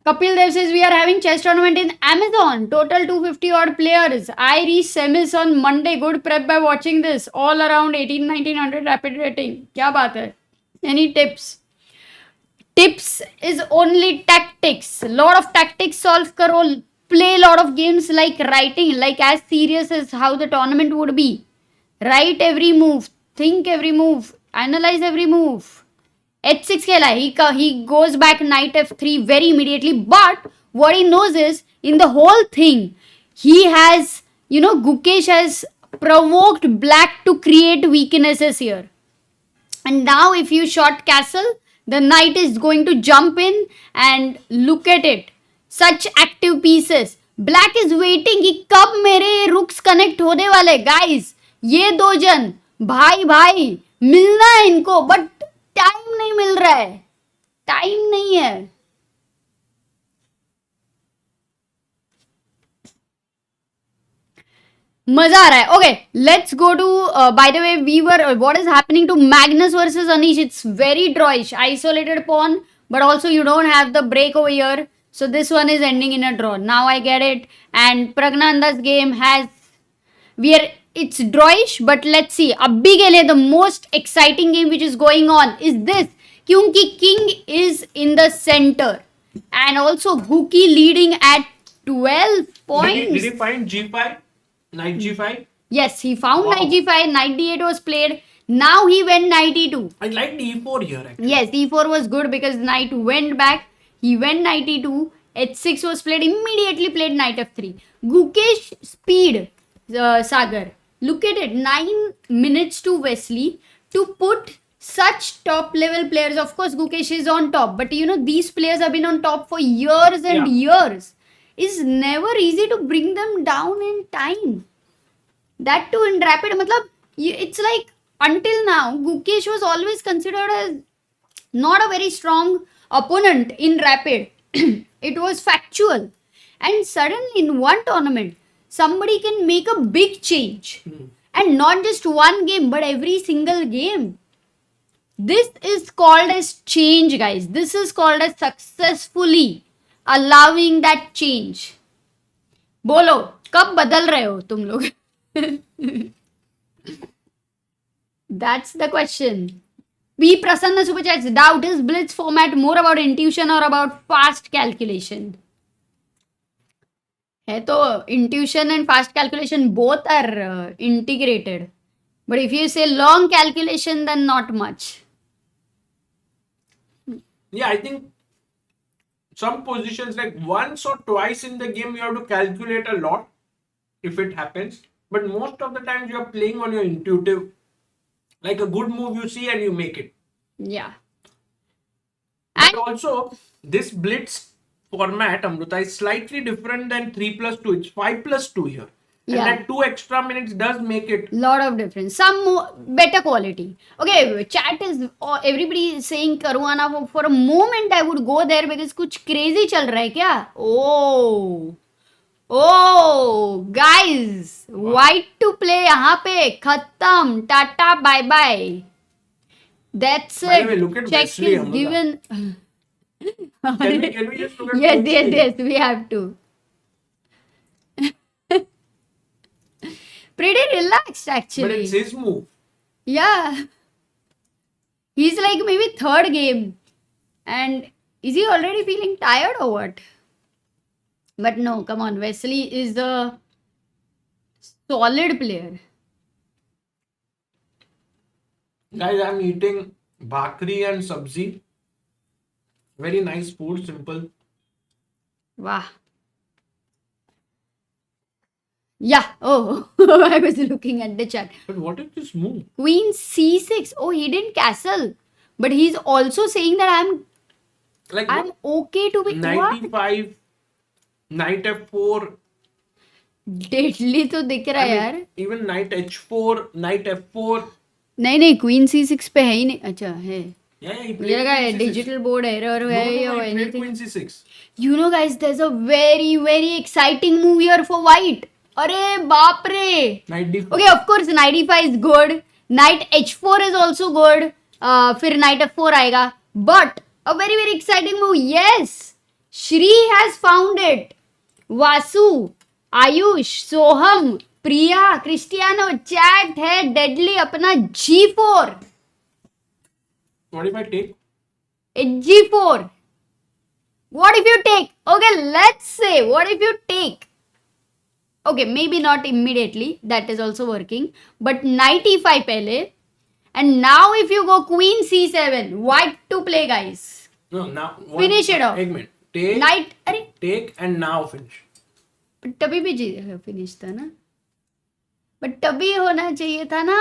Kapil Dev says we are having chess tournament in Amazon. Total 250 odd players. I reach semis on Monday. Good prep by watching this. All around 1900 rapid rating. क्या बात है? Any tips? Tips is only tactics. Lot of tactics solve karo. Play lot of games like writing, like as serious as how the tournament would be. Write every move. Think every move. Analyze every move. h6 खेला he goes back knight f3 very immediately, but what he knows is in the whole thing he has, Gukesh has provoked black to create weaknesses here, and now if you shot castle, the knight is going to jump in, and look at it, such active pieces. Black is waiting कि कब मेरे rooks connect होने वाले. Guys, ये दो जन भाई मिलना है इनको, but टाइम नहीं मिल रहा है, टाइम नहीं है. मजा आ रहा है. Okay, let's go to, by the way, we were, what is happening to Magnus versus Anish. It's very drawish, isolated pawn, but also you don't have the break over here, so this one is ending in a draw. Now I get it. And Praggnanandhaa's game has, it's drawish, but let's see. Abhi ke liye the most exciting game which is going on is this, kyunki king is in the center, and also Guki leading at 12 points. Did he find g5, knight g5? Yes, he found knight g5, knight d8 was played. Now he went knight e2. I liked e4 here actually. Yes, e4 was good because knight went back. He went knight e2. h6 was played, immediately played knight f3. Gukesh speed, Sagar. Look at it, 9 minutes to Wesley to put such top level players. Of course, Gukesh is on top, but these players have been on top for years and years. It's never easy to bring them down in time. That too in rapid. It's like, until now, Gukesh was always considered as not a very strong opponent in rapid. It was factual. And suddenly in one tournament, somebody can make a big change. And not just one game, but every single game. This is called as change, guys. This is called as successfully allowing that change. बोलो, कब बदल रहे हो तुम लोग? That's the question. P. Prasanna Super Chats. Doubt, is Blitz format more about intuition or about fast calculation? है तो intuition and fast calculation both are integrated. But if you say long calculation, then not much. Yeah, I think some positions, like once or twice in the game, you have to calculate a lot if it happens. But most of the times you are playing on your intuitive. Like a good move you see and you make it. Yeah. But also, this blitz format, Amruta, is slightly different than 3+2. It's 5+2 here. And that 2 extra minutes does make it. Lot of difference. Some more, better quality. Okay, chat is, everybody is saying Caruana. For a moment, I would go there because कुछ crazy चल रहा है क्या? Oh, guys, white to play यहाँ पे खत्म, tata bye bye. That's it. By the way, look at Check Wesley, is given. Can we just look at Yes, we have to. Pretty relaxed actually. But it's his move. Yeah. He's like maybe third game. And is he already feeling tired or what? But no, come on. Wesley is a solid player. Guys, I'm eating bhakri and sabzi. Very nice food, simple. Wow. Yeah. Oh, I was looking at the chat. But what is this move? Queen c6. Oh, he didn't castle. But he's also saying that I'm okay to be... Knight e5, knight f4. Deadly तो दिख रहा है यार. Even knight h4, knight f4. नहीं queen c6 पे है ही नहीं. अच्छा है. Yeah, he मुझे लगा है digital board error है or anything. Queen c6. You know, guys, there's a very, very exciting move here for white. अरे बाप रे. Knight d4. Okay, of course, knight e5 is good. Knight h4 is also good. फिर knight f4 आएगा. But a very, very exciting move. Yes. Shri has found it. Vasu, Ayush, Soham, Priya, Cristiano, chat है deadly अपना G4. What if I take? It's G4. What if you take? Okay, let's say, what if you take? Okay, maybe not immediately. That is also working. But knight e5 pehle. And now if you go queen c7, white to play, guys. No, now. Finish it off. एक minute. Take. Knight, अरे Take and now finish. तभी भी finish था ना, but तभी होना चाहिए था ना,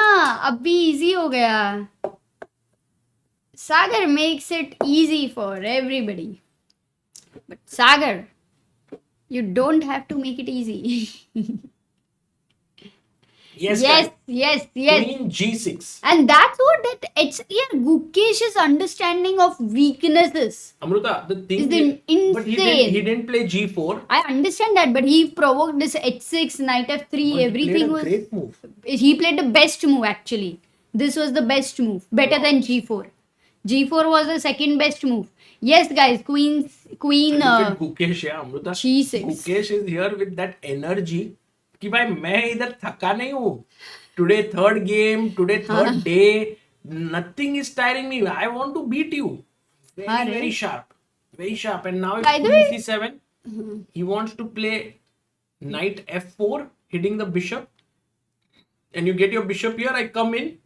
अब भी इजी हो गया. Sagar makes it easy for everybody. But Sagar, you don't have to make it easy. Yes. Yes. Queen G6. And that's what Gukesh's understanding of weaknesses. Amruta, the thing is insane. But he didn't play G4. I understand that, but he provoked this H6, knight F3, But everything he played a great move. He played the best move actually. This was the best move, better than G4. G4 was the second best move. Yes, guys, queen. Look at Gukesh, yeah, Amruta. G6. Gukesh is here with that energy. कि भाई मैं इधर थका नहीं हूँ. Today third game, today third day, nothing is tiring me. I want to beat you. Very sharp, And now it's queen c7. He wants to play knight f4, hitting the bishop. And you get your bishop here. I come in,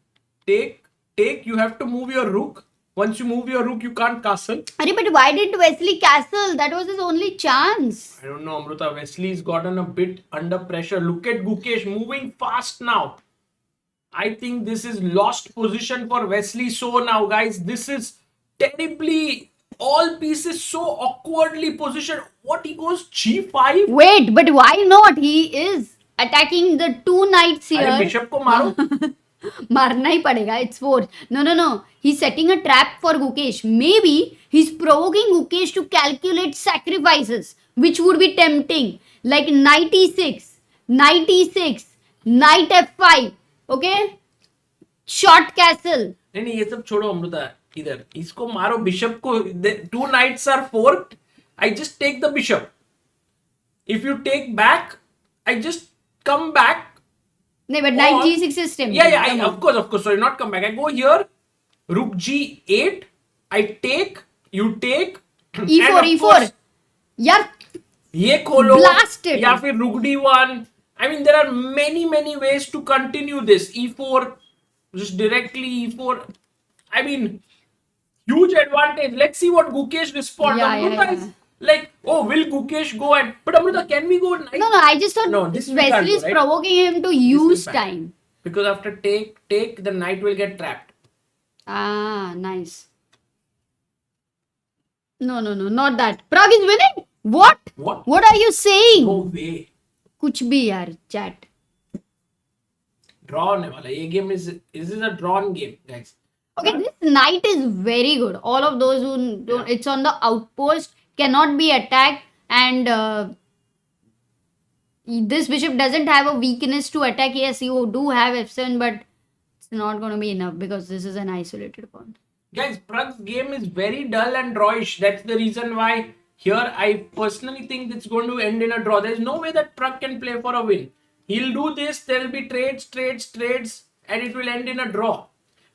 take. You have to move your rook. Once you move your rook, you can't castle. But why did Wesley castle? That was his only chance. I don't know, Amruta. Wesley's gotten a bit under pressure. Look at Gukesh moving fast now. I think this is lost position for Wesley So now, guys. This is terribly, all pieces so awkwardly positioned. What, he goes G5? Wait, but why not? He is attacking the two knights here. अरे bishop को मारो. मारना ही पड़ेगा. It's forced. No. He's setting a trap for Gukesh. Maybe he's provoking Gukesh to calculate sacrifices, which would be tempting. Like knight e6, knight f5. Okay? Short castle. नहीं ये सब छोड़ो अमृता. इधर इसको मारो bishop को. Two knights are forked. I just take the bishop. If you take back, I just come back. No, but knight g6 is tempting. Yeah, of course. Sorry, not come back. I go here, rook g8, I take, you take. E4. Yeah. ये खोलो. Blast it. या फिर rook d1. I mean, there are many ways to continue this. E4, just directly E4. I mean, huge advantage. Let's see what Gukesh responds. Yeah. Like, oh, will Gukesh go and... But Amruta, can we go... No, I just thought Wesley is provoking him to use time. Because after take, the knight will get trapped. Ah, nice. No, not that. Prag is winning? What? What are you saying? No way. कुछ भी यार, chat. Draw होने वाला. ये game is a drawn game, guys. Okay, this knight is very good. All of those who don't... It's on the outpost. Cannot be attacked, and this bishop doesn't have a weakness to attack. Yes, you do have f7, but it's not going to be enough because this is an isolated pawn. Guys, Prag's game is very dull and drawish. That's the reason why here I personally think it's going to end in a draw. There's no way that Prag can play for a win. He'll do this, there will be trades, and it will end in a draw.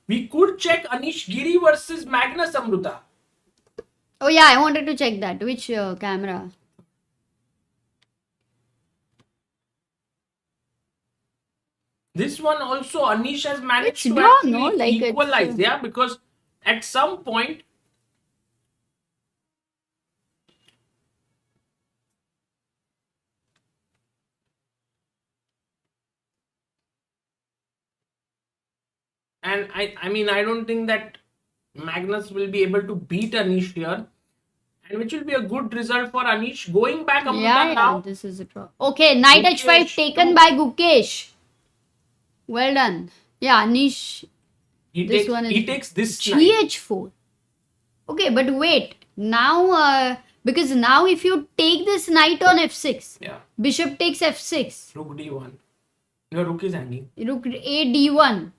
We could check Anish Giri versus Magnus, Amruta. Oh yeah, I wanted to check that. Which camera? This one also Anish has managed to draw, actually no? Like equalize. Yeah, because at some point and I mean I don't think that Magnus will be able to beat Anish here, and which will be a good result for Anish. Going back now. This is a draw. Okay, knight h5 taken by Gukesh. Well done. Yeah, Anish. He takes this GH4. Okay, but wait. Now, because now if you take this knight on f6, bishop takes f6. Rook d1. Your rook is hanging. Rook a d1.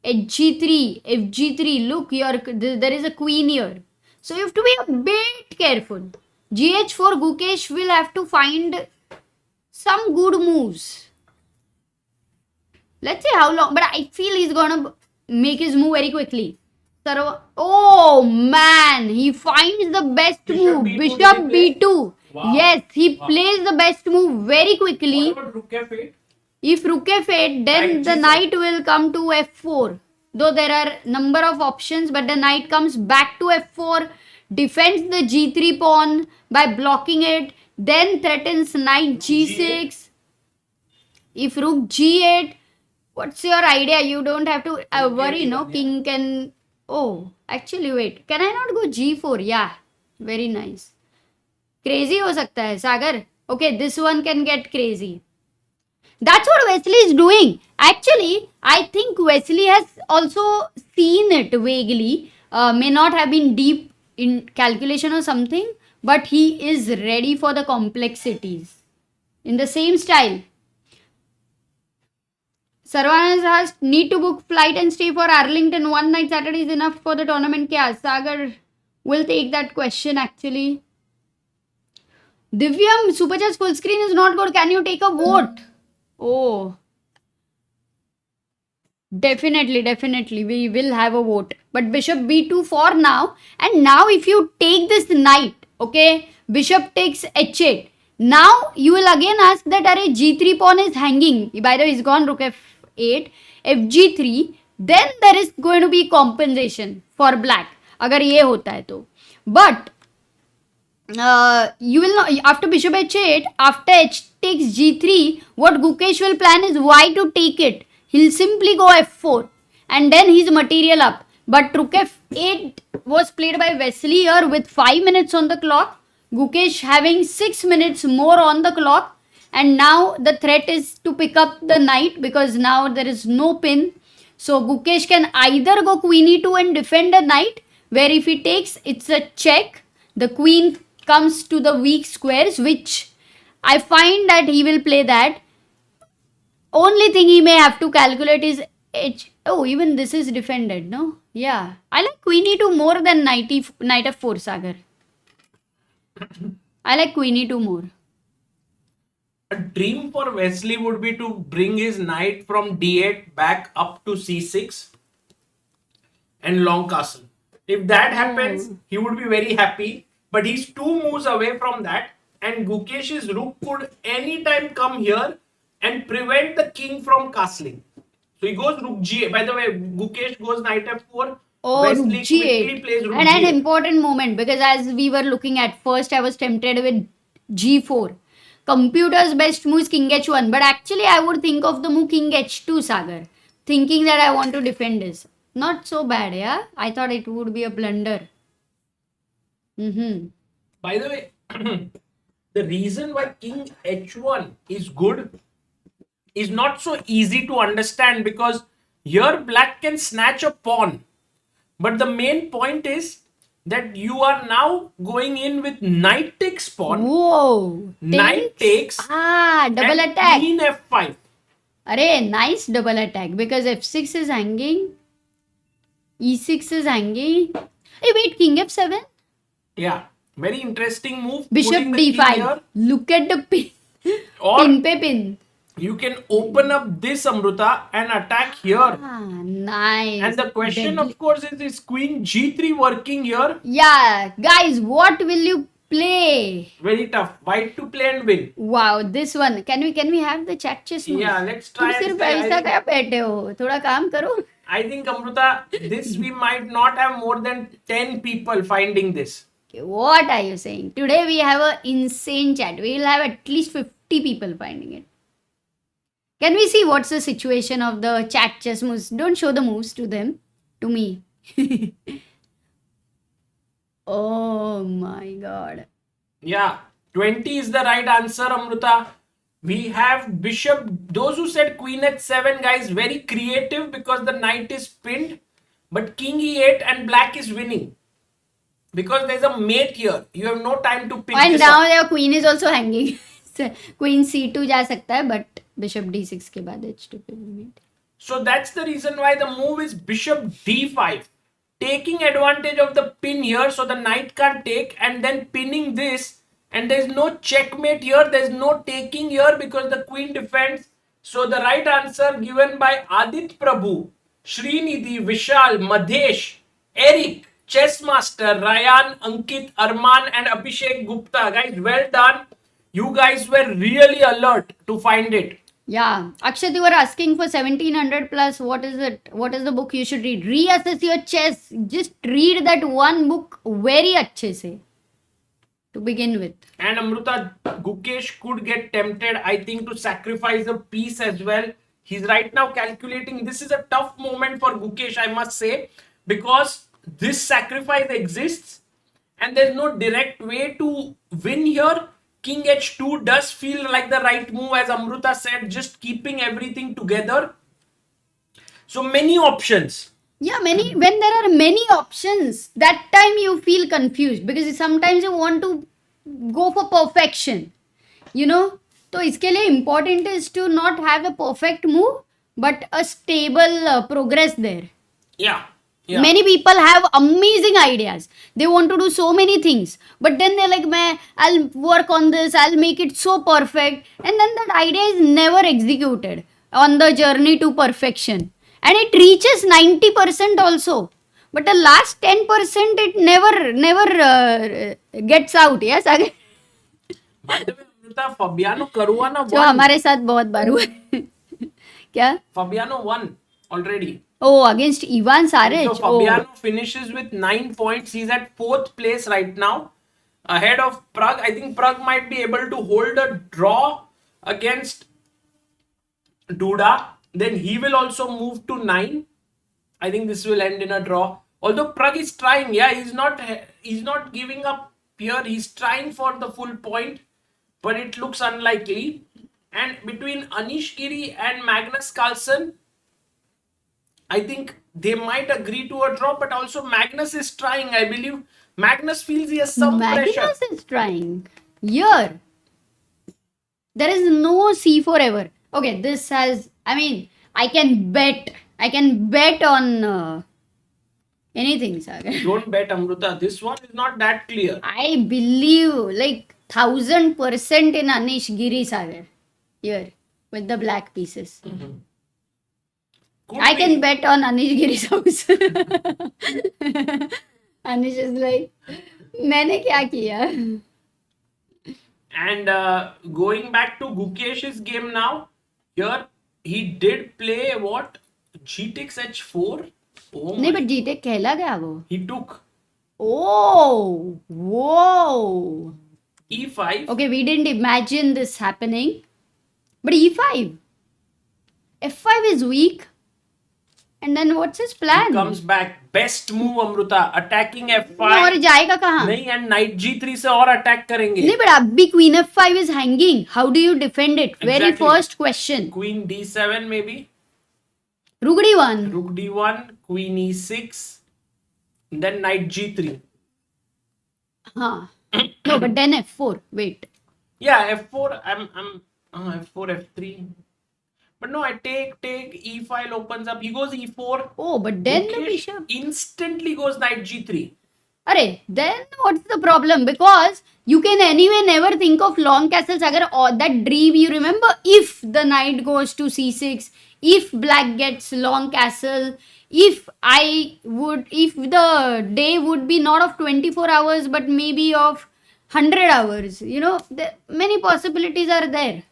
H3, Fg3, look, there is a queen here. So you have to be a bit careful. GH4, Gukesh will have to find some good moves. Let's see how long, but I feel he's gonna make his move very quickly. Oh man, he finds the best move. B2 Bishop did he play? B2. Wow. Yes, he plays the best move very quickly. What about Rook F8? If Rook F8, then Knight the G7. knight will come to F4. Though there are number of options, but the knight comes back to F4, defends the G3 pawn by blocking it, then threatens knight G6. If Rook G8, what's your idea? You don't have to worry, no? King can... Oh, actually wait. Can I not go G4? Yeah, very nice. Crazy हो सकता है, Sagar. Okay, this one can get crazy. That's what Wesley is doing. Actually, I think Wesley has also seen it vaguely. May not have been deep in calculation or something, but he is ready for the complexities. In the same style. Sarvanas has need to book flight and stay for Arlington. One night Saturday is enough for the tournament. Kya? Sagar will take that question actually. Divyam, Super Chat's full screen is not good. Can you take a vote? Oh. Definitely. We will have a vote. But Bishop B2 for now. And now if you take this knight, okay, Bishop takes H8. Now you will again ask that array G3 pawn is hanging. By the way, he's gone Rook F8, FG3. Then there is going to be compensation for black. अगर ये होता है तो. But you will not, after Bishop H8, after H takes G3, what Gukesh will plan is why to take it. He'll simply go F4 and then his material up. But Rook F8 was played by Wesley here with 5 minutes on the clock. Gukesh having 6 minutes more on the clock. And now the threat is to pick up the knight because now there is no pin. So Gukesh can either go Queen E2 and defend the knight, where if he takes, it's a check. The queen comes to the weak squares, which I find that he will play that. Only thing he may have to calculate is H. Oh, even this is defended, no? Yeah. I like Queen E2 more than Knight F4, Sagar. I like Queen E2 more. A dream for Wesley would be to bring his knight from D8 back up to C6 and long castle. If that happens, he would be very happy. But he's 2 moves away from that. And Gukesh's rook could anytime come here and prevent the king from castling. So he goes rook G8. By the way, Gukesh goes knight F4. Oh, Wesley rook G8. quickly plays rook And G8. an important moment, because as we were looking at first, I was tempted with G4. Computer's best move is King H1. But actually, I would think of the move King H2, Sagar. Thinking that I want to defend this. Not so bad, yeah? I thought it would be a blunder. By the way, the reason why King H1 is good is not so easy to understand, because here black can snatch a pawn. But the main point is that you are now going in with knight takes pawn. Whoa. Knight takes. Double and attack. Queen F5. Array, nice double attack, because F6 is hanging. E6 is hanging. Hey, wait, King F7? Yeah. Very interesting move. Bishop Putting the king D5. here. Look at the pin. Or Pin pe pin. you can open up this Amruta and attack here. Nice. And the question, of course, is Queen G3 working here? Yeah, guys, what will you play? Very tough. White to play and win. Wow, this one. Can we have the chat chess moves? Yeah, let's तुम try. सिर्फ ऐसा क्या बैठे हो? थोड़ा काम करो. I think, Amruta, this we might not have more than 10 people finding this. Okay, what are you saying? Today we have an insane chat. We will have at least 50 people finding it. Can we see what's the situation of the chat chess moves? Don't show the moves to them. To me. Oh my god. Yeah, 20 is the right answer, Amruta. We have bishop. Those who said queen h7, guys, very creative because the knight is pinned. But king e8 and black is winning. Because there's a mate here. You have no time to pick And this now up. their queen is also hanging. Queen c2 जा सकता है, but bishop d6 के बाद h2 पे भी mate. So that's the reason why the move is bishop d5. Taking advantage of the pin here so the knight can't take, and then pinning this And there's no checkmate here. There's no taking here because the queen defends. So the right answer given by Adit Prabhu, Srinidhi, Vishal, Madhesh, Eric, Chessmaster, Ryan, Ankit, Arman and Abhishek Gupta. Guys, well done. You guys were really alert to find it. Yeah, Akshat, you were asking for 1700 plus. What is it? What is the book you should read? Reassess your chess. Just read that one book very अच्छे से to begin with. And Amruta, Gukesh could get tempted, I think, to sacrifice a piece as well. He's right now calculating. This is a tough moment for Gukesh, I must say, because this sacrifice exists and there's no direct way to win here. King h2 does feel like the right move, as Amruta said, just keeping everything together. So many options. Yeah, many. When there are many options, that time you feel confused because sometimes you want to go for perfection, you know. So इसके लिए important is to not have a perfect move, but a stable progress there. Yeah. Many people have amazing ideas. They want to do so many things, but then they're like, I'll work on this, I'll make it so perfect, and then that idea is never executed on the journey to perfection. And it reaches 90% also. But the last 10% it never gets out. Yes, again. By the way, Amruta, Fabiano Caruana जो won. हमारे साथ बहुत बार हुआ है. क्या? Fabiano won already. Oh, against Ivan Saric. So Fabiano finishes with 9 points. He's at 4th place right now, ahead of Pragg. I think Pragg might be able to hold a draw against Duda. Then he will also move to 9. I think this will end in a draw. Although Pragg is trying, yeah, he's not giving up here. He's trying for the full point, but it looks unlikely. And between Anish Giri and Magnus Carlsen, I think they might agree to a draw, but also Magnus is trying. I believe Magnus feels he has some pressure. Magnus is trying. Here, there is no C4 ever. Okay, this has. I mean, I can bet on anything, Sagar. Don't bet, Amruta. This one is not that clear. I believe like 1000% in Anish Giri, Sagar. Here with the black pieces. I can bet on Anish Giri's house. Anish is like, मैंने क्या किया? And going back to Gukesh's game now, here he did play what? G takes h4. Oh नहीं, my. but GT खेला गया वो. He took Oh, whoa. e5. Okay, we didn't imagine this happening. But e5. f5 is weak. And then what's his plan? He comes back. Best move, Amruta. Attacking f5. और जाएगा कहाँ? नहीं, and knight g3 से और attack करेंगे. नहीं, but अभी queen f5 is hanging. How do you defend it? Very Exactly. first question. Queen d7 maybe. Rook d1. Rook d1, queen e6, then knight g3. हाँ. No, but then f4. Wait. Yeah, f4. F4, f3. But no, I take e file opens up. He goes e4. Oh, but then the Gukesh bishop. instantly goes knight g3. Arey, then what's the problem? Because you can anyway never think of long castles. Agar that dream, you remember, if the knight goes to c6, if black gets long castle, if the day would be not of 24 hours but maybe of 100 hours, you know, many possibilities are there.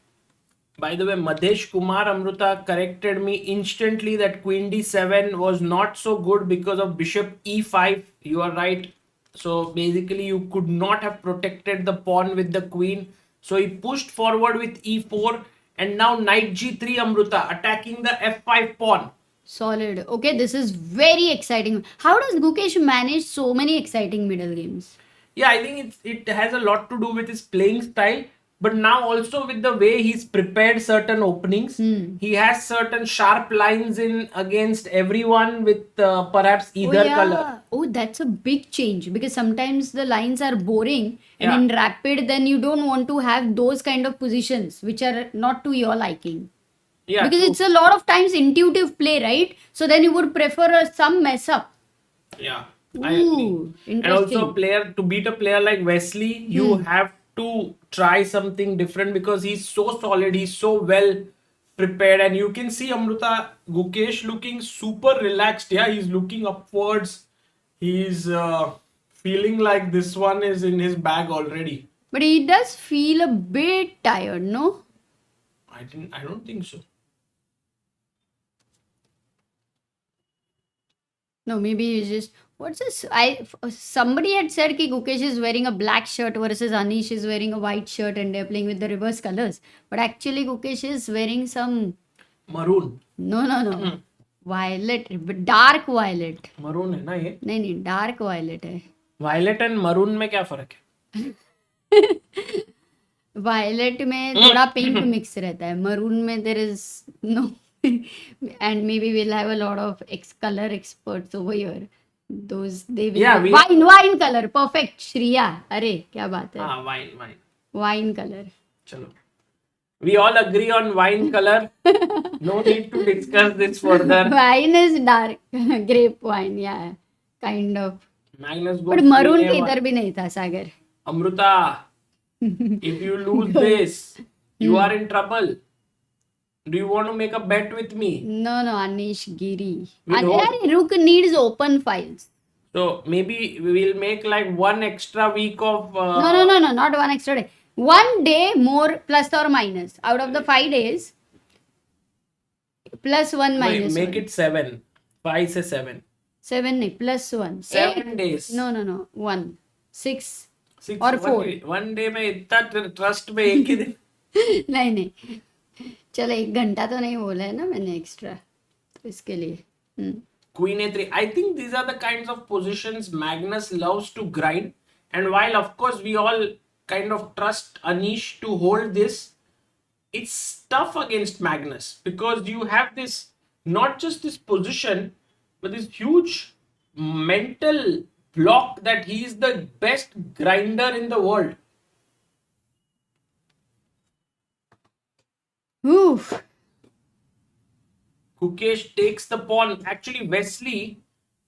By the way, Madhesh Kumar Amruta corrected me instantly that queen d7 was not so good because of bishop e5. You are right. So basically you could not have protected the pawn with the queen. So he pushed forward with e4 and now knight g3 Amruta attacking the f5 pawn. Solid. Okay, this is very exciting. How does Gukesh manage so many exciting middle games? Yeah, I think it has a lot to do with his playing style. But now also with the way he's prepared certain openings, he has certain sharp lines in against everyone with perhaps either color. Oh, that's a big change because sometimes the lines are boring and Yeah. in rapid then you don't want to have those kind of positions which are not to your liking. Yeah, Because true. it's a lot of times intuitive play, right? So then you would prefer some mess up. Yeah, I agree. Ooh, And also interesting. to beat a player like Wesley, you have to try something different because he's so solid, he's so well prepared, and you can see Amruta Gukesh looking super relaxed. Yeah, he's looking upwards. He's feeling like this one is in his bag already. But he does feel a bit tired, no? I don't think so. No, maybe he's just. What's this? Somebody had said that Gukesh is wearing a black shirt versus Anish is wearing a white shirt and they're playing with the reverse colors. But actually, Gukesh is wearing some Maroon. no. Violet, dark violet. Maroon है ना ये? नहीं, dark violet है. Violet and maroon में क्या फर्क है? Violet में थोड़ा pink mix रहता है. Maroon में there is no. And maybe we'll have a lot of color experts over here. Those they will wine color. Perfect, Shriya. अरे क्या बात है? हाँ, wine color. चलो. We all agree on wine color. No need to discuss this further. Wine is dark. Grape wine, yeah. Kind of. Magnus But maroon के इधर भी नहीं था, सागर. Amruta, if you lose this, you are in trouble. Do you want to make a bet with me? No, Anish Giri. Rook needs open files. So maybe we will make like one extra week of... No, not one extra day. 1 day more plus or minus. Out of the 5 days, plus 1 minus make 1. it 7. 5 से 7. 7 plus 1. 7 days. No. 1. 6 or 4. 1 day में इतना trust में एक ही दिन. नहीं. चलो 1 घंटा तो नहीं बोला है ना मैंने एक्स्ट्रा तो इसके लिए. Queen A3. I think these are the kinds of positions Magnus loves to grind. And while of course we all kind of trust Anish to hold this, it's tough against Magnus because you have this, not just this position, but this huge mental block that he is the best grinder in the world. Oof. Gukesh takes the pawn. Actually, Wesley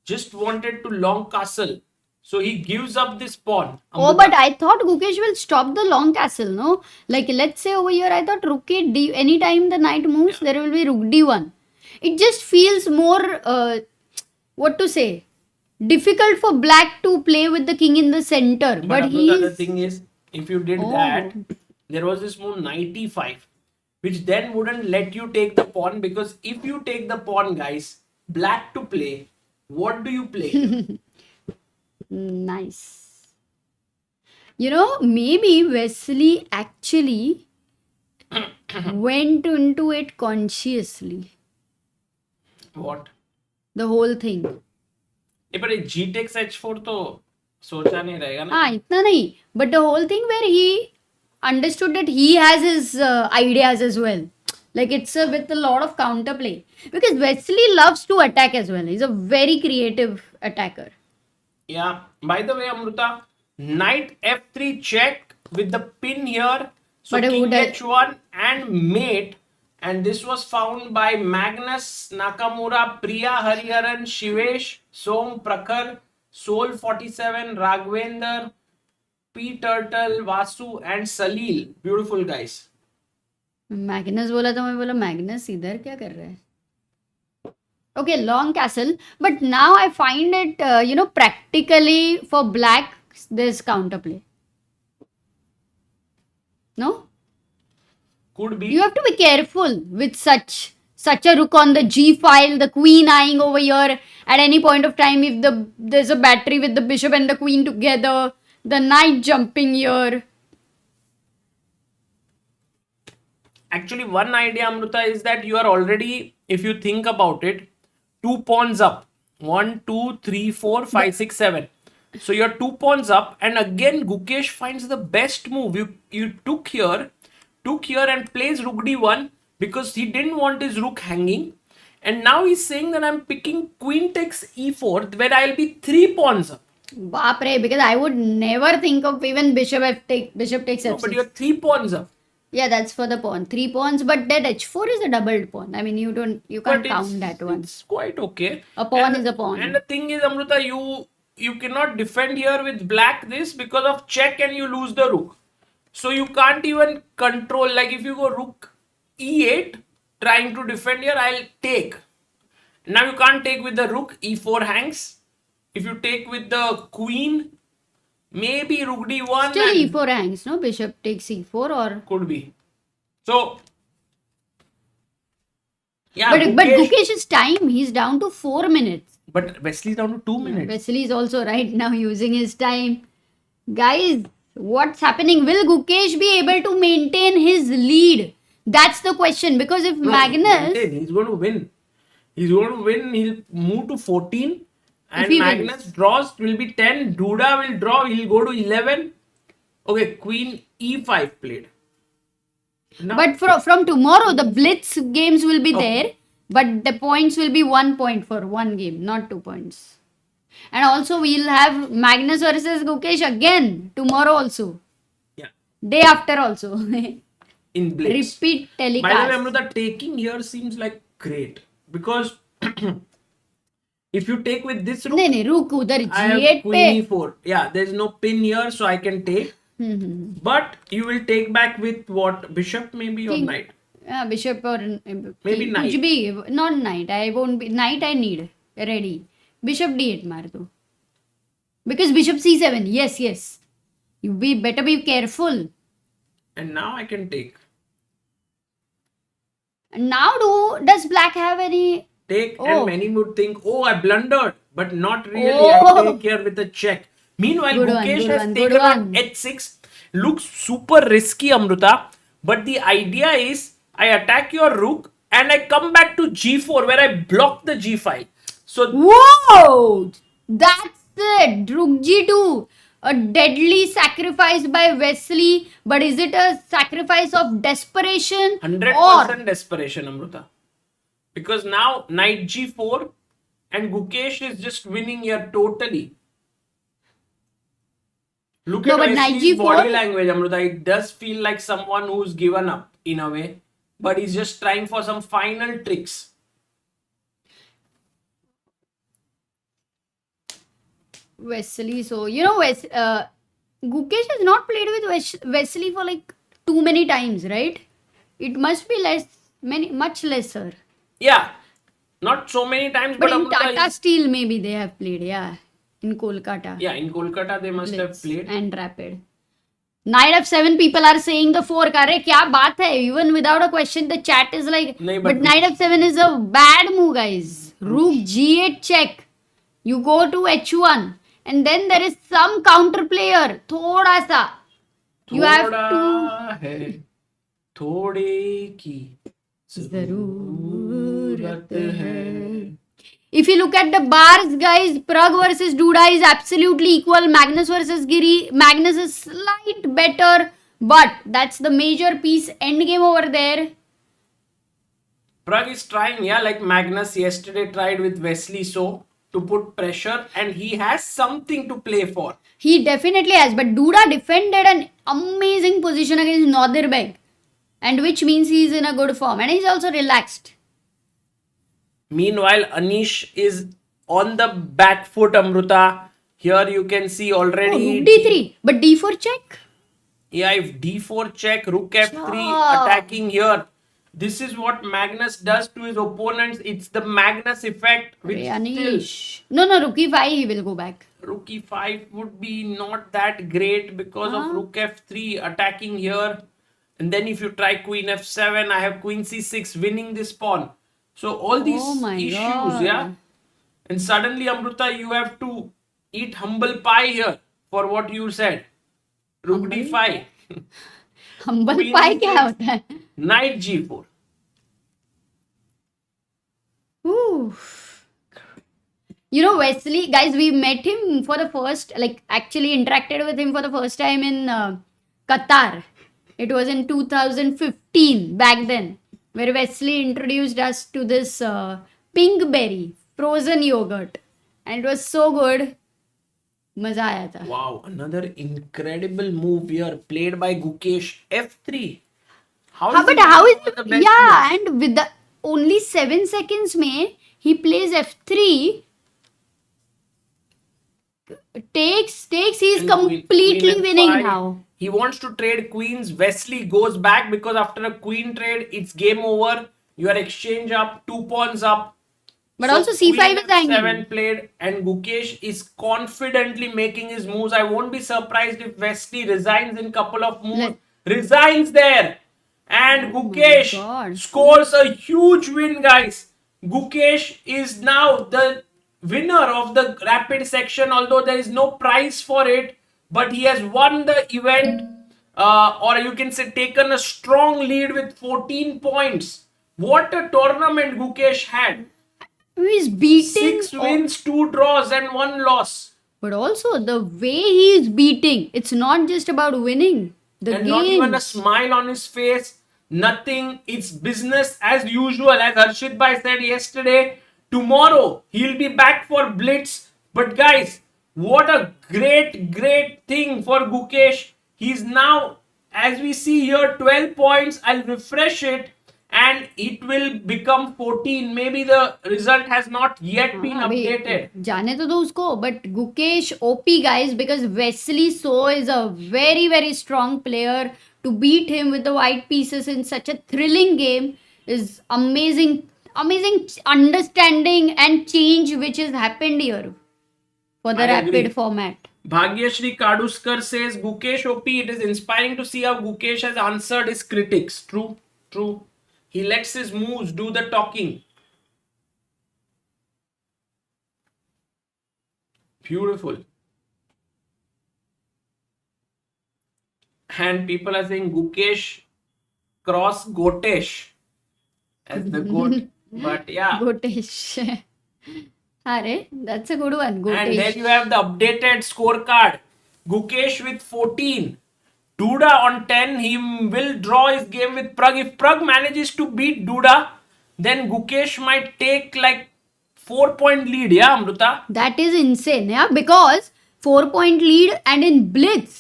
just wanted to long castle. So he gives up this pawn. Oh, but I thought Gukesh will stop the long castle, no? Like, let's say over here, I thought rook d, anytime the knight moves, there will be rook d1. It just feels more, what to say, difficult for black to play with the king in the center. But the thing is, if you did that, there was this move knight e5, which then wouldn't let you take the pawn, because if you take the pawn, guys, black to play, what do you play? Nice. You know, maybe Wesley actually went into it consciously. What? The whole thing. But g takes h4 तो सोचा नहीं रहेगा ना? हाँ, इतना नहीं. But the whole thing where he understood that he has his ideas as well. Like it's with a lot of counterplay. Because Wesley loves to attack as well. He's a very creative attacker. Yeah. By the way, Amruta, knight f3 check with the pin here. So but king h1 and mate. And this was found by Magnus, Nakamura, Priya Hariharan, Shivesh, Som, Prakhar, Soul 47, Raghavendra, P Turtle, Vasu and Salil. Beautiful guys. Magnus बोला तो मैं बोला Magnus इधर क्या कर रहा है? Okay, long castle. But now I find it, practically for black, there's counterplay. No? Could be. You have to be careful with such a rook on the g file, the queen eyeing over here. At any point of time, if there's a battery with the bishop and the queen together, the knight jumping here. Actually, one idea, Amruta, is that you are already, if you think about it, 2 pawns up. 1, 2, 3, 4, 5, 6, 7. So you're 2 pawns up, and again Gukesh finds the best move. You took here and plays rook d1 because he didn't want his rook hanging. And now he's saying that I'm picking queen takes e4 where I'll be 3 pawns up. Baapre, because I would never think of even bishop takes f6. No, but you're 3 pawns up. Yeah, that's for the pawn. 3 pawns, but that h4 is a doubled pawn. I mean, you can't count that one. It's quite okay. A pawn is a pawn. And the thing is, Amruta, you cannot defend here with black this because of check and you lose the rook. So you can't even control, like if you go rook e8 trying to defend here, I'll take. Now you can't take with the rook, e4 hangs. If you take with the queen, maybe rook d1. Still e4 hangs, no? Bishop takes e4 or... Could be. So, yeah. But Gukesh's time, he's down to 4 minutes. But Wesley's down to 2 minutes. Wesley is also right now using his time. Guys, what's happening? Will Gukesh be able to maintain his lead? That's the question. Because if Magnus... He's going to win. He's going to win. He'll move to 14. And Magnus draws, will be 10. Duda will draw. He'll go to 11. Okay, queen e5 played. Now, but from tomorrow, the blitz games will be there. But the points will be 1 point for one game, not 2 points. And also, we'll have Magnus versus Gukesh again tomorrow also. Yeah. Day after also. In blitz. Repeat telecast. By the way, Amruta, taking here seems like great. Because if you take with this rook, rook udhar I have G8 queen e4. Yeah, there's no pin here, so I can take. But you will take back with what? Bishop maybe or knight? Yeah, bishop or maybe knight. Kuch bhi, not knight. I won't be. Knight I need. Ready. Bishop d8 maar do. Because bishop c7. Yes. You better be careful. And now I can take. Now does black have any... Take, and many would think, oh, I blundered. But not really. I take here with a check. Meanwhile, Gukesh has taken on h6. Looks super risky, Amruta. But the idea is, I attack your rook and I come back to g4 where I block the g file. So, whoa! That's it. Rook g2. A deadly sacrifice by Wesley. But is it a sacrifice of desperation? 100% desperation, Amruta. Because now, knight g4 and Gukesh is just winning here totally. Look at Wesley's body language, Amruta. It does feel like someone who's given up in a way. But he's just trying for some final tricks. Wesley So, Gukesh has not played with Wesley for like too many times, right? It must be much lesser. Yeah, not so many times. But in Tata Steel maybe they have played, in Kolkata. Yeah, in Kolkata they must have played. And Rapid. Knight f7 people are saying the fork. Arre, kya baat hai? Even without a question, the chat is like... but knight f7 is a bad move, guys. Rook g8 check. You go to h1. And then there is some counter player. Thoda sa. You have to... Thode ki zarurat hai. If you look at the bars, guys, Prag versus Duda is absolutely equal. Magnus versus Giri. Magnus is slight better. But that's the major piece. Endgame over there. Prag is trying, like Magnus yesterday tried with Wesley So to put pressure. And he has something to play for. He definitely has. But Duda defended an amazing position against Nodirbek. And which means he's in a good form. And he's also relaxed. Meanwhile, Anish is on the back foot, Amruta. Here you can see already... rook d3. But d4 check? Yeah, if d4 check, rook f3 attacking here. This is what Magnus does to his opponents. It's the Magnus effect. Which Anish. No, rook e5 he will go back. Rook e5 would be not that great because of rook f3 attacking here. And then if you try queen f7, I have queen c6 winning this pawn. So all these issues, And suddenly, Amruta, you have to eat humble pie here for what you said. Rook d5. Humble pie kya hota hai? Knight g4. Ooh. Wesley, guys, we met him for the first, actually interacted with him for the first time in Qatar. It was in 2015, back then, where Wesley introduced us to this pinkberry frozen yogurt. And it was so good. Maza aaya tha. Wow, another incredible move here played by Gukesh. F3. How is it? The best move? And with the only 7 seconds, he plays F3. takes, he's And completely queen winning F5. now. He wants to trade queens. Wesley goes back because after a queen trade, it's game over. Your exchange up, 2 pawns up. But So also C5 queen is hanging. F7 played, and Gukesh is confidently making his moves. I won't be surprised if Wesley resigns in couple of moves. Resigns there. And Oh my Gukesh God. scores a huge win, guys. Gukesh is now the winner of the rapid section, although there is no prize for it. But he has won the event, or you can say taken a strong lead with 14 points. What a tournament Gukesh had. He's beating. 6 wins, 2 draws, and 1 loss. But also the way he is beating, it's not just about winning. The And games. not even a smile on his face. Nothing. It's business as usual. As Harshit Bhai said yesterday, tomorrow he'll be back for Blitz. But guys, what a great thing for Gukesh. He's now, as we see here, 12 points. I'll refresh it and it will become 14. Maybe the result has not yet been updated. जाने तो दो उसको. But Gukesh OP guys, because Wesley So is a very strong player. To beat him with the white pieces in such a thrilling game is amazing understanding and change which has happened here for the rapid format. Bhagyashri Kaduskar says Gukesh OP. It is inspiring to see how Gukesh has answered his critics. True. He lets his moves do the talking. Beautiful. And people are saying Gukesh cross Gotesh as the goat. But yeah. Gotesh. Arey, that's a good one. Gotesh. And then you have the updated scorecard. Gukesh with 14. Duda on 10. He will draw his game with Pragg. If Pragg manages to beat Duda, then Gukesh might take like 4-point lead. Yeah, Amruta? That is insane. Yeah, because 4-point lead and in Blitz.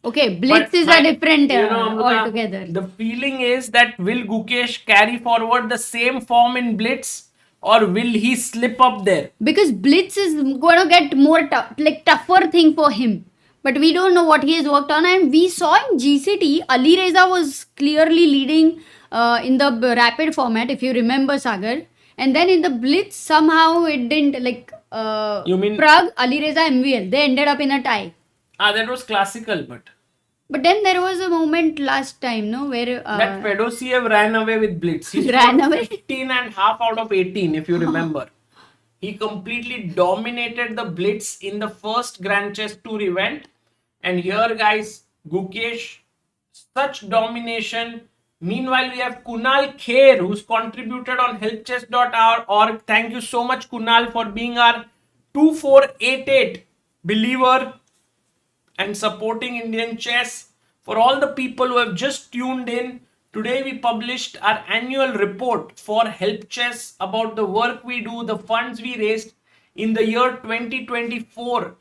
Okay, Blitz is a different Amruta, altogether. The feeling is that will Gukesh carry forward the same form in Blitz or will he slip up there? Because Blitz is going to get more tougher thing for him. But we don't know what he has worked on. And we saw in GCT, Alireza was clearly leading in the rapid format, if you remember, Sagar. And then in the Blitz, somehow it didn't, You mean Pragg, Alireza, MVL, they ended up in a tie. That was classical, But then there was a moment last time, no, where that Fedosiev ran away with Blitz. He ran scored away 15.5 out of 18, if you remember. He completely dominated the Blitz in the first Grand Chess Tour event. And here, guys, Gukesh, such domination. Meanwhile, we have Kunal Kher, who's contributed on helpchess.org. Thank you so much, Kunal, for being our 2488 believer and supporting Indian chess. For all the people who have just tuned in, today we published our annual report for Help Chess about the work we do, the funds we raised in the year 2024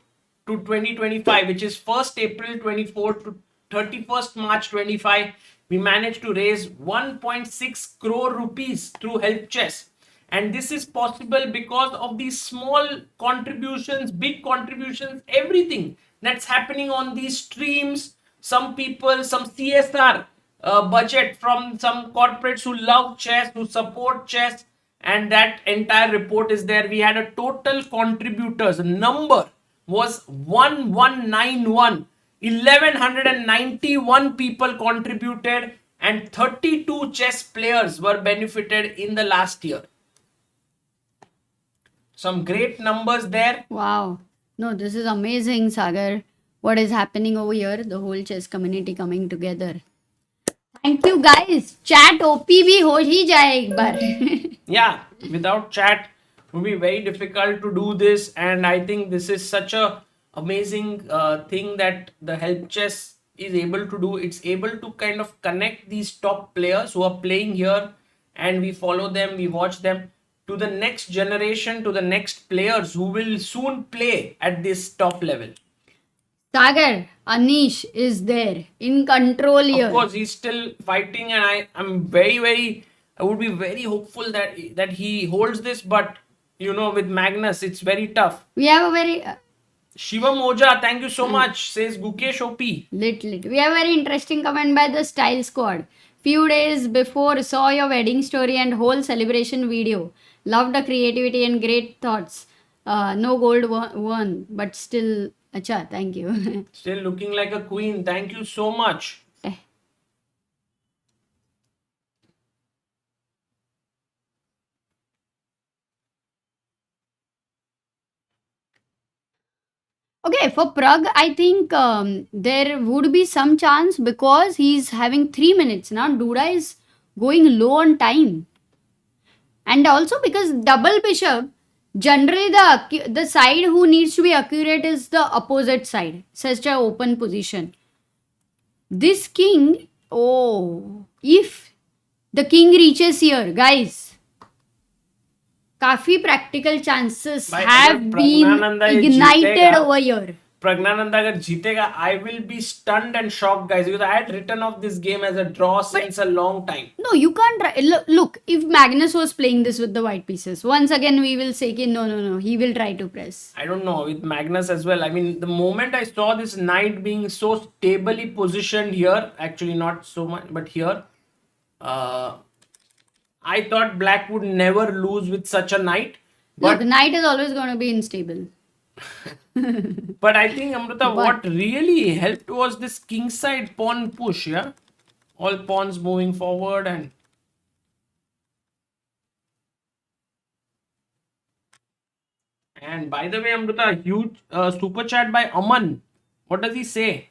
to 2025, which is 1st April 24 to 31st March 25. We managed to raise 1.6 crore rupees through Help Chess. And this is possible because of these small contributions, big contributions, everything that's happening on these streams. Some people, some CSR budget from some corporates who love chess, who support chess, and that entire report is there. We had a total contributors number was 1191. 1191 people contributed and 32 chess players were benefited in the last year. Some great numbers there. Wow. No, this is amazing, Sagar. What is happening over here? The whole chess community coming together. Thank you, guys. Chat OP bhi ho hi jaye ek bar. Yeah, without chat, it would be very difficult to do this. And I think this is such a amazing thing that the Help Chess is able to do. It's able to kind of connect these top players who are playing here, and we follow them, we watch them, to the next generation, to the next players who will soon play at this top level. Sagar, Anish is there in control here. Of course, he's still fighting, and I would be very hopeful that he holds this, but you know, with Magnus, it's very tough. We have a very Shiva Moja, thank you so much, says Gukesh OP. Lit. We have very interesting comment by the Style Squad. Few days before saw your wedding story and whole celebration video. Loved the creativity and great thoughts. No gold won, but still, acha, thank you. Still looking like a queen. Thank you so much. Okay, for Prag, I think there would be some chance because he's having 3 minutes now. Duda is going low on time. And also because double bishop, generally the side who needs to be accurate is the opposite side. Such a open position. This king, oh, if the king reaches here, guys, काफी practical chances have been Praggnanandhaa ये ignited जीतेगा. over here. Praggnanandhaa अगर जीतेगा, I will be stunned and shocked, guys, because I had written off this game as a draw since a long time. No, you can't. Look, if Magnus was playing this with the white pieces, once again we will say, no, he will try to press. I don't know, with Magnus as well. I mean, the moment I saw this knight being so stably positioned here, actually not so much, but here, I thought black would never lose with such a knight. Look, knight is always going to be unstable. But I think, Amrita, what really helped was this kingside pawn push, yeah? All pawns moving forward and... And by the way, Amrita, huge super chat by Aman. What does he say?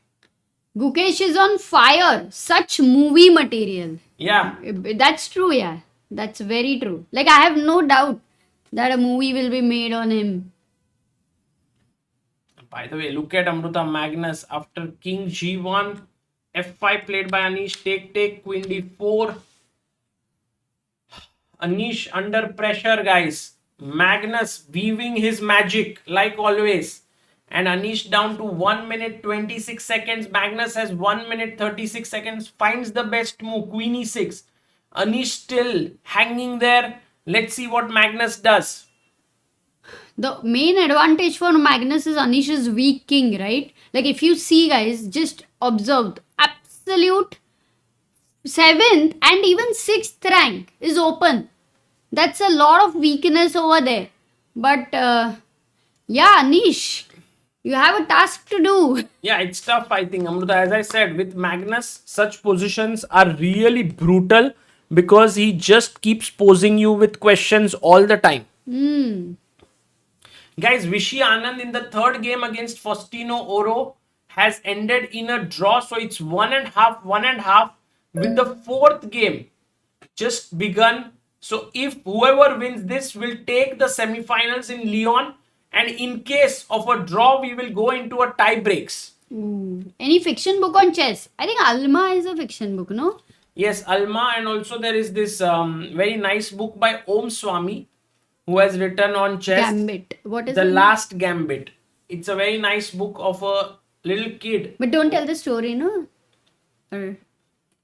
Gukesh is on fire. Such movie material. Yeah. That's true, yeah. That's very true. Like, I have no doubt that a movie will be made on him. By the way, look at Amrita Magnus after King G1, F5 played by Anish, take, Queen D4. Anish under pressure, guys. Magnus weaving his magic like always. And Anish down to 1 minute 26 seconds. Magnus has 1 minute 36 seconds. Finds the best move, Queen E6. Anish still hanging there. Let's see what Magnus does. The main advantage for Magnus is Anish's weak king, right? Like if you see, guys, just observe. Absolute 7th and even 6th rank is open. That's a lot of weakness over there. But yeah, Anish, you have a task to do. Yeah, it's tough, I think, Amrita. As I said, with Magnus, such positions are really brutal because he just keeps posing you with questions all the time. Guys, Vishy Anand in the third game against Faustino Oro has ended in a draw. So it's 1.5 with the fourth game just begun. So if whoever wins this will take the semi-finals in Lyon. And in case of a draw, we will go into a tie breaks. Any fiction book on chess? I think Alma is a fiction book, no? Yes, Alma, and also there is this very nice book by Om Swami who has written on chess. Gambit. What is The it? Last Gambit. It's a very nice book of a little kid. But don't tell the story, no? Or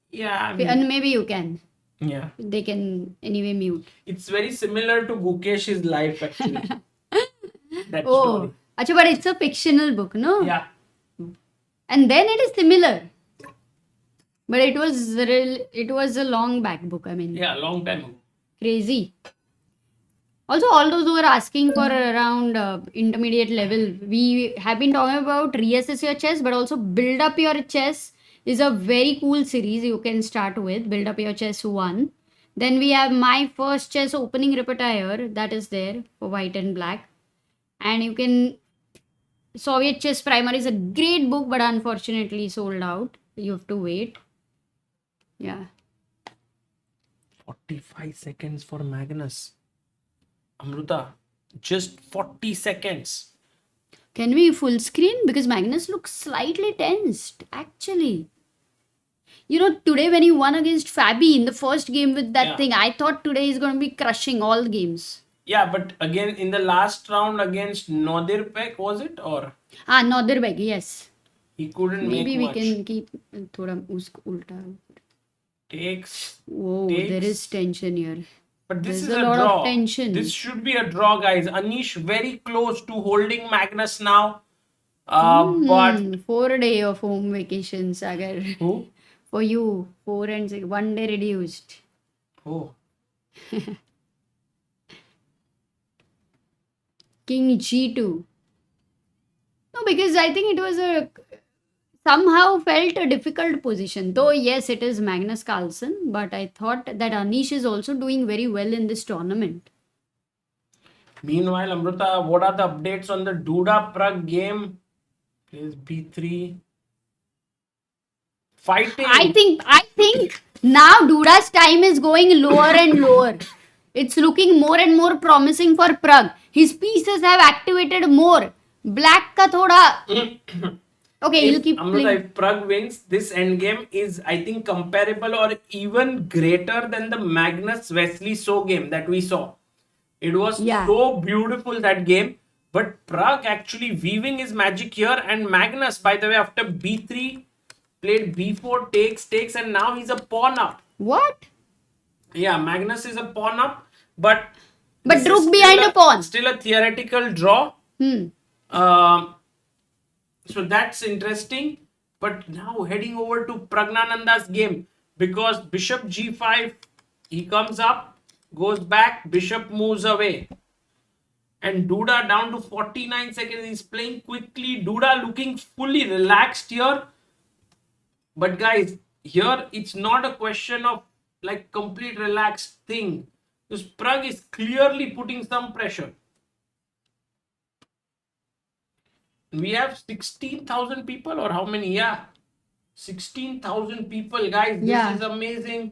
Yeah, and maybe you can. yeah. They can anyway mute. It's very similar to Gukesh's life actually. That Oh, story. Achha, but it's a fictional book, no? Yeah. And then it is similar. But it was a long back book. I mean, Yeah, long time ago. crazy. Also, all those who are asking for around intermediate level, we have been talking about reassess your chess, but also build up your chess is a very cool series you can start with. Build up your chess 1. Then we have my first chess opening repertoire that is there for white and black. And you can Soviet Chess Primer is a great book, but unfortunately sold out. You have to wait. Yeah. 45 seconds for Magnus. Amruta, just 40 seconds. Can we full screen? Because Magnus looks slightly tensed, actually. You know, today when he won against Fabi in the first game with that thing, I thought today he's going to be crushing all games. Yeah, but again in the last round against Nodirbek, was it? Or Nodirbek, yes. he couldn't Maybe we make much. can keep thoda usko ulta. Takes. Whoa, there is tension here. But this There's is a a lot draw. of tension. This should be a draw, guys. Anish very close to holding Magnus now. But 4 day of home vacation, Sagar. who? For you, 4 and 6, 1 day reduced. Oh, King G2. No, because I think it was a somehow felt a difficult position. Though yes, it is Magnus Carlsen, but I thought that Anish is also doing very well in this tournament. meanwhile, Amrita, what are the updates on the Duda Prag game? Plays B3. Fighting. I think now Duda's time is going lower and lower. It's looking more and more promising for Prag. His pieces have activated more. Black ka thoda. Okay, he'll keep Amrita, playing. if Prag wins, this endgame is, I think, comparable or even greater than the Magnus Wesley So game that we saw. It was Yeah. so beautiful, that game. But Prag actually weaving his magic here. And Magnus, by the way, after B3, played B4, takes, and now he's a pawn up. What? Yeah, Magnus is a pawn up. But But this rook is behind still a pawn. Still a theoretical draw. So that's interesting. But now heading over to Praggnanandhaa's game, because bishop g5, he comes up, goes back, bishop moves away. And Duda down to 49 seconds. He's playing quickly. Duda looking fully relaxed here. But guys, here it's not a question of like complete relaxed thing. Because Prag is clearly putting some pressure. We have 16,000 people, or how many? Yeah, 16,000 people, guys. This Yeah. is amazing.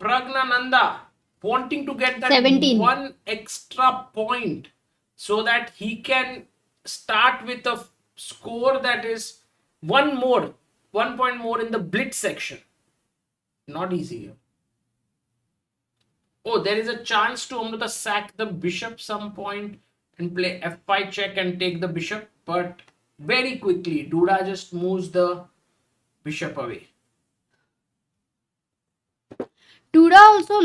Praggnanandhaa wanting to get that 17. one extra point so that he can start with a score that is one point more in the blitz section. Not easy here. Oh, there is a chance to Amrita sack the bishop some point and play f5 check and take the bishop, but very quickly Duda just moves the bishop away. Duda also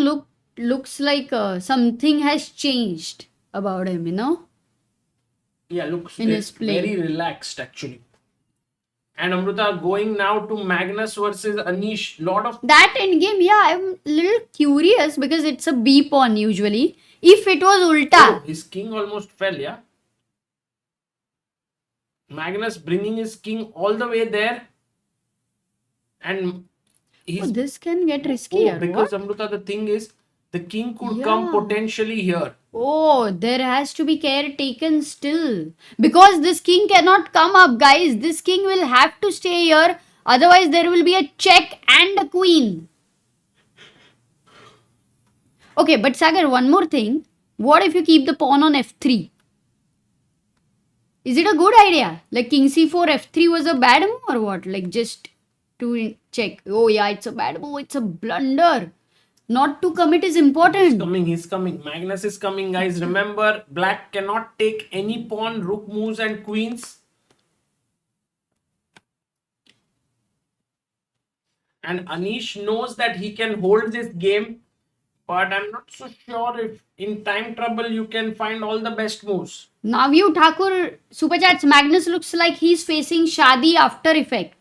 looks like something has changed about him, you know? Yeah, looks In his play. very relaxed actually. And Amrita going now to Magnus versus Anish. Lot of That endgame, yeah, I'm a little curious because it's a B pawn usually. If it was ulta, his king almost fell, yeah. Magnus bringing his king all the way there, and he's this can get risky here. because What? Amrita, the thing is, the king could come Yeah. potentially here. Oh, there has to be care taken still. Because this king cannot come up, guys. This king will have to stay here. Otherwise, there will be a check and a queen. Okay, but Sagar, one more thing. What if you keep the pawn on f3? Is it a good idea? Like king c4, f3 was a bad move or what? Like just to check. Oh yeah, it's a bad move. It's a blunder. Not to commit is important. He's coming. Magnus is coming, guys. Remember, black cannot take any pawn, rook moves and queens. And Anish knows that he can hold this game, but I'm not so sure if in time trouble you can find all the best moves. Navyu Thakur Superchats, Magnus looks like he's facing Shadi after effect.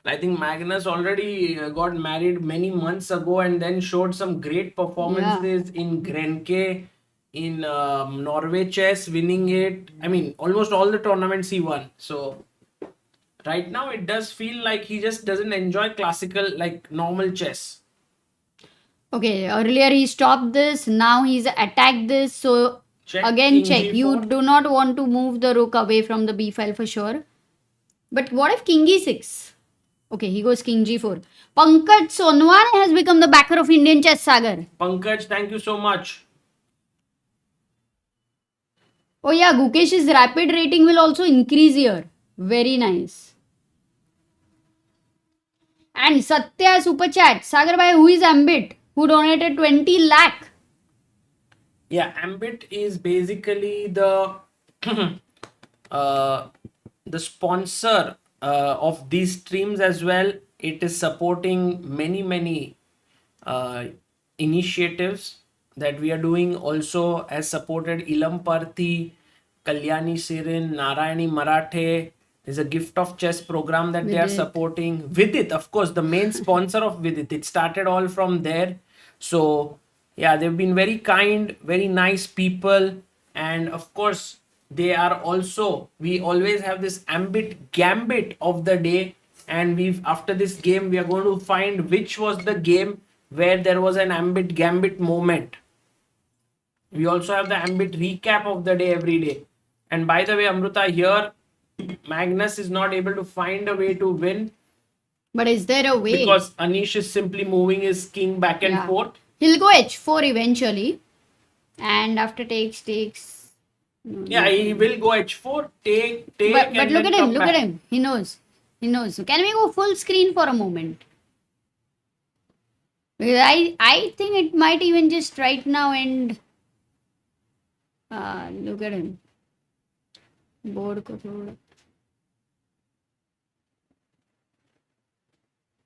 I think Magnus already got married many months ago and then showed some great performances in Grenke, in Norway chess, winning it. I mean, almost all the tournaments he won. So right now it does feel like he just doesn't enjoy classical, like normal chess. Okay, earlier he stopped this, now he's attacked this. So Check, again king check. You G4. do not want to move the rook away from the b file for sure. But what if king e6? Okay, he goes king g4. Pankaj Sonwane has become the backer of Indian Chess Sagar. Pankaj, thank you so much. Oh yeah, Gukesh's rapid rating will also increase here. Very nice. And Satya Super Chat. Sagar bhai, who is Ambit? Who donated 20 lakh? Yeah, Ambit is basically the the sponsor of these streams as well. It is supporting many initiatives that we are doing also has supported Ilam Parthi, Kalyani Sirin, Narayani Marathe. There's a gift of chess program that they are Vidit. supporting. Vidit, of course, the main sponsor of Vidit. It started all from there. So, yeah, they've been very kind, very nice people. And of course, they are also, we always have this gambit of the day. And after this game, we are going to find which was the game where there was an ambit gambit moment. We also have the ambit recap of the day every day. And by the way, Amruta, here Magnus is not able to find a way to win. But is there a way? Because Anish is simply moving his king back and forth. He'll go h4 eventually. And after takes. Yeah, he will go h4, take. But look at him, look at him. He knows. Can we go full screen for a moment? Because I think it might even just right now end. Look at him. Board ko thoda.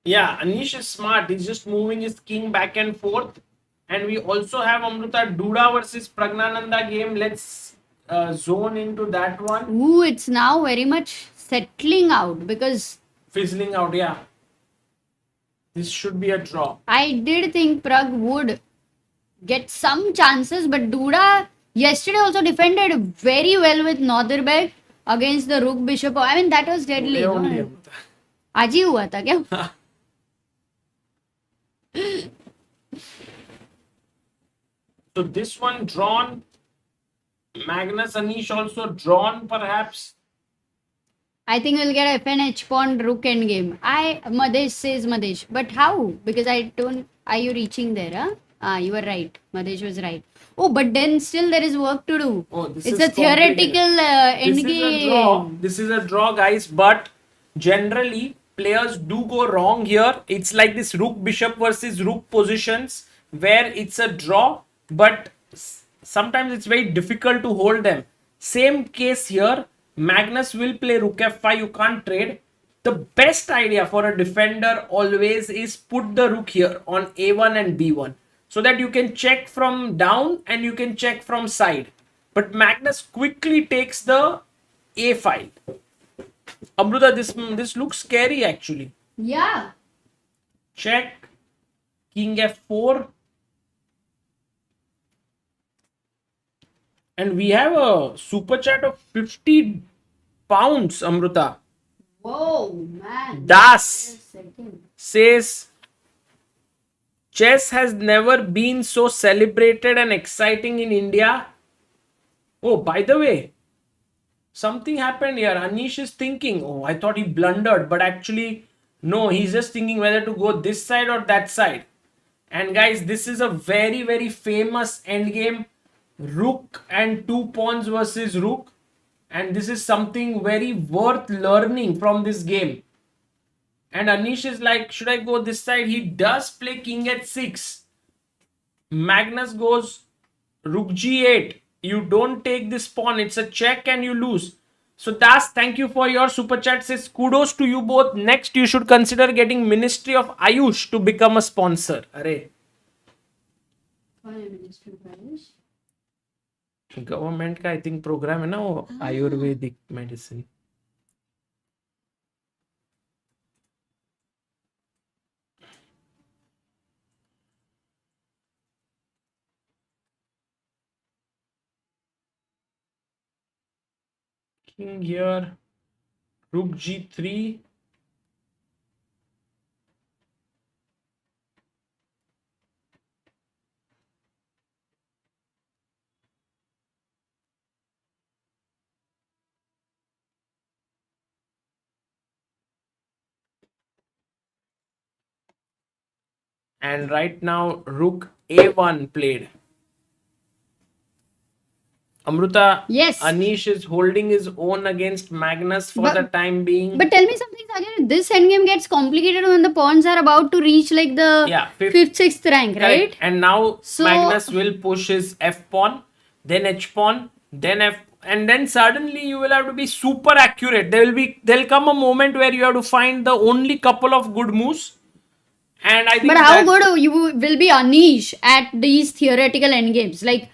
Yeah, Anish is smart. He's just moving his king back and forth. And we also have Amruta Duda versus Praggnanandhaa game. Let's zone into that one. Ooh, it's now very much settling out because... Fizzling out, yeah. This should be a draw. I did think Prag would get some chances, but Duda yesterday also defended very well with Nodirbek against the Rook Bishop. I mean, that was deadly. आज ही हुआ था क्या? So this one drawn. Magnus Anish also drawn perhaps. I think we'll get FN H pawn rook endgame. Madesh says Madesh. But how? Because I don't... Are you reaching there? Huh? You were right. Madesh was right. Oh, but then still there is work to do. Oh, this it's is a theoretical endgame. This is a draw, guys. But generally, players do go wrong here. It's like this rook bishop versus rook positions where it's a draw, but sometimes it's very difficult to hold them. Same case here. Magnus will play rook f5. You can't trade. The best idea for a defender always is put the rook here on a1 and b1 so that you can check from down and you can check from side. But Magnus quickly takes the a file. Amruta, this looks scary actually. Yeah. Check. King f4. And we have a super chat of 50 pounds, Amruta. Whoa, man. Das says, chess has never been so celebrated and exciting in India. Oh, by the way, something happened here. Anish is thinking, oh, I thought he blundered, but actually, no, he's just thinking whether to go this side or that side. And guys, this is a very, very famous endgame. Rook and 2 pawns versus rook. And this is something very worth learning from this game. And Anish is like, should I go this side? He does play king h6. Magnus goes rook g8. You don't take this pawn. It's a check and you lose. So Das, thank you for your super chat. Says kudos to you both. Next, you should consider getting Ministry of Ayush to become a sponsor. Arey. Government का I think programme है ना वो Ayurvedic medicine. King here, rook g3. And right now, rook a1 played. Amruta, yes. Anish is holding his own against Magnus for the time being. But tell me something, Sagar. This endgame gets complicated when the pawns are about to reach like the 5th, 6th rank, right? Correct. And now Magnus will push his f pawn, then h pawn, then f, and then suddenly you will have to be super accurate. There'll come a moment where you have to find the only couple of good moves. And I think But how that, good you will be Anish at these theoretical endgames? Like,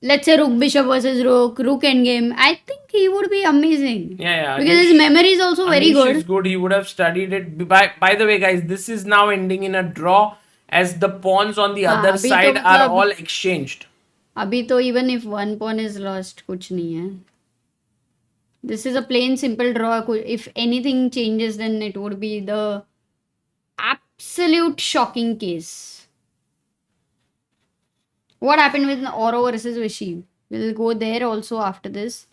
let's say Rook Bishop versus Rook endgame. I think he would be amazing. yeah, Because his memory is also very Anish is good. good. He would have studied it. By the way, guys, this is now ending in a draw as the pawns on the हाँ other अभी तो side are मतलब all exchanged. अभी तो even if one pawn is lost कुछ नहीं है. This is a plain simple draw. If anything changes, then it would be the absolute shocking case. What happened with Oro versus Vishy? We'll go there also after this.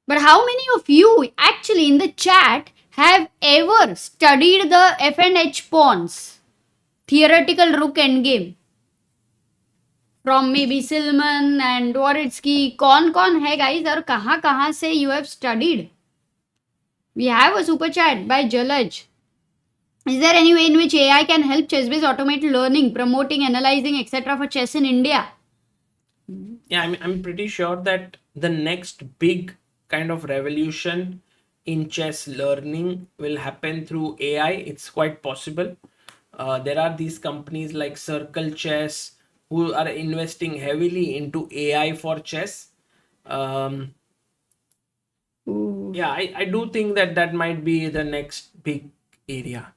But how many of you actually in the chat have ever studied the F and H pawns? Theoretical rook endgame. From maybe Silman and Dvoritsky. कौन है guys और कहाँ से you have studied? We have a super chat by Jalaj. Is there any way in which AI can help ChessBase automate learning, promoting, analyzing, etc. for chess in India? Yeah, I'm pretty sure that the next big kind of revolution in chess learning will happen through AI. It's quite possible. There are these companies like Circle Chess who are investing heavily into AI for chess. Yeah, I do think that might be the next big area.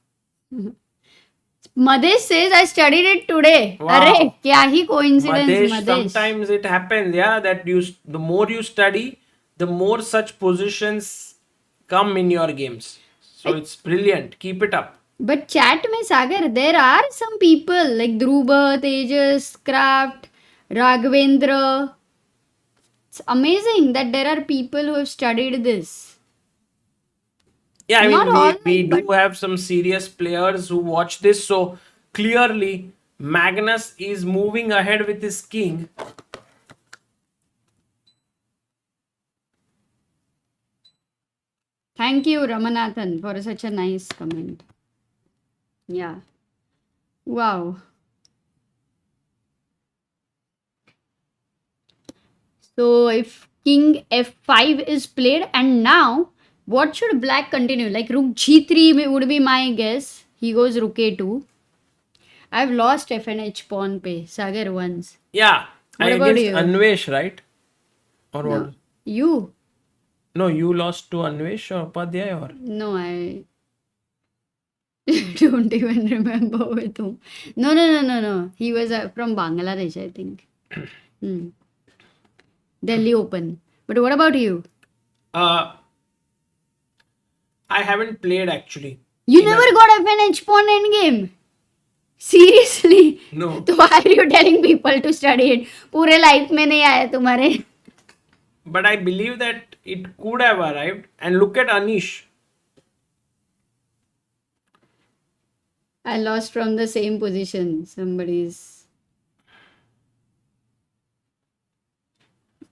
Madesh says I studied it today. Wow. अरे क्या ही coincidence Madesh, Madesh. sometimes it happens, yeah, that the more you study, the more such positions come in your games. So it's brilliant. Keep it up. But chat में Sagar, there are some people like Dhruba, Tejas, Craft, Raghavendra. It's amazing that there are people who have studied this. Yeah, I Not mean, all, we but do have some serious players who watch this. So clearly, Magnus is moving ahead with his king. thank you Ramanathan for such a nice comment. Yeah. Wow. So if king f5 is played, and now what should black continue? Like rook g3 would be my guess. He goes rook a2. I've lost f and h pawn pe Sagar once. Yeah, What and about against you? Anvesh, right? Or what? No. You? No, you lost to Anvesh or Upadhyay or? No, I don't even remember with whom. No. He was from Bangladesh, I think. Delhi Open. But what about you? I haven't played actually. You never got FNH pawn endgame. Seriously? No. तो why are you telling people to study it? पूरे life में नहीं आया तुम्हारे. But I believe that it could have arrived. And look at Anish. I lost from the same position. Somebody's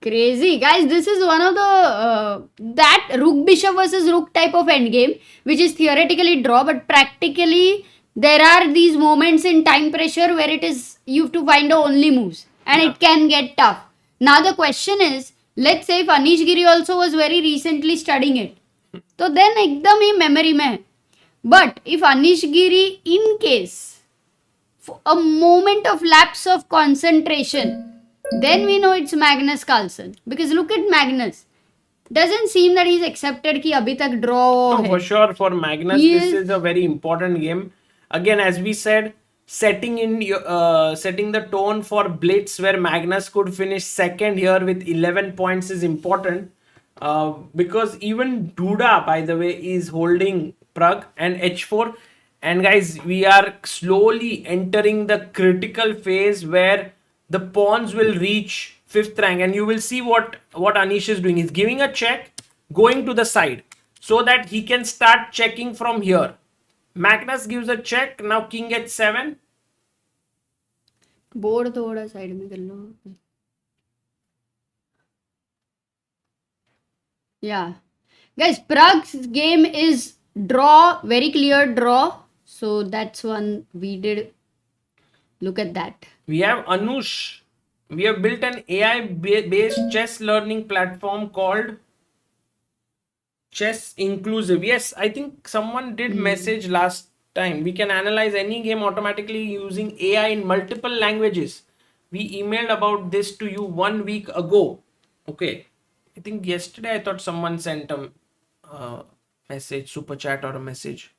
crazy. Guys, this is one of the that rook bishop versus rook type of endgame, which is theoretically draw, but practically there are these moments in time pressure where it is you have to find the only moves, and it can get tough. Now the question is, let's say if Anish Giri also was very recently studying it, तो then एकदम ही memory में है. But if Anish Giri, in case a moment of lapse of concentration, then we know it's Magnus Carlsen. Because look at Magnus. Doesn't seem that he's accepted कि अभी तक draw No, है. for sure, for Magnus, this is a very important game. Again, as we said, setting the tone for Blitz, where Magnus could finish second here with 11 points, is important. Because even Duda, by the way, is holding Prag and h4. And guys, we are slowly entering the critical phase where the pawns will reach 5th rank, and you will see what Anish is doing. He's giving a check, going to the side so that he can start checking from here. Magnus gives a check. Now king h7. Board थोड़ा side में कर लो. Yeah. Guys, Prag's game is draw, very clear draw. So that's one we did. Look at that. We have Anush. We have built an AI-based chess learning platform called chess inclusive. Yes, I think someone did message last time. We can analyze any game automatically using AI in multiple languages. We emailed about this to you 1 week ago. Okay. I think yesterday I thought someone sent a message, super chat or a message.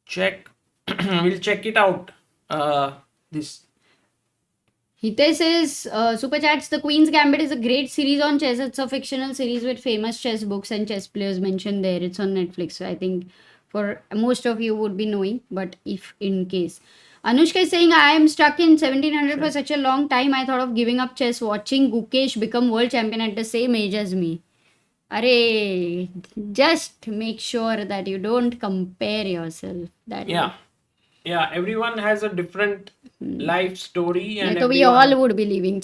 Check. We'll check it out. This. Hitesh says, Super Chats, The Queen's Gambit is a great series on chess. It's a fictional series with famous chess books and chess players mentioned there. It's on Netflix. So I think for most of you would be knowing, but if in case. Anushka is saying, I am stuck in 1700 for such a long time. I thought of giving up chess, watching Gukesh become world champion at the same age as me. Arey, just make sure that you don't compare yourself. That Yeah. Yeah, everyone has a different life story, and So we everyone- all would be leaving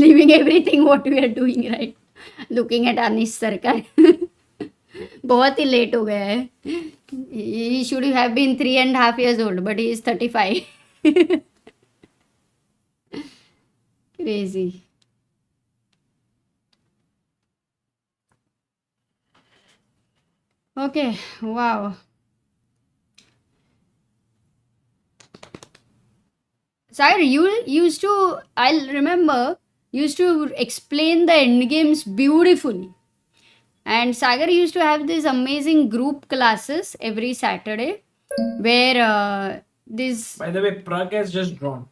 leaving everything what we are doing, right? Looking at Anish Sarkar. बहुत ही late हो गया है. He should have been 3.5 years old, but he is 35. Crazy. Okay, wow. Sire, you used to, I'll remember, used to explain the end games beautifully. And Sagar used to have these amazing group classes every Saturday where this. By the way, Prague has just drawn.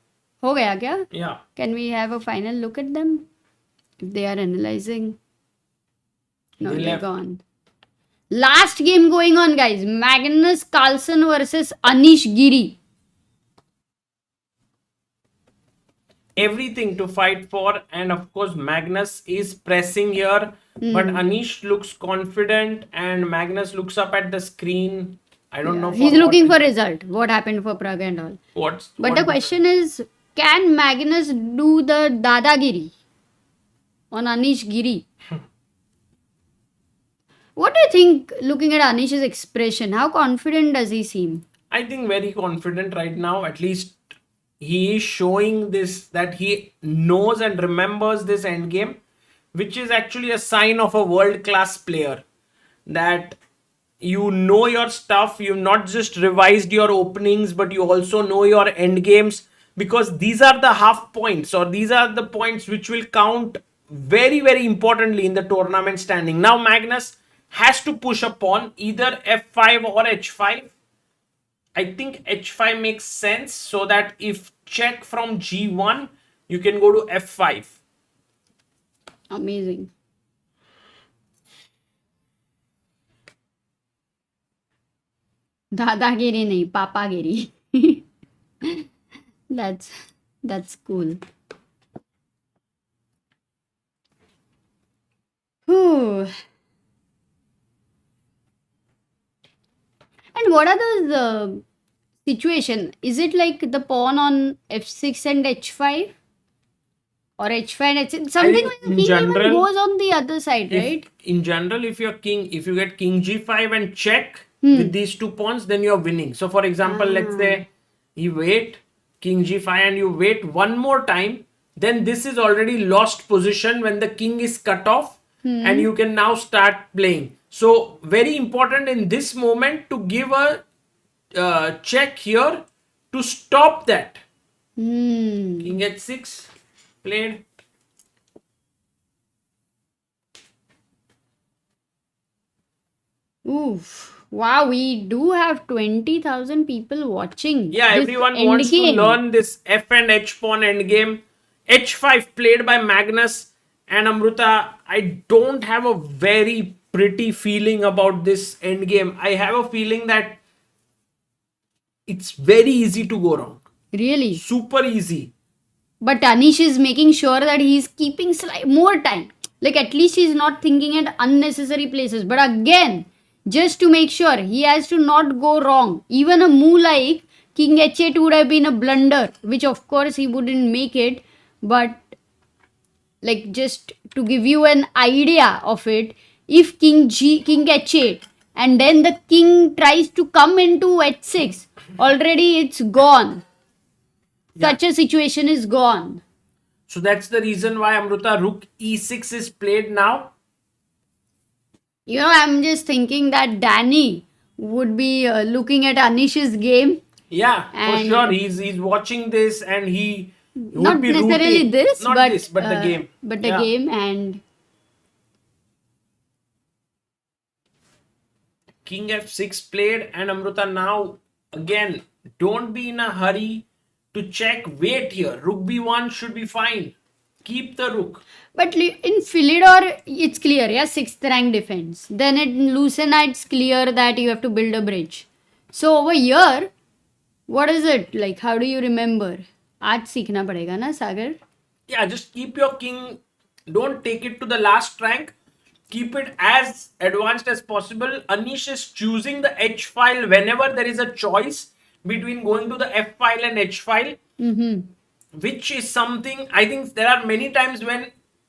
हो गया क्या? Yeah. Can we have a final look at them? If they are analyzing. No, They they're left. gone. Last game going on, guys. Magnus Carlsen versus Anish Giri. Everything to fight for, and of course Magnus is pressing here, but Anish looks confident and Magnus looks up at the screen. I don't know. He's looking for result. What happened for Prague and all. But the question is, can Magnus do the Dadagiri on Anish Giri? What do you think, looking at Anish's expression? How confident does he seem? I think very confident right now. At least he is showing this, that he knows and remembers this endgame, which is actually a sign of a world-class player. That you know your stuff, you've not just revised your openings, but you also know your endgames, because these are the half points, or these are the points which will count very, very importantly in the tournament standing. Now Magnus has to push a pawn, either f5 or h5. I think h5 makes sense, so that if check from g1, you can go to f5. Amazing. Dadagiri nahi, Papagiri. That's cool. Whew. And what are the situation? Is it like the pawn on f6 and h5? Or h5 and h6? Something think like the in king even general, goes on the other side, right? In general, if you get king g5 and check with these two pawns, then you're winning. So for example, let's say you wait king g5 and you wait one more time, then this is already lost position when the king is cut off, and you can now start playing. So very important in this moment to give a check here to stop that. King h6 played. Oof. Wow, we do have 20,000 people watching. Yeah, this everyone end wants game. to learn this f and h pawn endgame. h5 played by Magnus and Amruta. I don't have a very pretty feeling about this endgame. I have a feeling that it's very easy to go wrong. Really? Super easy. But Anish is making sure that he's keeping more time. Like at least he's not thinking at unnecessary places. But again, just to make sure, he has to not go wrong. Even a move like King h8 would have been a blunder, which of course he wouldn't make it. But like just to give you an idea of it, if King h8 and then the king tries to come into h6, already it's gone. Such a situation is gone. So that's the reason why Amruta rook e6 is played now. I'm just thinking that Danny would be looking at Anish's game Yeah, for and sure. He's watching this and he would not be necessarily rooting. this, Not this, but the game. but the Yeah. game. And King f6 played, and Amruta now again. Don't be in a hurry to check. Wait here. Rook b1 should be fine. Keep the rook. but in Philidor, it's clear, yeah, sixth rank defense. Then in Lucena, it's clear that you have to build a bridge. So over here, what is it like? How do you remember? आज सीखना पड़ेगा ना सागर? Yeah, just keep your king. Don't take it to the last rank. Keep it as advanced as possible. Anish is choosing the H file whenever there is a choice between going to the F file and H file, which is something I think there are many times when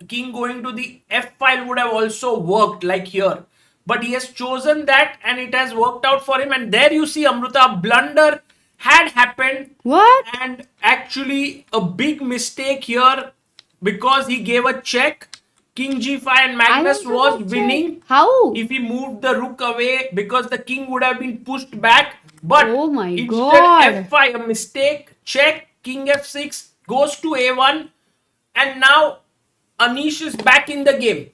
king going to the F file would have also worked, like here. But he has chosen that and it has worked out for him. And there you see Amruta, blunder had happened. What? And actually a big mistake here because he gave a check. King g5 and Magnus also was got winning. check. How? If he moved the rook away because the king would have been pushed back. But Oh my instead God. f5, a mistake, check, king f6 goes to a1, and now Anish is back in the game.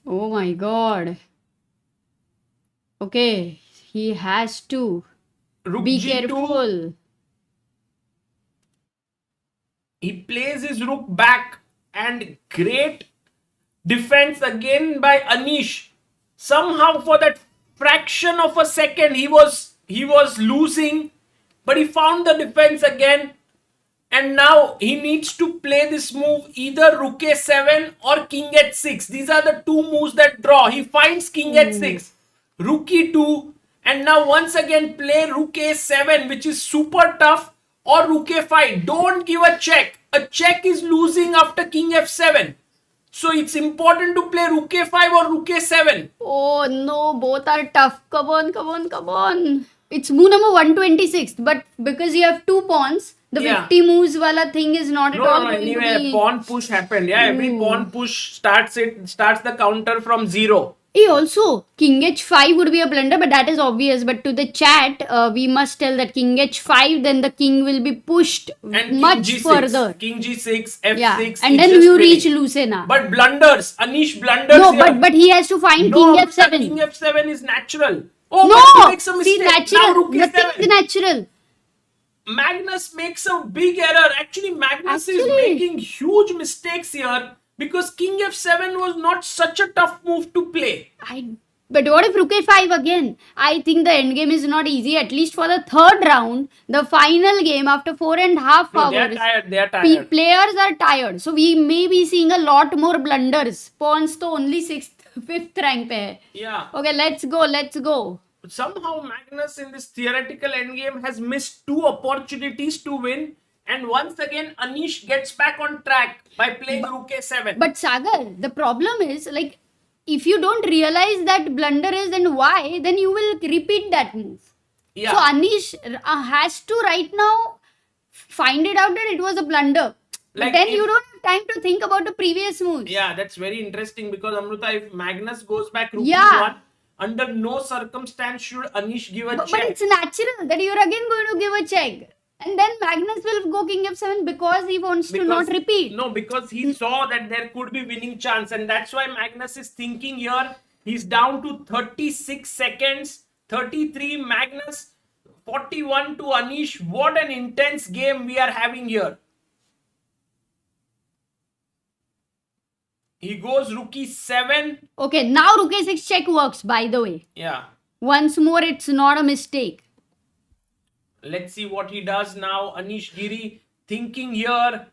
Oh my God. Okay, he has to Rook be g2. careful. He plays his rook back, and great defense again by Anish. Somehow for that fraction of a second he was losing, but he found the defense again. And now he needs to play this move, either rook a7 or king h6. These are the two moves that draw. He finds king h6, rook e2, and now once again play rook a7, which is super tough, or rook a5. Don't give a check. A check is losing after king f7. So it's important to play rook a5 or rook a7. Oh no, both are tough. Come on, come on, come on. It's move number 126, but because you have two pawns, the Yeah. 50 moves wala thing is not at all No, going to anyway, be... pawn push happened. Yeah, every pawn push starts the counter from 0. Also, king h5 would be a blunder, but that is obvious. But to the chat, we must tell that king h5, then the king will be pushed And much king g6, further. king g6, f6. Yeah, and it's then just you winning. reach Lucena. But blunders, Anish blunders. No, here. but he has to find No, king f7. King f7 is natural. Oh, No, but he makes a see, mistake. Now natural. rook Nothing is a7. natural. Magnus makes a big error. Actually, Magnus is Actually. making huge mistakes here because king f7 was not such a tough move to play. But what if rook a5 again? I think the endgame is not easy. At least for the third round, the final game after 4.5 No, they are hours. tired. They are tired. Players are tired. So we may be seeing a lot more blunders. Pawns to only 6th, 5th rank pe hai. Yeah. Okay, let's go. Let's go. Somehow Magnus in this theoretical endgame has missed two opportunities to win, and once again Anish gets back on track by playing rook a7. But Sagar, the problem is like if you don't realize that blunder is and why, then you will repeat that move. Yeah. So Anish has to right now find it out that it was a blunder. Like But then if- you don't have time to think about the previous moves. Yeah, that's very interesting because Amruta, if Magnus goes back rook Yeah. e1, under no circumstance should Anish give a But check. it's natural that you're again going to give a check. And then Magnus will go king f7 because he wants to not repeat. No, because he saw that there could be winning chance, and that's why Magnus is thinking here. He's down to 36 seconds, 33 Magnus, 41 to Anish. What an intense game we are having here. He goes rook e7. Okay, now rook a6 check works, by the way. Yeah. Once more, it's not a mistake. Let's see what he does now. Anish Giri thinking here.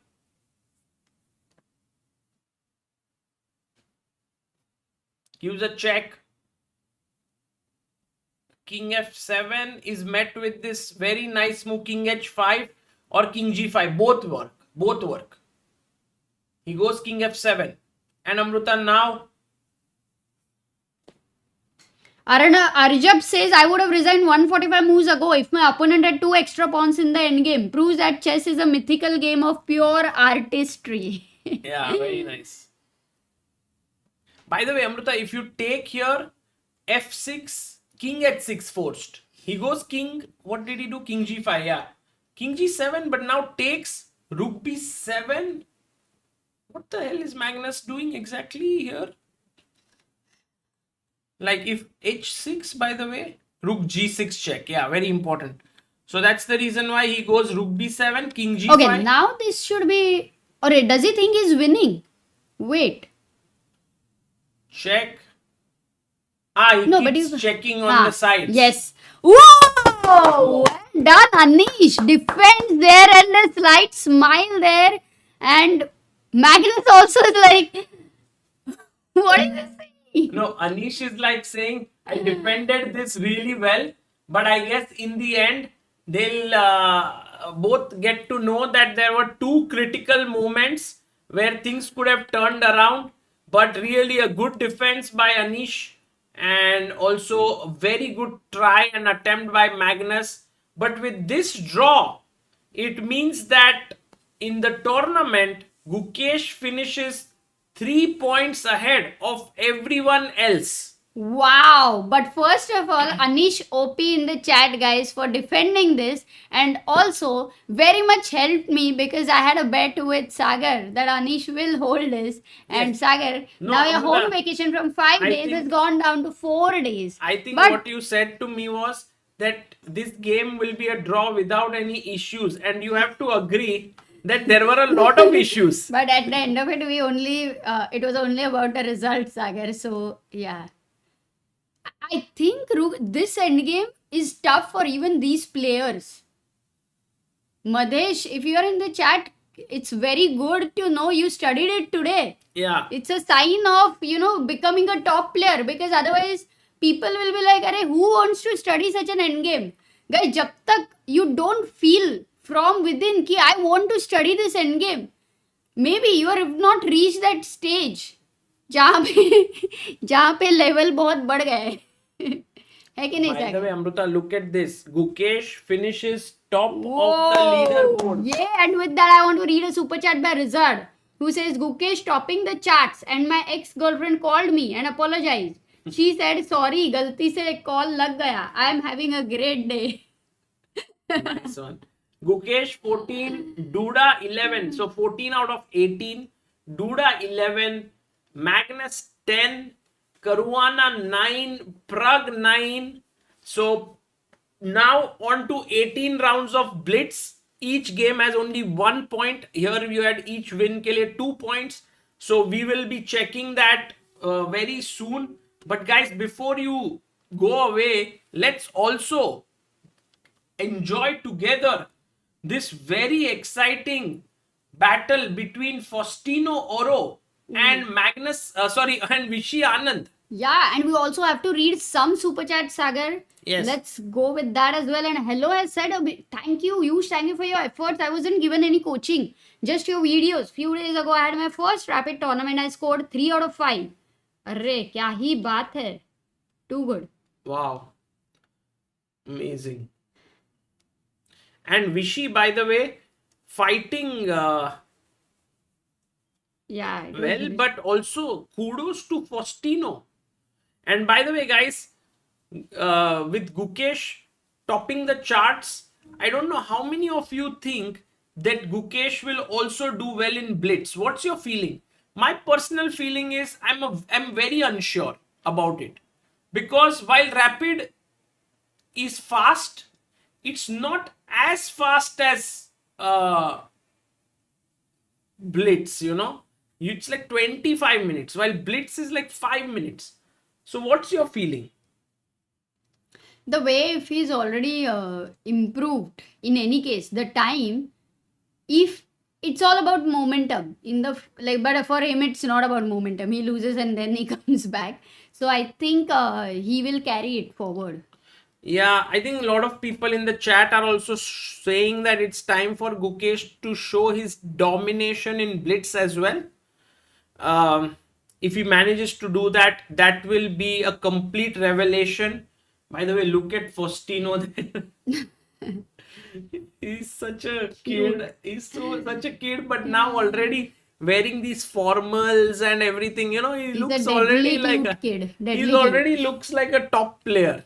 Gives a check. King f7 is met with this very nice move, king h5 or king g5. Both work. Both work. He goes king f7. And Amruta now. Arjab says, I would have resigned 145 moves ago if my opponent had 2 extra pawns in the endgame. Proves that chess is a mythical game of pure artistry. Yeah, very nice. By the way, Amrita, if you take here f6, king h6 forced. He goes king, what did he do? King g5, yeah. King g7, but now takes rook b7. What the hell is Magnus doing exactly here? Like if h6, by the way, rook g6 check. Yeah, very important. So that's the reason why he goes rook b7, king g5. Okay, now this should be... Or does he think he's winning? Wait. Check. He keeps checking on the sides. Yes. Whoa! Well done, Anish. Defends there and a slight smile there. And Magnus also is like, what is this thing? No, Anish is like saying, I defended this really well, but I guess in the end, they'll both get to know that there were 2 critical moments where things could have turned around, but really a good defense by Anish and also a very good try and attempt by Magnus. But with this draw, it means that in the tournament, Gukesh finishes 3 points ahead of everyone else. Wow. But first of all, Anish OP in the chat, guys, for defending this, and also very much helped me because I had a bet with Sagar that Anish will hold this. And Sagar, now your home vacation from 5 days has gone down to 4 days. I think what you said to me was that this game will be a draw without any issues, and you have to agree that there were a lot of issues. But at the end of it, it was only about the result, Sagar. So yeah, I think this endgame is tough for even these players. Madhesh, if you are in the chat, it's very good to know you studied it today. Yeah. It's a sign of, becoming a top player, because otherwise people will be like, Arey, who wants to study such an endgame? Guys, jab tak you don't feel from within कि I want to study this endgame, maybe you have not reached that stage जहाँ पे level बहुत बढ़ गए है कि नहीं? By the way, Amrita, look at this. Gukesh finishes top of the leaderboard. Yeah, and with that, I want to read a super chat by Rizard, who says, Gukesh topping the charts, and my ex-girlfriend called me and apologized. She said, sorry, galti se call lag gaya. I am having a great day. Nice one. Gukesh 14, Duda 11. So 14 out of 18. Duda 11. Magnus 10. Caruana 9. Prag 9. So now on to 18 rounds of Blitz. Each game has only 1 point. Here you had each win ke liye 2 points. So we will be checking that very soon. But guys, before you go away, let's also enjoy together this very exciting battle between Faustino Oro and and Vishy Anand. Yeah, and we also have to read some super chat, Sagar. Yes. Let's go with that as well. And Hello has said, thank you, Yush, thank you for your efforts. I wasn't given any coaching, just your videos. Few days ago, I had my first rapid tournament. I scored 3 out of 5. Arre, kya hi baat hai. Too good. Wow. Amazing. And Vishy, by the way, fighting well, but also kudos to Faustino. And by the way, guys, with Gukesh topping the charts, I don't know how many of you think that Gukesh will also do well in Blitz. What's your feeling? My personal feeling is I'm very unsure about it, because while Rapid is fast, it's not as fast as Blitz, It's like 25 minutes, while Blitz is like 5 minutes. So what's your feeling? The way, if he's already improved, in any case, the time, if it's all about momentum but for him it's not about momentum. He loses and then he comes back. So I think he will carry it forward. Yeah, I think a lot of people in the chat are also saying that it's time for Gukesh to show his domination in Blitz as well. if he manages to do that, that will be a complete revelation. By the way, look at Faustino there. He's such a kid. He's such a kid, but now already wearing these formals and everything, you know, he He's looks a already deadly like cute kid. Deadly he cute. already looks like a top player.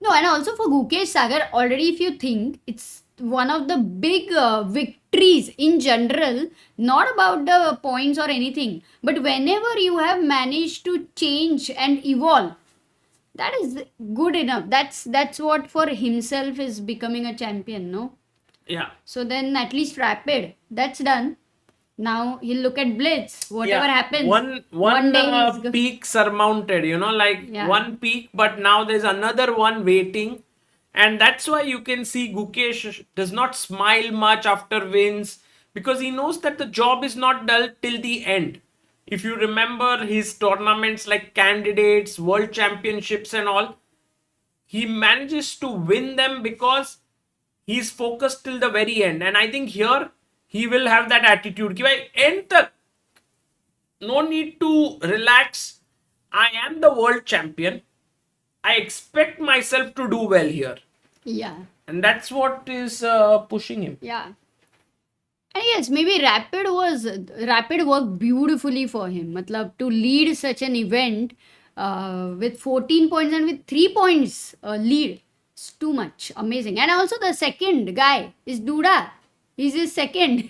No, and also for Gukesh Sagar, already if you think, it's one of the big victories in general, not about the points or anything, but whenever you have managed to change and evolve, that is good enough. That's what for himself is becoming a champion, no? Yeah. So then at least Rapid, that's done. Now he'll look at Blitz. Whatever happens, One day he's peak surmounted, you know, like Yeah. one peak, but now there's another one waiting. And that's why you can see Gukesh does not smile much after wins, because he knows that the job is not done till the end. If you remember his tournaments like candidates, world championships, and all, he manages to win them because he's focused till the very end. And I think here he will have that attitude. कि भाई end तक no need to relax. I am the world champion. I expect myself to do well here. Yeah. And that's what is pushing him. Yeah. And yes, maybe Rapid worked beautifully for him. Matlab, to lead such an event with 14 points and with 3 points lead, it's too much. Amazing. And also the second guy is Duda. He's his second.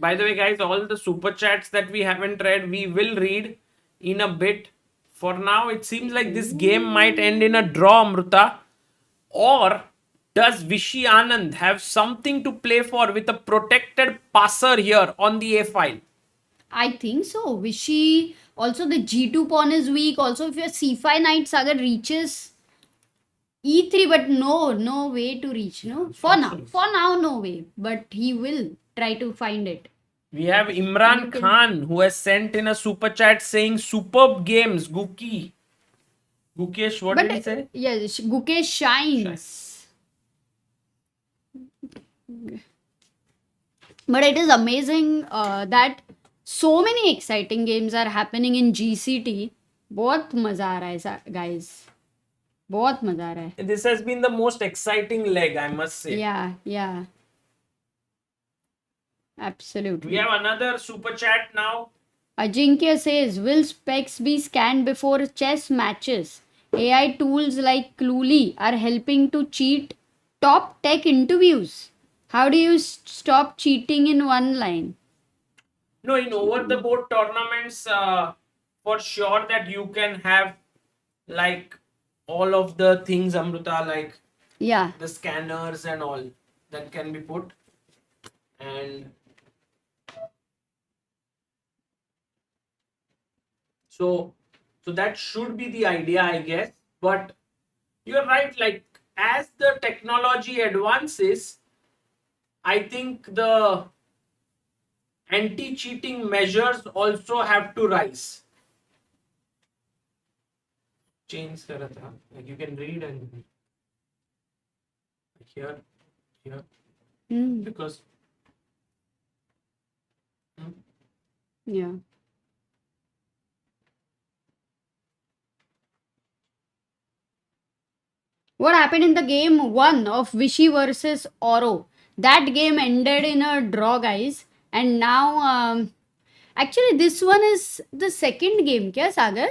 By the way, guys, all the super chats that we haven't read, we will read in a bit. For now, it seems like this game might end in a draw, Amruta. Or does Vishy Anand have something to play for with a protected passer here on the A file? I think so. Vishy, also the G2 pawn is weak. Also, if your C5 knight Sagar reaches E3, but no way to reach, no? For now, no way. But he will try to find it. We have Imran Khan, who has sent in a super chat saying superb games, Gukesh, what did he say? Yes, Gukesh shines. But it is amazing that so many exciting games are happening in GCT. बहुत मजा आ रहा है guys. बहुत मजा आ रहा है. This has been the most exciting leg, I must say. Yeah. Absolutely. We have another super chat now. Ajinkya says, will specs be scanned before chess matches? AI tools like Cluely are helping to cheat top tech interviews. How do you stop cheating in one line? No, in over-the-board tournaments, for sure that you can have like all of the things, Amruta, like the scanners and all that can be put. And so that should be the idea, I guess. But you're right, like as the technology advances, I think the anti-cheating measures also have to rise. Change kara tha. Like you can read and here. Because Yeah. What happened in the game 1 of Vishy versus Oro? That game ended in a draw, guys. And now, actually, this one is the second game, kya, Sagar?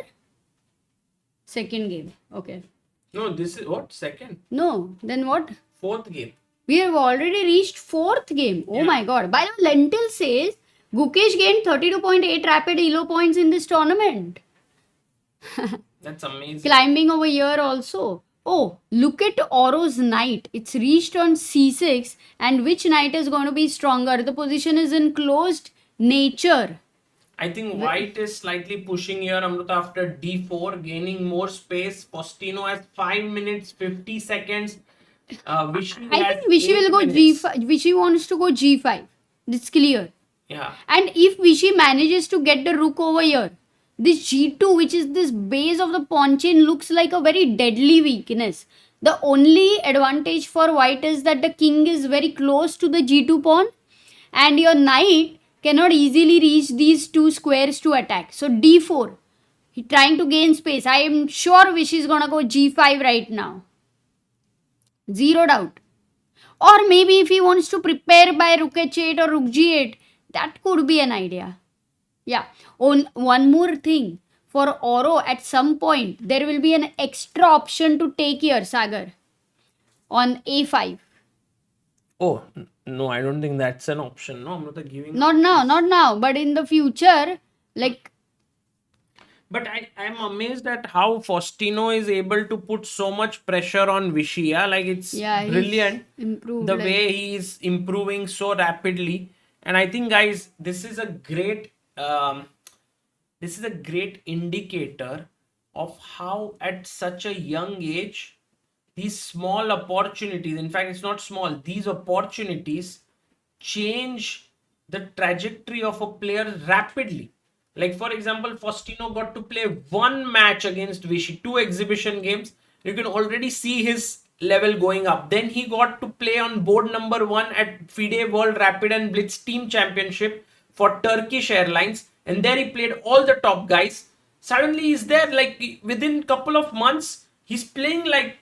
Second game. Okay. no, this is what? Second? No, then what? Fourth game. We have already reached fourth game. Oh my god. By the way, Lentil says Gukesh gained 32.8 rapid elo points in this tournament. That's amazing. Climbing over here also. Oh, look at Oro's knight. It's reached on c6. And which knight is going to be stronger? The position is in closed nature. I think white is slightly pushing here, Amruta, after d4, gaining more space. Faustino has 5 minutes, 50 seconds. Vishy I think Vishy will go g5. Vishy wants to go g5. It's clear. Yeah. And if Vishy manages to get the rook over here, this g2, which is this base of the pawn chain, looks like a very deadly weakness. The only advantage for white is that the king is very close to the g2 pawn and your knight cannot easily reach these two squares to attack. So d4. He trying to gain space. I am sure Vishy is gonna go g5 right now. Zero doubt. Or maybe if he wants to prepare by rook h8 or rook g8, that could be an idea. Yeah. One more thing. For Oro, at some point, there will be an extra option to take here, Sagar. On a5. Oh, no, I don't think that's an option. No, I'm not giving. Not now. But in the future, like... But I'm amazed at how Faustino is able to put so much pressure on Vishy. Yeah? Like, it's brilliant. Improved, the way he is improving so rapidly. And I think, guys, this is a great indicator of how at such a young age these small opportunities, in fact it's not small, these opportunities change the trajectory of a player rapidly. Like, for example, Faustino got to play one match against Vishy, 2 exhibition games. You can already see his level going up. Then he got to play on board number 1 at FIDE World Rapid and Blitz Team Championship for Turkish Airlines. And there he played all the top guys. Suddenly he's there, like within couple of months, he's playing like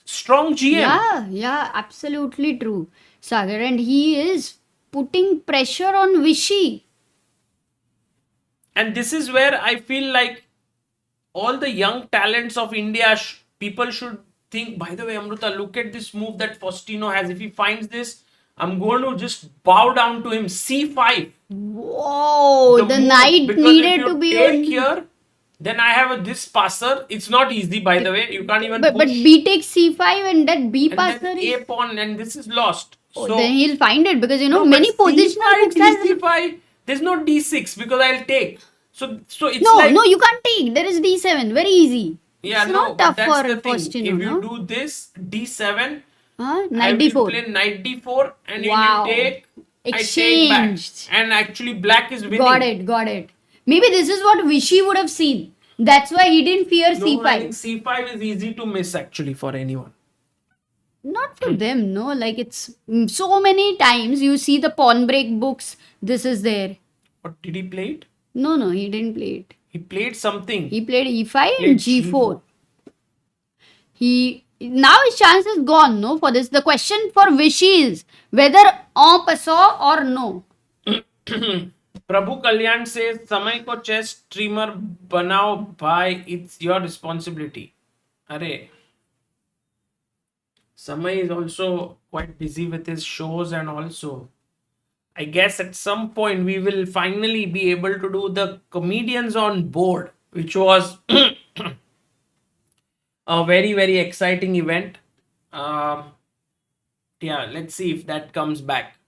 strong GM. Yeah, absolutely true, Sagar. And he is putting pressure on Vishy. And this is where I feel like all the young talents of India, people should think, by the way, Amruta, look at this move that Faustino has. If he finds this, I'm going to just bow down to him. C5. Whoa, the knight needed to be on here. Then I have this passer. It's not easy, by the way. You can't even push. But B takes C5 and that B passer is... A pawn, and this is lost. So then he'll find it, because, you know, many positional books have... C5, there's no D6 because I'll take. So it's No, you can't take. There is D7. Very easy. Yeah, it's not tough for Faustino. If you do this, D7, knight D4. Play knight D4, and wow. you take... Exchanged. I take back. And actually black is winning. Got it. Maybe this is what Vishy would have seen. That's why he didn't fear C5. I think C5 is easy to miss actually for anyone. Not for them, no. Like, it's so many times you see the pawn break books. This is there. What, did he play it? No, he didn't play it. He played something. He played E5 and G4. Now his chance is gone, no, for this. The question for Vishy is whether en passant or no. Prabhu Kalyan says, Samay ko chess streamer banao bhai, it's your responsibility. Arey. Samay is also quite busy with his shows, and also I guess at some point we will finally be able to do the comedians on board, which was a very, very exciting event. Yeah, let's see if that comes back.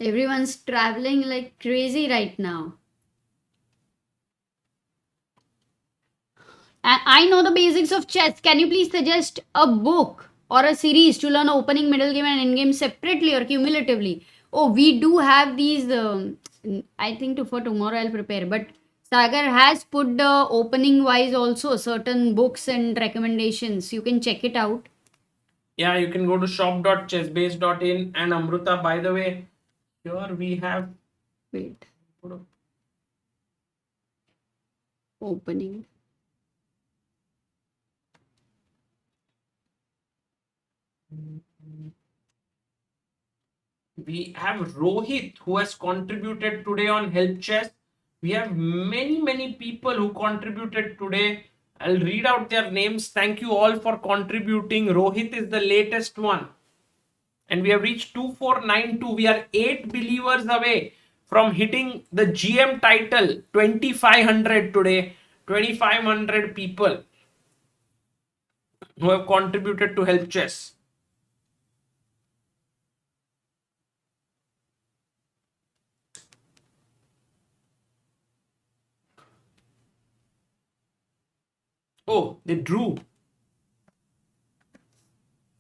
Everyone's traveling like crazy right now. I know the basics of chess. Can you please suggest a book or a series to learn opening, middle game and end game separately or cumulatively? Oh, we do have these, I think for tomorrow I'll prepare. But Sagar has put the opening wise also certain books and recommendations. You can check it out. Yeah, you can go to shop.chessbase.in. And Amruta, by the way, here we have... Wait. Opening. We have Rohit, who has contributed today on Help Chess. We have many people who contributed today. I'll read out their names. Thank you all for contributing. Rohit is the latest one. And we have reached 2492. We are 8 believers away from hitting the GM title. 2500 today. 2500 people who have contributed to Help Chess. Oh, they drew.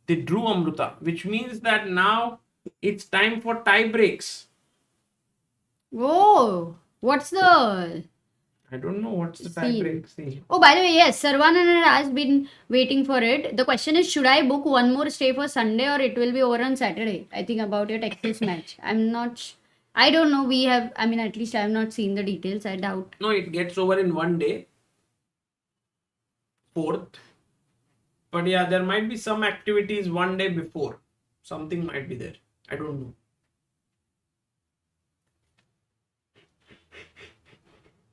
They drew, Amruta, which means that now it's time for tie breaks. Oh, what's the... I don't know what's the tie break. Oh, by the way, yes, Sarvanan has been waiting for it. The question is, should I book one more stay for Sunday or it will be over on Saturday? I think about your Texas match. I'm not... I don't know. We have, I mean, at least I have not seen the details. I doubt. No, it gets over in one day. 4th. But yeah, there might be some activities one day before. Something might be there. I don't know.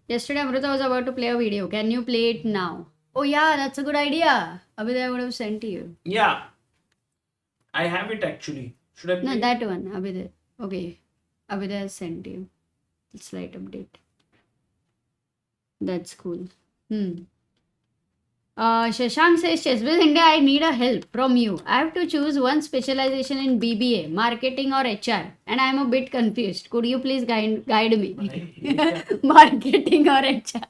Yesterday, Amrita was about to play a video. Can you play it now? Oh yeah, that's a good idea. Abhiday, I would have sent to you. Yeah. I have it actually. Should I play? No, that one. Abhiday. Okay. Abhiday has sent you. Slight update. That's cool. Shashank says, ChessBase India, I need a help from you. I have to choose one specialization in BBA, marketing or HR, and I am a bit confused. Could you please guide me? Marketing or HR?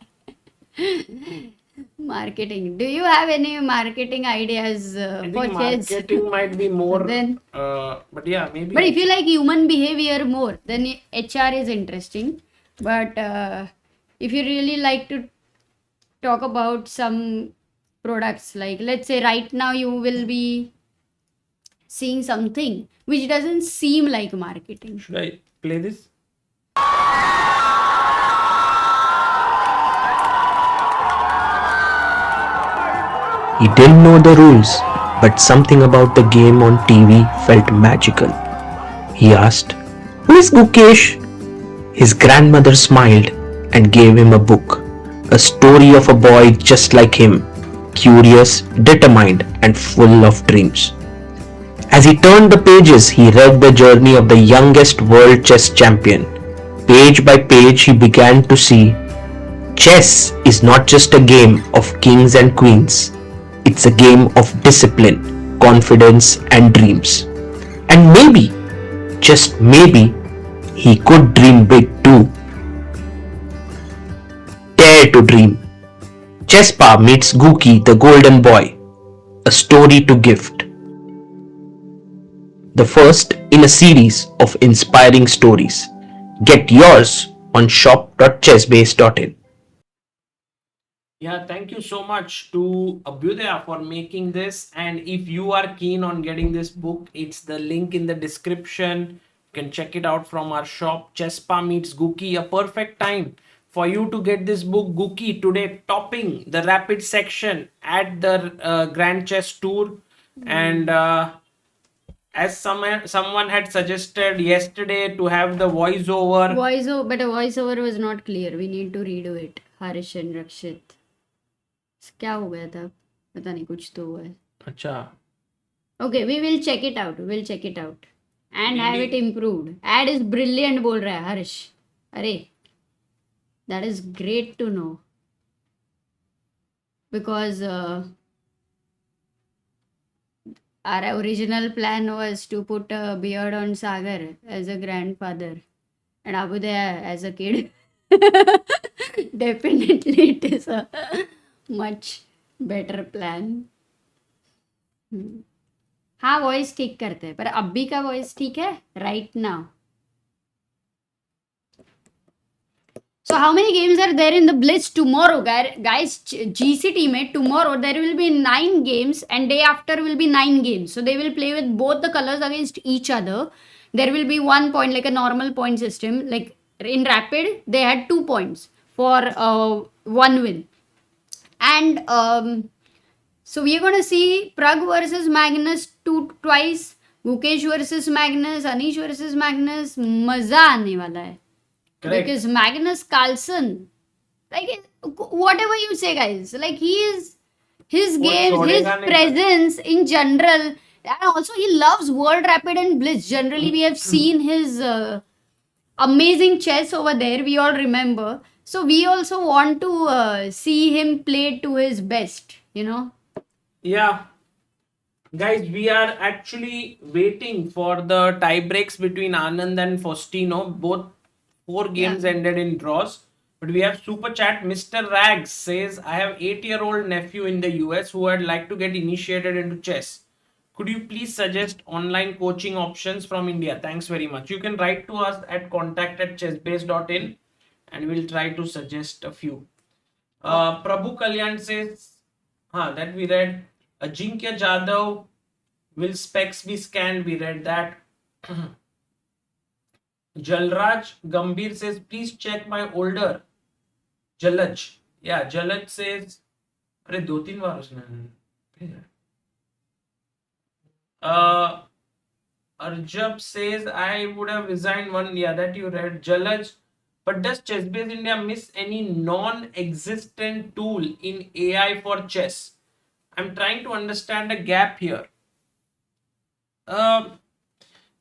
Marketing. Do you have any marketing ideas I for think chess? marketing might be more. Then, but yeah, maybe. but if you like human behavior more, then HR is interesting. But if you really like to talk about some products, like let's say right now you will be seeing something which doesn't seem like marketing. Should I play this? He didn't know the rules, but something about the game on TV felt magical. He asked, "Who is Gukesh?" His grandmother smiled and gave him a book, a story of a boy just like him, curious, determined, and full of dreams. As he turned the pages, he read the journey of the youngest world chess champion. Page by page, he began to see chess is not just a game of kings and queens. It's a game of discipline, confidence, and dreams. And maybe, just maybe, he could dream big too. Dare to dream. Chesspa meets Guki the Golden Boy. A story to gift. The first in a series of inspiring stories. Get yours on shop.chessbase.in. Yeah, thank you so much to Abhyudaya for making this. And if you are keen on getting this book, it's the link in the description. You can check it out from our shop. Chesspa meets Guki, a perfect time for you to get this book. Guki today topping the rapid section at the Grand Chess Tour. And as someone had suggested yesterday to have the voiceover. But a voiceover was not clear. We need to redo it. Harish and Rakshit. क्या हो गया था पता नहीं कुछ तो हुआ है अच्छा Okay, we will check it out. We'll check it out and have it improved. Ad is brilliant बोल रहा है हर्ष. अरे that is great to know because our original plan was to put a beard on Sagar as a grandfather and Abhyudaya as a kid. Definitely it is a much better plan. हाँ voice ठीक करते हैं पर अभी का voice ठीक है right now. So how many games are there in the Blitz tomorrow, guys? GCT में tomorrow there will be 9 games and day after will be 9 games. So they will play with both the colors against each other. There will be 1 point like a normal point system. Like in Rapid, they had 2 points for 1 win. And so we are going to see Prag versus Magnus twice, Gukesh versus Magnus, Anish versus Magnus. मजा आने वाला है. Correct. Because Magnus Carlsen, like whatever you say, guys, like his games, his presence in general, and also he loves World Rapid and Blitz. Generally, we have seen his amazing chess over there. We all remember. So we also want to see him play to his best, you know. Yeah. Guys, we are actually waiting for the tie breaks between Anand and Faustino. Both 4 games ended in draws. But we have super chat. Mr. Rags says, I have 8-year-old nephew in the US who would like to get initiated into chess. Could you please suggest online coaching options from India? Thanks very much. You can write to us at contact@chessbase.in and we'll try to suggest a few. Prabhu Kalyan says, that we read. Ajinkya Jadhav, will specs be scanned? We read that. Jalraj Gambhir says, please check my older. Jalaj. Yeah, Jalaj says, अरे 2-3 बार उसने भेजा. Arjab says, I would have resigned one. Yeah, that you read. Jalaj. But does ChessBase India miss any non-existent tool in AI for chess? I'm trying to understand a gap here.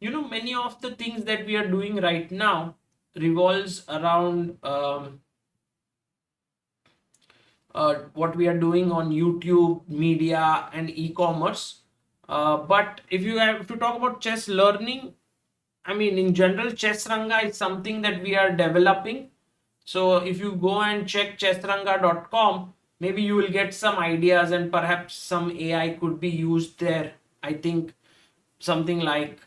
Many of the things that we are doing right now revolves around what we are doing on YouTube, media, and e-commerce. But if you have to talk about chess learning, I mean, in general, Chessranga is something that we are developing. So if you go and check chessranga.com, maybe you will get some ideas and perhaps some AI could be used there. I think something like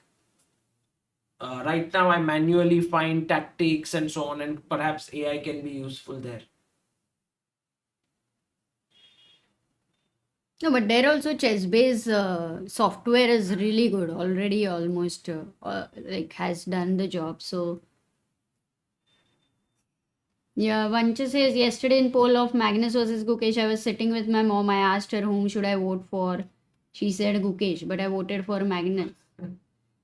right now I manually find tactics and so on, and perhaps AI can be useful there. No, but there also ChessBase software is really good already. Almost like has done the job. So yeah, Vancha says yesterday in poll of Magnus versus Gukesh, I was sitting with my mom. I asked her whom should I vote for. She said Gukesh, but I voted for Magnus,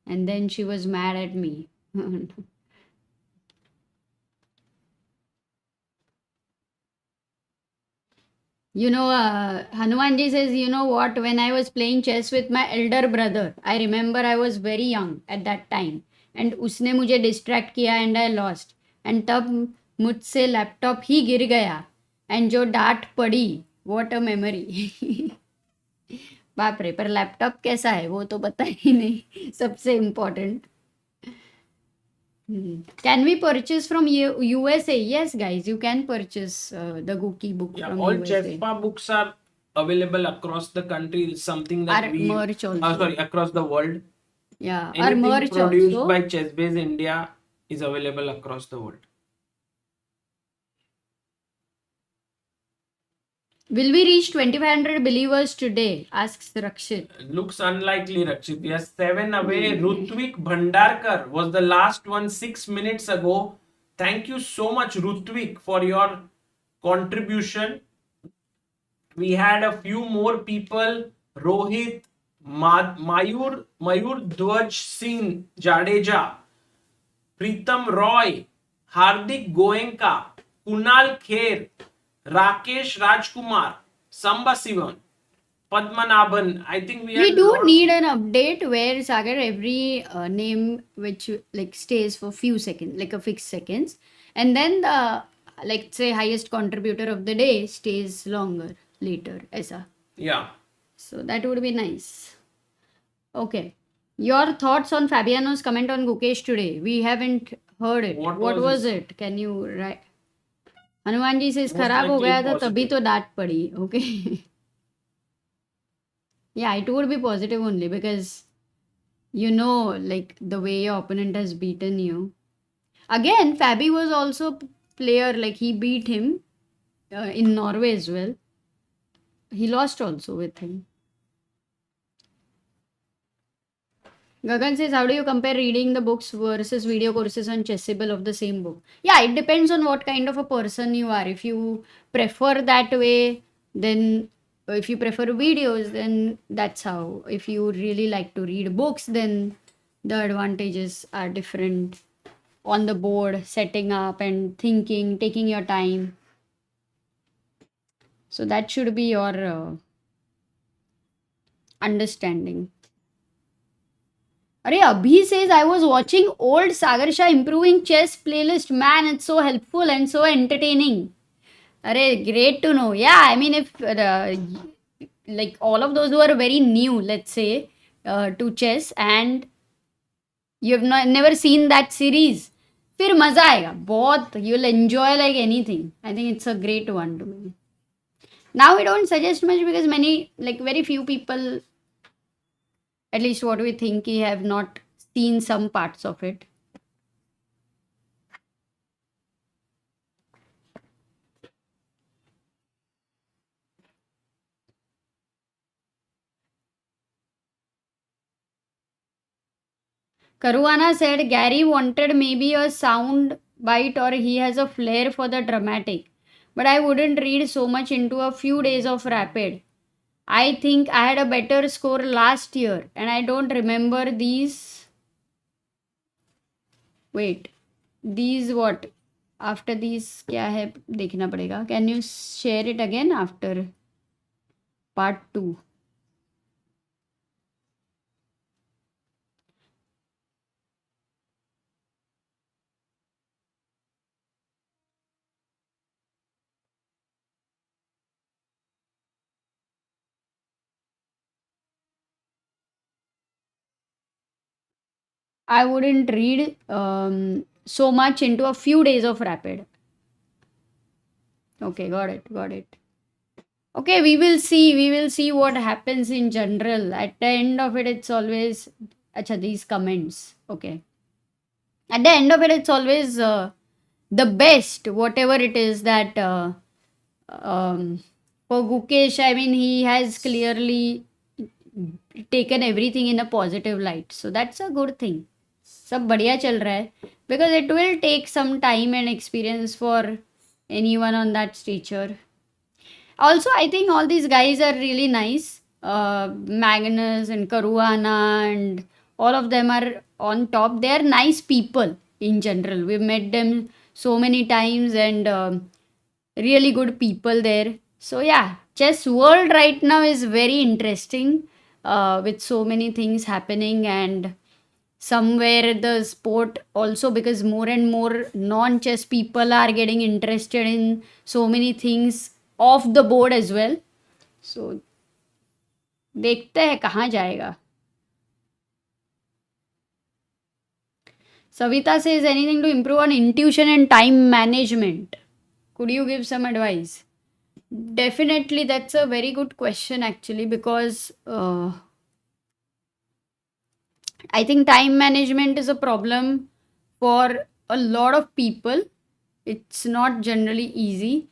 and then she was mad at me. Hanumanji says, you know what, when I was playing chess with my elder brother, I remember I was very young at that time and उसने मुझे distract किया and I lost. And तब मुझसे laptop ही गिर गया and जो डांट पड़ी, what a memory. बाप रे, पर लैपटॉप कैसा है वो तो पता ही नहीं, सबसे important. Can we purchase from USA? Yes, guys, you can purchase the Gookie book from all USA. Chesspa books are available across the country. It's something that Our merch also. Across the world. Yeah, Anything our merch produced also. by ChessBase India is available across the world. Will we reach 2,500 believers today? Asks Rakshit. Looks unlikely, Rakshit. We are 7 away. Rutvik Bhandarkar was the last one 6 minutes ago. Thank you so much, Rutvik, for your contribution. We had a few more people. Rohit, Mayur Dwaj Singh Jadeja, Pritam Roy, Hardik Goenka, Kunal Kher, Rakesh Rajkumar, Samba Sivan, Padmanabhan. I think we do need an update where Sagar every name which like stays for few seconds, like a fixed seconds, and then the like say highest contributor of the day stays longer later. Aisa. Yeah. So that would be nice. Okay. Your thoughts on Fabiano's comment on Gukesh today? We haven't heard it. What was it? Can you write? Hanuman ji से खराब हो गया था तभी तो डांट पड़ी. Okay. Yeah, it would be positive only because like the way your opponent has beaten you. Again, Fabi was also player, like he beat him in Norway as well. He lost also with him. Gagan says, how do you compare reading the books versus video courses on Chessable of the same book? Yeah, it depends on what kind of a person you are. If you prefer that way, then if you prefer videos, then that's how. If you really like to read books, then the advantages are different on the board, setting up and thinking, taking your time. So that should be your understanding. Arey, Abhi says, I was watching old Sagar Shah improving chess playlist. Man, it's so helpful and so entertaining. Arey, great to know. Yeah, I mean, if like all of those who are very new, let's say, to chess and you have never seen that series, फिर मजा आएगा बहुत. You'll enjoy like anything. I think it's a great one to me. Now we don't suggest much because very few people, at least what we think, have not seen some parts of it. Caruana said Gary wanted maybe a sound bite or he has a flair for the dramatic. But I wouldn't read so much into a few days of rapid. I think I had a better score last year and I don't remember these. Wait, these what? After these, क्या है देखना पड़ेगा. Can you share it again after part 2? I wouldn't read so much into a few days of rapid. Okay, got it. Okay, we will see what happens in general. At the end of it, it's always, acha, these comments. Okay. At the end of it, it's always the best, whatever it is that for Gukesh, I mean, he has clearly taken everything in a positive light. So that's a good thing. सब बढ़िया चल रहा है because it will take some time and experience for anyone on that stature. Also, I think all these guys are really nice. Magnus and Caruana and all of them are on top. They are nice people in general. We've met them so many times and really good people there. So yeah, chess world right now is very interesting with so many things happening and somewhere the sport also, because more and more non-chess people are getting interested in so many things off the board as well. So देखते हैं कहाँ जाएगा. Savita says anything to improve on intuition and time management. Could you give some advice? Definitely, that's a very good question actually, because I think time management is a problem for a lot of people. It's not generally easy.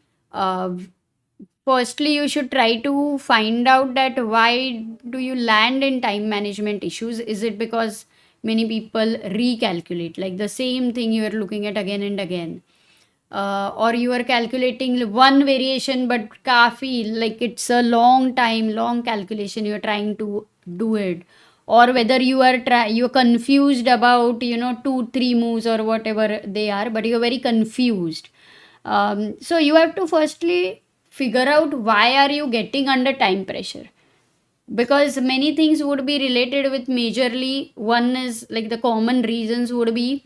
Firstly, you should try to find out that why do you land in time management issues. Is it because many people recalculate, like the same thing you are looking at again and again, or you are calculating one variation but kafi, like it's a long calculation you are trying to do it, or whether you're confused about 2-3 moves or whatever they are, but you're very confused. So you have to firstly figure out why are you getting under time pressure, because many things would be related with majorly. One is like the common reasons would be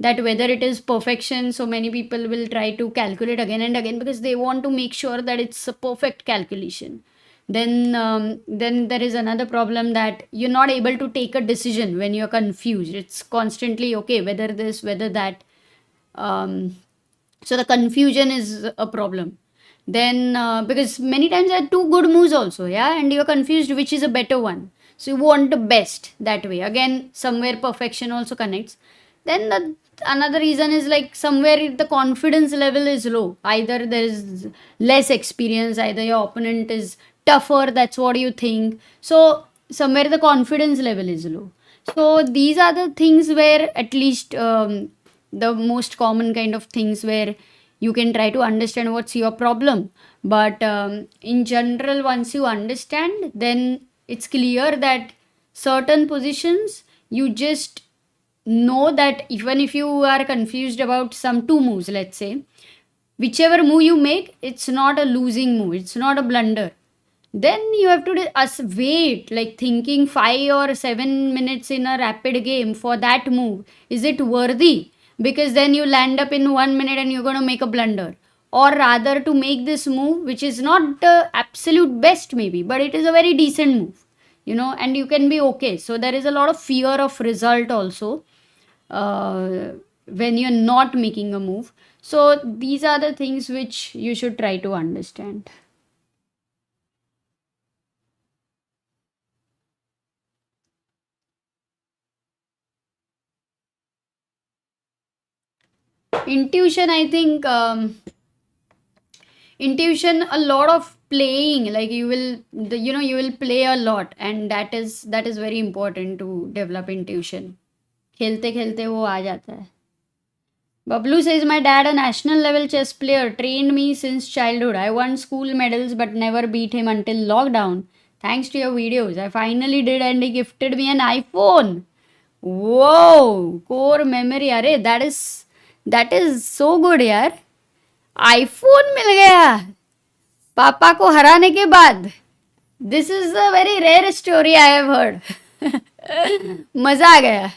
that whether it is perfection, so many people will try to calculate again and again because they want to make sure that it's a perfect calculation. Then there is another problem that you're not able to take a decision when you're confused. It's constantly okay, whether this, whether that. So the confusion is a problem. Then because many times there are two good moves also, yeah, and you're confused which is a better one. So you want the best that way. Again, somewhere perfection also connects. Then another reason is like somewhere the confidence level is low. Either there is less experience, either your opponent is tougher, that's what you think. So somewhere the confidence level is low. So these are the things where at least the most common kind of things where you can try to understand what's your problem. But in general, once you understand, then it's clear that certain positions you just know that even if you are confused about some two moves, let's say, whichever move you make, it's not a losing move, it's not a blunder. Then you have to wait, like thinking 5 or 7 minutes in a rapid game for that move. Is it worthy? Because then you land up in 1 minute and you're going to make a blunder. Or rather to make this move, which is not the absolute best maybe, but it is a very decent move, and you can be okay. So there is a lot of fear of result also when you're not making a move. So these are the things which you should try to understand. Intuition, I think intuition, a lot of playing, like you will play a lot, and that is very important to develop intuition. खेलते खेलते वो आ जाता है. Bablu says, my dad, a national level chess player, trained me since childhood. I won school medals but never beat him until lockdown. Thanks to your videos, I finally did, and he gifted me an iPhone. Whoa, core memory. अरे that is so good यार. iPhone मिल गया पापा को हराने के बाद. This is a very rare story I have heard. मजा आ गया.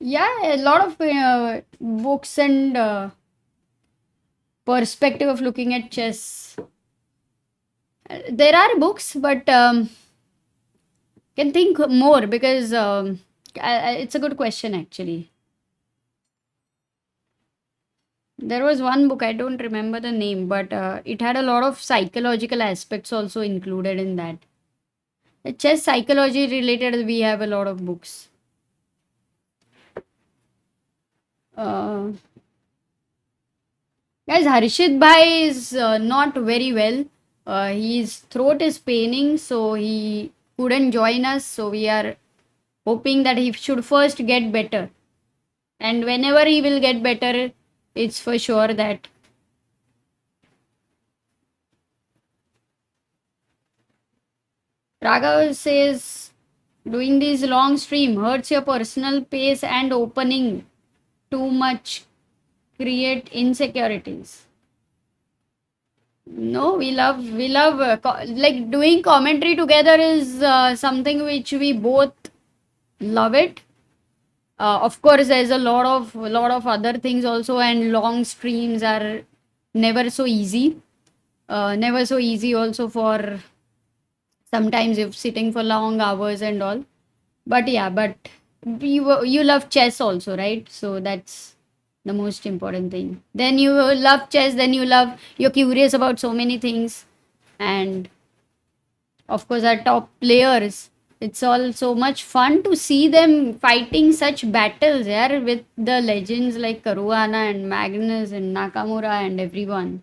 Yeah, a lot of books and perspective of looking at chess. There are books, but can think more because it's a good question actually. There was one book, I don't remember the name, but it had a lot of psychological aspects also included in that. Chess psychology related, we have a lot of books. Guys, Harshit Bhai is not very well. His throat is paining, so he couldn't join us. So we are hoping that he should first get better. And whenever he will get better, it's for sure that Raghav says, doing this long stream hurts your personal pace and opening too much create insecurities. No, we love like doing commentary together is something which we both love it. Of course, there's a lot of other things also, and long streams are never so easy. Never so easy also for sometimes if sitting for long hours and all. But yeah, but you love chess also, right? So that's the most important thing. Then you love chess, then you're curious about so many things, and of course our top players, it's all so much fun to see them fighting such battles there with the legends like Caruana and Magnus and Nakamura and everyone.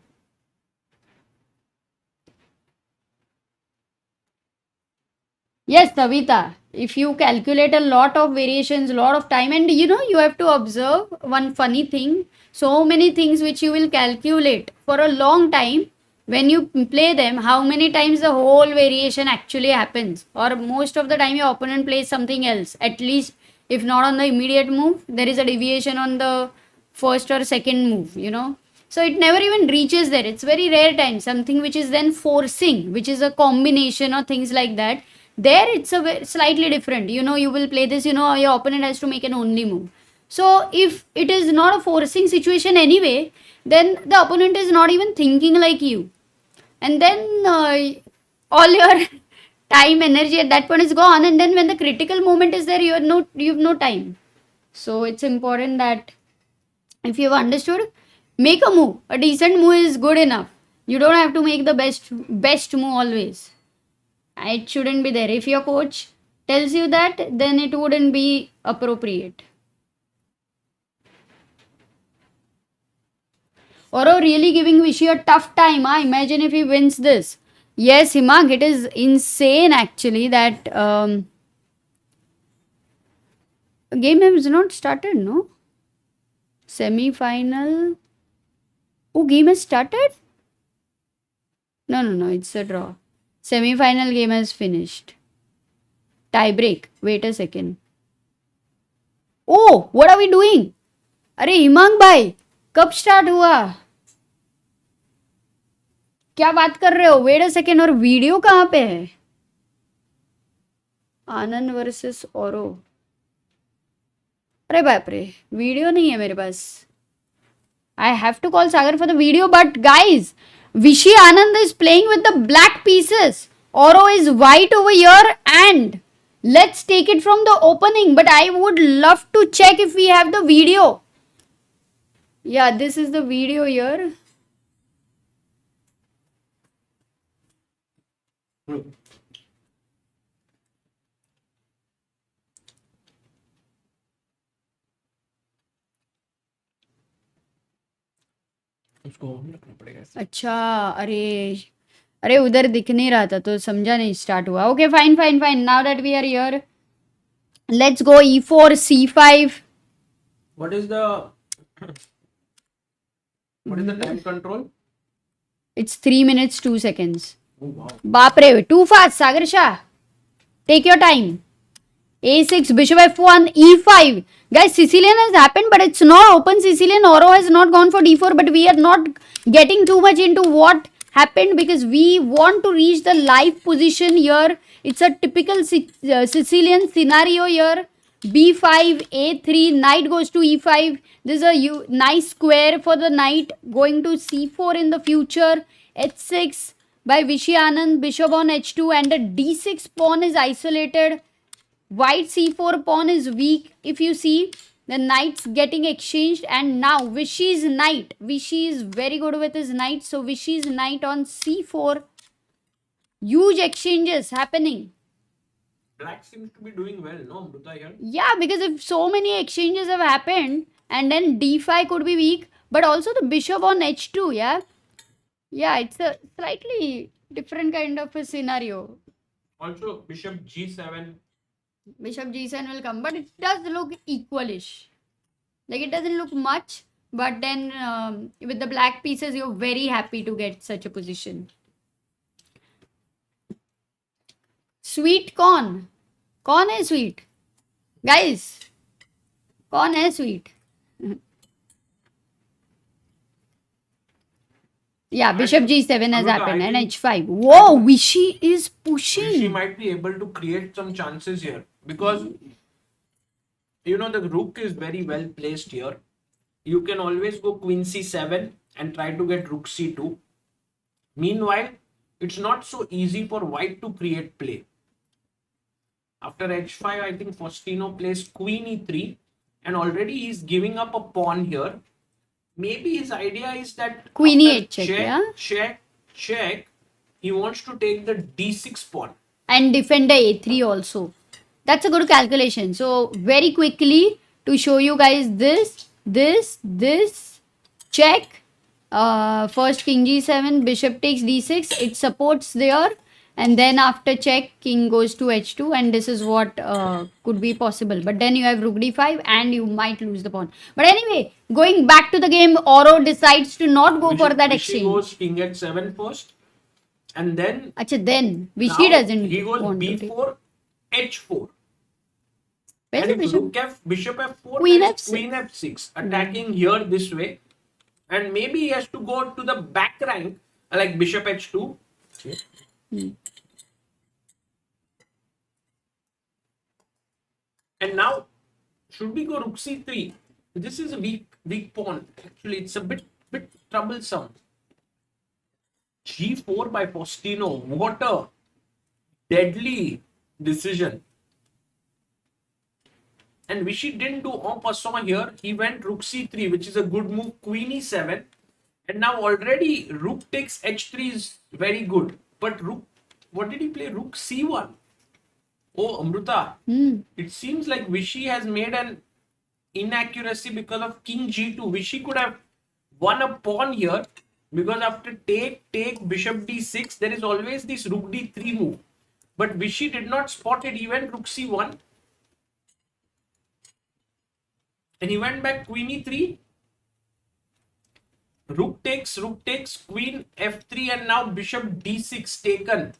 Yes, Savita, if you calculate a lot of variations, lot of time, and you have to observe one funny thing, so many things which you will calculate for a long time, when you play them, how many times the whole variation actually happens, or most of the time your opponent plays something else, at least if not on the immediate move, there is a deviation on the first or second move. So it never even reaches there. It's very rare time, something which is then forcing, which is a combination or things like that. There it's a slightly different. You will play this, your opponent has to make an only move. So if it is not a forcing situation anyway, then the opponent is not even thinking like you. And then all your time, energy at that point is gone. And then when the critical moment is there, you have no time. So it's important that if you've understood, make a move. A decent move is good enough. You don't have to make the best move always. It shouldn't be there. If your coach tells you that, then it wouldn't be appropriate. Oro really giving Vishy a tough time. Imagine if he wins this. Yes, Himang, it is insane actually that game has not started, no? Semi-final. Oh, game has started? No, it's a draw. Semi-final game has finished. Tie break. Wait a second. Oh, what are we doing? अरे हिमांग भाई कब start हुआ? क्या बात कर रहे हो? Wait a second. और वीडियो कहाँ पे है? आनंद वर्सेस औरो. अरे बाप रे, वीडियो नहीं है मेरे पास. I have to call Sagar for the video, but guys, Vishy Anand is playing with the black pieces. Oro is white over here, and let's take it from the opening. But I would love to check if we have the video. Yeah, this is the video here. उसको रखना पड़ेगा. अच्छा, अरे अरे उधर दिख नहीं रहा था तो समझा नहीं स्टार्ट हुआ. Okay, fine. Now that we are here, let's go e4, c5. What is the time control? It's 3 minutes 2 seconds. Oh wow. Baap re, too fast, Sagar Shah. Take your time. a6, bishop f1, e5. Guys, Sicilian has happened, but it's not open Sicilian. Oro has not gone for d4, but we are not getting too much into what happened because we want to reach the live position here. It's a typical Sicilian scenario here. b5, a3, knight goes to e5. This is a nice square for the knight going to c4 in the future. h6 by Vishy Anand, bishop on h2, and the d6 pawn is isolated. White c4 pawn is weak. If you see, the knights getting exchanged, and now Vishy's knight. Vishy is very good with his knight, so Vishy's knight on c4. Huge exchanges happening. Black seems to be doing well, no, Amruta here? Yeah, because if so many exchanges have happened, and then d5 could be weak, but also the bishop on h2, yeah? Yeah, it's a slightly different kind of a scenario. Also, bishop g7. Bishop g7 will come, but it does look equalish. Like it doesn't look much, but then with the black pieces, you're very happy to get such a position. Sweet corn. Corn is sweet. Guys, corn is sweet. Yeah, bishop g7 has happened and h5. Whoa, Vishy is pushing. She might be able to create some chances here because you know the rook is very well placed here. You can always go queen c7 and try to get rook c2. Meanwhile, it's not so easy for white to create play. After h5, I think Faustino plays queen e3 and already he's giving up a pawn here. Maybe his idea is that queen e8 check, check, he wants to take the d6 pawn. And defend the a3 also. That's a good calculation. So, very quickly to show you guys this, check. First king g7, bishop takes d6. It supports there. And then after check, king goes to h2, and this is what could be possible. But then you have rook d5 and you might lose the pawn. But anyway, going back to the game, Oro decides to not go for that exchange. He goes king h7 first, and then... then Vishy doesn't he goes want b4, h4. Where's and the bishop? Bishop f4, Queen f6. Queen f6, attacking here this way. And maybe he has to go to the back rank, like bishop h2. And now, should we go rook c3? This is a weak pawn. Actually, it's a bit troublesome. g4 by Faustino. What a deadly decision. And Vishy didn't do en passant here. He went rook c3, which is a good move. Queen e7. And now already rook takes h3 is very good. But rook, what did he play? Rook c1. Oh, Amruta. It seems like Vishy has made an inaccuracy because of king g2. Vishy could have won a pawn here because after take, bishop d6, there is always this rook d3 move. But Vishy did not spot it. He went rook c1. And he went back queen e3. Rook takes, queen f3, and now bishop d6 taken.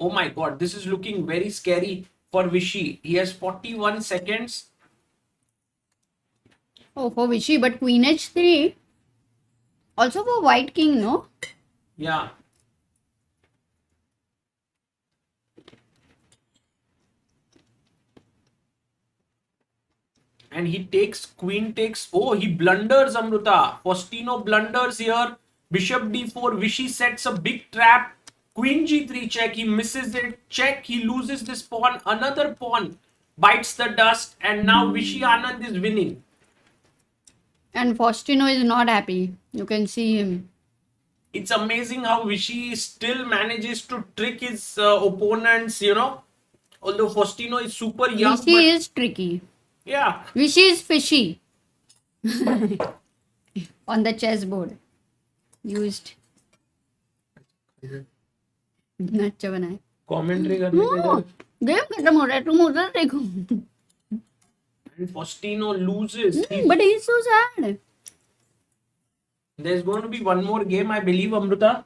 Oh my god, this is looking very scary for Vishy. He has 41 seconds. Oh, for Vishy, but queen h3. Also for white king, no? Yeah. And he takes, queen takes. Oh, he blunders, Amruta. Faustino blunders here. Bishop d4. Vishy sets a big trap. Queen g3 check. He misses it. Check. He loses this pawn. Another pawn bites the dust. And now Vishy Anand is winning. And Faustino is not happy. You can see him. It's amazing how Vishy still manages to trick his opponents, you know. Although Faustino is super young. Vishy is tricky. Yeah. Vishy is fishy. On the chessboard. Used. इतना अच्छा बना है. Commentary करने के लिए. Game खत्म हो रहा है, तुम उधर देखो. And Faustino loses. But he's so sad. There's going to be one more game, I believe, Amruta.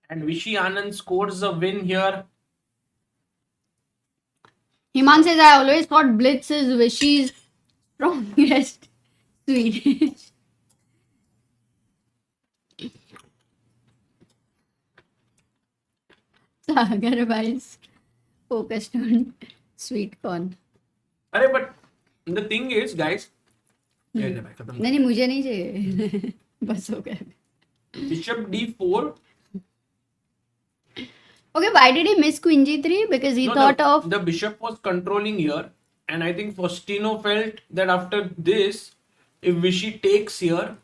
And Vishy Anand scores a win here. Himan says, I always thought Blitz is Vishy's strongest Swedish. Sagar is focused on sweet corn. अरे but the thing is, guys. नहीं मुझे नहीं चाहिए. बस हो गया. Bishop d4. Okay, why did he miss Queen G3? Because he thought of... The bishop was controlling here. And I think Faustino felt that after this, if Vishy takes here,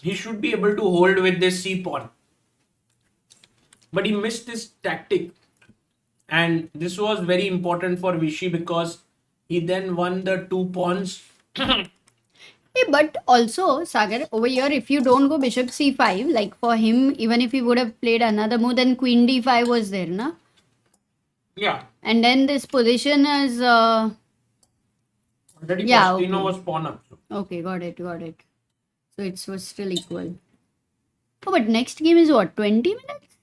he should be able to hold with this c-pawn. But he missed this tactic. And this was very important for Vishy because he then won the 2 pawns. But also, Sagar, over here, if you don't go bishop c5, like for him, even if he would have played another move, then queen d5 was there, na? Yeah. And then this position is... Already yeah, Faustino okay. was pawn up. Okay, got it. So it was still equal. Oh, but next game is what, 20 minutes?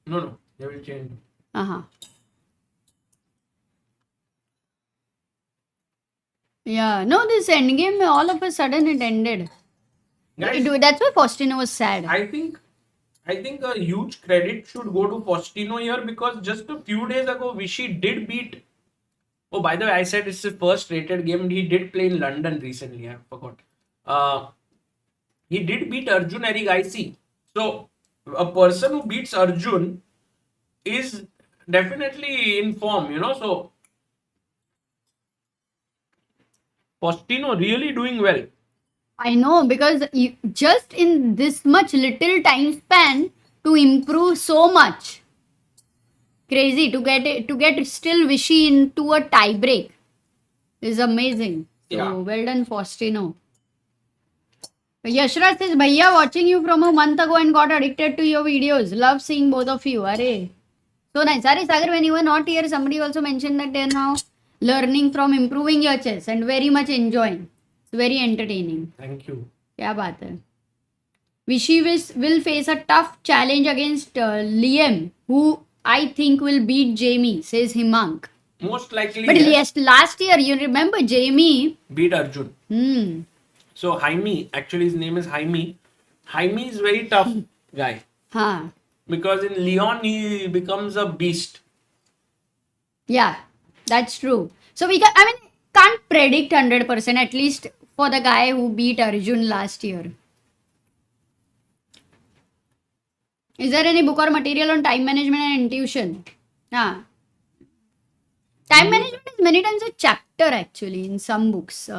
No, they will change. Uh-huh. Yeah, no, this endgame, all of a sudden it ended. Guys, That's why Faustino was sad. I think a huge credit should go to Faustino here because just a few days ago, Vishy did beat... Oh, by the way, I said it's his first rated game. He did play in London recently. I forgot. He did beat Arjun Erigaisi. So, a person who beats Arjun is definitely in form, you know. So, Faustino really doing well. I know, because you, just in this much little time span to improve so much. Crazy to get still Vishy into a tie break is amazing. So Yeah. well done, Faustino. Yashraj says, Bhaiya, watching you from a month ago and got addicted to your videos. Love seeing both of you. Arey. So nice. Sorry, Sagar, when you were not here, somebody also mentioned that they're now learning from improving your chess and very much enjoying. It's very entertaining. Thank you. क्या बात है. Vishy will face a tough challenge against Liam, who I think will beat Jamie, says Himank. Most likely, But yes. yes, last year, you remember Jamie? Beat Arjun. So Jaime, actually his name is Jaime. Jaime is very tough guy. Huh. Because in Leon he becomes a beast. Yeah, that's true. So can't predict 100%, at least for the guy who beat Arjun last year. Is there any book or material on time management and intuition? Time management is many times a chapter actually in some books.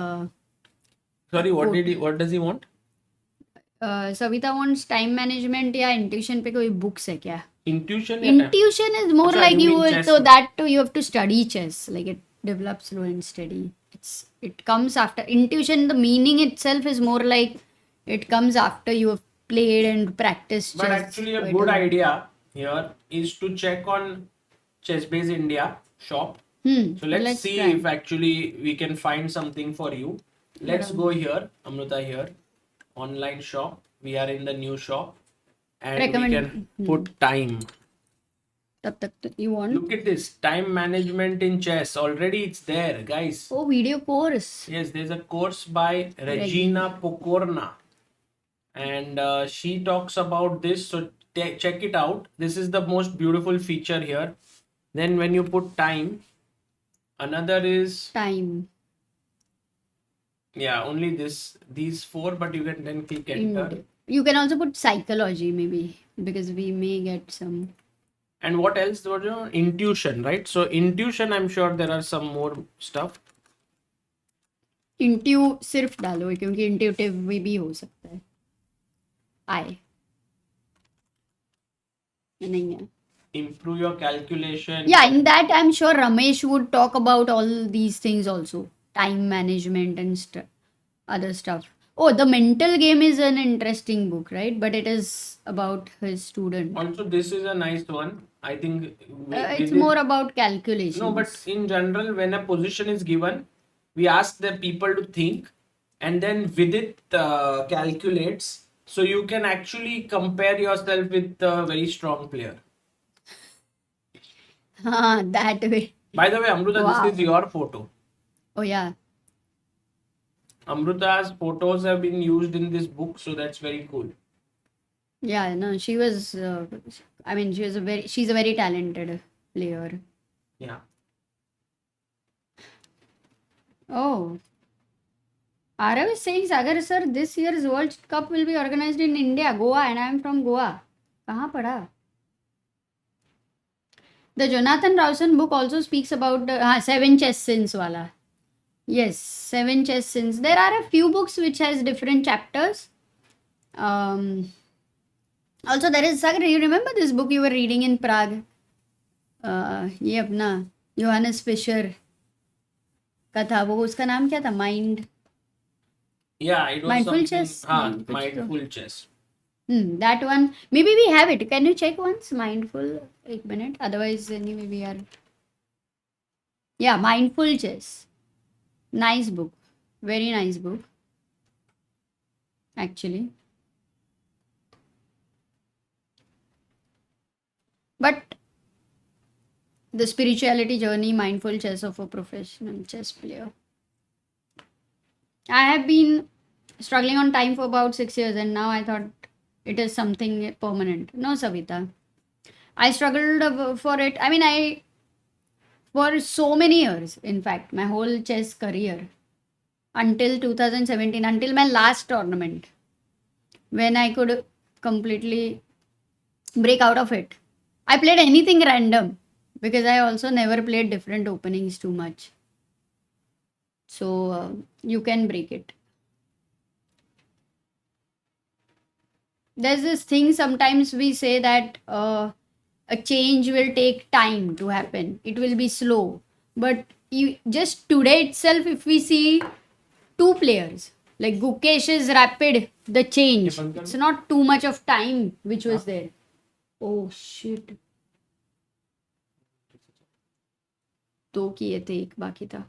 Sorry, what does he want? Savita wants time management या intuition पे कोई books है क्या? Intuition? Intuition is more Achha, like you you mean will, chess so में? that too you have to study chess. Like it develops slow and steady. It comes after. Intuition, the meaning itself is more like it comes after you have played and practiced But chess. actually a quite good lot. idea here is to check on ChessBase India shop. So let's see try. if actually we can find something for you. Let's go here, Amruta here, online shop. We are in the new shop and we can put time. तब तक तो you want? Look at this, time management in chess. Already it's there, guys. Oh, video course. Yes, there's a course by Regina Pokorna. And she talks about this. So check it out. This is the most beautiful feature here. Then when you put time, another is... Time. Yeah, only these 4, but you can then click enter. You can also put psychology maybe, because we may get some. And what else? Intuition, right? So intuition, I'm sure there are some more stuff. सिर्फ डालो क्योंकि intuitive भी हो सकता है. I. नहीं है. Improve your calculation. Yeah, in that I'm sure Ramesh would talk about all these things also. Time management and other stuff. Oh, The Mental Game is an interesting book, right? But it is about his student. Also, this is a nice one. I think It's more about calculations. No, but in general, when a position is given, we ask the people to think, and then with it calculates. So you can actually compare yourself with a very strong player. That way. By the way, Amruta, Wow. this is your photo. Oh, yeah. Amruta's photos have been used in this book, so that's very cool. Yeah, no, she was, I mean, she's a very talented player. Yeah. Oh. Arav is saying, Sagar sir, this year's World Cup will be organized in India, Goa, and I am from Goa. Kahan pada? The Jonathan Rowson book also speaks about the 7 chess sins wala. Yes, 7 chess sins. There are a few books which has different chapters. Also, there is, Sagar, you remember this book you were reading in Prague? ये अपना Johannes Fischer का था, वो उसका नाम क्या था? Mind. Yeah, it was Mindful something. chess? Mindful chess. That one. Maybe we have it. Can you check once? Mindful. 1 minute. Otherwise, anyway, we are. Yeah, Mindful Chess. Nice book. Very nice book. Actually. But the spirituality journey, mindful chess of a professional chess player. I have been struggling on time for about 6 years, and now I thought it is something permanent. No, Savita. I struggled for it. I mean, for so many years, in fact, my whole chess career, until 2017, until my last tournament, when I could completely break out of it. I played anything random because I also never played different openings too much. So you can break it. There's this thing sometimes we say that a change will take time to happen. It will be slow. But just today itself, if we see 2 players, like Gukesh's rapid, the change, it's not too much of time which was there. Oh shit. 2 किए थे, 1 बाकी था.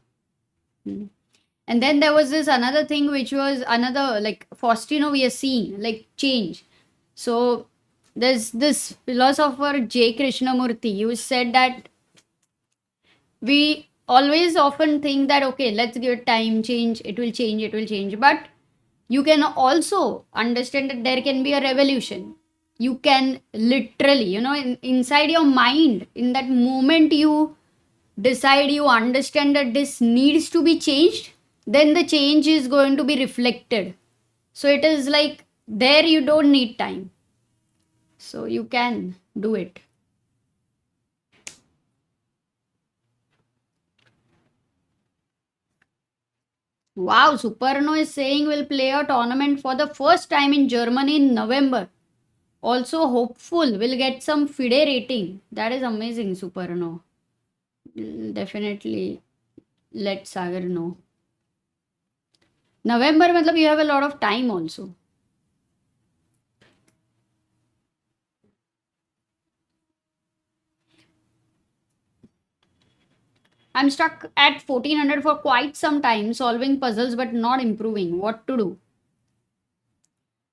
And then there was this another thing which was another, like Faustino we are seeing, like change. So there's this philosopher J. Krishnamurti who said that we always often think that, okay, let's give it time, change, it will change. But you can also understand that there can be a revolution. You can literally, inside your mind, in that moment you decide, you understand that this needs to be changed, then the change is going to be reflected. So it is like there you don't need time. So you can do it. Wow, Superno is saying we'll play a tournament for the first time in Germany in November. Also hopeful we'll get some FIDE rating. That is amazing, Superno. Definitely let Sagar know. November, matlab you have a lot of time also. I'm stuck at 1400 for quite some time, solving puzzles but not improving. What to do?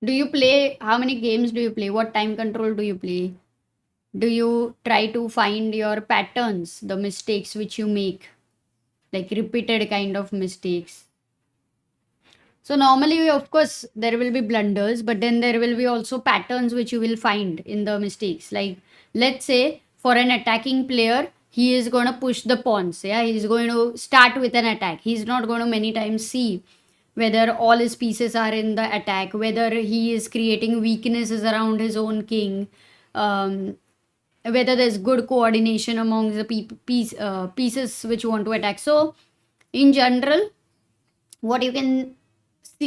Do you play? How many games do you play? What time control do you play? Do you try to find your patterns, the mistakes which you make, like repeated kind of mistakes? So normally, of course, there will be blunders, but then there will be also patterns which you will find in the mistakes. Like, let's say for an attacking player, he is going to push the pawns. Yeah, he's going to start with an attack. He's not going to many times see whether all his pieces are in the attack, whether he is creating weaknesses around his own king, whether there's good coordination among the pieces which you want to attack. So, in general, what you can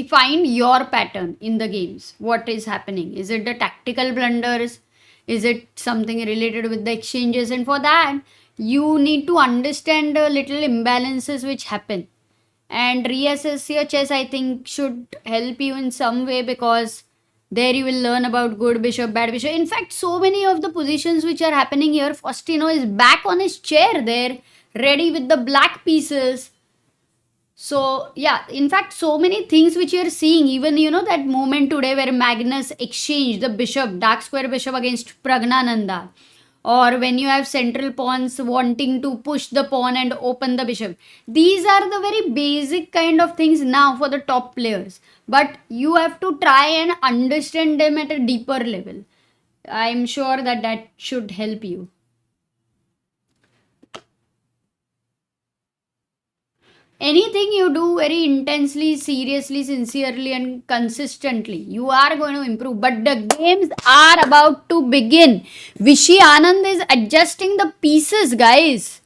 find your pattern in the games. What is happening? Is it the tactical blunders? Is it something related with the exchanges? And for that, you need to understand the little imbalances which happen. And reassess your chess, I think, should help you in some way, because there you will learn about good bishop, bad bishop. In fact, so many of the positions which are happening here, Faustino is back on his chair there, ready with the black pieces. So yeah, in fact, so many things which you're seeing, even that moment today where Magnus exchanged the bishop, dark square bishop against Praggnanandhaa, or when you have central pawns wanting to push the pawn and open the bishop. These are the very basic kind of things now for the top players, but you have to try and understand them at a deeper level. I'm sure that should help you. Anything you do very intensely, seriously, sincerely, and consistently, you are going to improve. But the games are about to begin. Vishy Anand is adjusting the pieces, guys.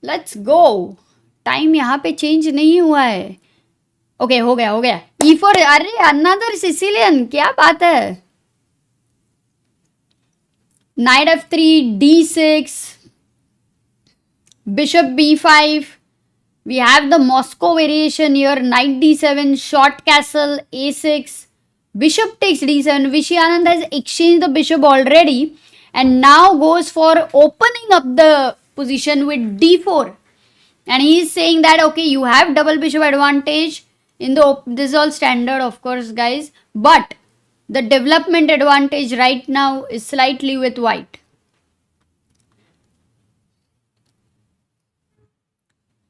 Let's go. Time यहाँ पे change नहीं हुआ है. Okay, हो गया. E4, अरे another Sicilian, क्या बात है. Knight f3, d6, bishop b5. We have the Moscow variation here. Knight d7, short castle, a6, bishop takes d7. Vishy Anand has exchanged the bishop already and now goes for opening up the position with d4. And he is saying that, okay, you have double bishop advantage. This is all standard, of course, guys. But the development advantage right now is slightly with white.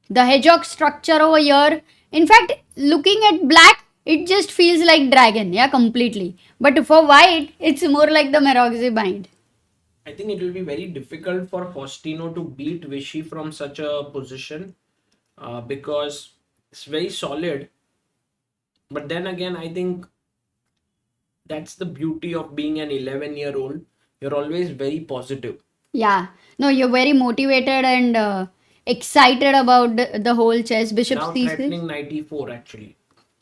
The hedgehog structure over here. In fact, looking at black, it just feels like dragon. Yeah, completely. But for white, it's more like the Marozzi bind. I think it will be very difficult for Faustino to beat Vishy from such a position because it's very solid. But then again, I think that's the beauty of being an 11-year-old. You're always very positive. Yeah. No, you're very motivated and excited about the whole chess. Bishop now c6. Threatening knight e4 actually.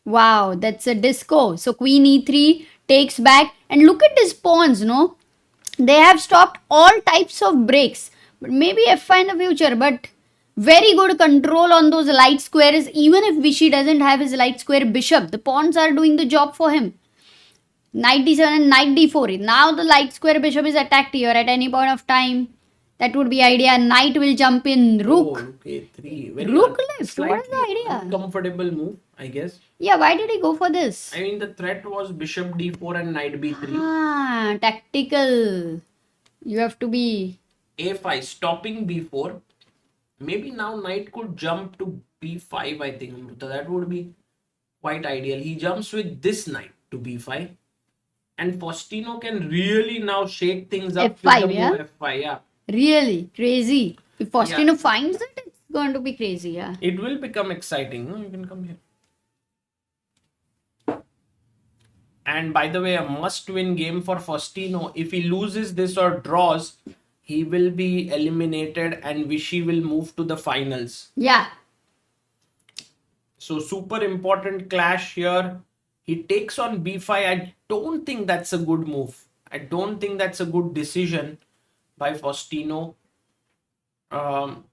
Wow, that's a disco. So queen e3 takes back. And look at his pawns, no? They have stopped all types of breaks. But maybe f5 in the future. But very good control on those light squares. Even if Vishy doesn't have his light square bishop, the pawns are doing the job for him. Knight d7 and knight d4. Now the light square bishop is attacked here at any point of time. That would be idea. Knight will jump in. Rook. Rook a3. Rook left. What is the idea? Uncomfortable move, I guess. Yeah, why did he go for this? I mean, the threat was bishop d4 and knight b3. Ah, tactical. You have to be... a5, stopping b4. Maybe now knight could jump to b5, I think. That would be quite ideal. He jumps with this knight to b5. And Faustino can really now shake things up F5, with the yeah? move f5, yeah. Really crazy. If Faustino finds it, it's going to be crazy, yeah. It will become exciting. No, you can come here. And by the way, a must-win game for Faustino. If he loses this or draws, he will be eliminated and Vishy will move to the finals. Yeah. So super important clash here. He takes on b5. I don't think that's a good move. I don't think that's a good decision by Faustino. And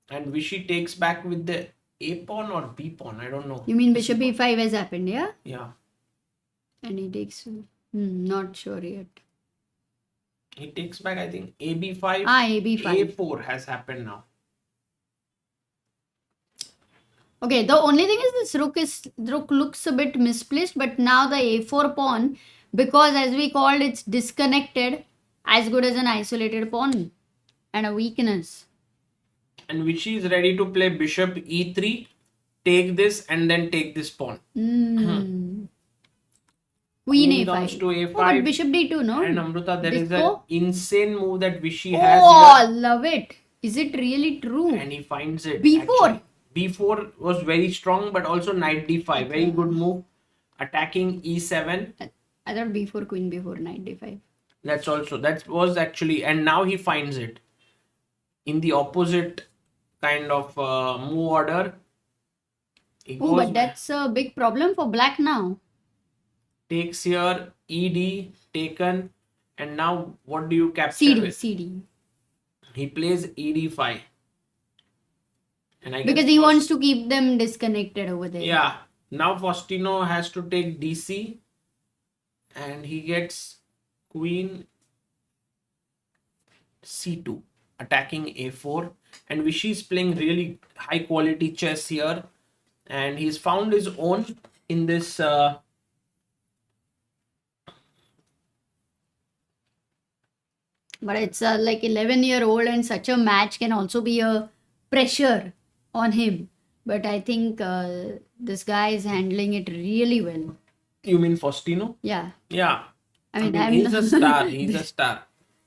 Vishy takes back with the a pawn or b pawn. I don't know. You mean bishop e5 has happened, yeah? Yeah. And he takes... not sure yet. He takes back, I think, a b5. ab5. a4 has happened now. Okay, the only thing is this rook looks a bit misplaced, but now the a4 pawn, because as we called, it's disconnected, as good as an isolated pawn and a weakness. And Vishy is ready to play bishop e3, take this and then take this pawn. Queen Queen a5. comes to a5. Oh, but bishop d2, no? And Amruta, there is Disco? an insane move that Vishy has Oh, here. love it. Is it really true? And he finds it. B4. Actually. B4 was very strong, but also knight d5. Very good move. Attacking e7. I thought b4, queen b4, knight d5. That was actually, and now he finds it in the opposite kind of move order. He Oh, but goes, that's a big problem for black now. takes here, ED taken, and now what do you capture CD, with? CD. He plays ED5. And I Because guess he wants to keep them disconnected over there. yeah. Now Faustino has to take DC, and he gets Queen C2, attacking A4. And Vishy is playing really high quality chess here, and he's found his own in this. But it's like 11-year-old, and such a match can also be a pressure on him. But I think this guy is handling it really well. You mean Faustino? Yeah. Yeah. I mean, He's a star. He's a star.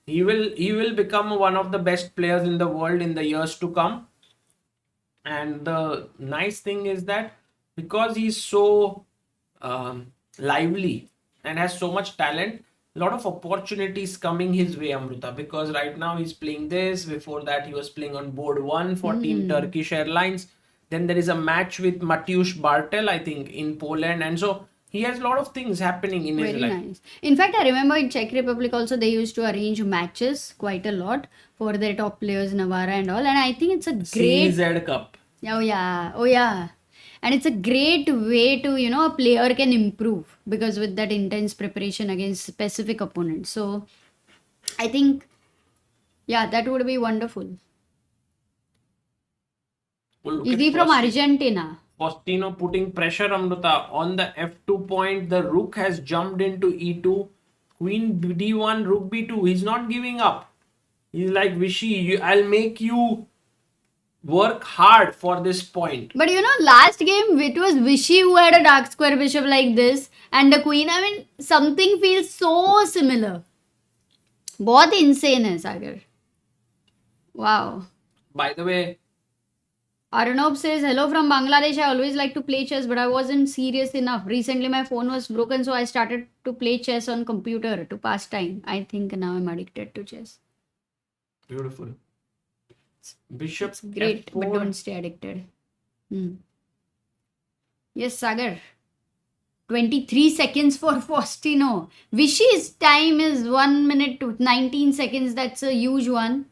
He will become one of the best players in the world in the years to come. And the nice thing is that because he's so lively and has so much talent, a lot of opportunities coming his way, Amruta. Because right now he's playing this. Before that, he was playing on board 1 for Team Turkish Airlines. Then there is a match with Mateusz Bartel, I think, in Poland. And so he has a lot of things happening in his Very life. nice. In fact, I remember in Czech Republic also they used to arrange matches quite a lot for their top players, Navara and all. And I think it's a great... CZ Cup. Oh yeah. And it's a great way to, a player can improve because with that intense preparation against specific opponents. So I think, yeah, that would be wonderful. Well, look Is at he from Faustino. Argentina? Faustino putting pressure, Amruta, on the F2 point. The rook has jumped into E2. Queen D1, rook B2. He's not giving up. He's like, Vishy, I'll make you work hard for this point. But last game it was Vishy who had a dark square bishop like this and the queen. I mean, something feels so similar. बहुत insane है Sagar. Wow. By the way, Arnab says, hello from Bangladesh. I always like to play chess, but I wasn't serious enough. Recently, my phone was broken, so I started to play chess on computer to pass time. I think now I'm addicted to chess. beautiful. Bishop It's great, F4. but don't stay addicted. Yes, Sagar. 23 seconds for Faustino. Vishy's time is 1 minute to 19 seconds. That's a huge one.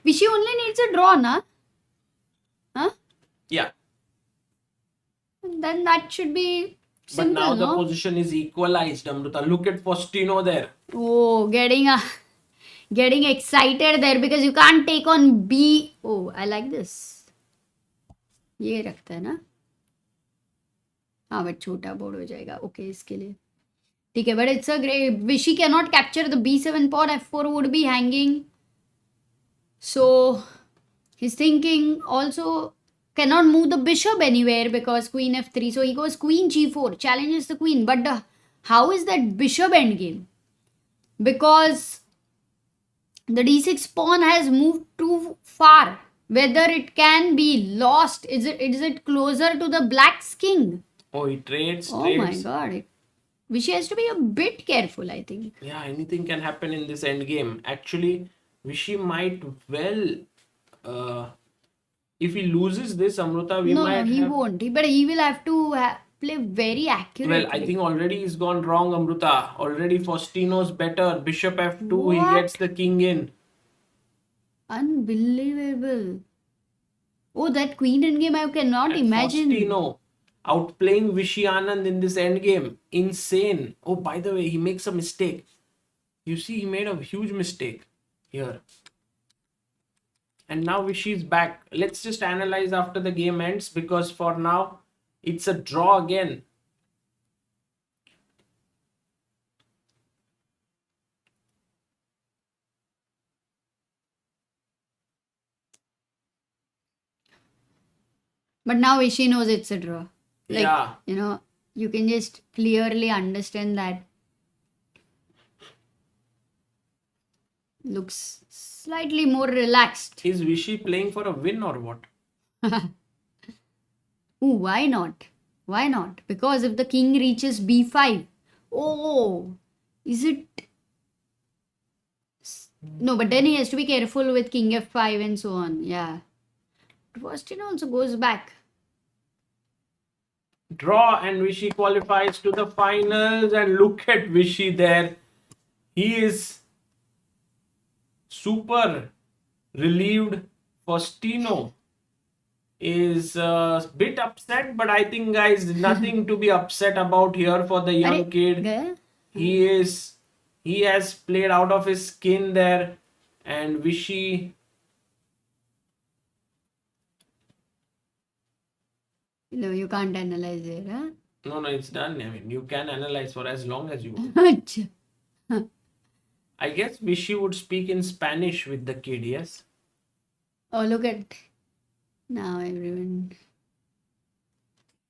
Vishy only needs a draw, na? Huh? Yeah. Then that should be simple, But now the no? position is equalized, Amruta. Look at Faustino there. Oh, getting excited there because you can't take on B. Oh, I like this. ये रखता है ना? हाँ, but छोटा board हो जाएगा. Okay, इसके लिए. ठीक है, but it's a great. Vishy cannot capture the B7 pawn. F4 would be hanging. So he's thinking also cannot move the bishop anywhere because queen F3. So he goes queen G4, challenges the queen. But how is that bishop endgame? Because the D6 pawn has moved too far. Whether it can be lost, is it closer to the black's king? Oh, he trades. Oh my god. Vishy has to be a bit careful, I think. Yeah, anything can happen in this endgame. Actually, Vishy might well... if he loses this, Amruta, we might No, he have... won't. But he will have to play very accurately. Well, I think already he's gone wrong, Amruta. Already Faustino's better. Bishop F2, What? he gets the king in. Unbelievable. Oh, that queen endgame, I cannot And imagine. Faustino outplaying Vishy Anand in this endgame. Insane. Oh, by the way, he makes a mistake. You see, he made a huge mistake here. And now Vishy is back. Let's just analyze after the game ends because for now, it's a draw again. But now Vishy knows it's a draw. Like, Yeah. You can just clearly understand that. Looks slightly more relaxed. Is Vishy playing for a win or what? Ooh, why not? Why not? Because if the king reaches b5, oh, is it? No, but then he has to be careful with king f5 and so on. Yeah. Faustino also goes back. draw, and Vishy qualifies to the finals. And look at Vishy there. He is super relieved. Faustino is a bit upset, but I think, guys, nothing to be upset about here for the young अरे kid. गया He has played out of his skin there, and Vishy. No, you can't analyze it, huh? No, it's done. I mean, you can analyze for as long as you want. अच्छा. I guess Vishy would speak in Spanish with the kid, yes? Oh, look at now everyone.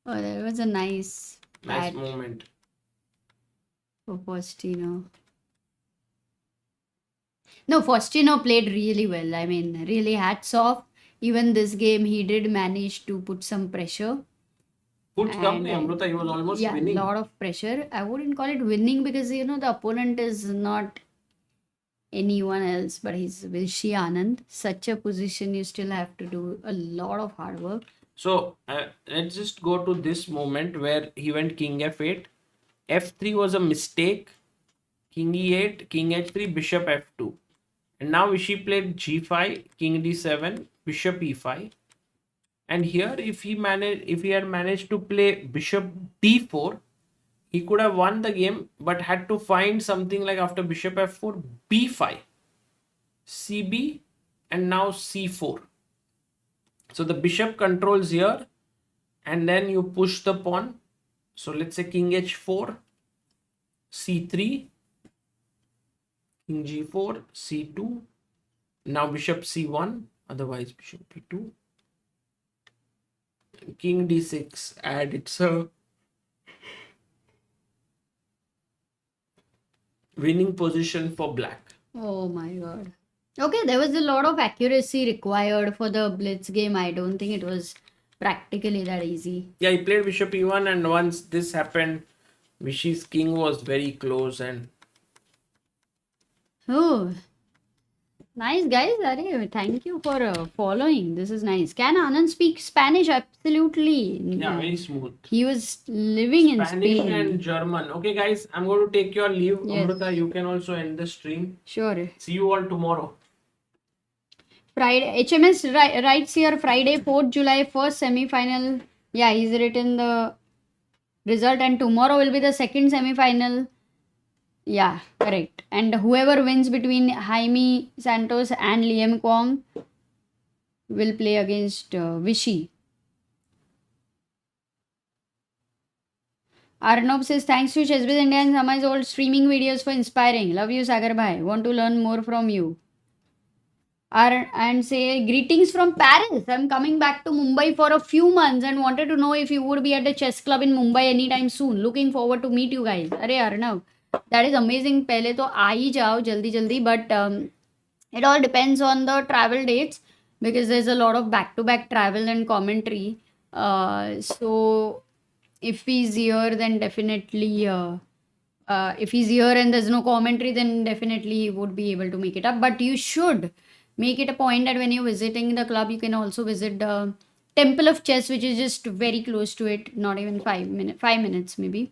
Oh, that was a nice Nice pat moment. for Faustino. No, Faustino played really well. I mean, really hats off. Even this game, he did manage to put some pressure. Put some, And Amrita, he was almost yeah, winning. lot of pressure. I wouldn't call it winning because the opponent is not anyone else, but he's Vishy Anand. Such a position, you still have to do a lot of hard work. So let's just go to this moment where he went King F8. F3 was a mistake. King E8, King H3, Bishop F2. And now Vishy played G5, King D7, Bishop E5. And here, if he had managed to play Bishop D4, he could have won the game, but had to find something like after Bishop F4, B5, CB, and now C4. So the bishop controls here, and then you push the pawn. So let's say King H4, C3, King G4, C2. Now Bishop C1, otherwise Bishop P2. King D6, and it's a winning position for black. Oh my god. Okay, there was a lot of accuracy required for the blitz game. I don't think it was practically that easy. Yeah, he played Bishop E1, and once this happened, Vishy's king was very close. And Oh, nice guys. Arey, thank you for following. This is nice. Can Anand speak Spanish? Absolutely. yeah, very smooth. He was living in Spanish Spain. and German. Okay, guys, I'm going to take your leave. Yes. Amrita, you can also end the stream. Sure. See you all tomorrow. Friday. HMS writes here Friday, 4th July, first semi-final. Yeah, he's written the result, and tomorrow will be the second semi-final. Yeah, correct. And whoever wins between Jaime Santos and Liam Kwong will play against Vishy. Arnab says, thanks to ChessBase India and Samai's old streaming videos for inspiring. Love you, Sagar Bhai. Want to learn more from you. And say, greetings from Paris. I'm coming back to Mumbai for a few months and wanted to know if you would be at the chess club in Mumbai anytime soon. Looking forward to meet you guys. Arey Arnav, that is amazing. Pehle to aa hi jao jaldi jaldi, but it all depends on the travel dates because there's a lot of back-to-back travel and commentary. So if he's here, then definitely if he's here and there's no commentary, then definitely he would be able to make it up. But you should make it a point that when you're visiting the club, you can also visit the Temple of Chess, which is just very close to it, not even 5 minutes maybe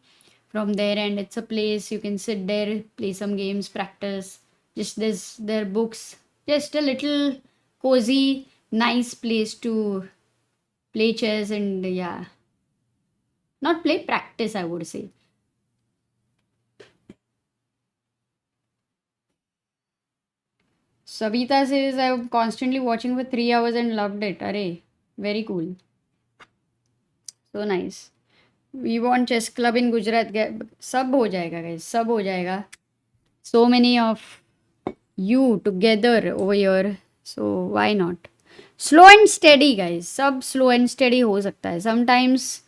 from there. And it's a place you can sit there, play some games, practice. Just their books, just a little cozy, nice place to play chess and yeah, not play, practice, I would say. Savita says, I'm constantly watching for 3 hours and loved it. Arey, very cool. So nice. We want chess club in Gujarat. Sab ho jayega, guys. Sab ho jayega. So many of you together over here. So why not? Slow and steady, guys. Sab slow and steady ho sakta hai. Sometimes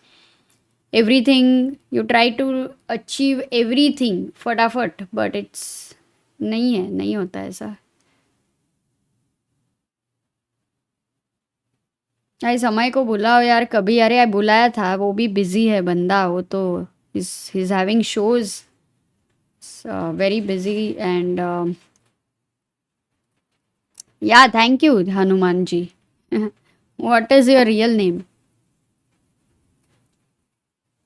everything, you try to achieve everything फटाफट, but it's नहीं होता ऐसा. यार समय को बुलाओ यार कभी. यार बुलाया था, वो भी बिजी है बंदा. वो तो he's having shows, very busy. And yeah, thank you Hanuman ji. What is your real name?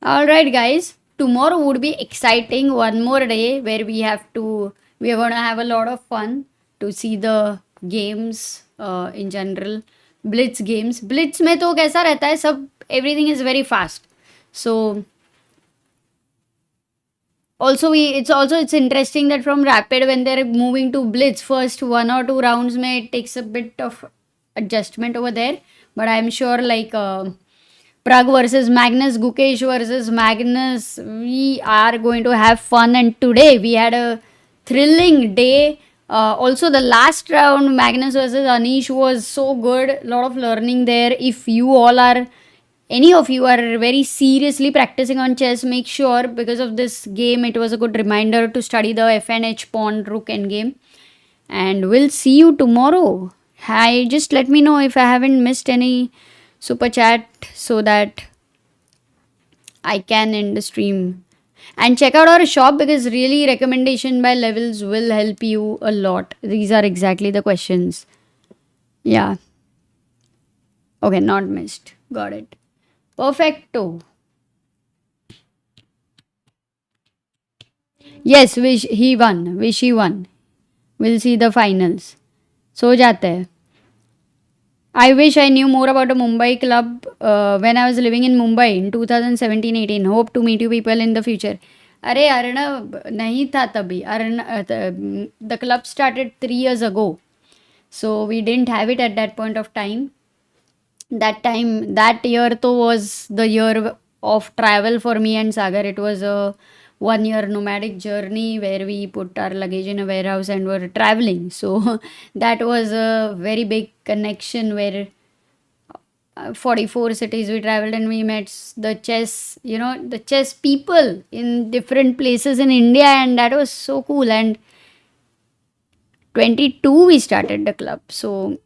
All right, guys. Tomorrow would be exciting. One more day where we are going to have a lot of fun to see the games in general. Blitz games. Blitz में तो कैसा रहता है सब everything is very fast. So also it's interesting that from rapid when they're moving to blitz first 1 or 2 rounds may it takes a bit of adjustment over there, but I'm sure like Prag versus Magnus, Gukesh versus Magnus, we are going to have fun. And today we had a thrilling day. Also the last round Magnus versus Anish was so good, a lot of learning there. If you all are any of you are very seriously practicing on chess, make sure because of this game it was a good reminder to study the FNH pawn rook endgame. And we'll see you tomorrow. Hi, just let me know if I haven't missed any super chat so that I can end the stream. And check out our shop because really recommendation by levels will help you a lot. These are exactly the questions. Yeah. Okay, not missed. Got it. Perfecto. Yes, he won. Vishy won. We'll see the finals. So जाते हैं. I wish I knew more about a Mumbai club when I was living in Mumbai in 2017-18. Hope to meet you people in the future. अरे अर्णव नहीं था तभी. The club started 3 years ago. So we didn't have it at that point of time. That year though was the year of travel for me and Sagar. It was a 1 year nomadic journey where we put our luggage in a warehouse and were traveling. So that was a very big connection where 44 cities we traveled and we met the chess people in different places in India, and that was so cool. And 22 we started the club. So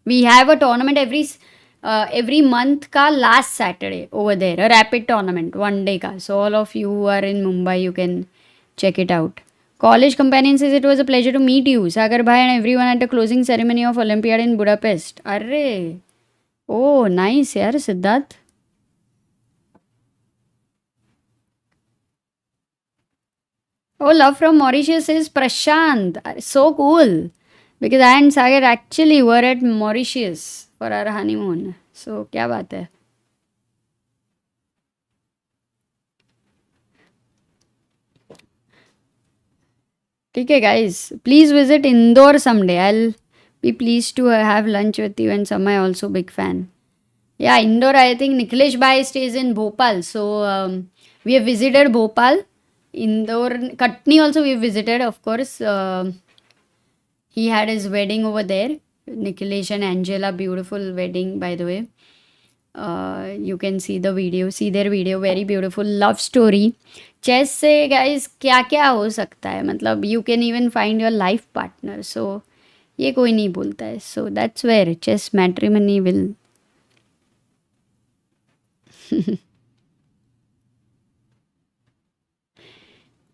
we have a tournament every month ka last Saturday over there, a rapid tournament 1 day ka. So all of you who are in Mumbai, you can check it out. College companion says it was a pleasure to meet you, Sagar bhai, and everyone at the closing ceremony of Olympiad in Budapest. Arre, oh nice yaar Siddharth. Oh, love from Mauritius is Prashant. So cool. Because I and Sagar actually were at Mauritius for our honeymoon. So, क्या बात है? ठीक है, guys. Please visit Indore someday. I'll be pleased to have lunch with you, and Samay also big fan. Yeah, Indore. I think Nikhilesh Bhai stays in Bhopal. So we have visited Bhopal. Indore, Katni also we have visited, of course. He had his wedding over there. Nikhilesh and Angela, beautiful wedding, by the way. You can see the video, see their video, very beautiful love story. Chess से guys क्या क्या हो सकता है, मतलब you can even find your life partner. So ये कोई नहीं बोलता है. So that's where chess matrimony will.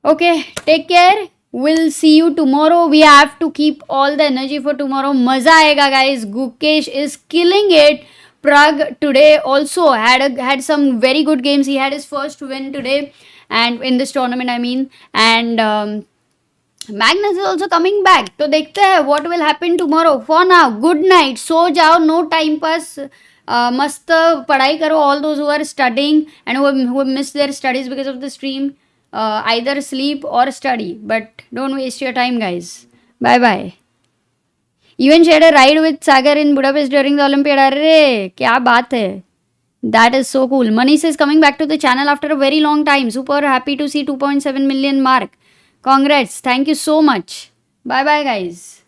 Okay, take care. We'll see you tomorrow. We have to keep all the energy for tomorrow. Maza aega, guys. Gukesh is killing it. Prag today also had some very good games. He had his first win today, and in this tournament, I mean. And Magnus is also coming back. So dekhte hai what will happen tomorrow. For now, good night. So jao, no time pass. मस्त पढ़ाई करो. All those who are studying and who have missed their studies because of the stream. Either sleep or study, but don't waste your time, guys. Bye bye. Even shared a ride with Sagar in Budapest during the Olympiad. Arre, kya baat hai. That is so cool. Manish is coming back to the channel after a very long time. Super happy to see 2.7 million mark. Congrats. Thank you so much. Bye bye, guys.